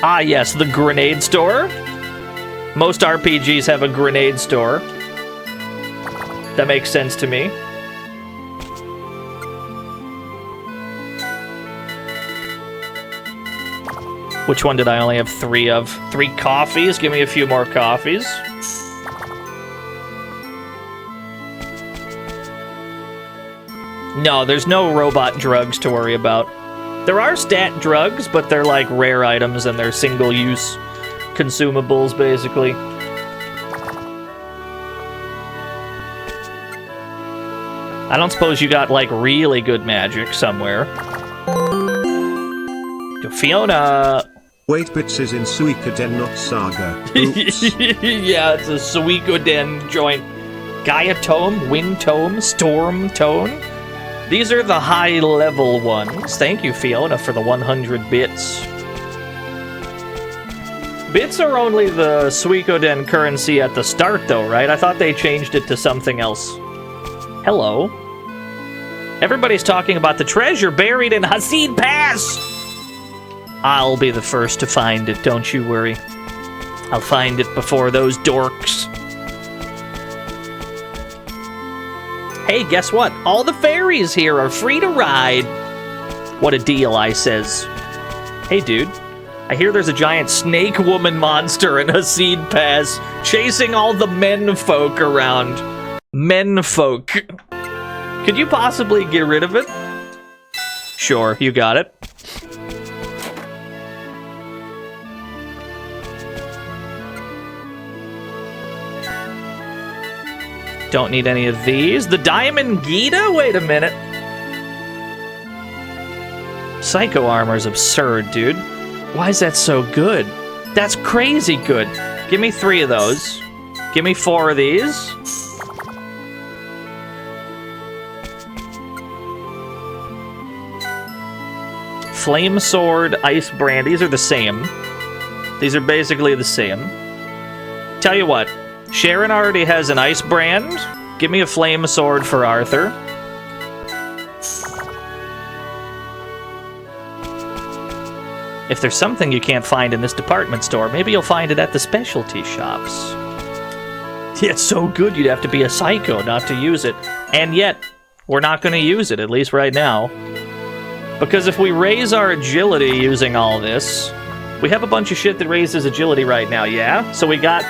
Ah, yes, the grenade store. Most RPGs have a grenade store. That makes sense to me. Which one did I only have 3 of? 3 coffees? Give me a few more coffees. No, there's no robot drugs to worry about. There are stat drugs, but they're like rare items and they're single-use consumables, basically. I don't suppose you got like really good magic somewhere. Fiona! Wait, bits is in Suikoden, not Saga. Oops. Yeah, it's a Suikoden joint. Gaia Tome, Wind Tome, Storm Tone. These are the high-level ones. Thank you, Fiona, for the 100 bits. Bits are only the Suikoden currency at the start, though, right? I thought they changed it to something else. Hello. Everybody's talking about the treasure buried in Hasid Pass! I'll be the first to find it, don't you worry. I'll find it before those dorks. Hey, guess what? All the fairies here are free to ride. What a deal, I says. Hey, dude. I hear there's a giant snake woman monster in Hasid Pass chasing all the men folk around. Men folk. Could you possibly get rid of it? Sure, you got it. Don't need any of these. The Diamond Gita? Wait a minute. Psycho armor's absurd, dude. Why is that so good? That's crazy good. Give me 3 of those. Give me 4 of these. Flame Sword, Ice Brand. These are the same. These are basically the same. Tell you what. Sharon already has an Ice Brand. Give me a Flame Sword for Arthur. If there's something you can't find in this department store, maybe you'll find it at the specialty shops. Yeah, it's so good you'd have to be a psycho not to use it. And yet, we're not going to use it, at least right now. Because if we raise our agility using all this, we have a bunch of shit that raises agility right now, yeah? So we got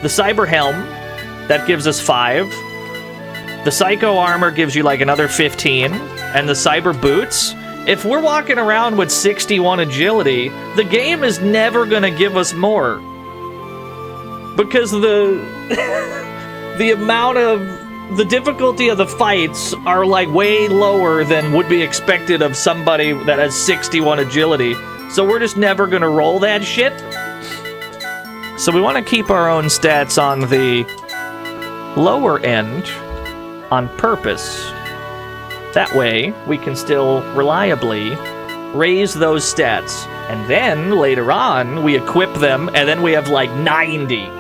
the Cyber Helm, that gives us 5. The Psycho Armor gives you like another 15. And the Cyber Boots, if we're walking around with 61 agility, the game is never gonna give us more. Because the amount of the difficulty of the fights are like way lower than would be expected of somebody that has 61 agility. So we're just never gonna roll that shit. So we want to keep our own stats on the lower end on purpose. That way we can still reliably raise those stats. And then later on we equip them and then we have like 90.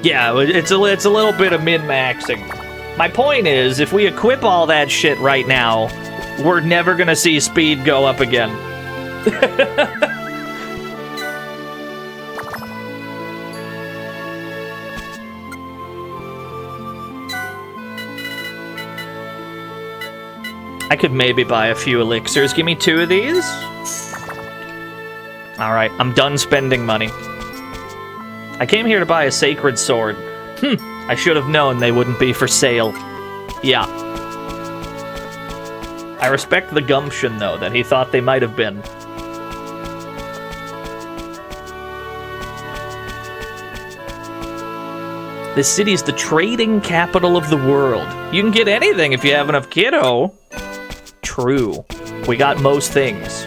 Yeah, it's a little bit of min-maxing. My point is, if we equip all that shit right now, we're never gonna see speed go up again. I could maybe buy a few elixirs. Give me 2 of these. Alright, I'm done spending money. I came here to buy a sacred sword. I should have known they wouldn't be for sale. Yeah. I respect the gumption, though, that he thought they might have been. This city's the trading capital of the world. You can get anything if you have enough kiddo. True. We got most things.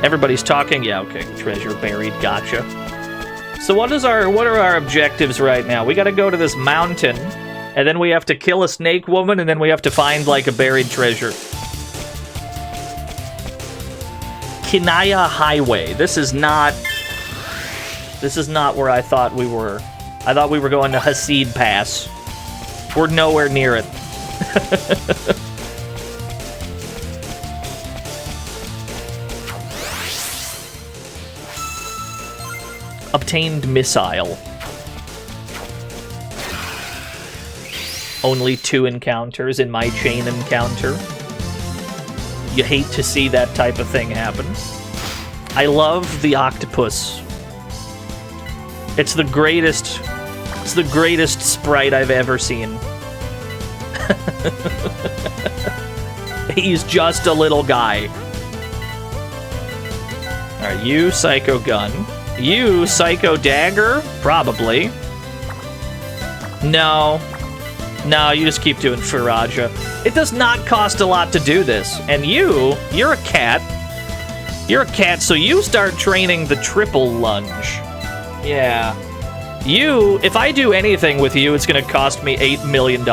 Everybody's talking? Yeah, okay. Treasure buried, gotcha. So what are our objectives right now? We gotta go to this mountain, and then we have to kill a snake woman, and then we have to find, like, a buried treasure. Kinaya Highway. This is not where I thought we were. I thought we were going to Hasid Pass. We're nowhere near it. Obtained missile. Only 2 encounters in my chain encounter. You hate to see that type of thing happen. I love the octopus. It's the greatest sprite I've ever seen. He's just a little guy. Alright, you Psycho Gun. You Psycho Dagger? Probably. No, you just keep doing Firaja. It does not cost a lot to do this. And you're a cat. You're a cat, so you start training the triple lunge. Yeah. If I do anything with you, it's gonna cost me $8 million.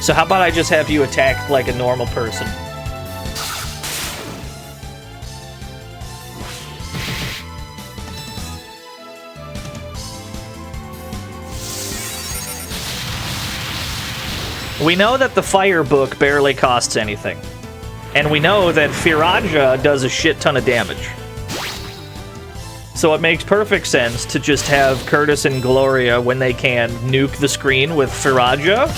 So how about I just have you attack like a normal person? We know that the fire book barely costs anything. And we know that Firaja does a shit ton of damage. So it makes perfect sense to just have Curtis and Gloria, when they can, nuke the screen with Firaja.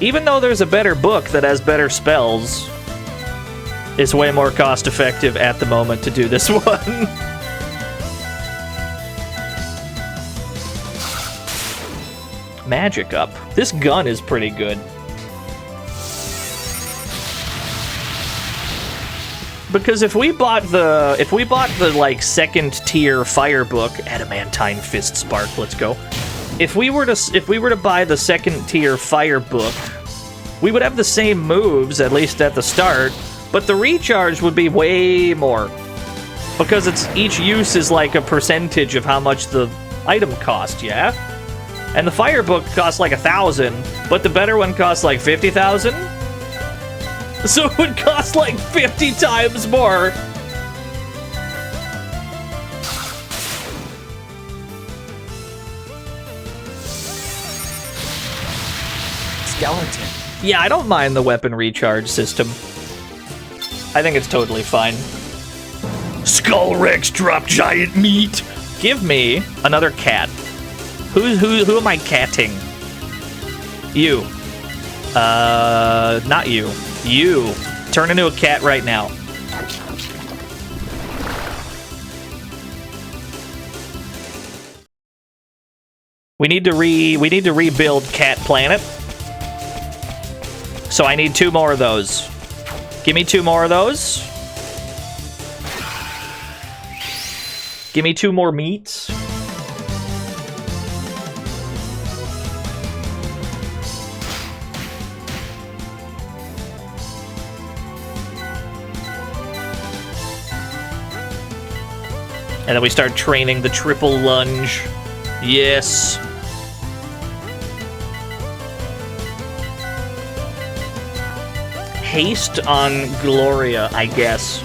Even though there's a better book that has better spells, it's way more cost-effective at the moment to do this one. Magic up. This gun is pretty good. Because if we bought the like second tier fire book, adamantine fist spark, let's go. If we were to buy the second tier fire book, we would have the same moves, at least at the start, but the recharge would be way more. Because each use is like a percentage of how much the item cost, yeah? And the fire book costs like 1,000, but the better one costs like 50,000. So it would cost like 50 times more. Skeleton. Yeah, I don't mind the weapon recharge system. I think it's totally fine. Skull Rex drop giant meat. Give me another cat. Who am I catting? You. Not you. You. Turn into a cat right now. We need to rebuild Cat Planet. So I need 2 more of those. Give me 2 more of those. Give me 2 more meats. And then we start training the triple lunge. Yes. Haste on Gloria, I guess.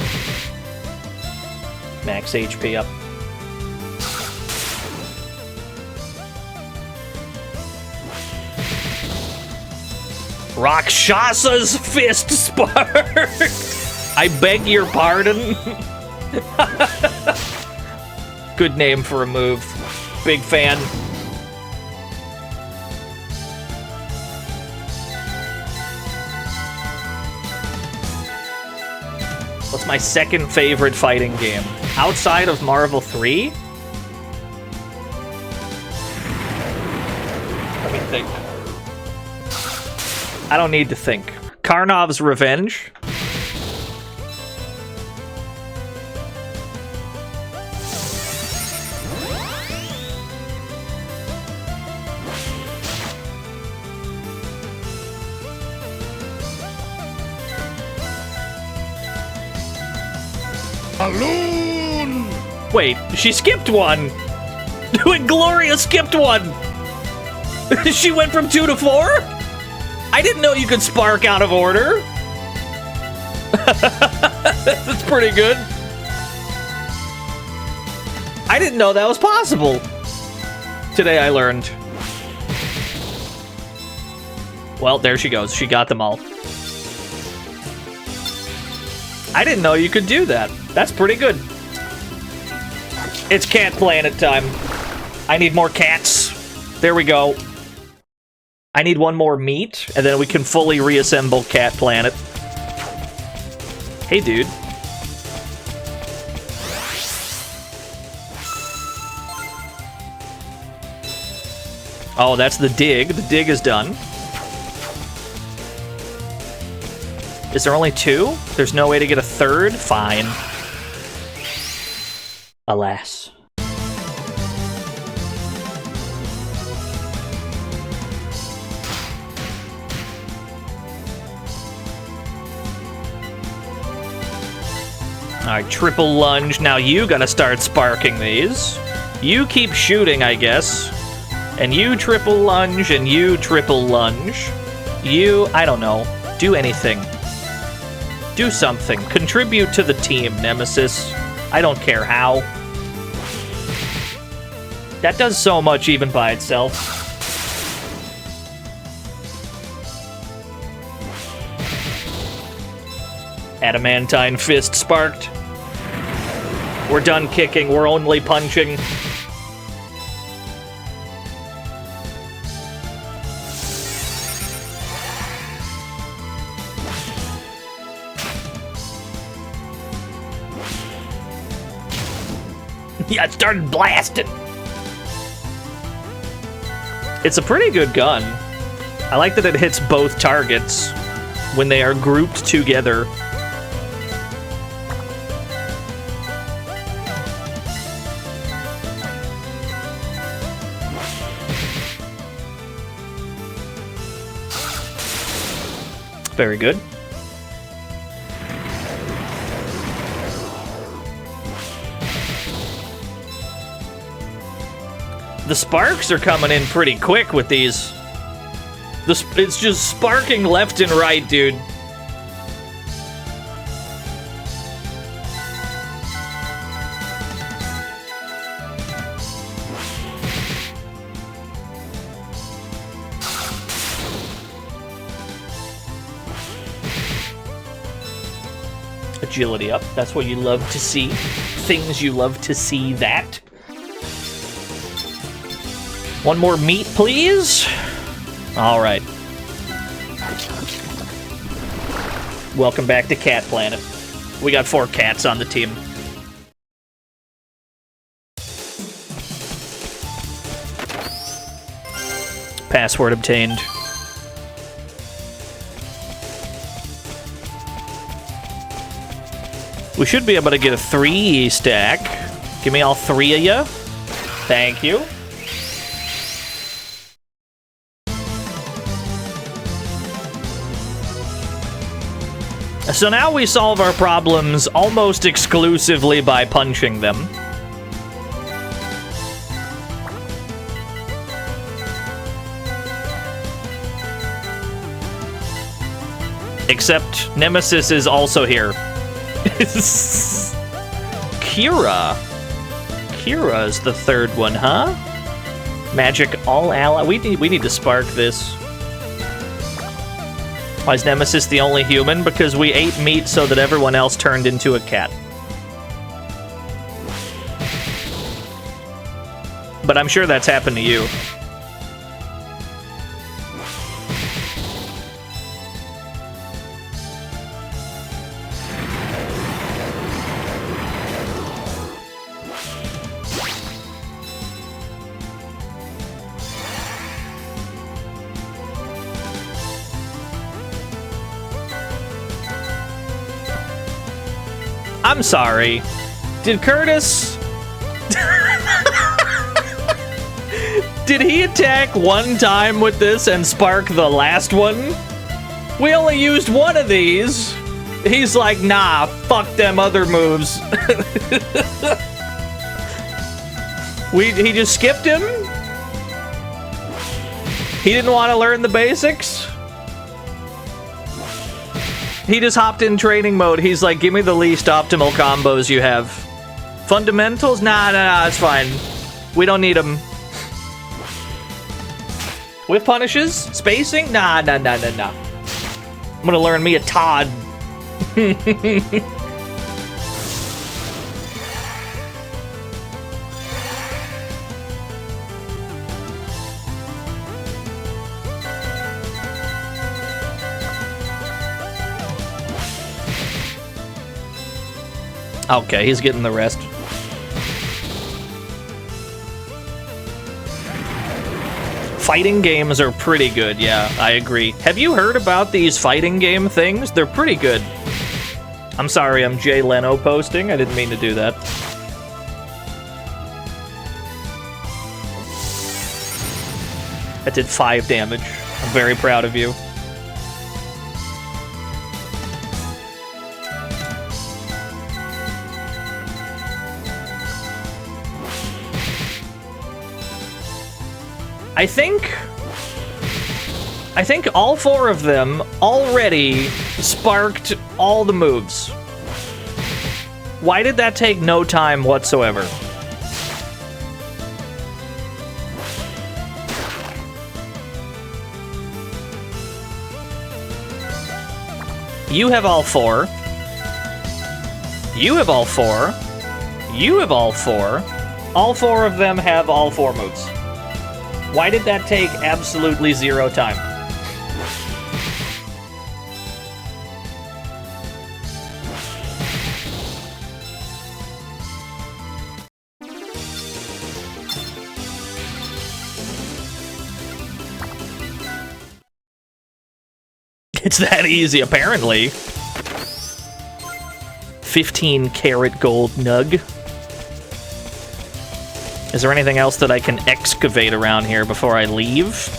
Max HP up. Rakshasa's Fist Spark! I beg your pardon? Good name for a move. Big fan. What's my second favorite fighting game? Outside of Marvel 3? Let me think. I don't need to think. Karnov's Revenge? Balloon! Wait, she skipped one! Wait, Gloria skipped one! She went from 2 to 4? I didn't know you could spark out of order. That's pretty good. I didn't know that was possible. Today I learned. Well, there she goes. She got them all. I didn't know you could do that. That's pretty good. It's Cat Planet time. I need more cats. There we go. I need 1 more meat, and then we can fully reassemble Cat Planet. Hey, dude. Oh, that's the dig. The dig is done. Is there only 2? There's no way to get a 3rd? Fine. Alas. Alright, triple lunge. Now you gotta start sparking these. You keep shooting, I guess. And you triple lunge, and you triple lunge. You, I don't know. Do anything. Do something. Contribute to the team, Nemesis. I don't care how. That does so much even by itself. Adamantine Fist sparked. We're done kicking. We're only punching. Yeah, it started blasting. It's a pretty good gun. I like that it hits both targets when they are grouped together. Very good. The sparks are coming in pretty quick with these. It's just sparking left and right, dude. Agility up. That's what you love to see. Things you love to see that. 1 more meat, please. All right. Welcome back to Cat Planet. We got 4 cats on the team. Password obtained. We should be able to get a 3 stack. Give me all 3 of you. Thank you. So now we solve our problems almost exclusively by punching them. Except Nemesis is also here. Kira. Kira is the third one, huh? Magic all ally. We need to spark this. Why is Nemesis the only human? Because we ate meat so that everyone else turned into a cat. But I'm sure that's happened to you. I'm sorry. Did Curtis... Did he attack one time with this and spark the last one? We only used one of these. He's like, nah, fuck them other moves. He just skipped him? He didn't want to learn the basics? He just hopped in training mode. He's like, give me the least optimal combos you have. Fundamentals? Nah, it's fine. We don't need them. Whip punishes? Spacing? Nah. I'm gonna learn me a Todd. Okay, he's getting the rest. Fighting games are pretty good, yeah, I agree. Have you heard about these fighting game things? They're pretty good. I'm sorry, I'm Jay Leno posting. I didn't mean to do that. That did 5 damage. I'm very proud of you. I think all 4 of them already sparked all the moves. Why did that take no time whatsoever? You have all 4. You have all 4. You have all 4. All 4 of them have all 4 moves. Why did that take absolutely 0 time? It's that easy, apparently. 15 karat gold nug. Is there anything else that I can excavate around here before I leave?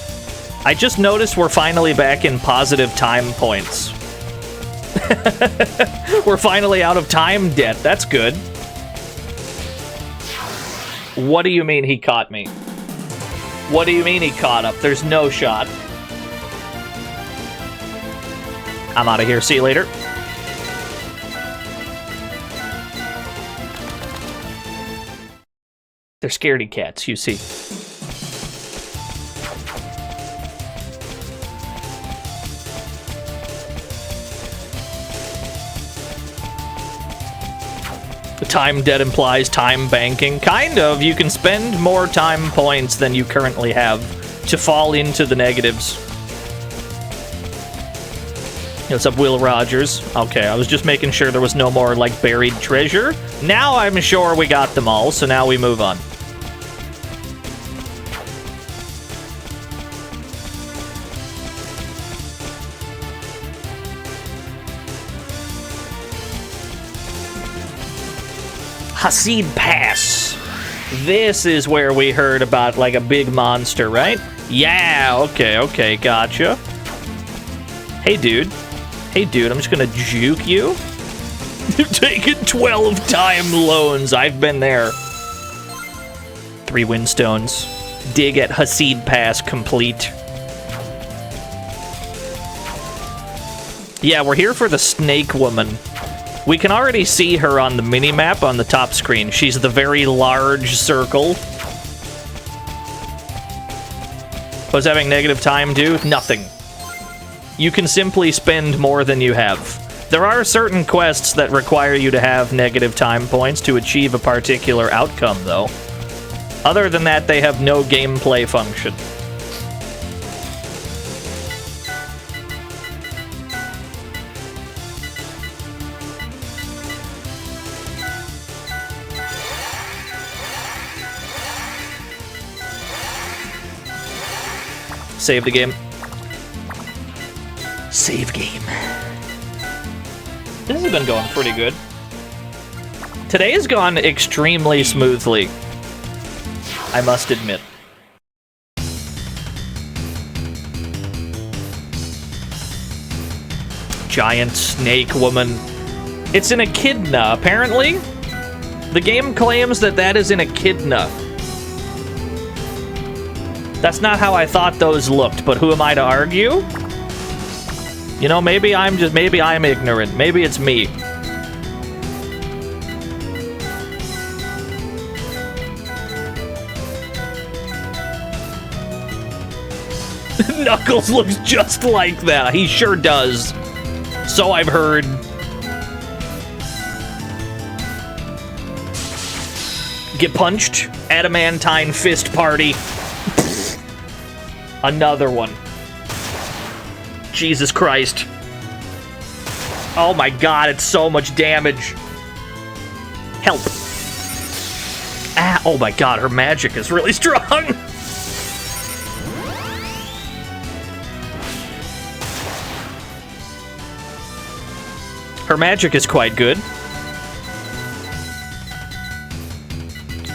I just noticed we're finally back in positive time points. We're finally out of time debt. That's good. What do you mean he caught me? What do you mean he caught up? There's no shot. I'm out of here. See you later. They're scaredy cats, you see. Time debt implies time banking. Kind of. You can spend more time points than you currently have to fall into the negatives. What's up, Will Rogers? Okay, I was just making sure there was no more, like, buried treasure. Now I'm sure we got them all, so now we move on. Hasid Pass. This is where we heard about, like, a big monster, right? Yeah, okay, gotcha. Hey, dude. Hey, dude, I'm just gonna juke you. You've taken 12 time loans. I've been there. 3 windstones. Dig at Hasid Pass complete. Yeah, we're here for the snake woman. We can already see her on the mini-map on the top screen. She's the very large circle. What's having negative time do? Nothing. You can simply spend more than you have. There are certain quests that require you to have negative time points to achieve a particular outcome, though. Other than that, they have no gameplay function. Save the game. Save game. This has been going pretty good. Today has gone extremely smoothly, I must admit. Giant snake woman. It's an echidna, apparently. The game claims that that is an echidna. That's not how I thought those looked, but who am I to argue? You know, maybe I'm ignorant. Maybe it's me. Knuckles looks just like that. He sure does. So I've heard. Get punched. Adamantine fist party. Another one. Jesus Christ. Oh my god, it's so much damage. Help. Ah, oh my god, her magic is really strong. Her magic is quite good.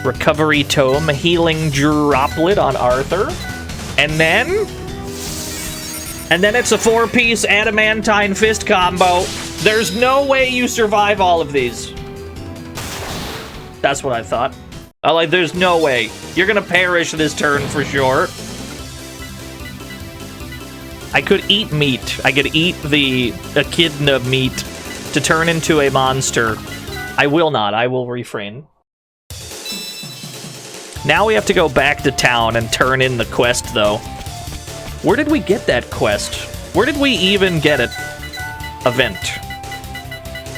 Recovery Tome, Healing Droplet on Arthur. And then it's a 4-piece Adamantine Fist combo. There's no way you survive all of these. That's what I thought. There's no way. You're gonna perish this turn for sure. I could eat meat. I could eat the echidna meat to turn into a monster. I will not. I will refrain. Now we have to go back to town and turn in the quest, though. Where did we get that quest? Where did we even get it? Event.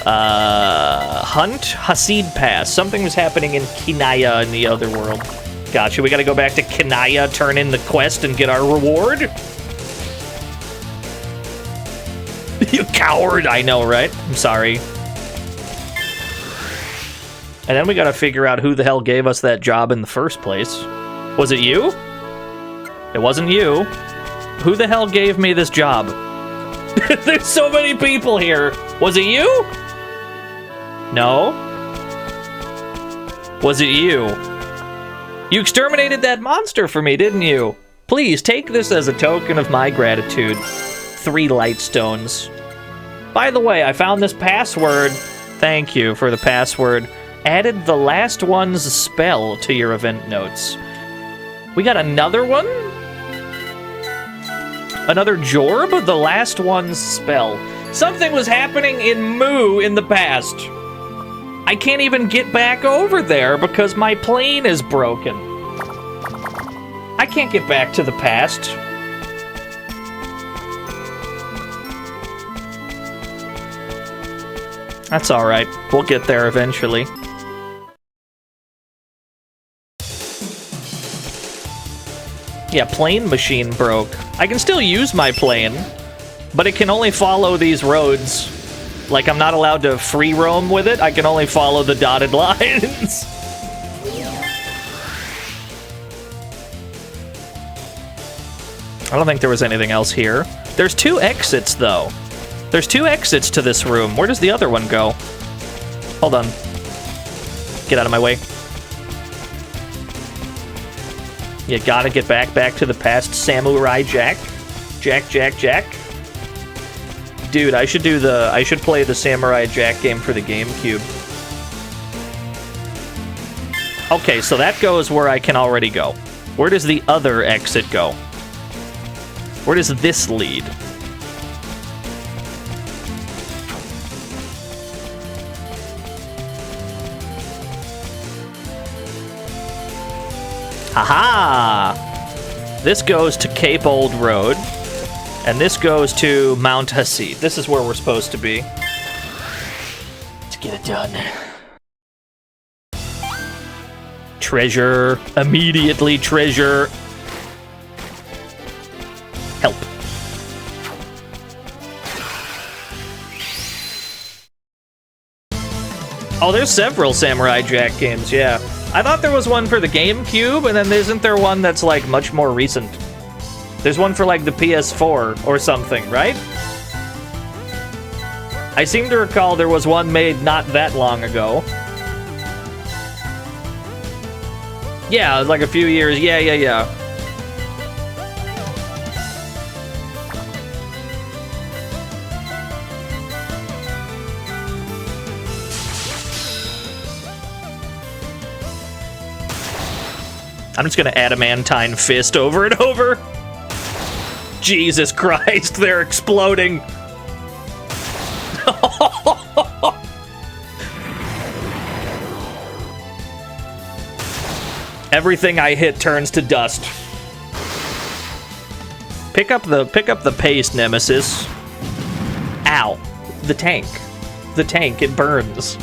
Hunt Hasid Pass. Something was happening in Kinaya in the other world. Gotcha. We gotta go back to Kinaya, turn in the quest, and get our reward? You coward! I know, right? I'm sorry. And then we gotta figure out who the hell gave us that job in the first place. Was it you? It wasn't you. Who the hell gave me this job? There's so many people here. Was it you? No. Was it you? You exterminated that monster for me, didn't you? Please, take this as a token of my gratitude. 3 light stones. By the way, I found this password. Thank you for the password. Added the last one's spell to your event notes. We got another one? Another Jorb? The last one's spell. Something was happening in Moo in the past. I can't even get back over there because my plane is broken. I can't get back to the past. That's alright. We'll get there eventually. Yeah, plane machine broke. I can still use my plane, but it can only follow these roads. Like, I'm not allowed to free roam with it. I can only follow the dotted lines. I don't think there was anything else here. There's 2 exits, though. There's 2 exits to this room. Where does the other one go? Hold on. Get out of my way. You gotta get back to the past, Samurai Jack. Jack. Dude, I should play the Samurai Jack game for the GameCube. Okay, so that goes where I can already go. Where does the other exit go? Where does this lead? Haha! This goes to Cape Old Road, and this goes to Mount Hassid. This is where we're supposed to be. Let's get it done. Treasure. Immediately treasure. Help. Oh, there's several Samurai Jack games, yeah. I thought there was one for the GameCube, and then isn't there one that's, like, much more recent? There's one for, like, the PS4 or something, right? I seem to recall there was one made not that long ago. Yeah, it was like a few years. Yeah. I'm just gonna adamantine fist over and over. Jesus Christ, they're exploding. Everything I hit turns to dust. Pick up the pace, Nemesis. Ow. The tank. The tank, it burns.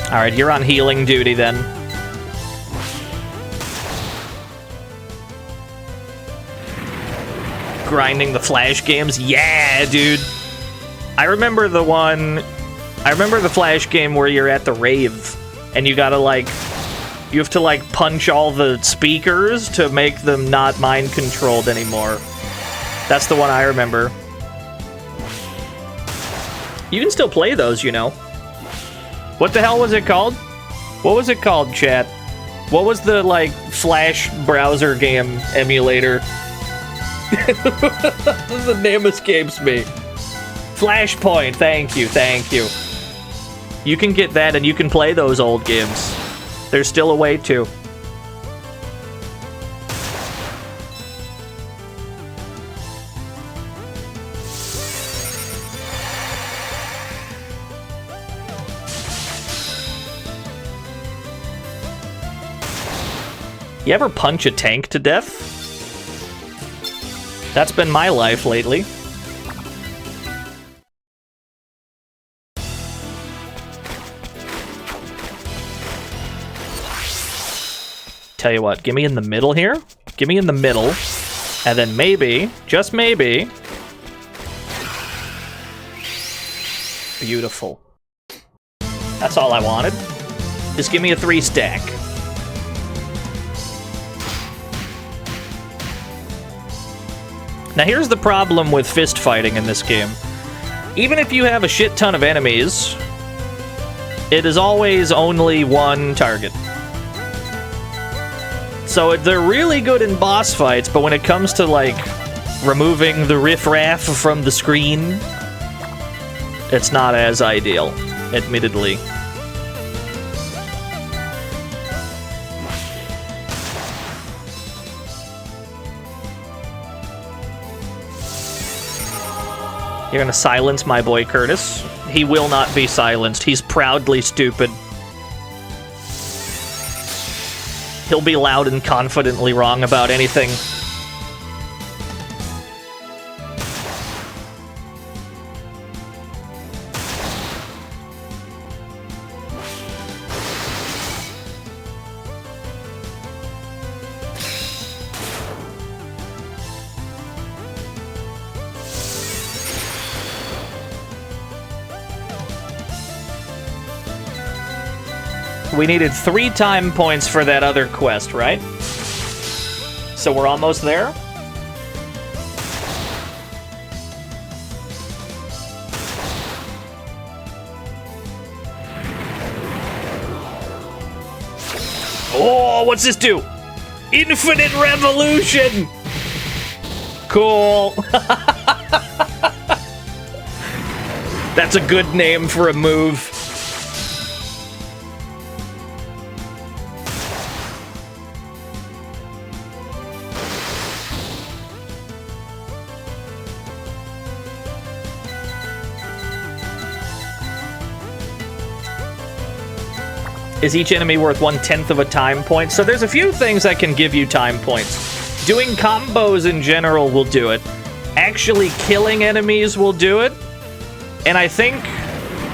Alright, you're on healing duty then. Grinding the Flash games? Yeah, dude. I remember the Flash game where you're at the rave, and you gotta, like, you have to, like, punch all the speakers to make them not mind-controlled anymore. That's the one I remember. You can still play those, you know. What the hell was it called? What was it called, chat? What was the, like, Flash browser game emulator? The name escapes me. Flashpoint, thank you. You can get that and you can play those old games. There's still a way to. You ever punch a tank to death? That's been my life lately. Tell you what, give me in the middle here. Give me in the middle. And then maybe, just maybe... Beautiful. That's all I wanted. Just give me a 3-stack. Now here's the problem with fist fighting in this game. Even if you have a shit ton of enemies, it is always only one target. So they're really good in boss fights, but when it comes to, like, removing the riffraff from the screen, it's not as ideal, admittedly. You're gonna silence my boy Curtis. He will not be silenced. He's proudly stupid. He'll be loud and confidently wrong about anything. We needed 3 time points for that other quest, right? So we're almost there? what's this do? Infinite revolution! Cool. That's a good name for a move. Is each enemy worth 1/10 of a time point? So there's a few things that can give you time points. Doing combos in general will do it. Actually killing enemies will do it. And I think,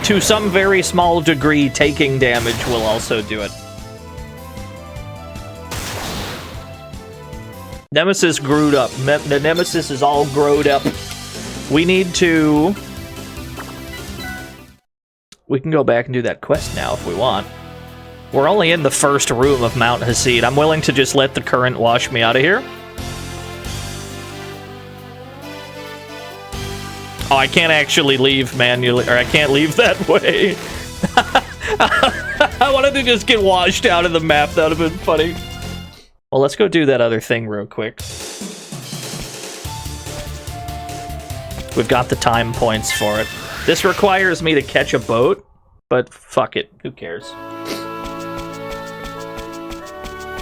to some very small degree, taking damage will also do it. Nemesis growed up. The Nemesis is all growed up. We need to... We can go back and do that quest now if we want. We're only in the first room of Mount Hasid. I'm willing to just let the current wash me out of here. Oh, I can't actually leave manually, or I can't leave that way. I wanted to just get washed out of the map. That would have been funny. Well, let's go do that other thing real quick. We've got the time points for it. This requires me to catch a boat, but fuck it. Who cares?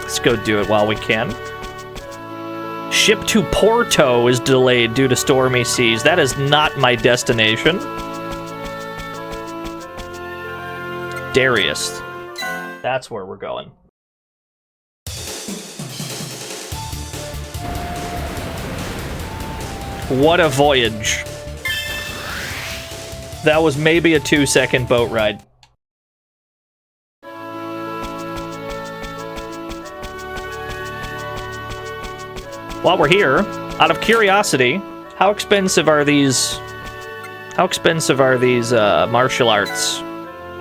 Let's go do it while we can. Ship to Porto is delayed due to stormy seas. That is not my destination. Darius. That's where we're going. What a voyage. That was maybe a 2-second boat ride. While we're here, out of curiosity, how expensive are these? How expensive are these martial arts?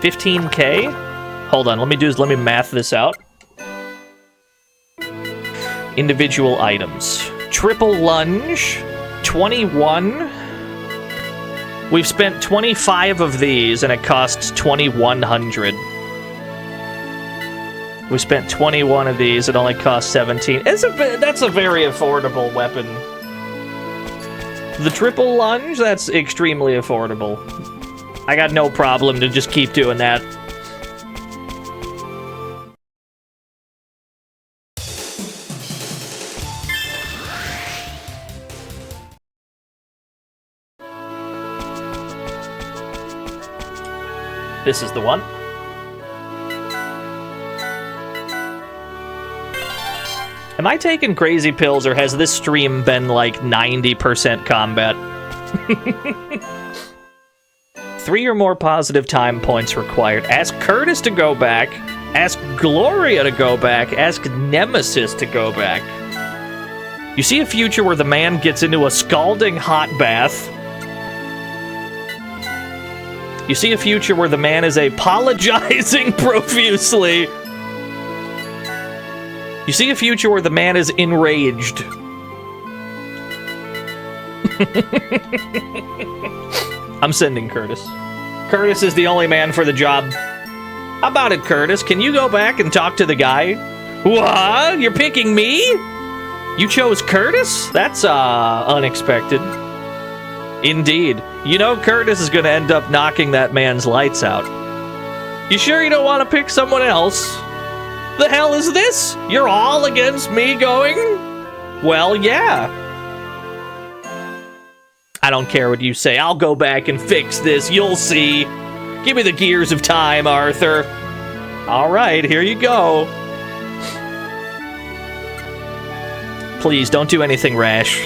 15K? Hold on, let me math this out. Individual items. Triple lunge, 21. We've spent 25 of these, and it costs 2,100. We spent 21 of these, it only costs 17. That's a very affordable weapon. The triple lunge, that's extremely affordable. I got no problem to just keep doing that. This is the one. Am I taking crazy pills, or has this stream been like 90% combat? 3 or more positive time points required. Ask Curtis to go back. Ask Gloria to go back. Ask Nemesis to go back. You see a future where the man gets into a scalding hot bath. You see a future where the man is apologizing profusely. You see a future where the man is enraged. I'm sending Curtis. Curtis is the only man for the job. How about it, Curtis? Can you go back and talk to the guy? What? You're picking me? You chose Curtis? That's, unexpected. Indeed. You know Curtis is gonna end up knocking that man's lights out. You sure you don't want to pick someone else? The hell is this? You're all against me going? Well, yeah. I don't care what you say. I'll go back and fix this. You'll see. Give me the gears of time, Arthur. All right, here you go. Please, don't do anything rash.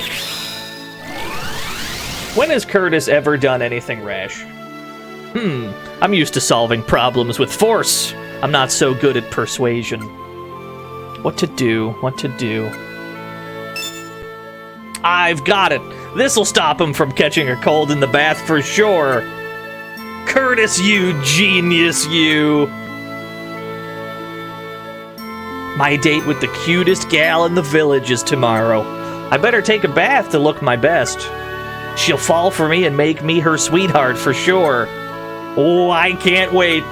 When has Curtis ever done anything rash? I'm used to solving problems with force. I'm not so good at persuasion. What to do? What to do? I've got it. This'll stop him from catching a cold in the bath for sure. Curtis, you genius, you. My date with the cutest gal in the village is tomorrow. I better take a bath to look my best. She'll fall for me and make me her sweetheart for sure. Oh, I can't wait.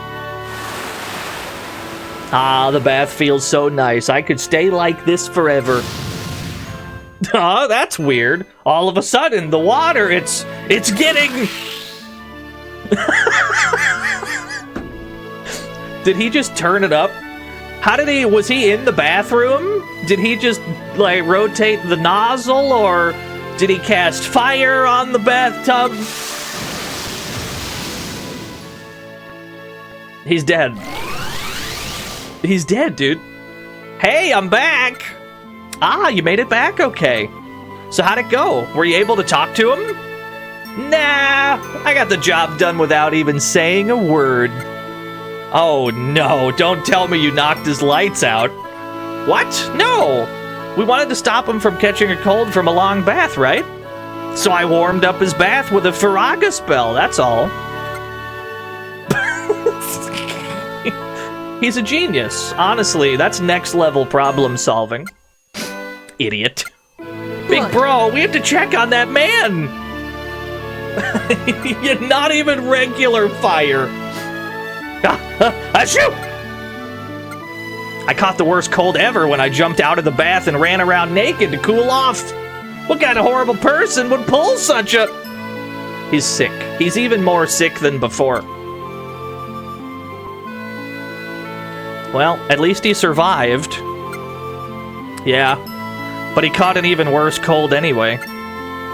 Ah, the bath feels so nice. I could stay like this forever. Oh, that's weird. All of a sudden, the water, it's getting... Did he just turn it up? How did he... Was he in the bathroom? Did he just, like, rotate the nozzle, or did he cast fire on the bathtub? He's dead. He's dead, dude. Hey, I'm back! Ah, you made it back? Okay. So how'd it go? Were you able to talk to him? Nah, I got the job done without even saying a word. Oh no, don't tell me you knocked his lights out. What? No! We wanted to stop him from catching a cold from a long bath, right? So I warmed up his bath with a Faraga spell, that's all. He's a genius. Honestly, that's next level problem solving. Idiot. Big bro, we have to check on that man! You're not even regular fire. Shoot! I caught the worst cold ever when I jumped out of the bath and ran around naked to cool off. What kind of horrible person would pull such a... He's sick. He's even more sick than before. Well, at least he survived. Yeah, but he caught an even worse cold anyway.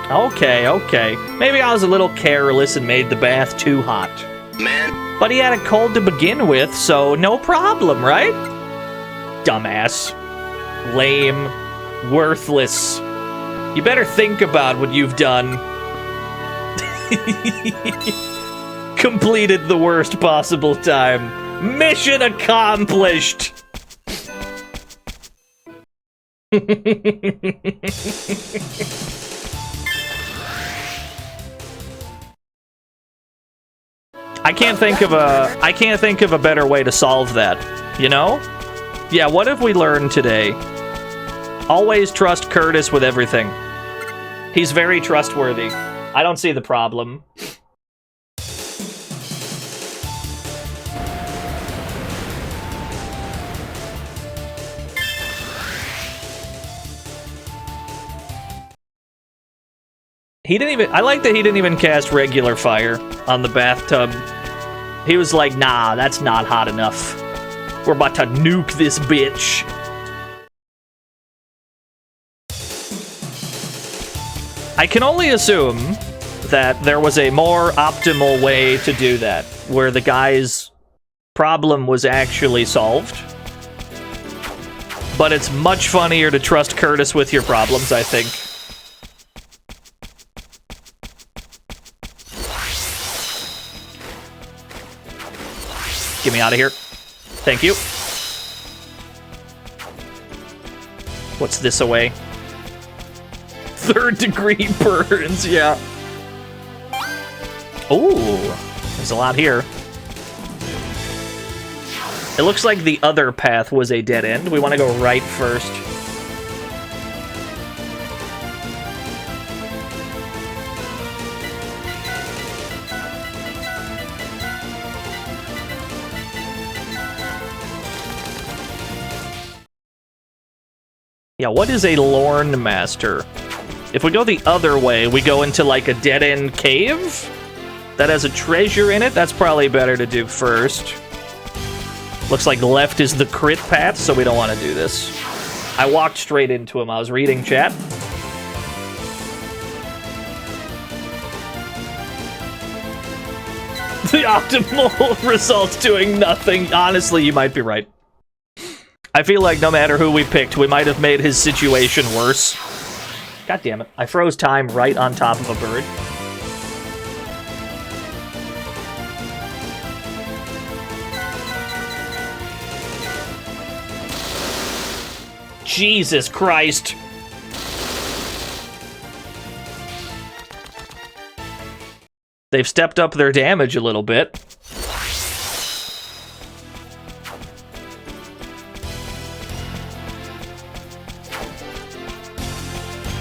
Okay. Maybe I was a little careless and made the bath too hot. Man. But he had a cold to begin with, so no problem, right? Dumbass. Lame. Worthless. You better think about what you've done. Completed the worst possible time. Mission accomplished! I can't think of a better way to solve that, you know? Yeah, what have we learned today? Always trust Curtis with everything. He's very trustworthy. I don't see the problem. I like that he didn't even cast regular fire on the bathtub. He was like, nah, that's not hot enough. We're about to nuke this bitch. I can only assume that there was a more optimal way to do that, where the guy's problem was actually solved. But it's much funnier to trust Curtis with your problems, I think. Get me out of here. Thank you. What's this away? 3rd degree burns, yeah. Ooh, there's a lot here. It looks like the other path was a dead end. We want to go right first. Yeah, what is a Lorne Master? If we go the other way, we go into like a dead-end cave that has a treasure in it. That's probably better to do first. Looks like left is the crit path, so we don't want to do this. I walked straight into him. I was reading chat. The optimal result's doing nothing. Honestly, you might be right. I feel like no matter who we picked, we might have made his situation worse. God damn it. I froze time right on top of a bird. Jesus Christ. They've stepped up their damage a little bit.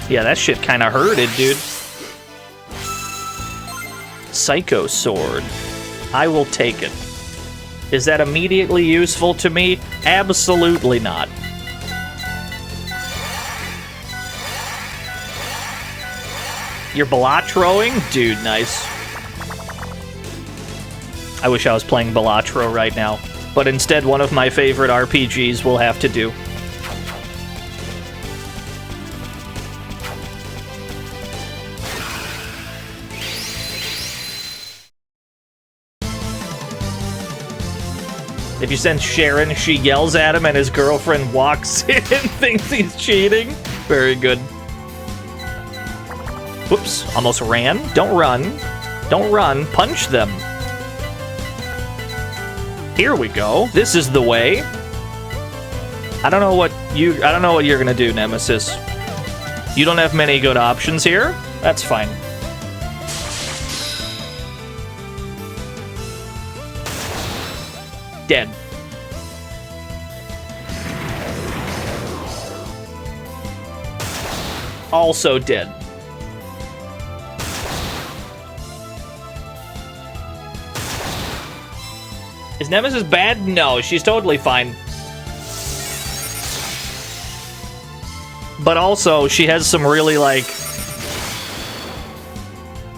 Yeah, that shit kind of hurted, dude. Psycho Sword. I will take it. Is that immediately useful to me? Absolutely not. You're Balatro-ing? Dude, nice. I wish I was playing Balatro right now. But instead, one of my favorite RPGs will have to do. If you send Sharon, she yells at him and his girlfriend walks in and thinks he's cheating. Very good. Whoops, almost ran. Don't run. Don't run. Punch them. Here we go. This is the way. I don't know what you're gonna do, Nemesis. You don't have many good options here? That's fine. Dead. Also dead. Is Nemesis bad? No, she's totally fine. But also, she has some really, like...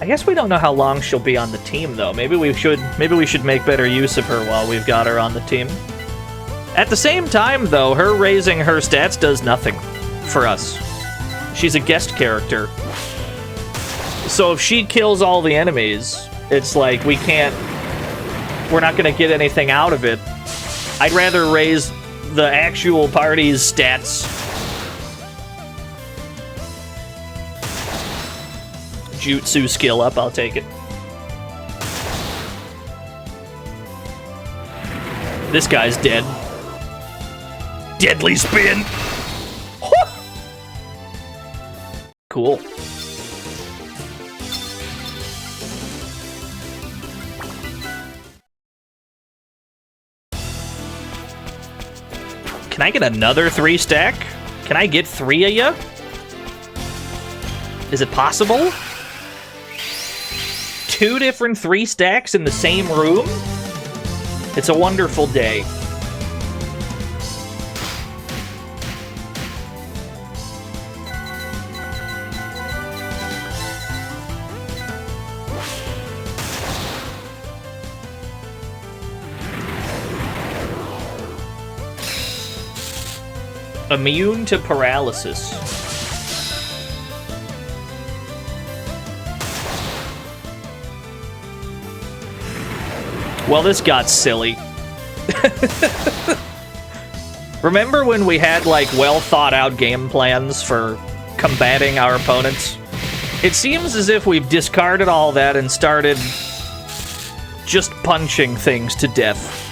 I guess we don't know how long she'll be on the team, though. Maybe we should make better use of her while we've got her on the team. At the same time, though, her raising her stats does nothing for us. She's a guest character. So if she kills all the enemies, it's like we can't... We're not going to get anything out of it. I'd rather raise the actual party's stats. Jutsu skill up, I'll take it. This guy's dead. Deadly spin! Cool. Can I get another 3 stack? Can I get 3 of ya? Is it possible? 2 different 3 stacks in the same room? It's a wonderful day. Immune to paralysis. Well, this got silly. Remember when we had, like, well-thought-out game plans for combating our opponents? It seems as if we've discarded all that and started just punching things to death.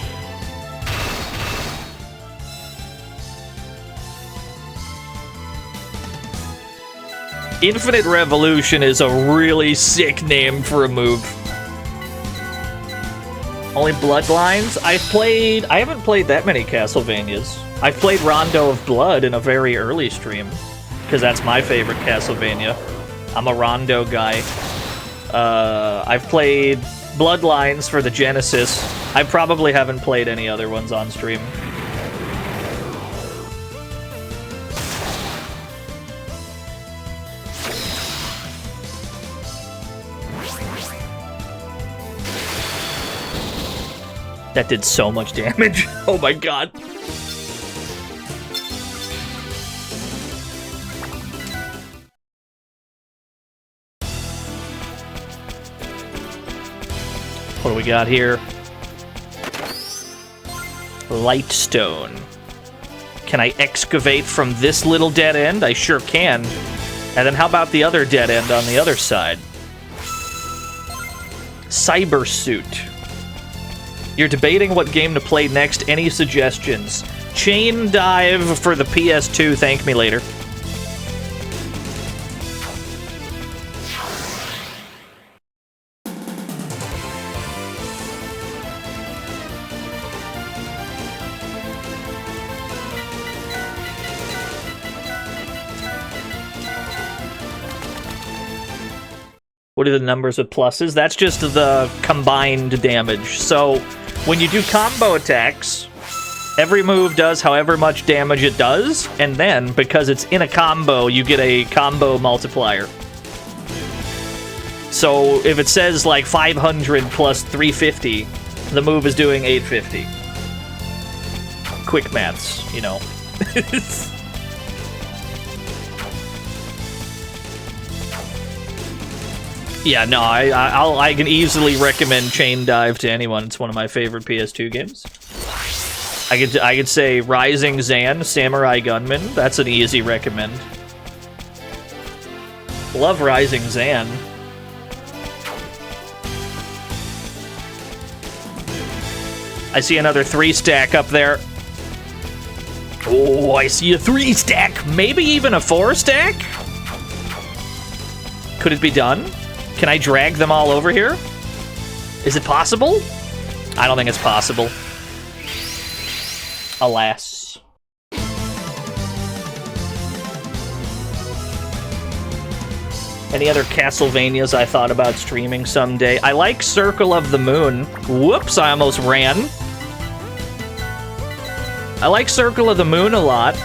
Infinite Revolution is a really sick name for a move. Only Bloodlines? I haven't played that many Castlevanias. I've played Rondo of Blood in a very early stream, because that's my favorite Castlevania. I'm a Rondo guy. I've played Bloodlines for the Genesis. I probably haven't played any other ones on stream. That did so much damage. Oh my god. What do we got here? Lightstone. Can I excavate from this little dead end? I sure can. And then how about the other dead end on the other side? Cyber suit. You're debating what game to play next. Any suggestions? Chain Dive for the PS2. Thank me later. What are the numbers of pluses? That's just the combined damage. So when you do combo attacks, every move does however much damage it does, and then, because it's in a combo, you get a combo multiplier. So if it says like 500 plus 350, the move is doing 850. Quick maths, you know. Yeah, no, I can easily recommend Chain Dive to anyone. It's one of my favorite PS2 games. I could say Rising Zan, Samurai Gunman. That's an easy recommend. Love Rising Zan. I see another 3-stack up there. Oh, I see a 3-stack. Maybe even a 4-stack? Could it be done? Can I drag them all over here? Is it possible? I don't think it's possible. Alas. Any other Castlevanias I thought about streaming someday? I like Circle of the Moon. Whoops, I almost ran. I like Circle of the Moon a lot.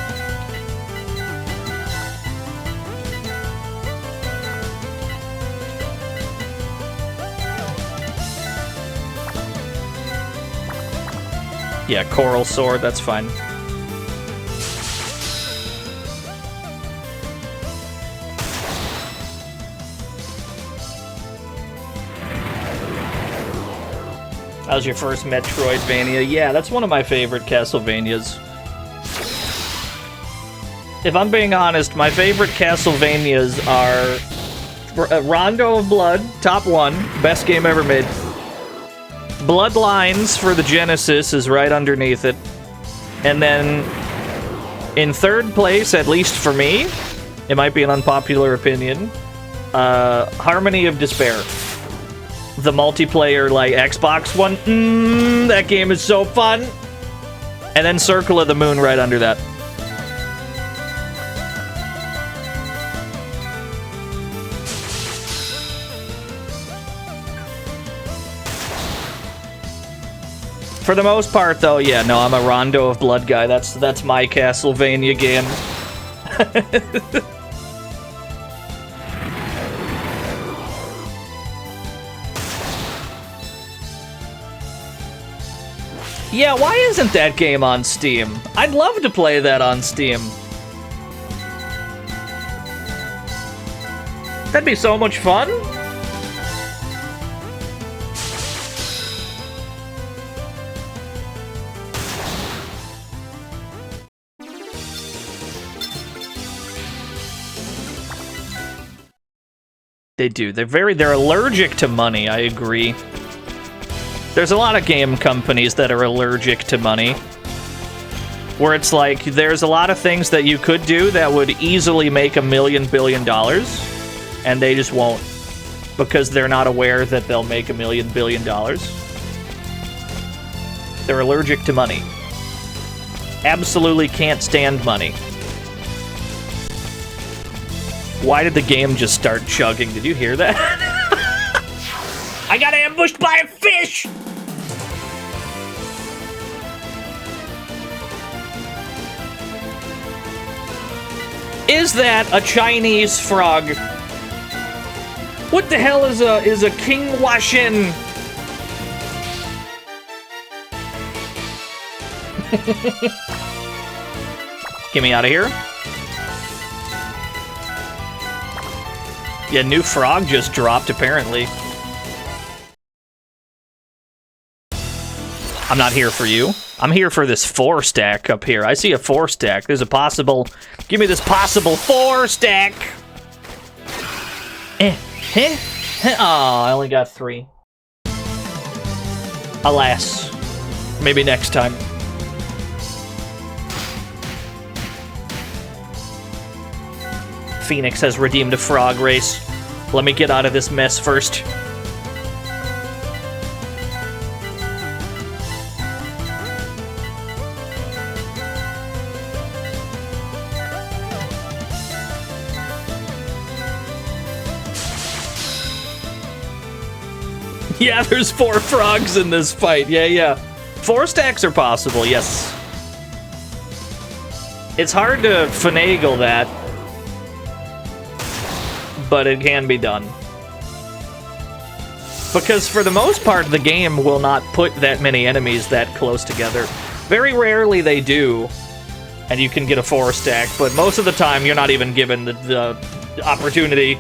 Yeah, Coral Sword, that's fine. That was your first Metroidvania? Yeah, that's one of my favorite Castlevanias. If I'm being honest, my favorite Castlevanias are Rondo of Blood, top 1, best game ever made. Bloodlines for the Genesis is right underneath it. And then, in third place, at least for me, it might be an unpopular opinion, Harmony of Despair. The multiplayer, like, Xbox one. That game is so fun! And then Circle of the Moon right under that. For the most part, though, yeah, no, I'm a Rondo of Blood guy. That's my Castlevania game. Yeah, why isn't that game on Steam? I'd love to play that on Steam. That'd be so much fun. They do. They're allergic to money, I agree. There's a lot of game companies that are allergic to money. Where it's like, there's a lot of things that you could do that would easily make $1 billion, and they just won't. Because they're not aware that they'll make $1 billion. They're allergic to money. Absolutely can't stand money. Why did the game just start chugging? Did you hear that? I got ambushed by a fish! Is that a Chinese frog? What the hell is a King Washin? Get me out of here. Yeah, new frog just dropped, apparently. I'm not here for you. I'm here for this 4-stack up here. I see a 4-stack. There's a possible... Give me this possible 4-stack! Oh, I only got 3. Alas. Maybe next time. Phoenix has redeemed a frog race. Let me get out of this mess first. Yeah, there's 4 frogs in this fight. Yeah. 4 stacks are possible, yes. It's hard to finagle that, but it can be done. Because for the most part, the game will not put that many enemies that close together. Very rarely they do, and you can get a 4 stack, but most of the time you're not even given the opportunity.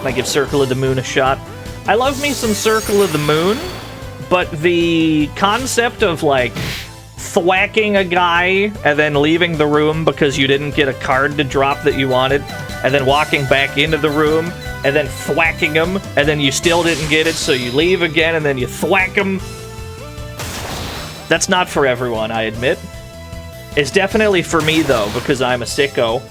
I give Circle of the Moon a shot. I love me some Circle of the Moon, but the concept of, like, thwacking a guy and then leaving the room because you didn't get a card to drop that you wanted, and then walking back into the room, and then thwacking him, and then you still didn't get it, so you leave again, and then you thwack him. That's not for everyone, I admit. It's definitely for me, though, because I'm a sicko.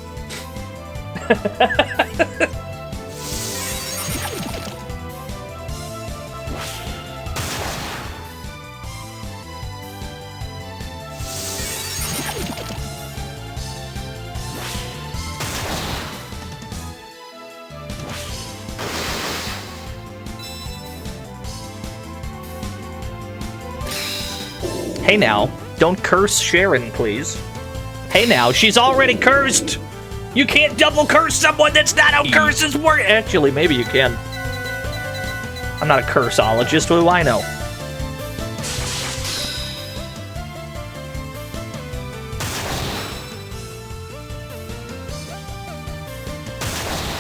Hey now, don't curse Sharon, please. Hey now, she's already cursed! You can't double curse someone, that's not how curses work! Actually, maybe you can. I'm not a curseologist, what do I know?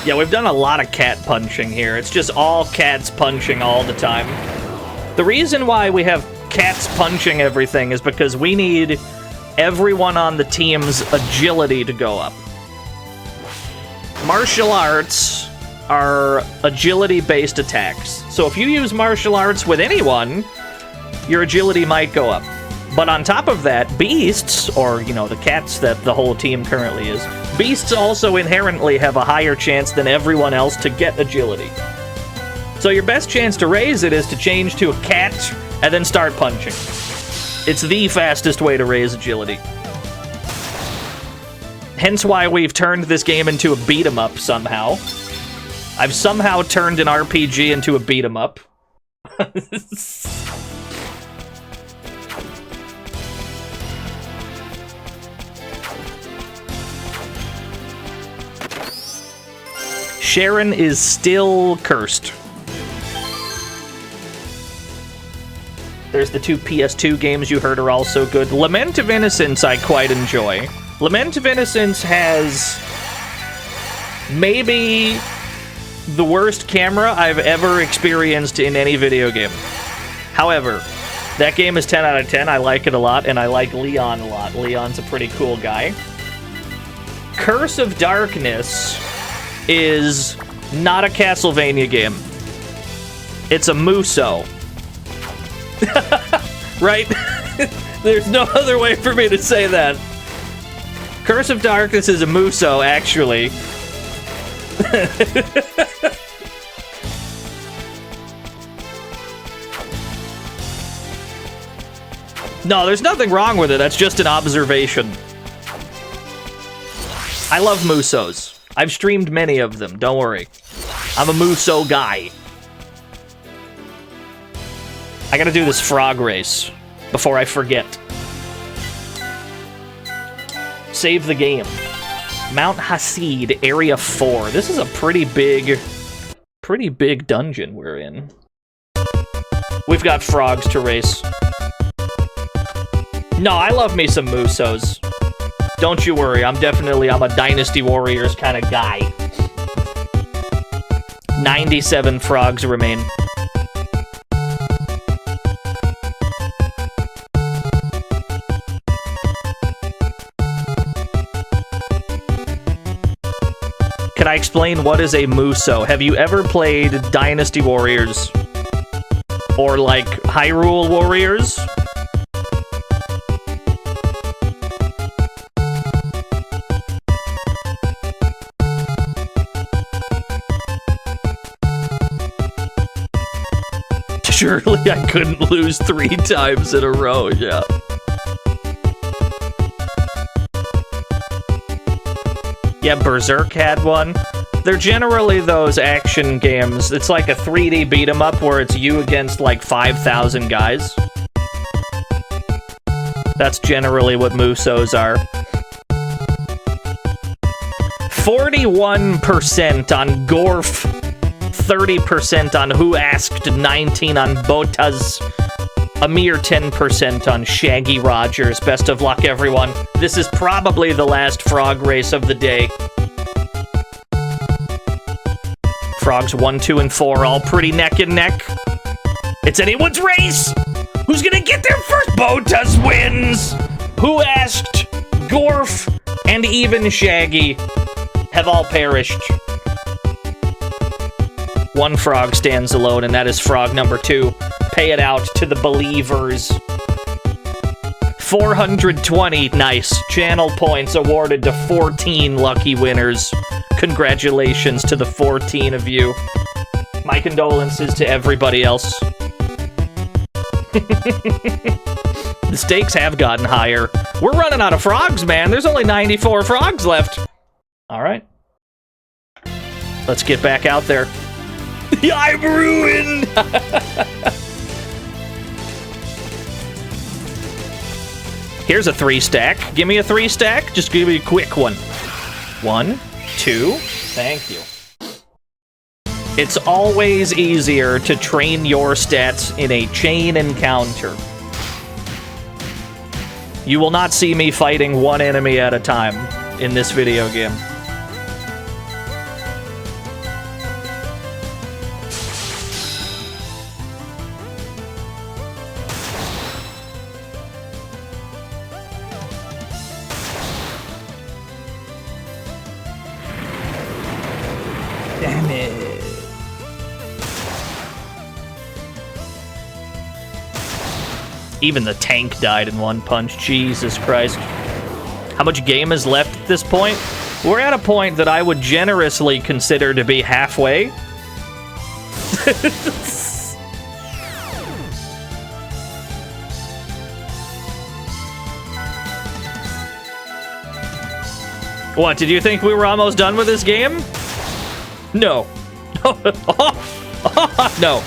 Yeah, we've done a lot of cat punching here. It's just all cats punching all the time. The reason why we have cats punching everything is because we need everyone on the team's agility to go up. Martial arts are agility-based attacks. So if you use martial arts with anyone, your agility might go up. But on top of that, beasts, or, you know, the cats that the whole team currently is, beasts also inherently have a higher chance than everyone else to get agility. So your best chance to raise it is to change to a cat and then start punching. It's the fastest way to raise agility. Hence why we've turned this game into a beat-em-up somehow. I've somehow turned an RPG into a beat-em-up. Sharon is still cursed. There's the 2 PS2 games you heard are also good. Lament of Innocence I quite enjoy. Lament of Innocence has maybe the worst camera I've ever experienced in any video game. However, that game is 10 out of 10. I like it a lot, and I like Leon a lot. Leon's a pretty cool guy. Curse of Darkness is not a Castlevania game. It's a Muso. Right? There's no other way for me to say that. Curse of Darkness is a Muso, actually. No, there's nothing wrong with it. That's just an observation. I love Musos. I've streamed many of them, don't worry. I'm a Muso guy. I gotta do this frog race before I forget. Save the game. Mount Hasid, Area 4. This is a pretty big dungeon we're in. We've got frogs to race. No, I love me some Musos. Don't you worry, I'm a Dynasty Warriors kind of guy. 97 frogs remain. Can I explain what is a Muso? Have you ever played Dynasty Warriors? Or, like, Hyrule Warriors? Surely I couldn't lose 3 times in a row, yeah. Yeah, Berserk had one. They're generally those action games. It's like a 3D beat 'em up where it's you against like 5,000 guys. That's generally what Musos are. 41% on Gorf, 30% on Who Asked, 19 on Botas, a mere 10% on Shaggy Rogers. Best of luck, everyone. This is probably the last frog race of the day. Frogs 1, 2, and 4, all pretty neck and neck. It's anyone's race! Who's gonna get there first? Botas wins! Who Asked, Gorf, and even Shaggy have all perished. One frog stands alone, and that is frog number 2. Pay it out to the believers. 420, nice. Channel points awarded to 14 lucky winners. Congratulations to the 14 of you. My condolences to everybody else. The stakes have gotten higher. We're running out of frogs, man. There's only 94 frogs left. All right. Let's get back out there. I'm ruined! Here's a 3-stack. Give me a 3-stack. Just give me a quick one. 1, 2. Thank you. It's always easier to train your stats in a chain encounter. You will not see me fighting one enemy at a time in this video game. Damn it. Even the tank died in one punch. Jesus Christ. How much game is left at this point? We're at a point that I would generously consider to be halfway. What, did you think we were almost done with this game? No. No.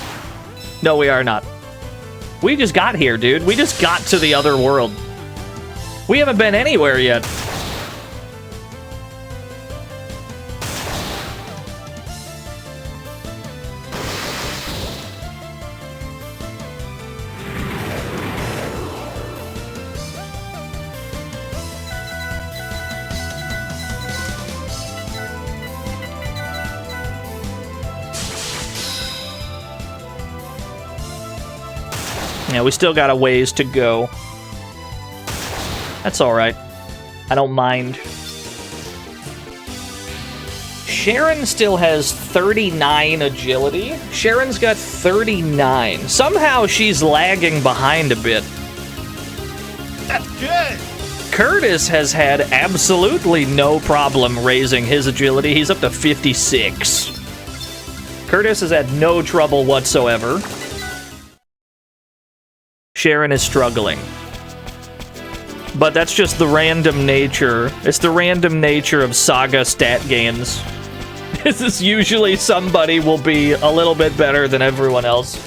No, we are not. We just got here, dude. We just got to the other world. We haven't been anywhere yet. Yeah, we still got a ways to go. That's alright. I don't mind. Sharon still has 39 agility. Sharon's got 39. Somehow she's lagging behind a bit. That's good. Curtis has had absolutely no problem raising his agility. He's up to 56. Curtis has had no trouble whatsoever. Sharon is struggling. But that's just the random nature. It's the random nature of Saga stat games. This is usually somebody will be a little bit better than everyone else.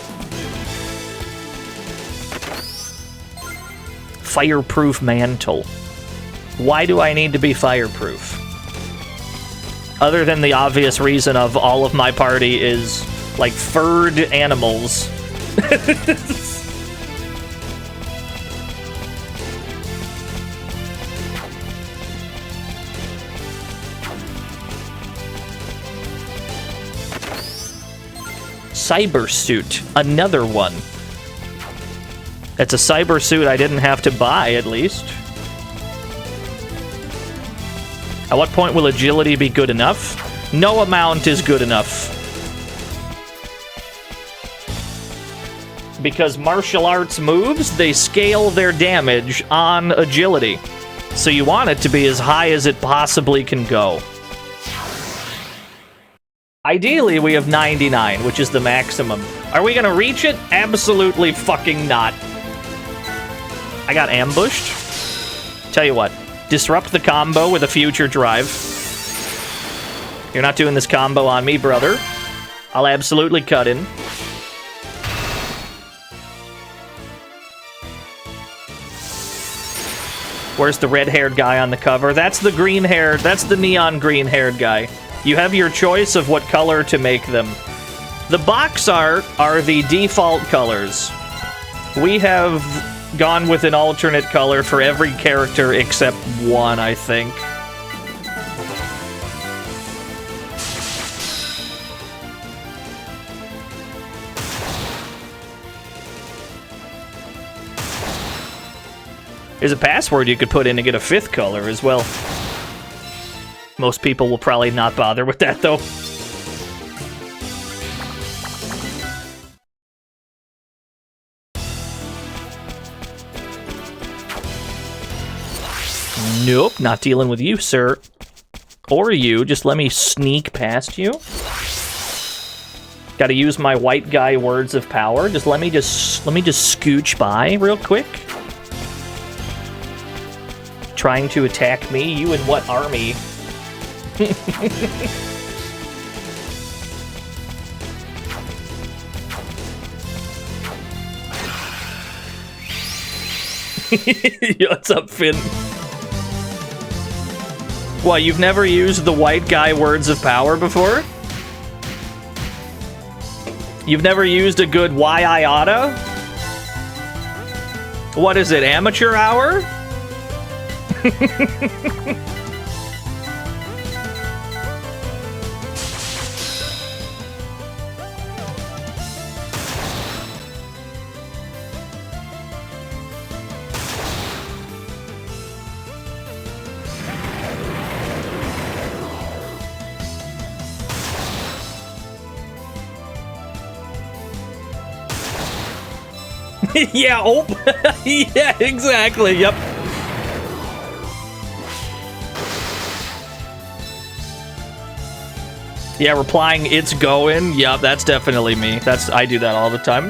Fireproof mantle. Why do I need to be fireproof? Other than the obvious reason of all of my party is, like, furred animals. Cyber suit, another one. It's a cyber suit I didn't have to buy, at least. At what point will agility be good enough? No amount is good enough. Because martial arts moves, they scale their damage on agility. So you want it to be as high as it possibly can go. Ideally, we have 99, which is the maximum. Are we gonna reach it? Absolutely fucking not. I got ambushed. Tell you what, disrupt the combo with a future drive. You're not doing this combo on me, brother. I'll absolutely cut in. Where's the red-haired guy on the cover? That's the green-haired, that's the neon green-haired guy. You have your choice of what color to make them. The box art are the default colors. We have gone with an alternate color for every character except one, I think. There's a password you could put in to get a 5th color as well. Most people will probably not bother with that, though. Nope, not dealing with you, sir. Or you, just let me sneak past you. Gotta use my white guy words of power. Let me just scooch by real quick. Trying to attack me? You in what army? What's up, Finn? What, you've never used the white guy words of power before? You've never used a good why I oughta? What is it, amateur hour? Yeah, oh, yeah, exactly, yep. Yeah, replying, it's going. Yeah, that's definitely me. I do that all the time.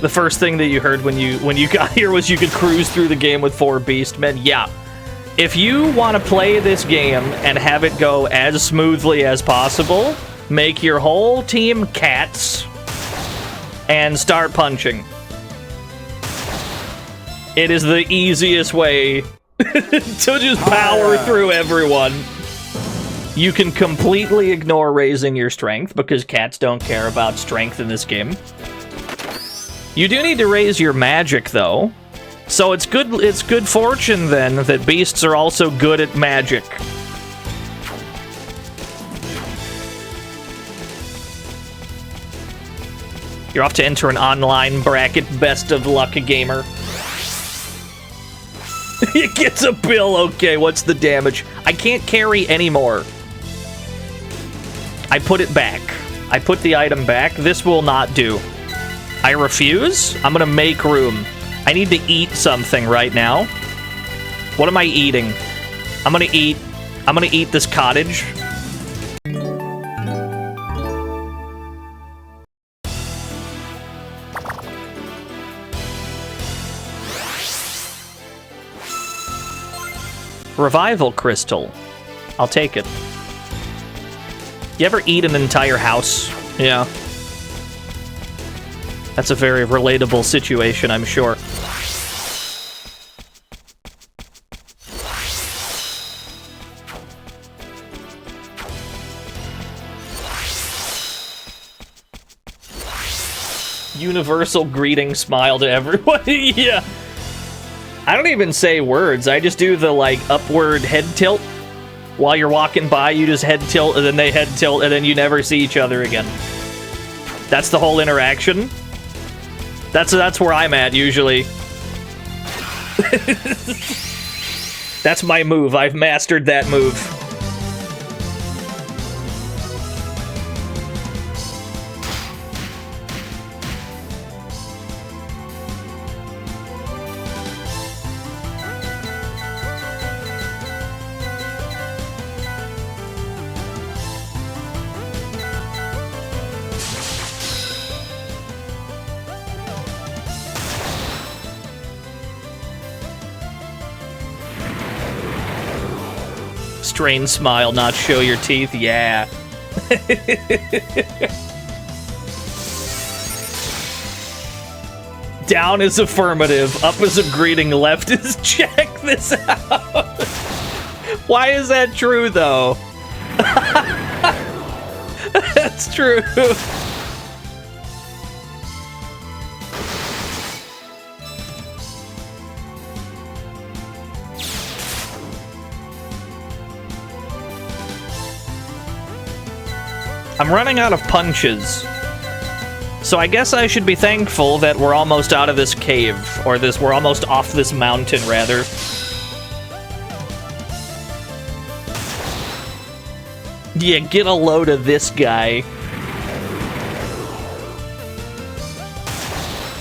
The first thing that you heard when you got here was you could cruise through the game with 4 Beastmen. Yeah. If you want to play this game and have it go as smoothly as possible, make your whole team cats and start punching. It is the easiest way to just power through everyone. You can completely ignore raising your strength because cats don't care about strength in this game. You do need to raise your magic though. So it's good fortune then that beasts are also good at magic. You're off to enter an online bracket. Best of luck, gamer. It gets a bill. Okay, what's the damage? I can't carry anymore. I put it back. I put the item back. This will not do. I refuse. I'm gonna make room. I need to eat something right now. What am I eating? I'm gonna eat this cottage. Revival crystal. I'll take it. You ever eat an entire house? Yeah. That's a very relatable situation, I'm sure. Universal greeting smile to everyone. Yeah. I don't even say words. I just do the, like, upward head tilt. While you're walking by, you just head tilt, and then they head tilt, and then you never see each other again. That's the whole interaction. That's where I'm at, usually. That's my move. I've mastered that move. Strain smile, not show your teeth. Yeah. Down is affirmative, up is a greeting, left is check this out. Why is that true, though? That's true. I'm running out of punches. So I guess I should be thankful that we're almost out of this cave, or we're almost off this mountain, rather. Yeah, get a load of this guy.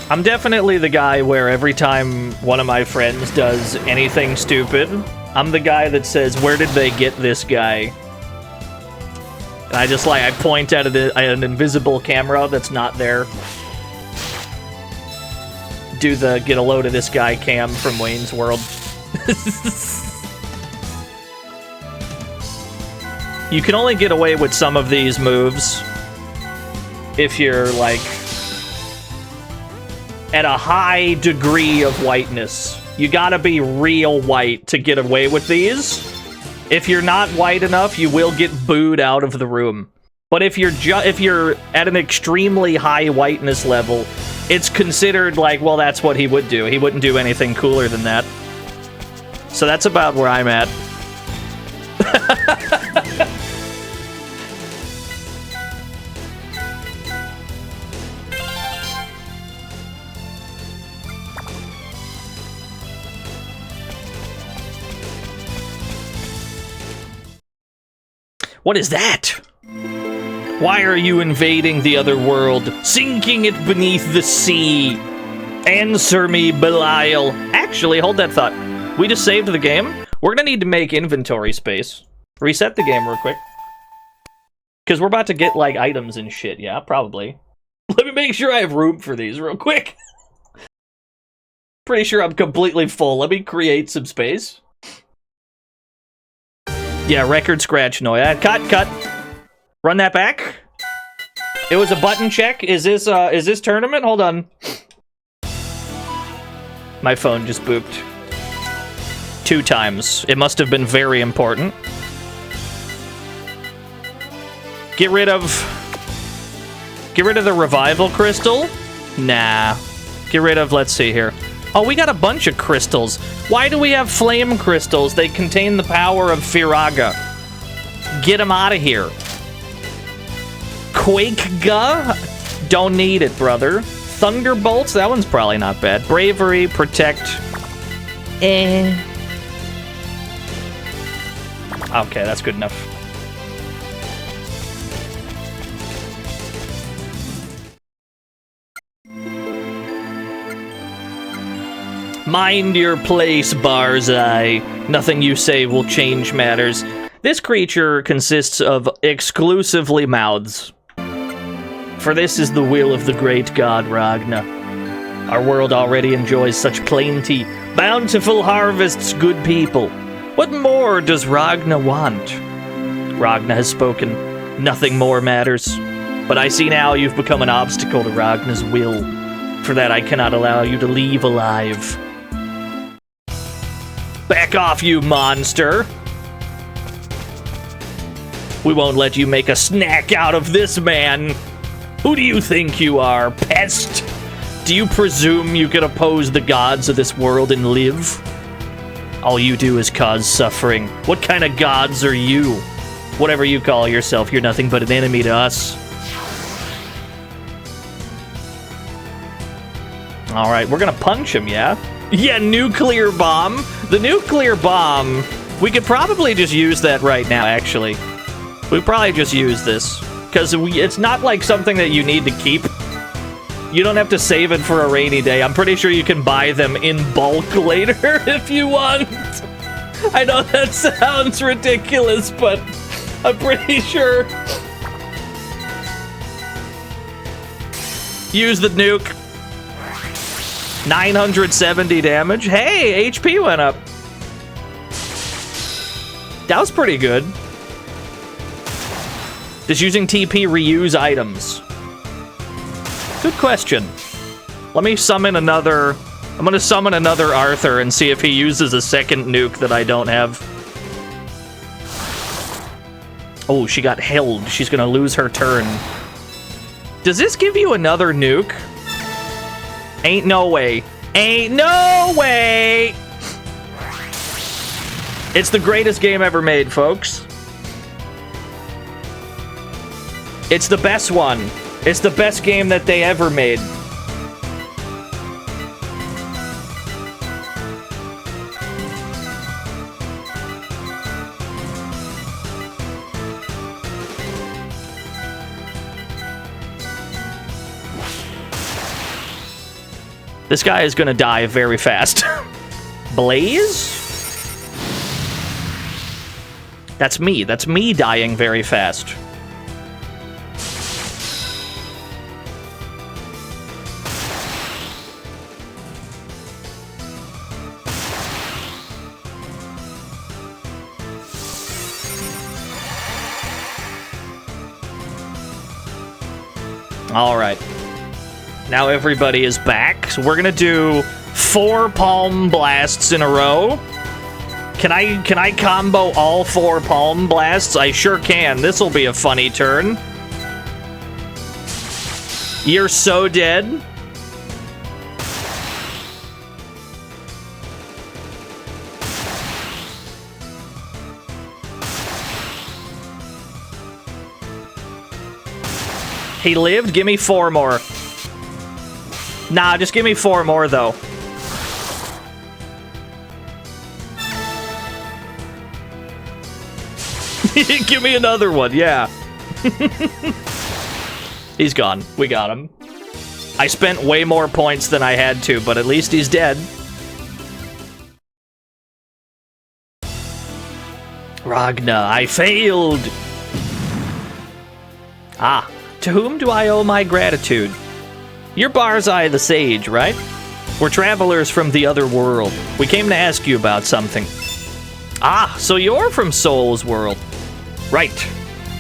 I'm definitely the guy where every time one of my friends does anything stupid, I'm the guy that says, where did they get this guy? And I just, I point at an invisible camera that's not there. Do the get a load of this guy cam from Wayne's World. You can only get away with some of these moves if you're, at a high degree of whiteness. You gotta be real white to get away with these. If you're not white enough, you will get booed out of the room. But if you're at an extremely high whiteness level, it's considered well, that's what he would do. He wouldn't do anything cooler than that. So that's about where I'm at. What is that? Why are you invading the other world, sinking it beneath the sea? Answer me, Belial. Actually, hold that thought. We just saved the game. We're gonna need to make inventory space. Reset the game real quick. Because we're about to get, items and shit. Yeah, probably. Let me make sure I have room for these real quick. Pretty sure I'm completely full. Let me create some space. Yeah, record scratch noise. Cut. Run that back. It was a button check. Is this tournament? Hold on. My phone just booped. 2 times. It must have been very important. Get rid of the revival crystal? Nah. Get rid of, let's see here. Oh, we got a bunch of crystals. Why do we have flame crystals? They contain the power of Firaga. Get them out of here. Quake-ga? Don't need it, brother. Thunderbolts? That one's probably not bad. Bravery, protect. Okay, that's good enough. Mind your place, Barzai. Nothing you say will change matters. This creature consists of exclusively mouths. For this is the will of the great god Ragna. Our world already enjoys such plenty, bountiful harvests, good people. What more does Ragna want? Ragna has spoken. Nothing more matters. But I see now you've become an obstacle to Ragna's will. For that I cannot allow you to leave alive. Back off, you monster! We won't let you make a snack out of this man! Who do you think you are, pest? Do you presume you can oppose the gods of this world and live? All you do is cause suffering. What kind of gods are you? Whatever you call yourself, you're nothing but an enemy to us. Alright, we're gonna punch him, yeah? Yeah, nuclear bomb. The nuclear bomb, we could probably just use that right now, actually. We probably just use this. Because it's not like something that you need to keep. You don't have to save it for a rainy day. I'm pretty sure you can buy them in bulk later if you want. I know that sounds ridiculous, but I'm pretty sure. Use the nuke. 970 damage. Hey, HP went up. That was pretty good. Does using TP reuse items? Good question. Let me summon another... I'm gonna summon another Arthur and see if he uses a second nuke that I don't have. Oh, she got held. She's gonna lose her turn. Does this give you another nuke? Ain't no way. Ain't no way! It's the greatest game ever made, folks. It's the best one. It's the best game that they ever made. This guy is gonna die very fast. Blaze? That's me. That's me dying very fast. All right. Now everybody is back. So we're gonna do 4 palm blasts in a row. Can I combo all 4 palm blasts? I sure can. This'll be a funny turn. You're so dead. He lived? Give me 4 more. Nah, just give me 4 more, though. Give me another one, yeah. He's gone. We got him. I spent way more points than I had to, but at least he's dead. Ragna, I failed! Ah, to whom do I owe my gratitude? You're Barzai the Sage, right? We're travelers from the other world. We came to ask you about something. Ah, so you're from Soul's world. Right.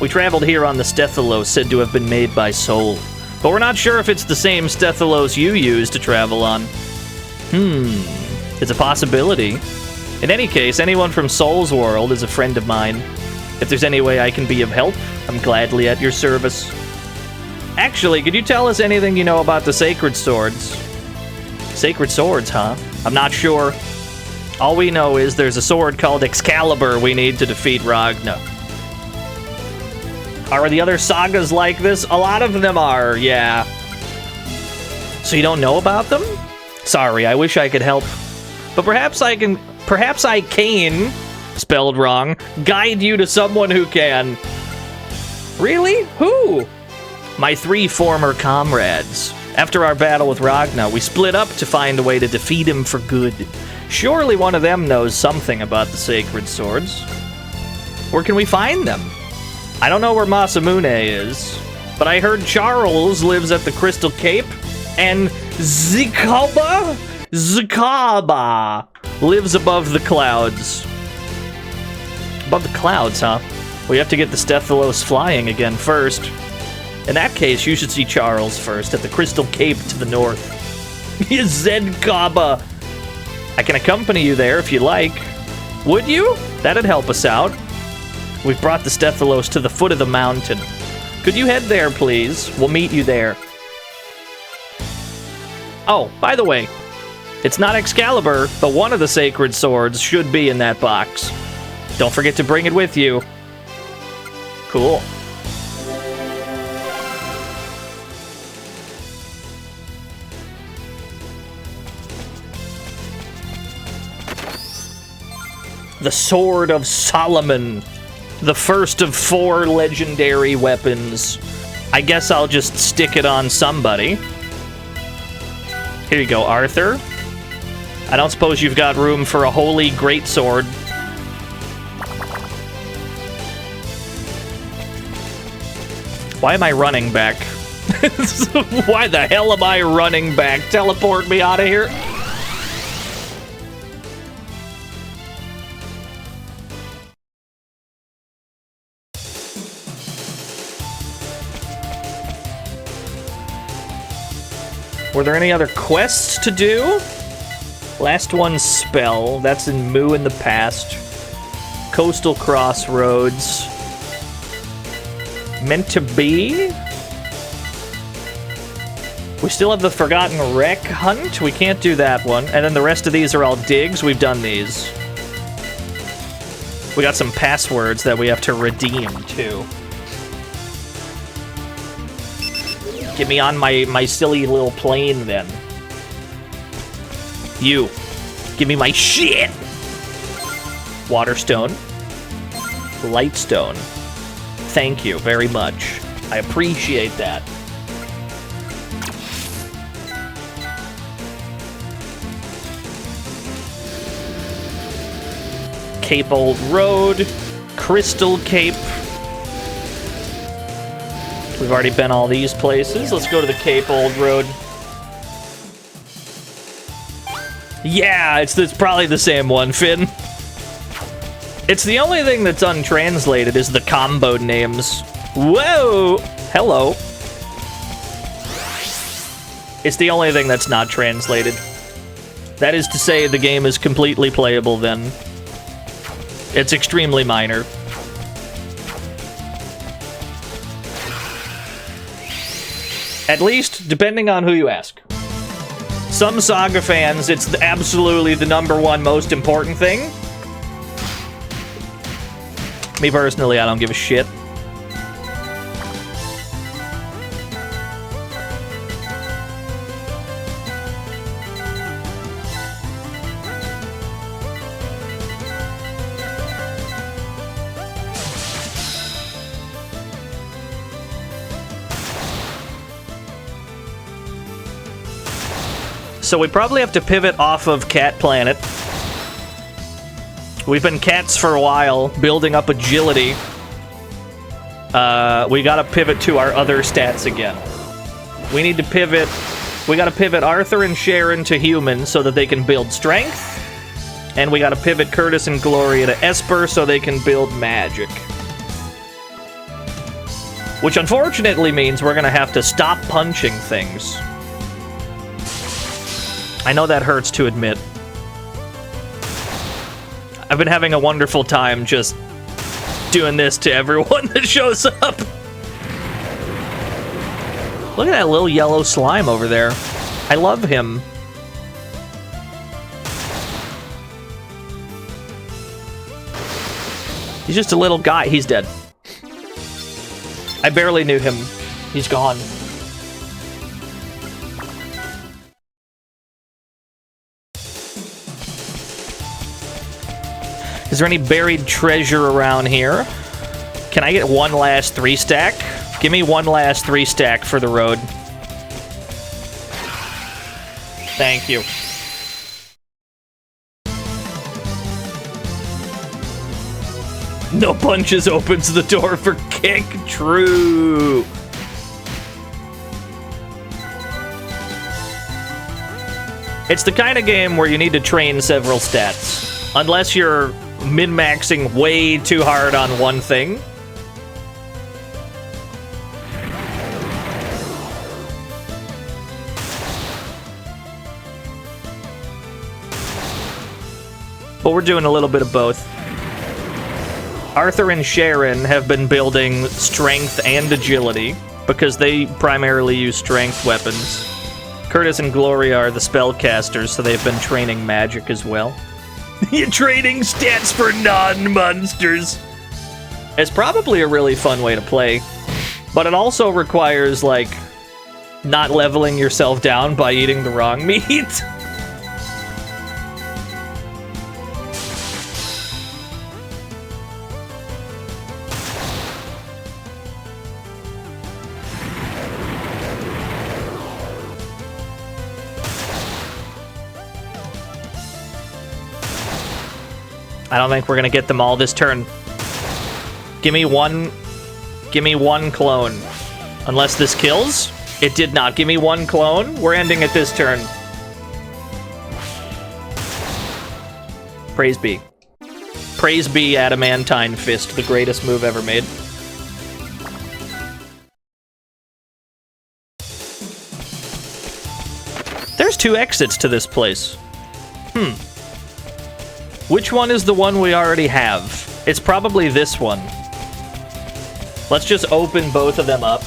We traveled here on the Stethalos said to have been made by Soul. But we're not sure if it's the same Stethalos you use to travel on. It's a possibility. In any case, anyone from Soul's world is a friend of mine. If there's any way I can be of help, I'm gladly at your service. Actually, could you tell us anything you know about the Sacred Swords? Sacred Swords, huh? I'm not sure. All we know is there's a sword called Excalibur we need to defeat Ragna. Are the other sagas like this? A lot of them are, yeah. So you don't know about them? Sorry, I wish I could help. But perhaps I can, spelled wrong, guide you to someone who can. Really? Who? My 3 former comrades. After our battle with Ragna, we split up to find a way to defeat him for good. Surely one of them knows something about the Sacred Swords. Where can we find them? I don't know where Masamune is, but I heard Charles lives at the Crystal Cape, and Zikaba lives above the clouds. Above the clouds, huh? We have to get the Stethalos flying again first. In that case, you should see Charles first at the Crystal Cape to the north. Zedkaba. I can accompany you there if you like. Would you? That'd help us out. We've brought the Stethalos to the foot of the mountain. Could you head there, please? We'll meet you there. Oh, by the way, it's not Excalibur, but one of the Sacred Swords should be in that box. Don't forget to bring it with you. Cool. The Sword of Solomon. The first of 4 legendary weapons. I guess I'll just stick it on somebody. Here you go, Arthur. I don't suppose you've got room for a holy greatsword. Why am I running back? Why the hell am I running back? Teleport me out of here. Were there any other quests to do? Last one, Spell. That's in Moo in the past. Coastal Crossroads. Meant to be? We still have the Forgotten Wreck Hunt. We can't do that one. And then the rest of these are all digs. We've done these. We got some passwords that we have to redeem, too. Get me on my silly little plane, then. You. Give me my shit! Waterstone. Lightstone. Thank you very much. I appreciate that. Cape Old Road. Crystal Cape. We've already been all these places. Let's go to the Cape Old Road. Yeah, it's probably the same one, Finn. It's the only thing that's untranslated is the combo names. Whoa! Hello. It's the only thing that's not translated. That is to say, the game is completely playable then. It's extremely minor. At least, depending on who you ask. Some Saga fans, it's absolutely the #1 most important thing. Me personally, I don't give a shit. So we probably have to pivot off of Cat Planet. We've been cats for a while, building up agility. We gotta pivot to our other stats again. We need to pivot. We gotta pivot Arthur and Sharon to human so that they can build strength. And we gotta pivot Curtis and Gloria to Esper so they can build magic. Which unfortunately means we're gonna have to stop punching things. I know that hurts to admit. I've been having a wonderful time just doing this to everyone that shows up. Look at that little yellow slime over there. I love him. He's just a little guy. He's dead. I barely knew him. He's gone. Is there any buried treasure around here? Can I get one last 3-stack? Give me one last 3-stack for the road. Thank you. No punches opens the door for kick. True. It's the kind of game where you need to train several stats. Unless you're min-maxing way too hard on one thing. But we're doing a little bit of both. Arthur and Sharon have been building strength and agility because they primarily use strength weapons. Curtis and Gloria are the spellcasters, so they've been training magic as well. You're trading stats for non-monsters. It's probably a really fun way to play, but it also requires, like, not leveling yourself down by eating the wrong meat. I don't think we're gonna get them all this turn. Give me one clone. Unless this kills? It did not. Give me one clone. We're ending it this turn. Praise be. Praise be Adamantine Fist, the greatest move ever made. 2 exits to this place. Which one is the one we already have? It's probably this one. Let's just open both of them up.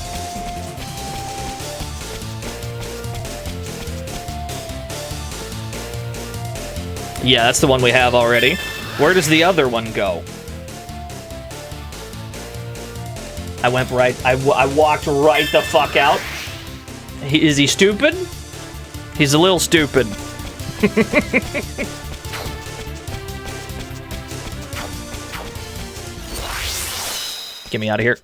Yeah, that's the one we have already. Where does the other one go? I went right... I walked right the fuck out. Is he stupid? He's a little stupid. Get me out of here.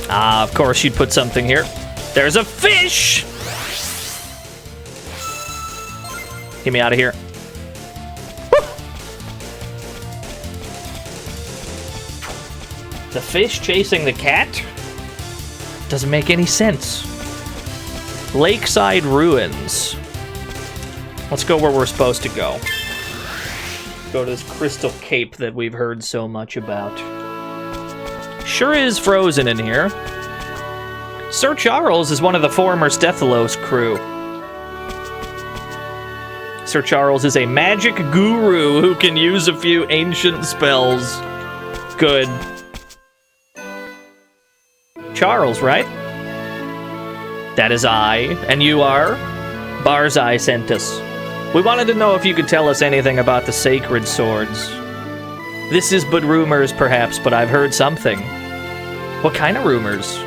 Ah, of course you'd put something here. There's a fish! Get me out of here. Woo! The fish chasing the cat? Doesn't make any sense. Lakeside Ruins. Let's go where we're supposed to go. Go to this crystal cape that we've heard so much about. Sure is frozen in here. Sir Charles is one of the former Stethalos crew. Sir Charles is a magic guru who can use a few ancient spells. Good. Charles, right? That is I, and you are? Barzai sent us. We wanted to know if you could tell us anything about the sacred swords. This is but rumors, perhaps, but I've heard something. What kind of rumors?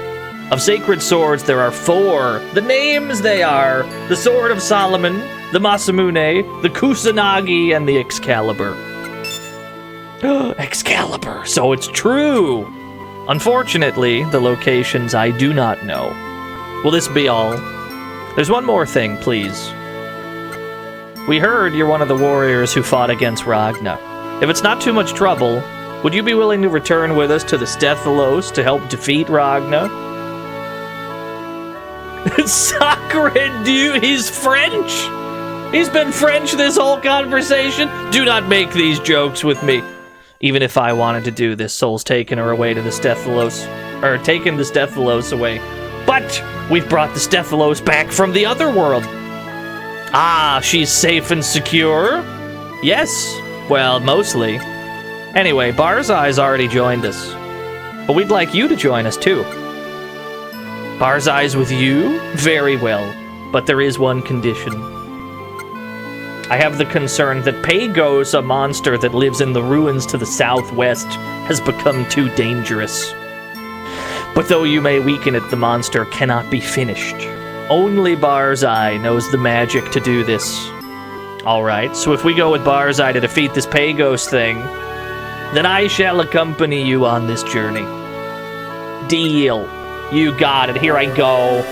Of sacred swords, there are 4. The names they are the Sword of Solomon, the Masamune, the Kusanagi, and the Excalibur. Excalibur, so it's true! Unfortunately, the locations I do not know. Will this be all? There's one more thing, please. We heard you're one of the warriors who fought against Ragna. If it's not too much trouble, would you be willing to return with us to the Stethalos to help defeat Ragna? Sacre Dieu, he's French? He's been French this whole conversation? Do not make these jokes with me. Even if I wanted to do this, Soul's taken her away to the Stethalos. Or taken the Stethalos away. But we've brought the Stethalos back from the other world. Ah, she's safe and secure? Yes. Well, mostly. Anyway, Barzai's already joined us. But we'd like you to join us, too. Barzai's with you? Very well. But there is one condition. I have the concern that Pagos, a monster that lives in the ruins to the southwest, has become too dangerous. But though you may weaken it, the monster cannot be finished. Only Barzai knows the magic to do this. Alright, so if we go with Barzai to defeat this Pagos thing, then I shall accompany you on this journey. Deal. You got it. Here I go.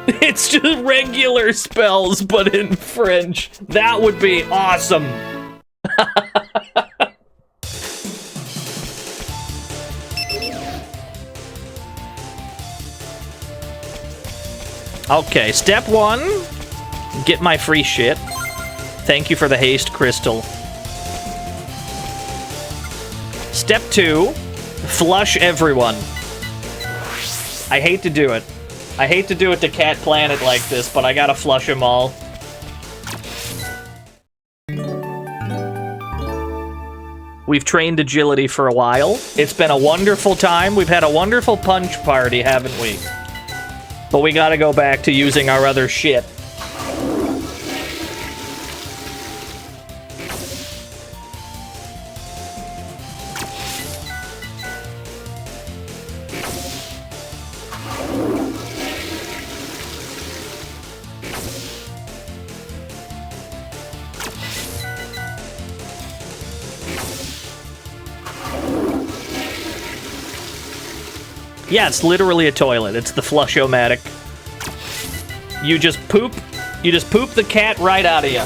It's just regular spells, but in French. That would be awesome. Okay, step 1. Get my free shit. Thank you for the haste crystal. Step 2. Flush everyone. I hate to do it. I hate to do it to Cat Planet like this, but I gotta flush them all. We've trained agility for a while. It's been a wonderful time. We've had a wonderful punch party, haven't we? But we gotta go back to using our other shit. Yeah, it's literally a toilet. It's the flush-o-matic. You just poop the cat right out of you.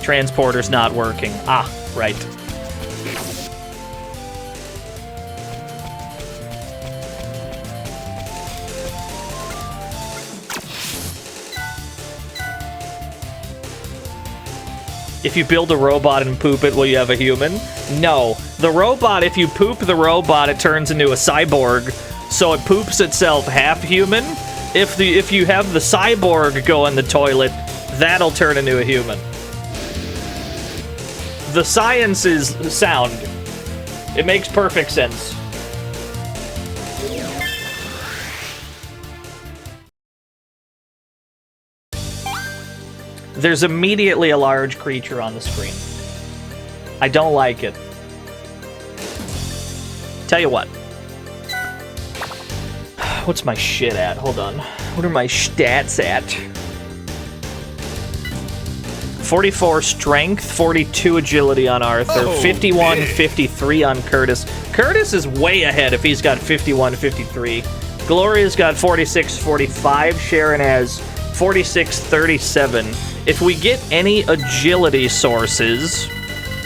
Transporter's not working. Ah, right. If you build a robot and poop it, will you have a human? No. The robot, if you poop the robot, it turns into a cyborg. So it poops itself half human. If you have the cyborg go in the toilet, that'll turn into a human. The science is sound. It makes perfect sense. There's immediately a large creature on the screen. I don't like it. Tell you what. What's my shit at? Hold on. What are my stats at? 44 strength, 42 agility on Arthur, 51, 53 on Curtis. Curtis is way ahead if he's got 51, 53. Gloria's got 46, 45. Sharon has 46, 37. If we get any agility sources,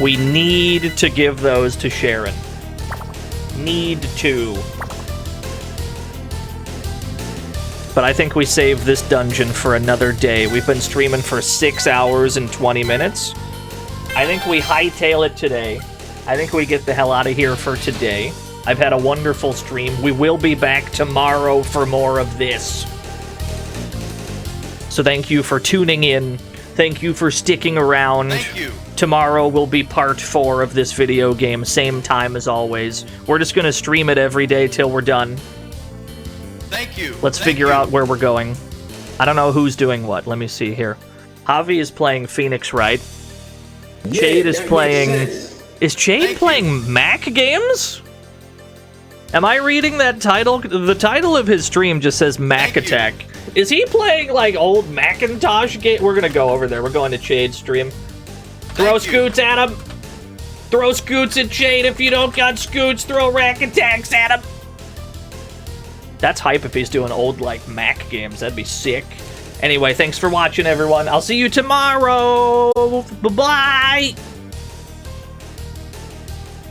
we need to give those to Sharon. Need to. But I think we save this dungeon for another day. We've been streaming for 6 hours and 20 minutes. I think we hightail it today. I think we get the hell out of here for today. I've had a wonderful stream. We will be back tomorrow for more of this. So thank you for tuning in. Thank you for sticking around. Thank you. Tomorrow will be part 4 of this video game, same time as always. We're just gonna stream it every day till we're done. Thank you. Let's figure out where we're going. I don't know who's doing what. Let me see here. Javi is playing Phoenix Wright. Jade is playing... Is Jade playing Mac games? Am I reading that title? The title of his stream just says Mac Attack. Is he playing, like, old Macintosh game? We're gonna go over there. We're going to Jade's stream. Throw scoots at him. Throw scoots at Jade. If you don't got scoots, throw rack attacks at him. That's hype if he's doing old, like, Mac games. That'd be sick. Anyway, thanks for watching, everyone. I'll see you tomorrow. Bye-bye.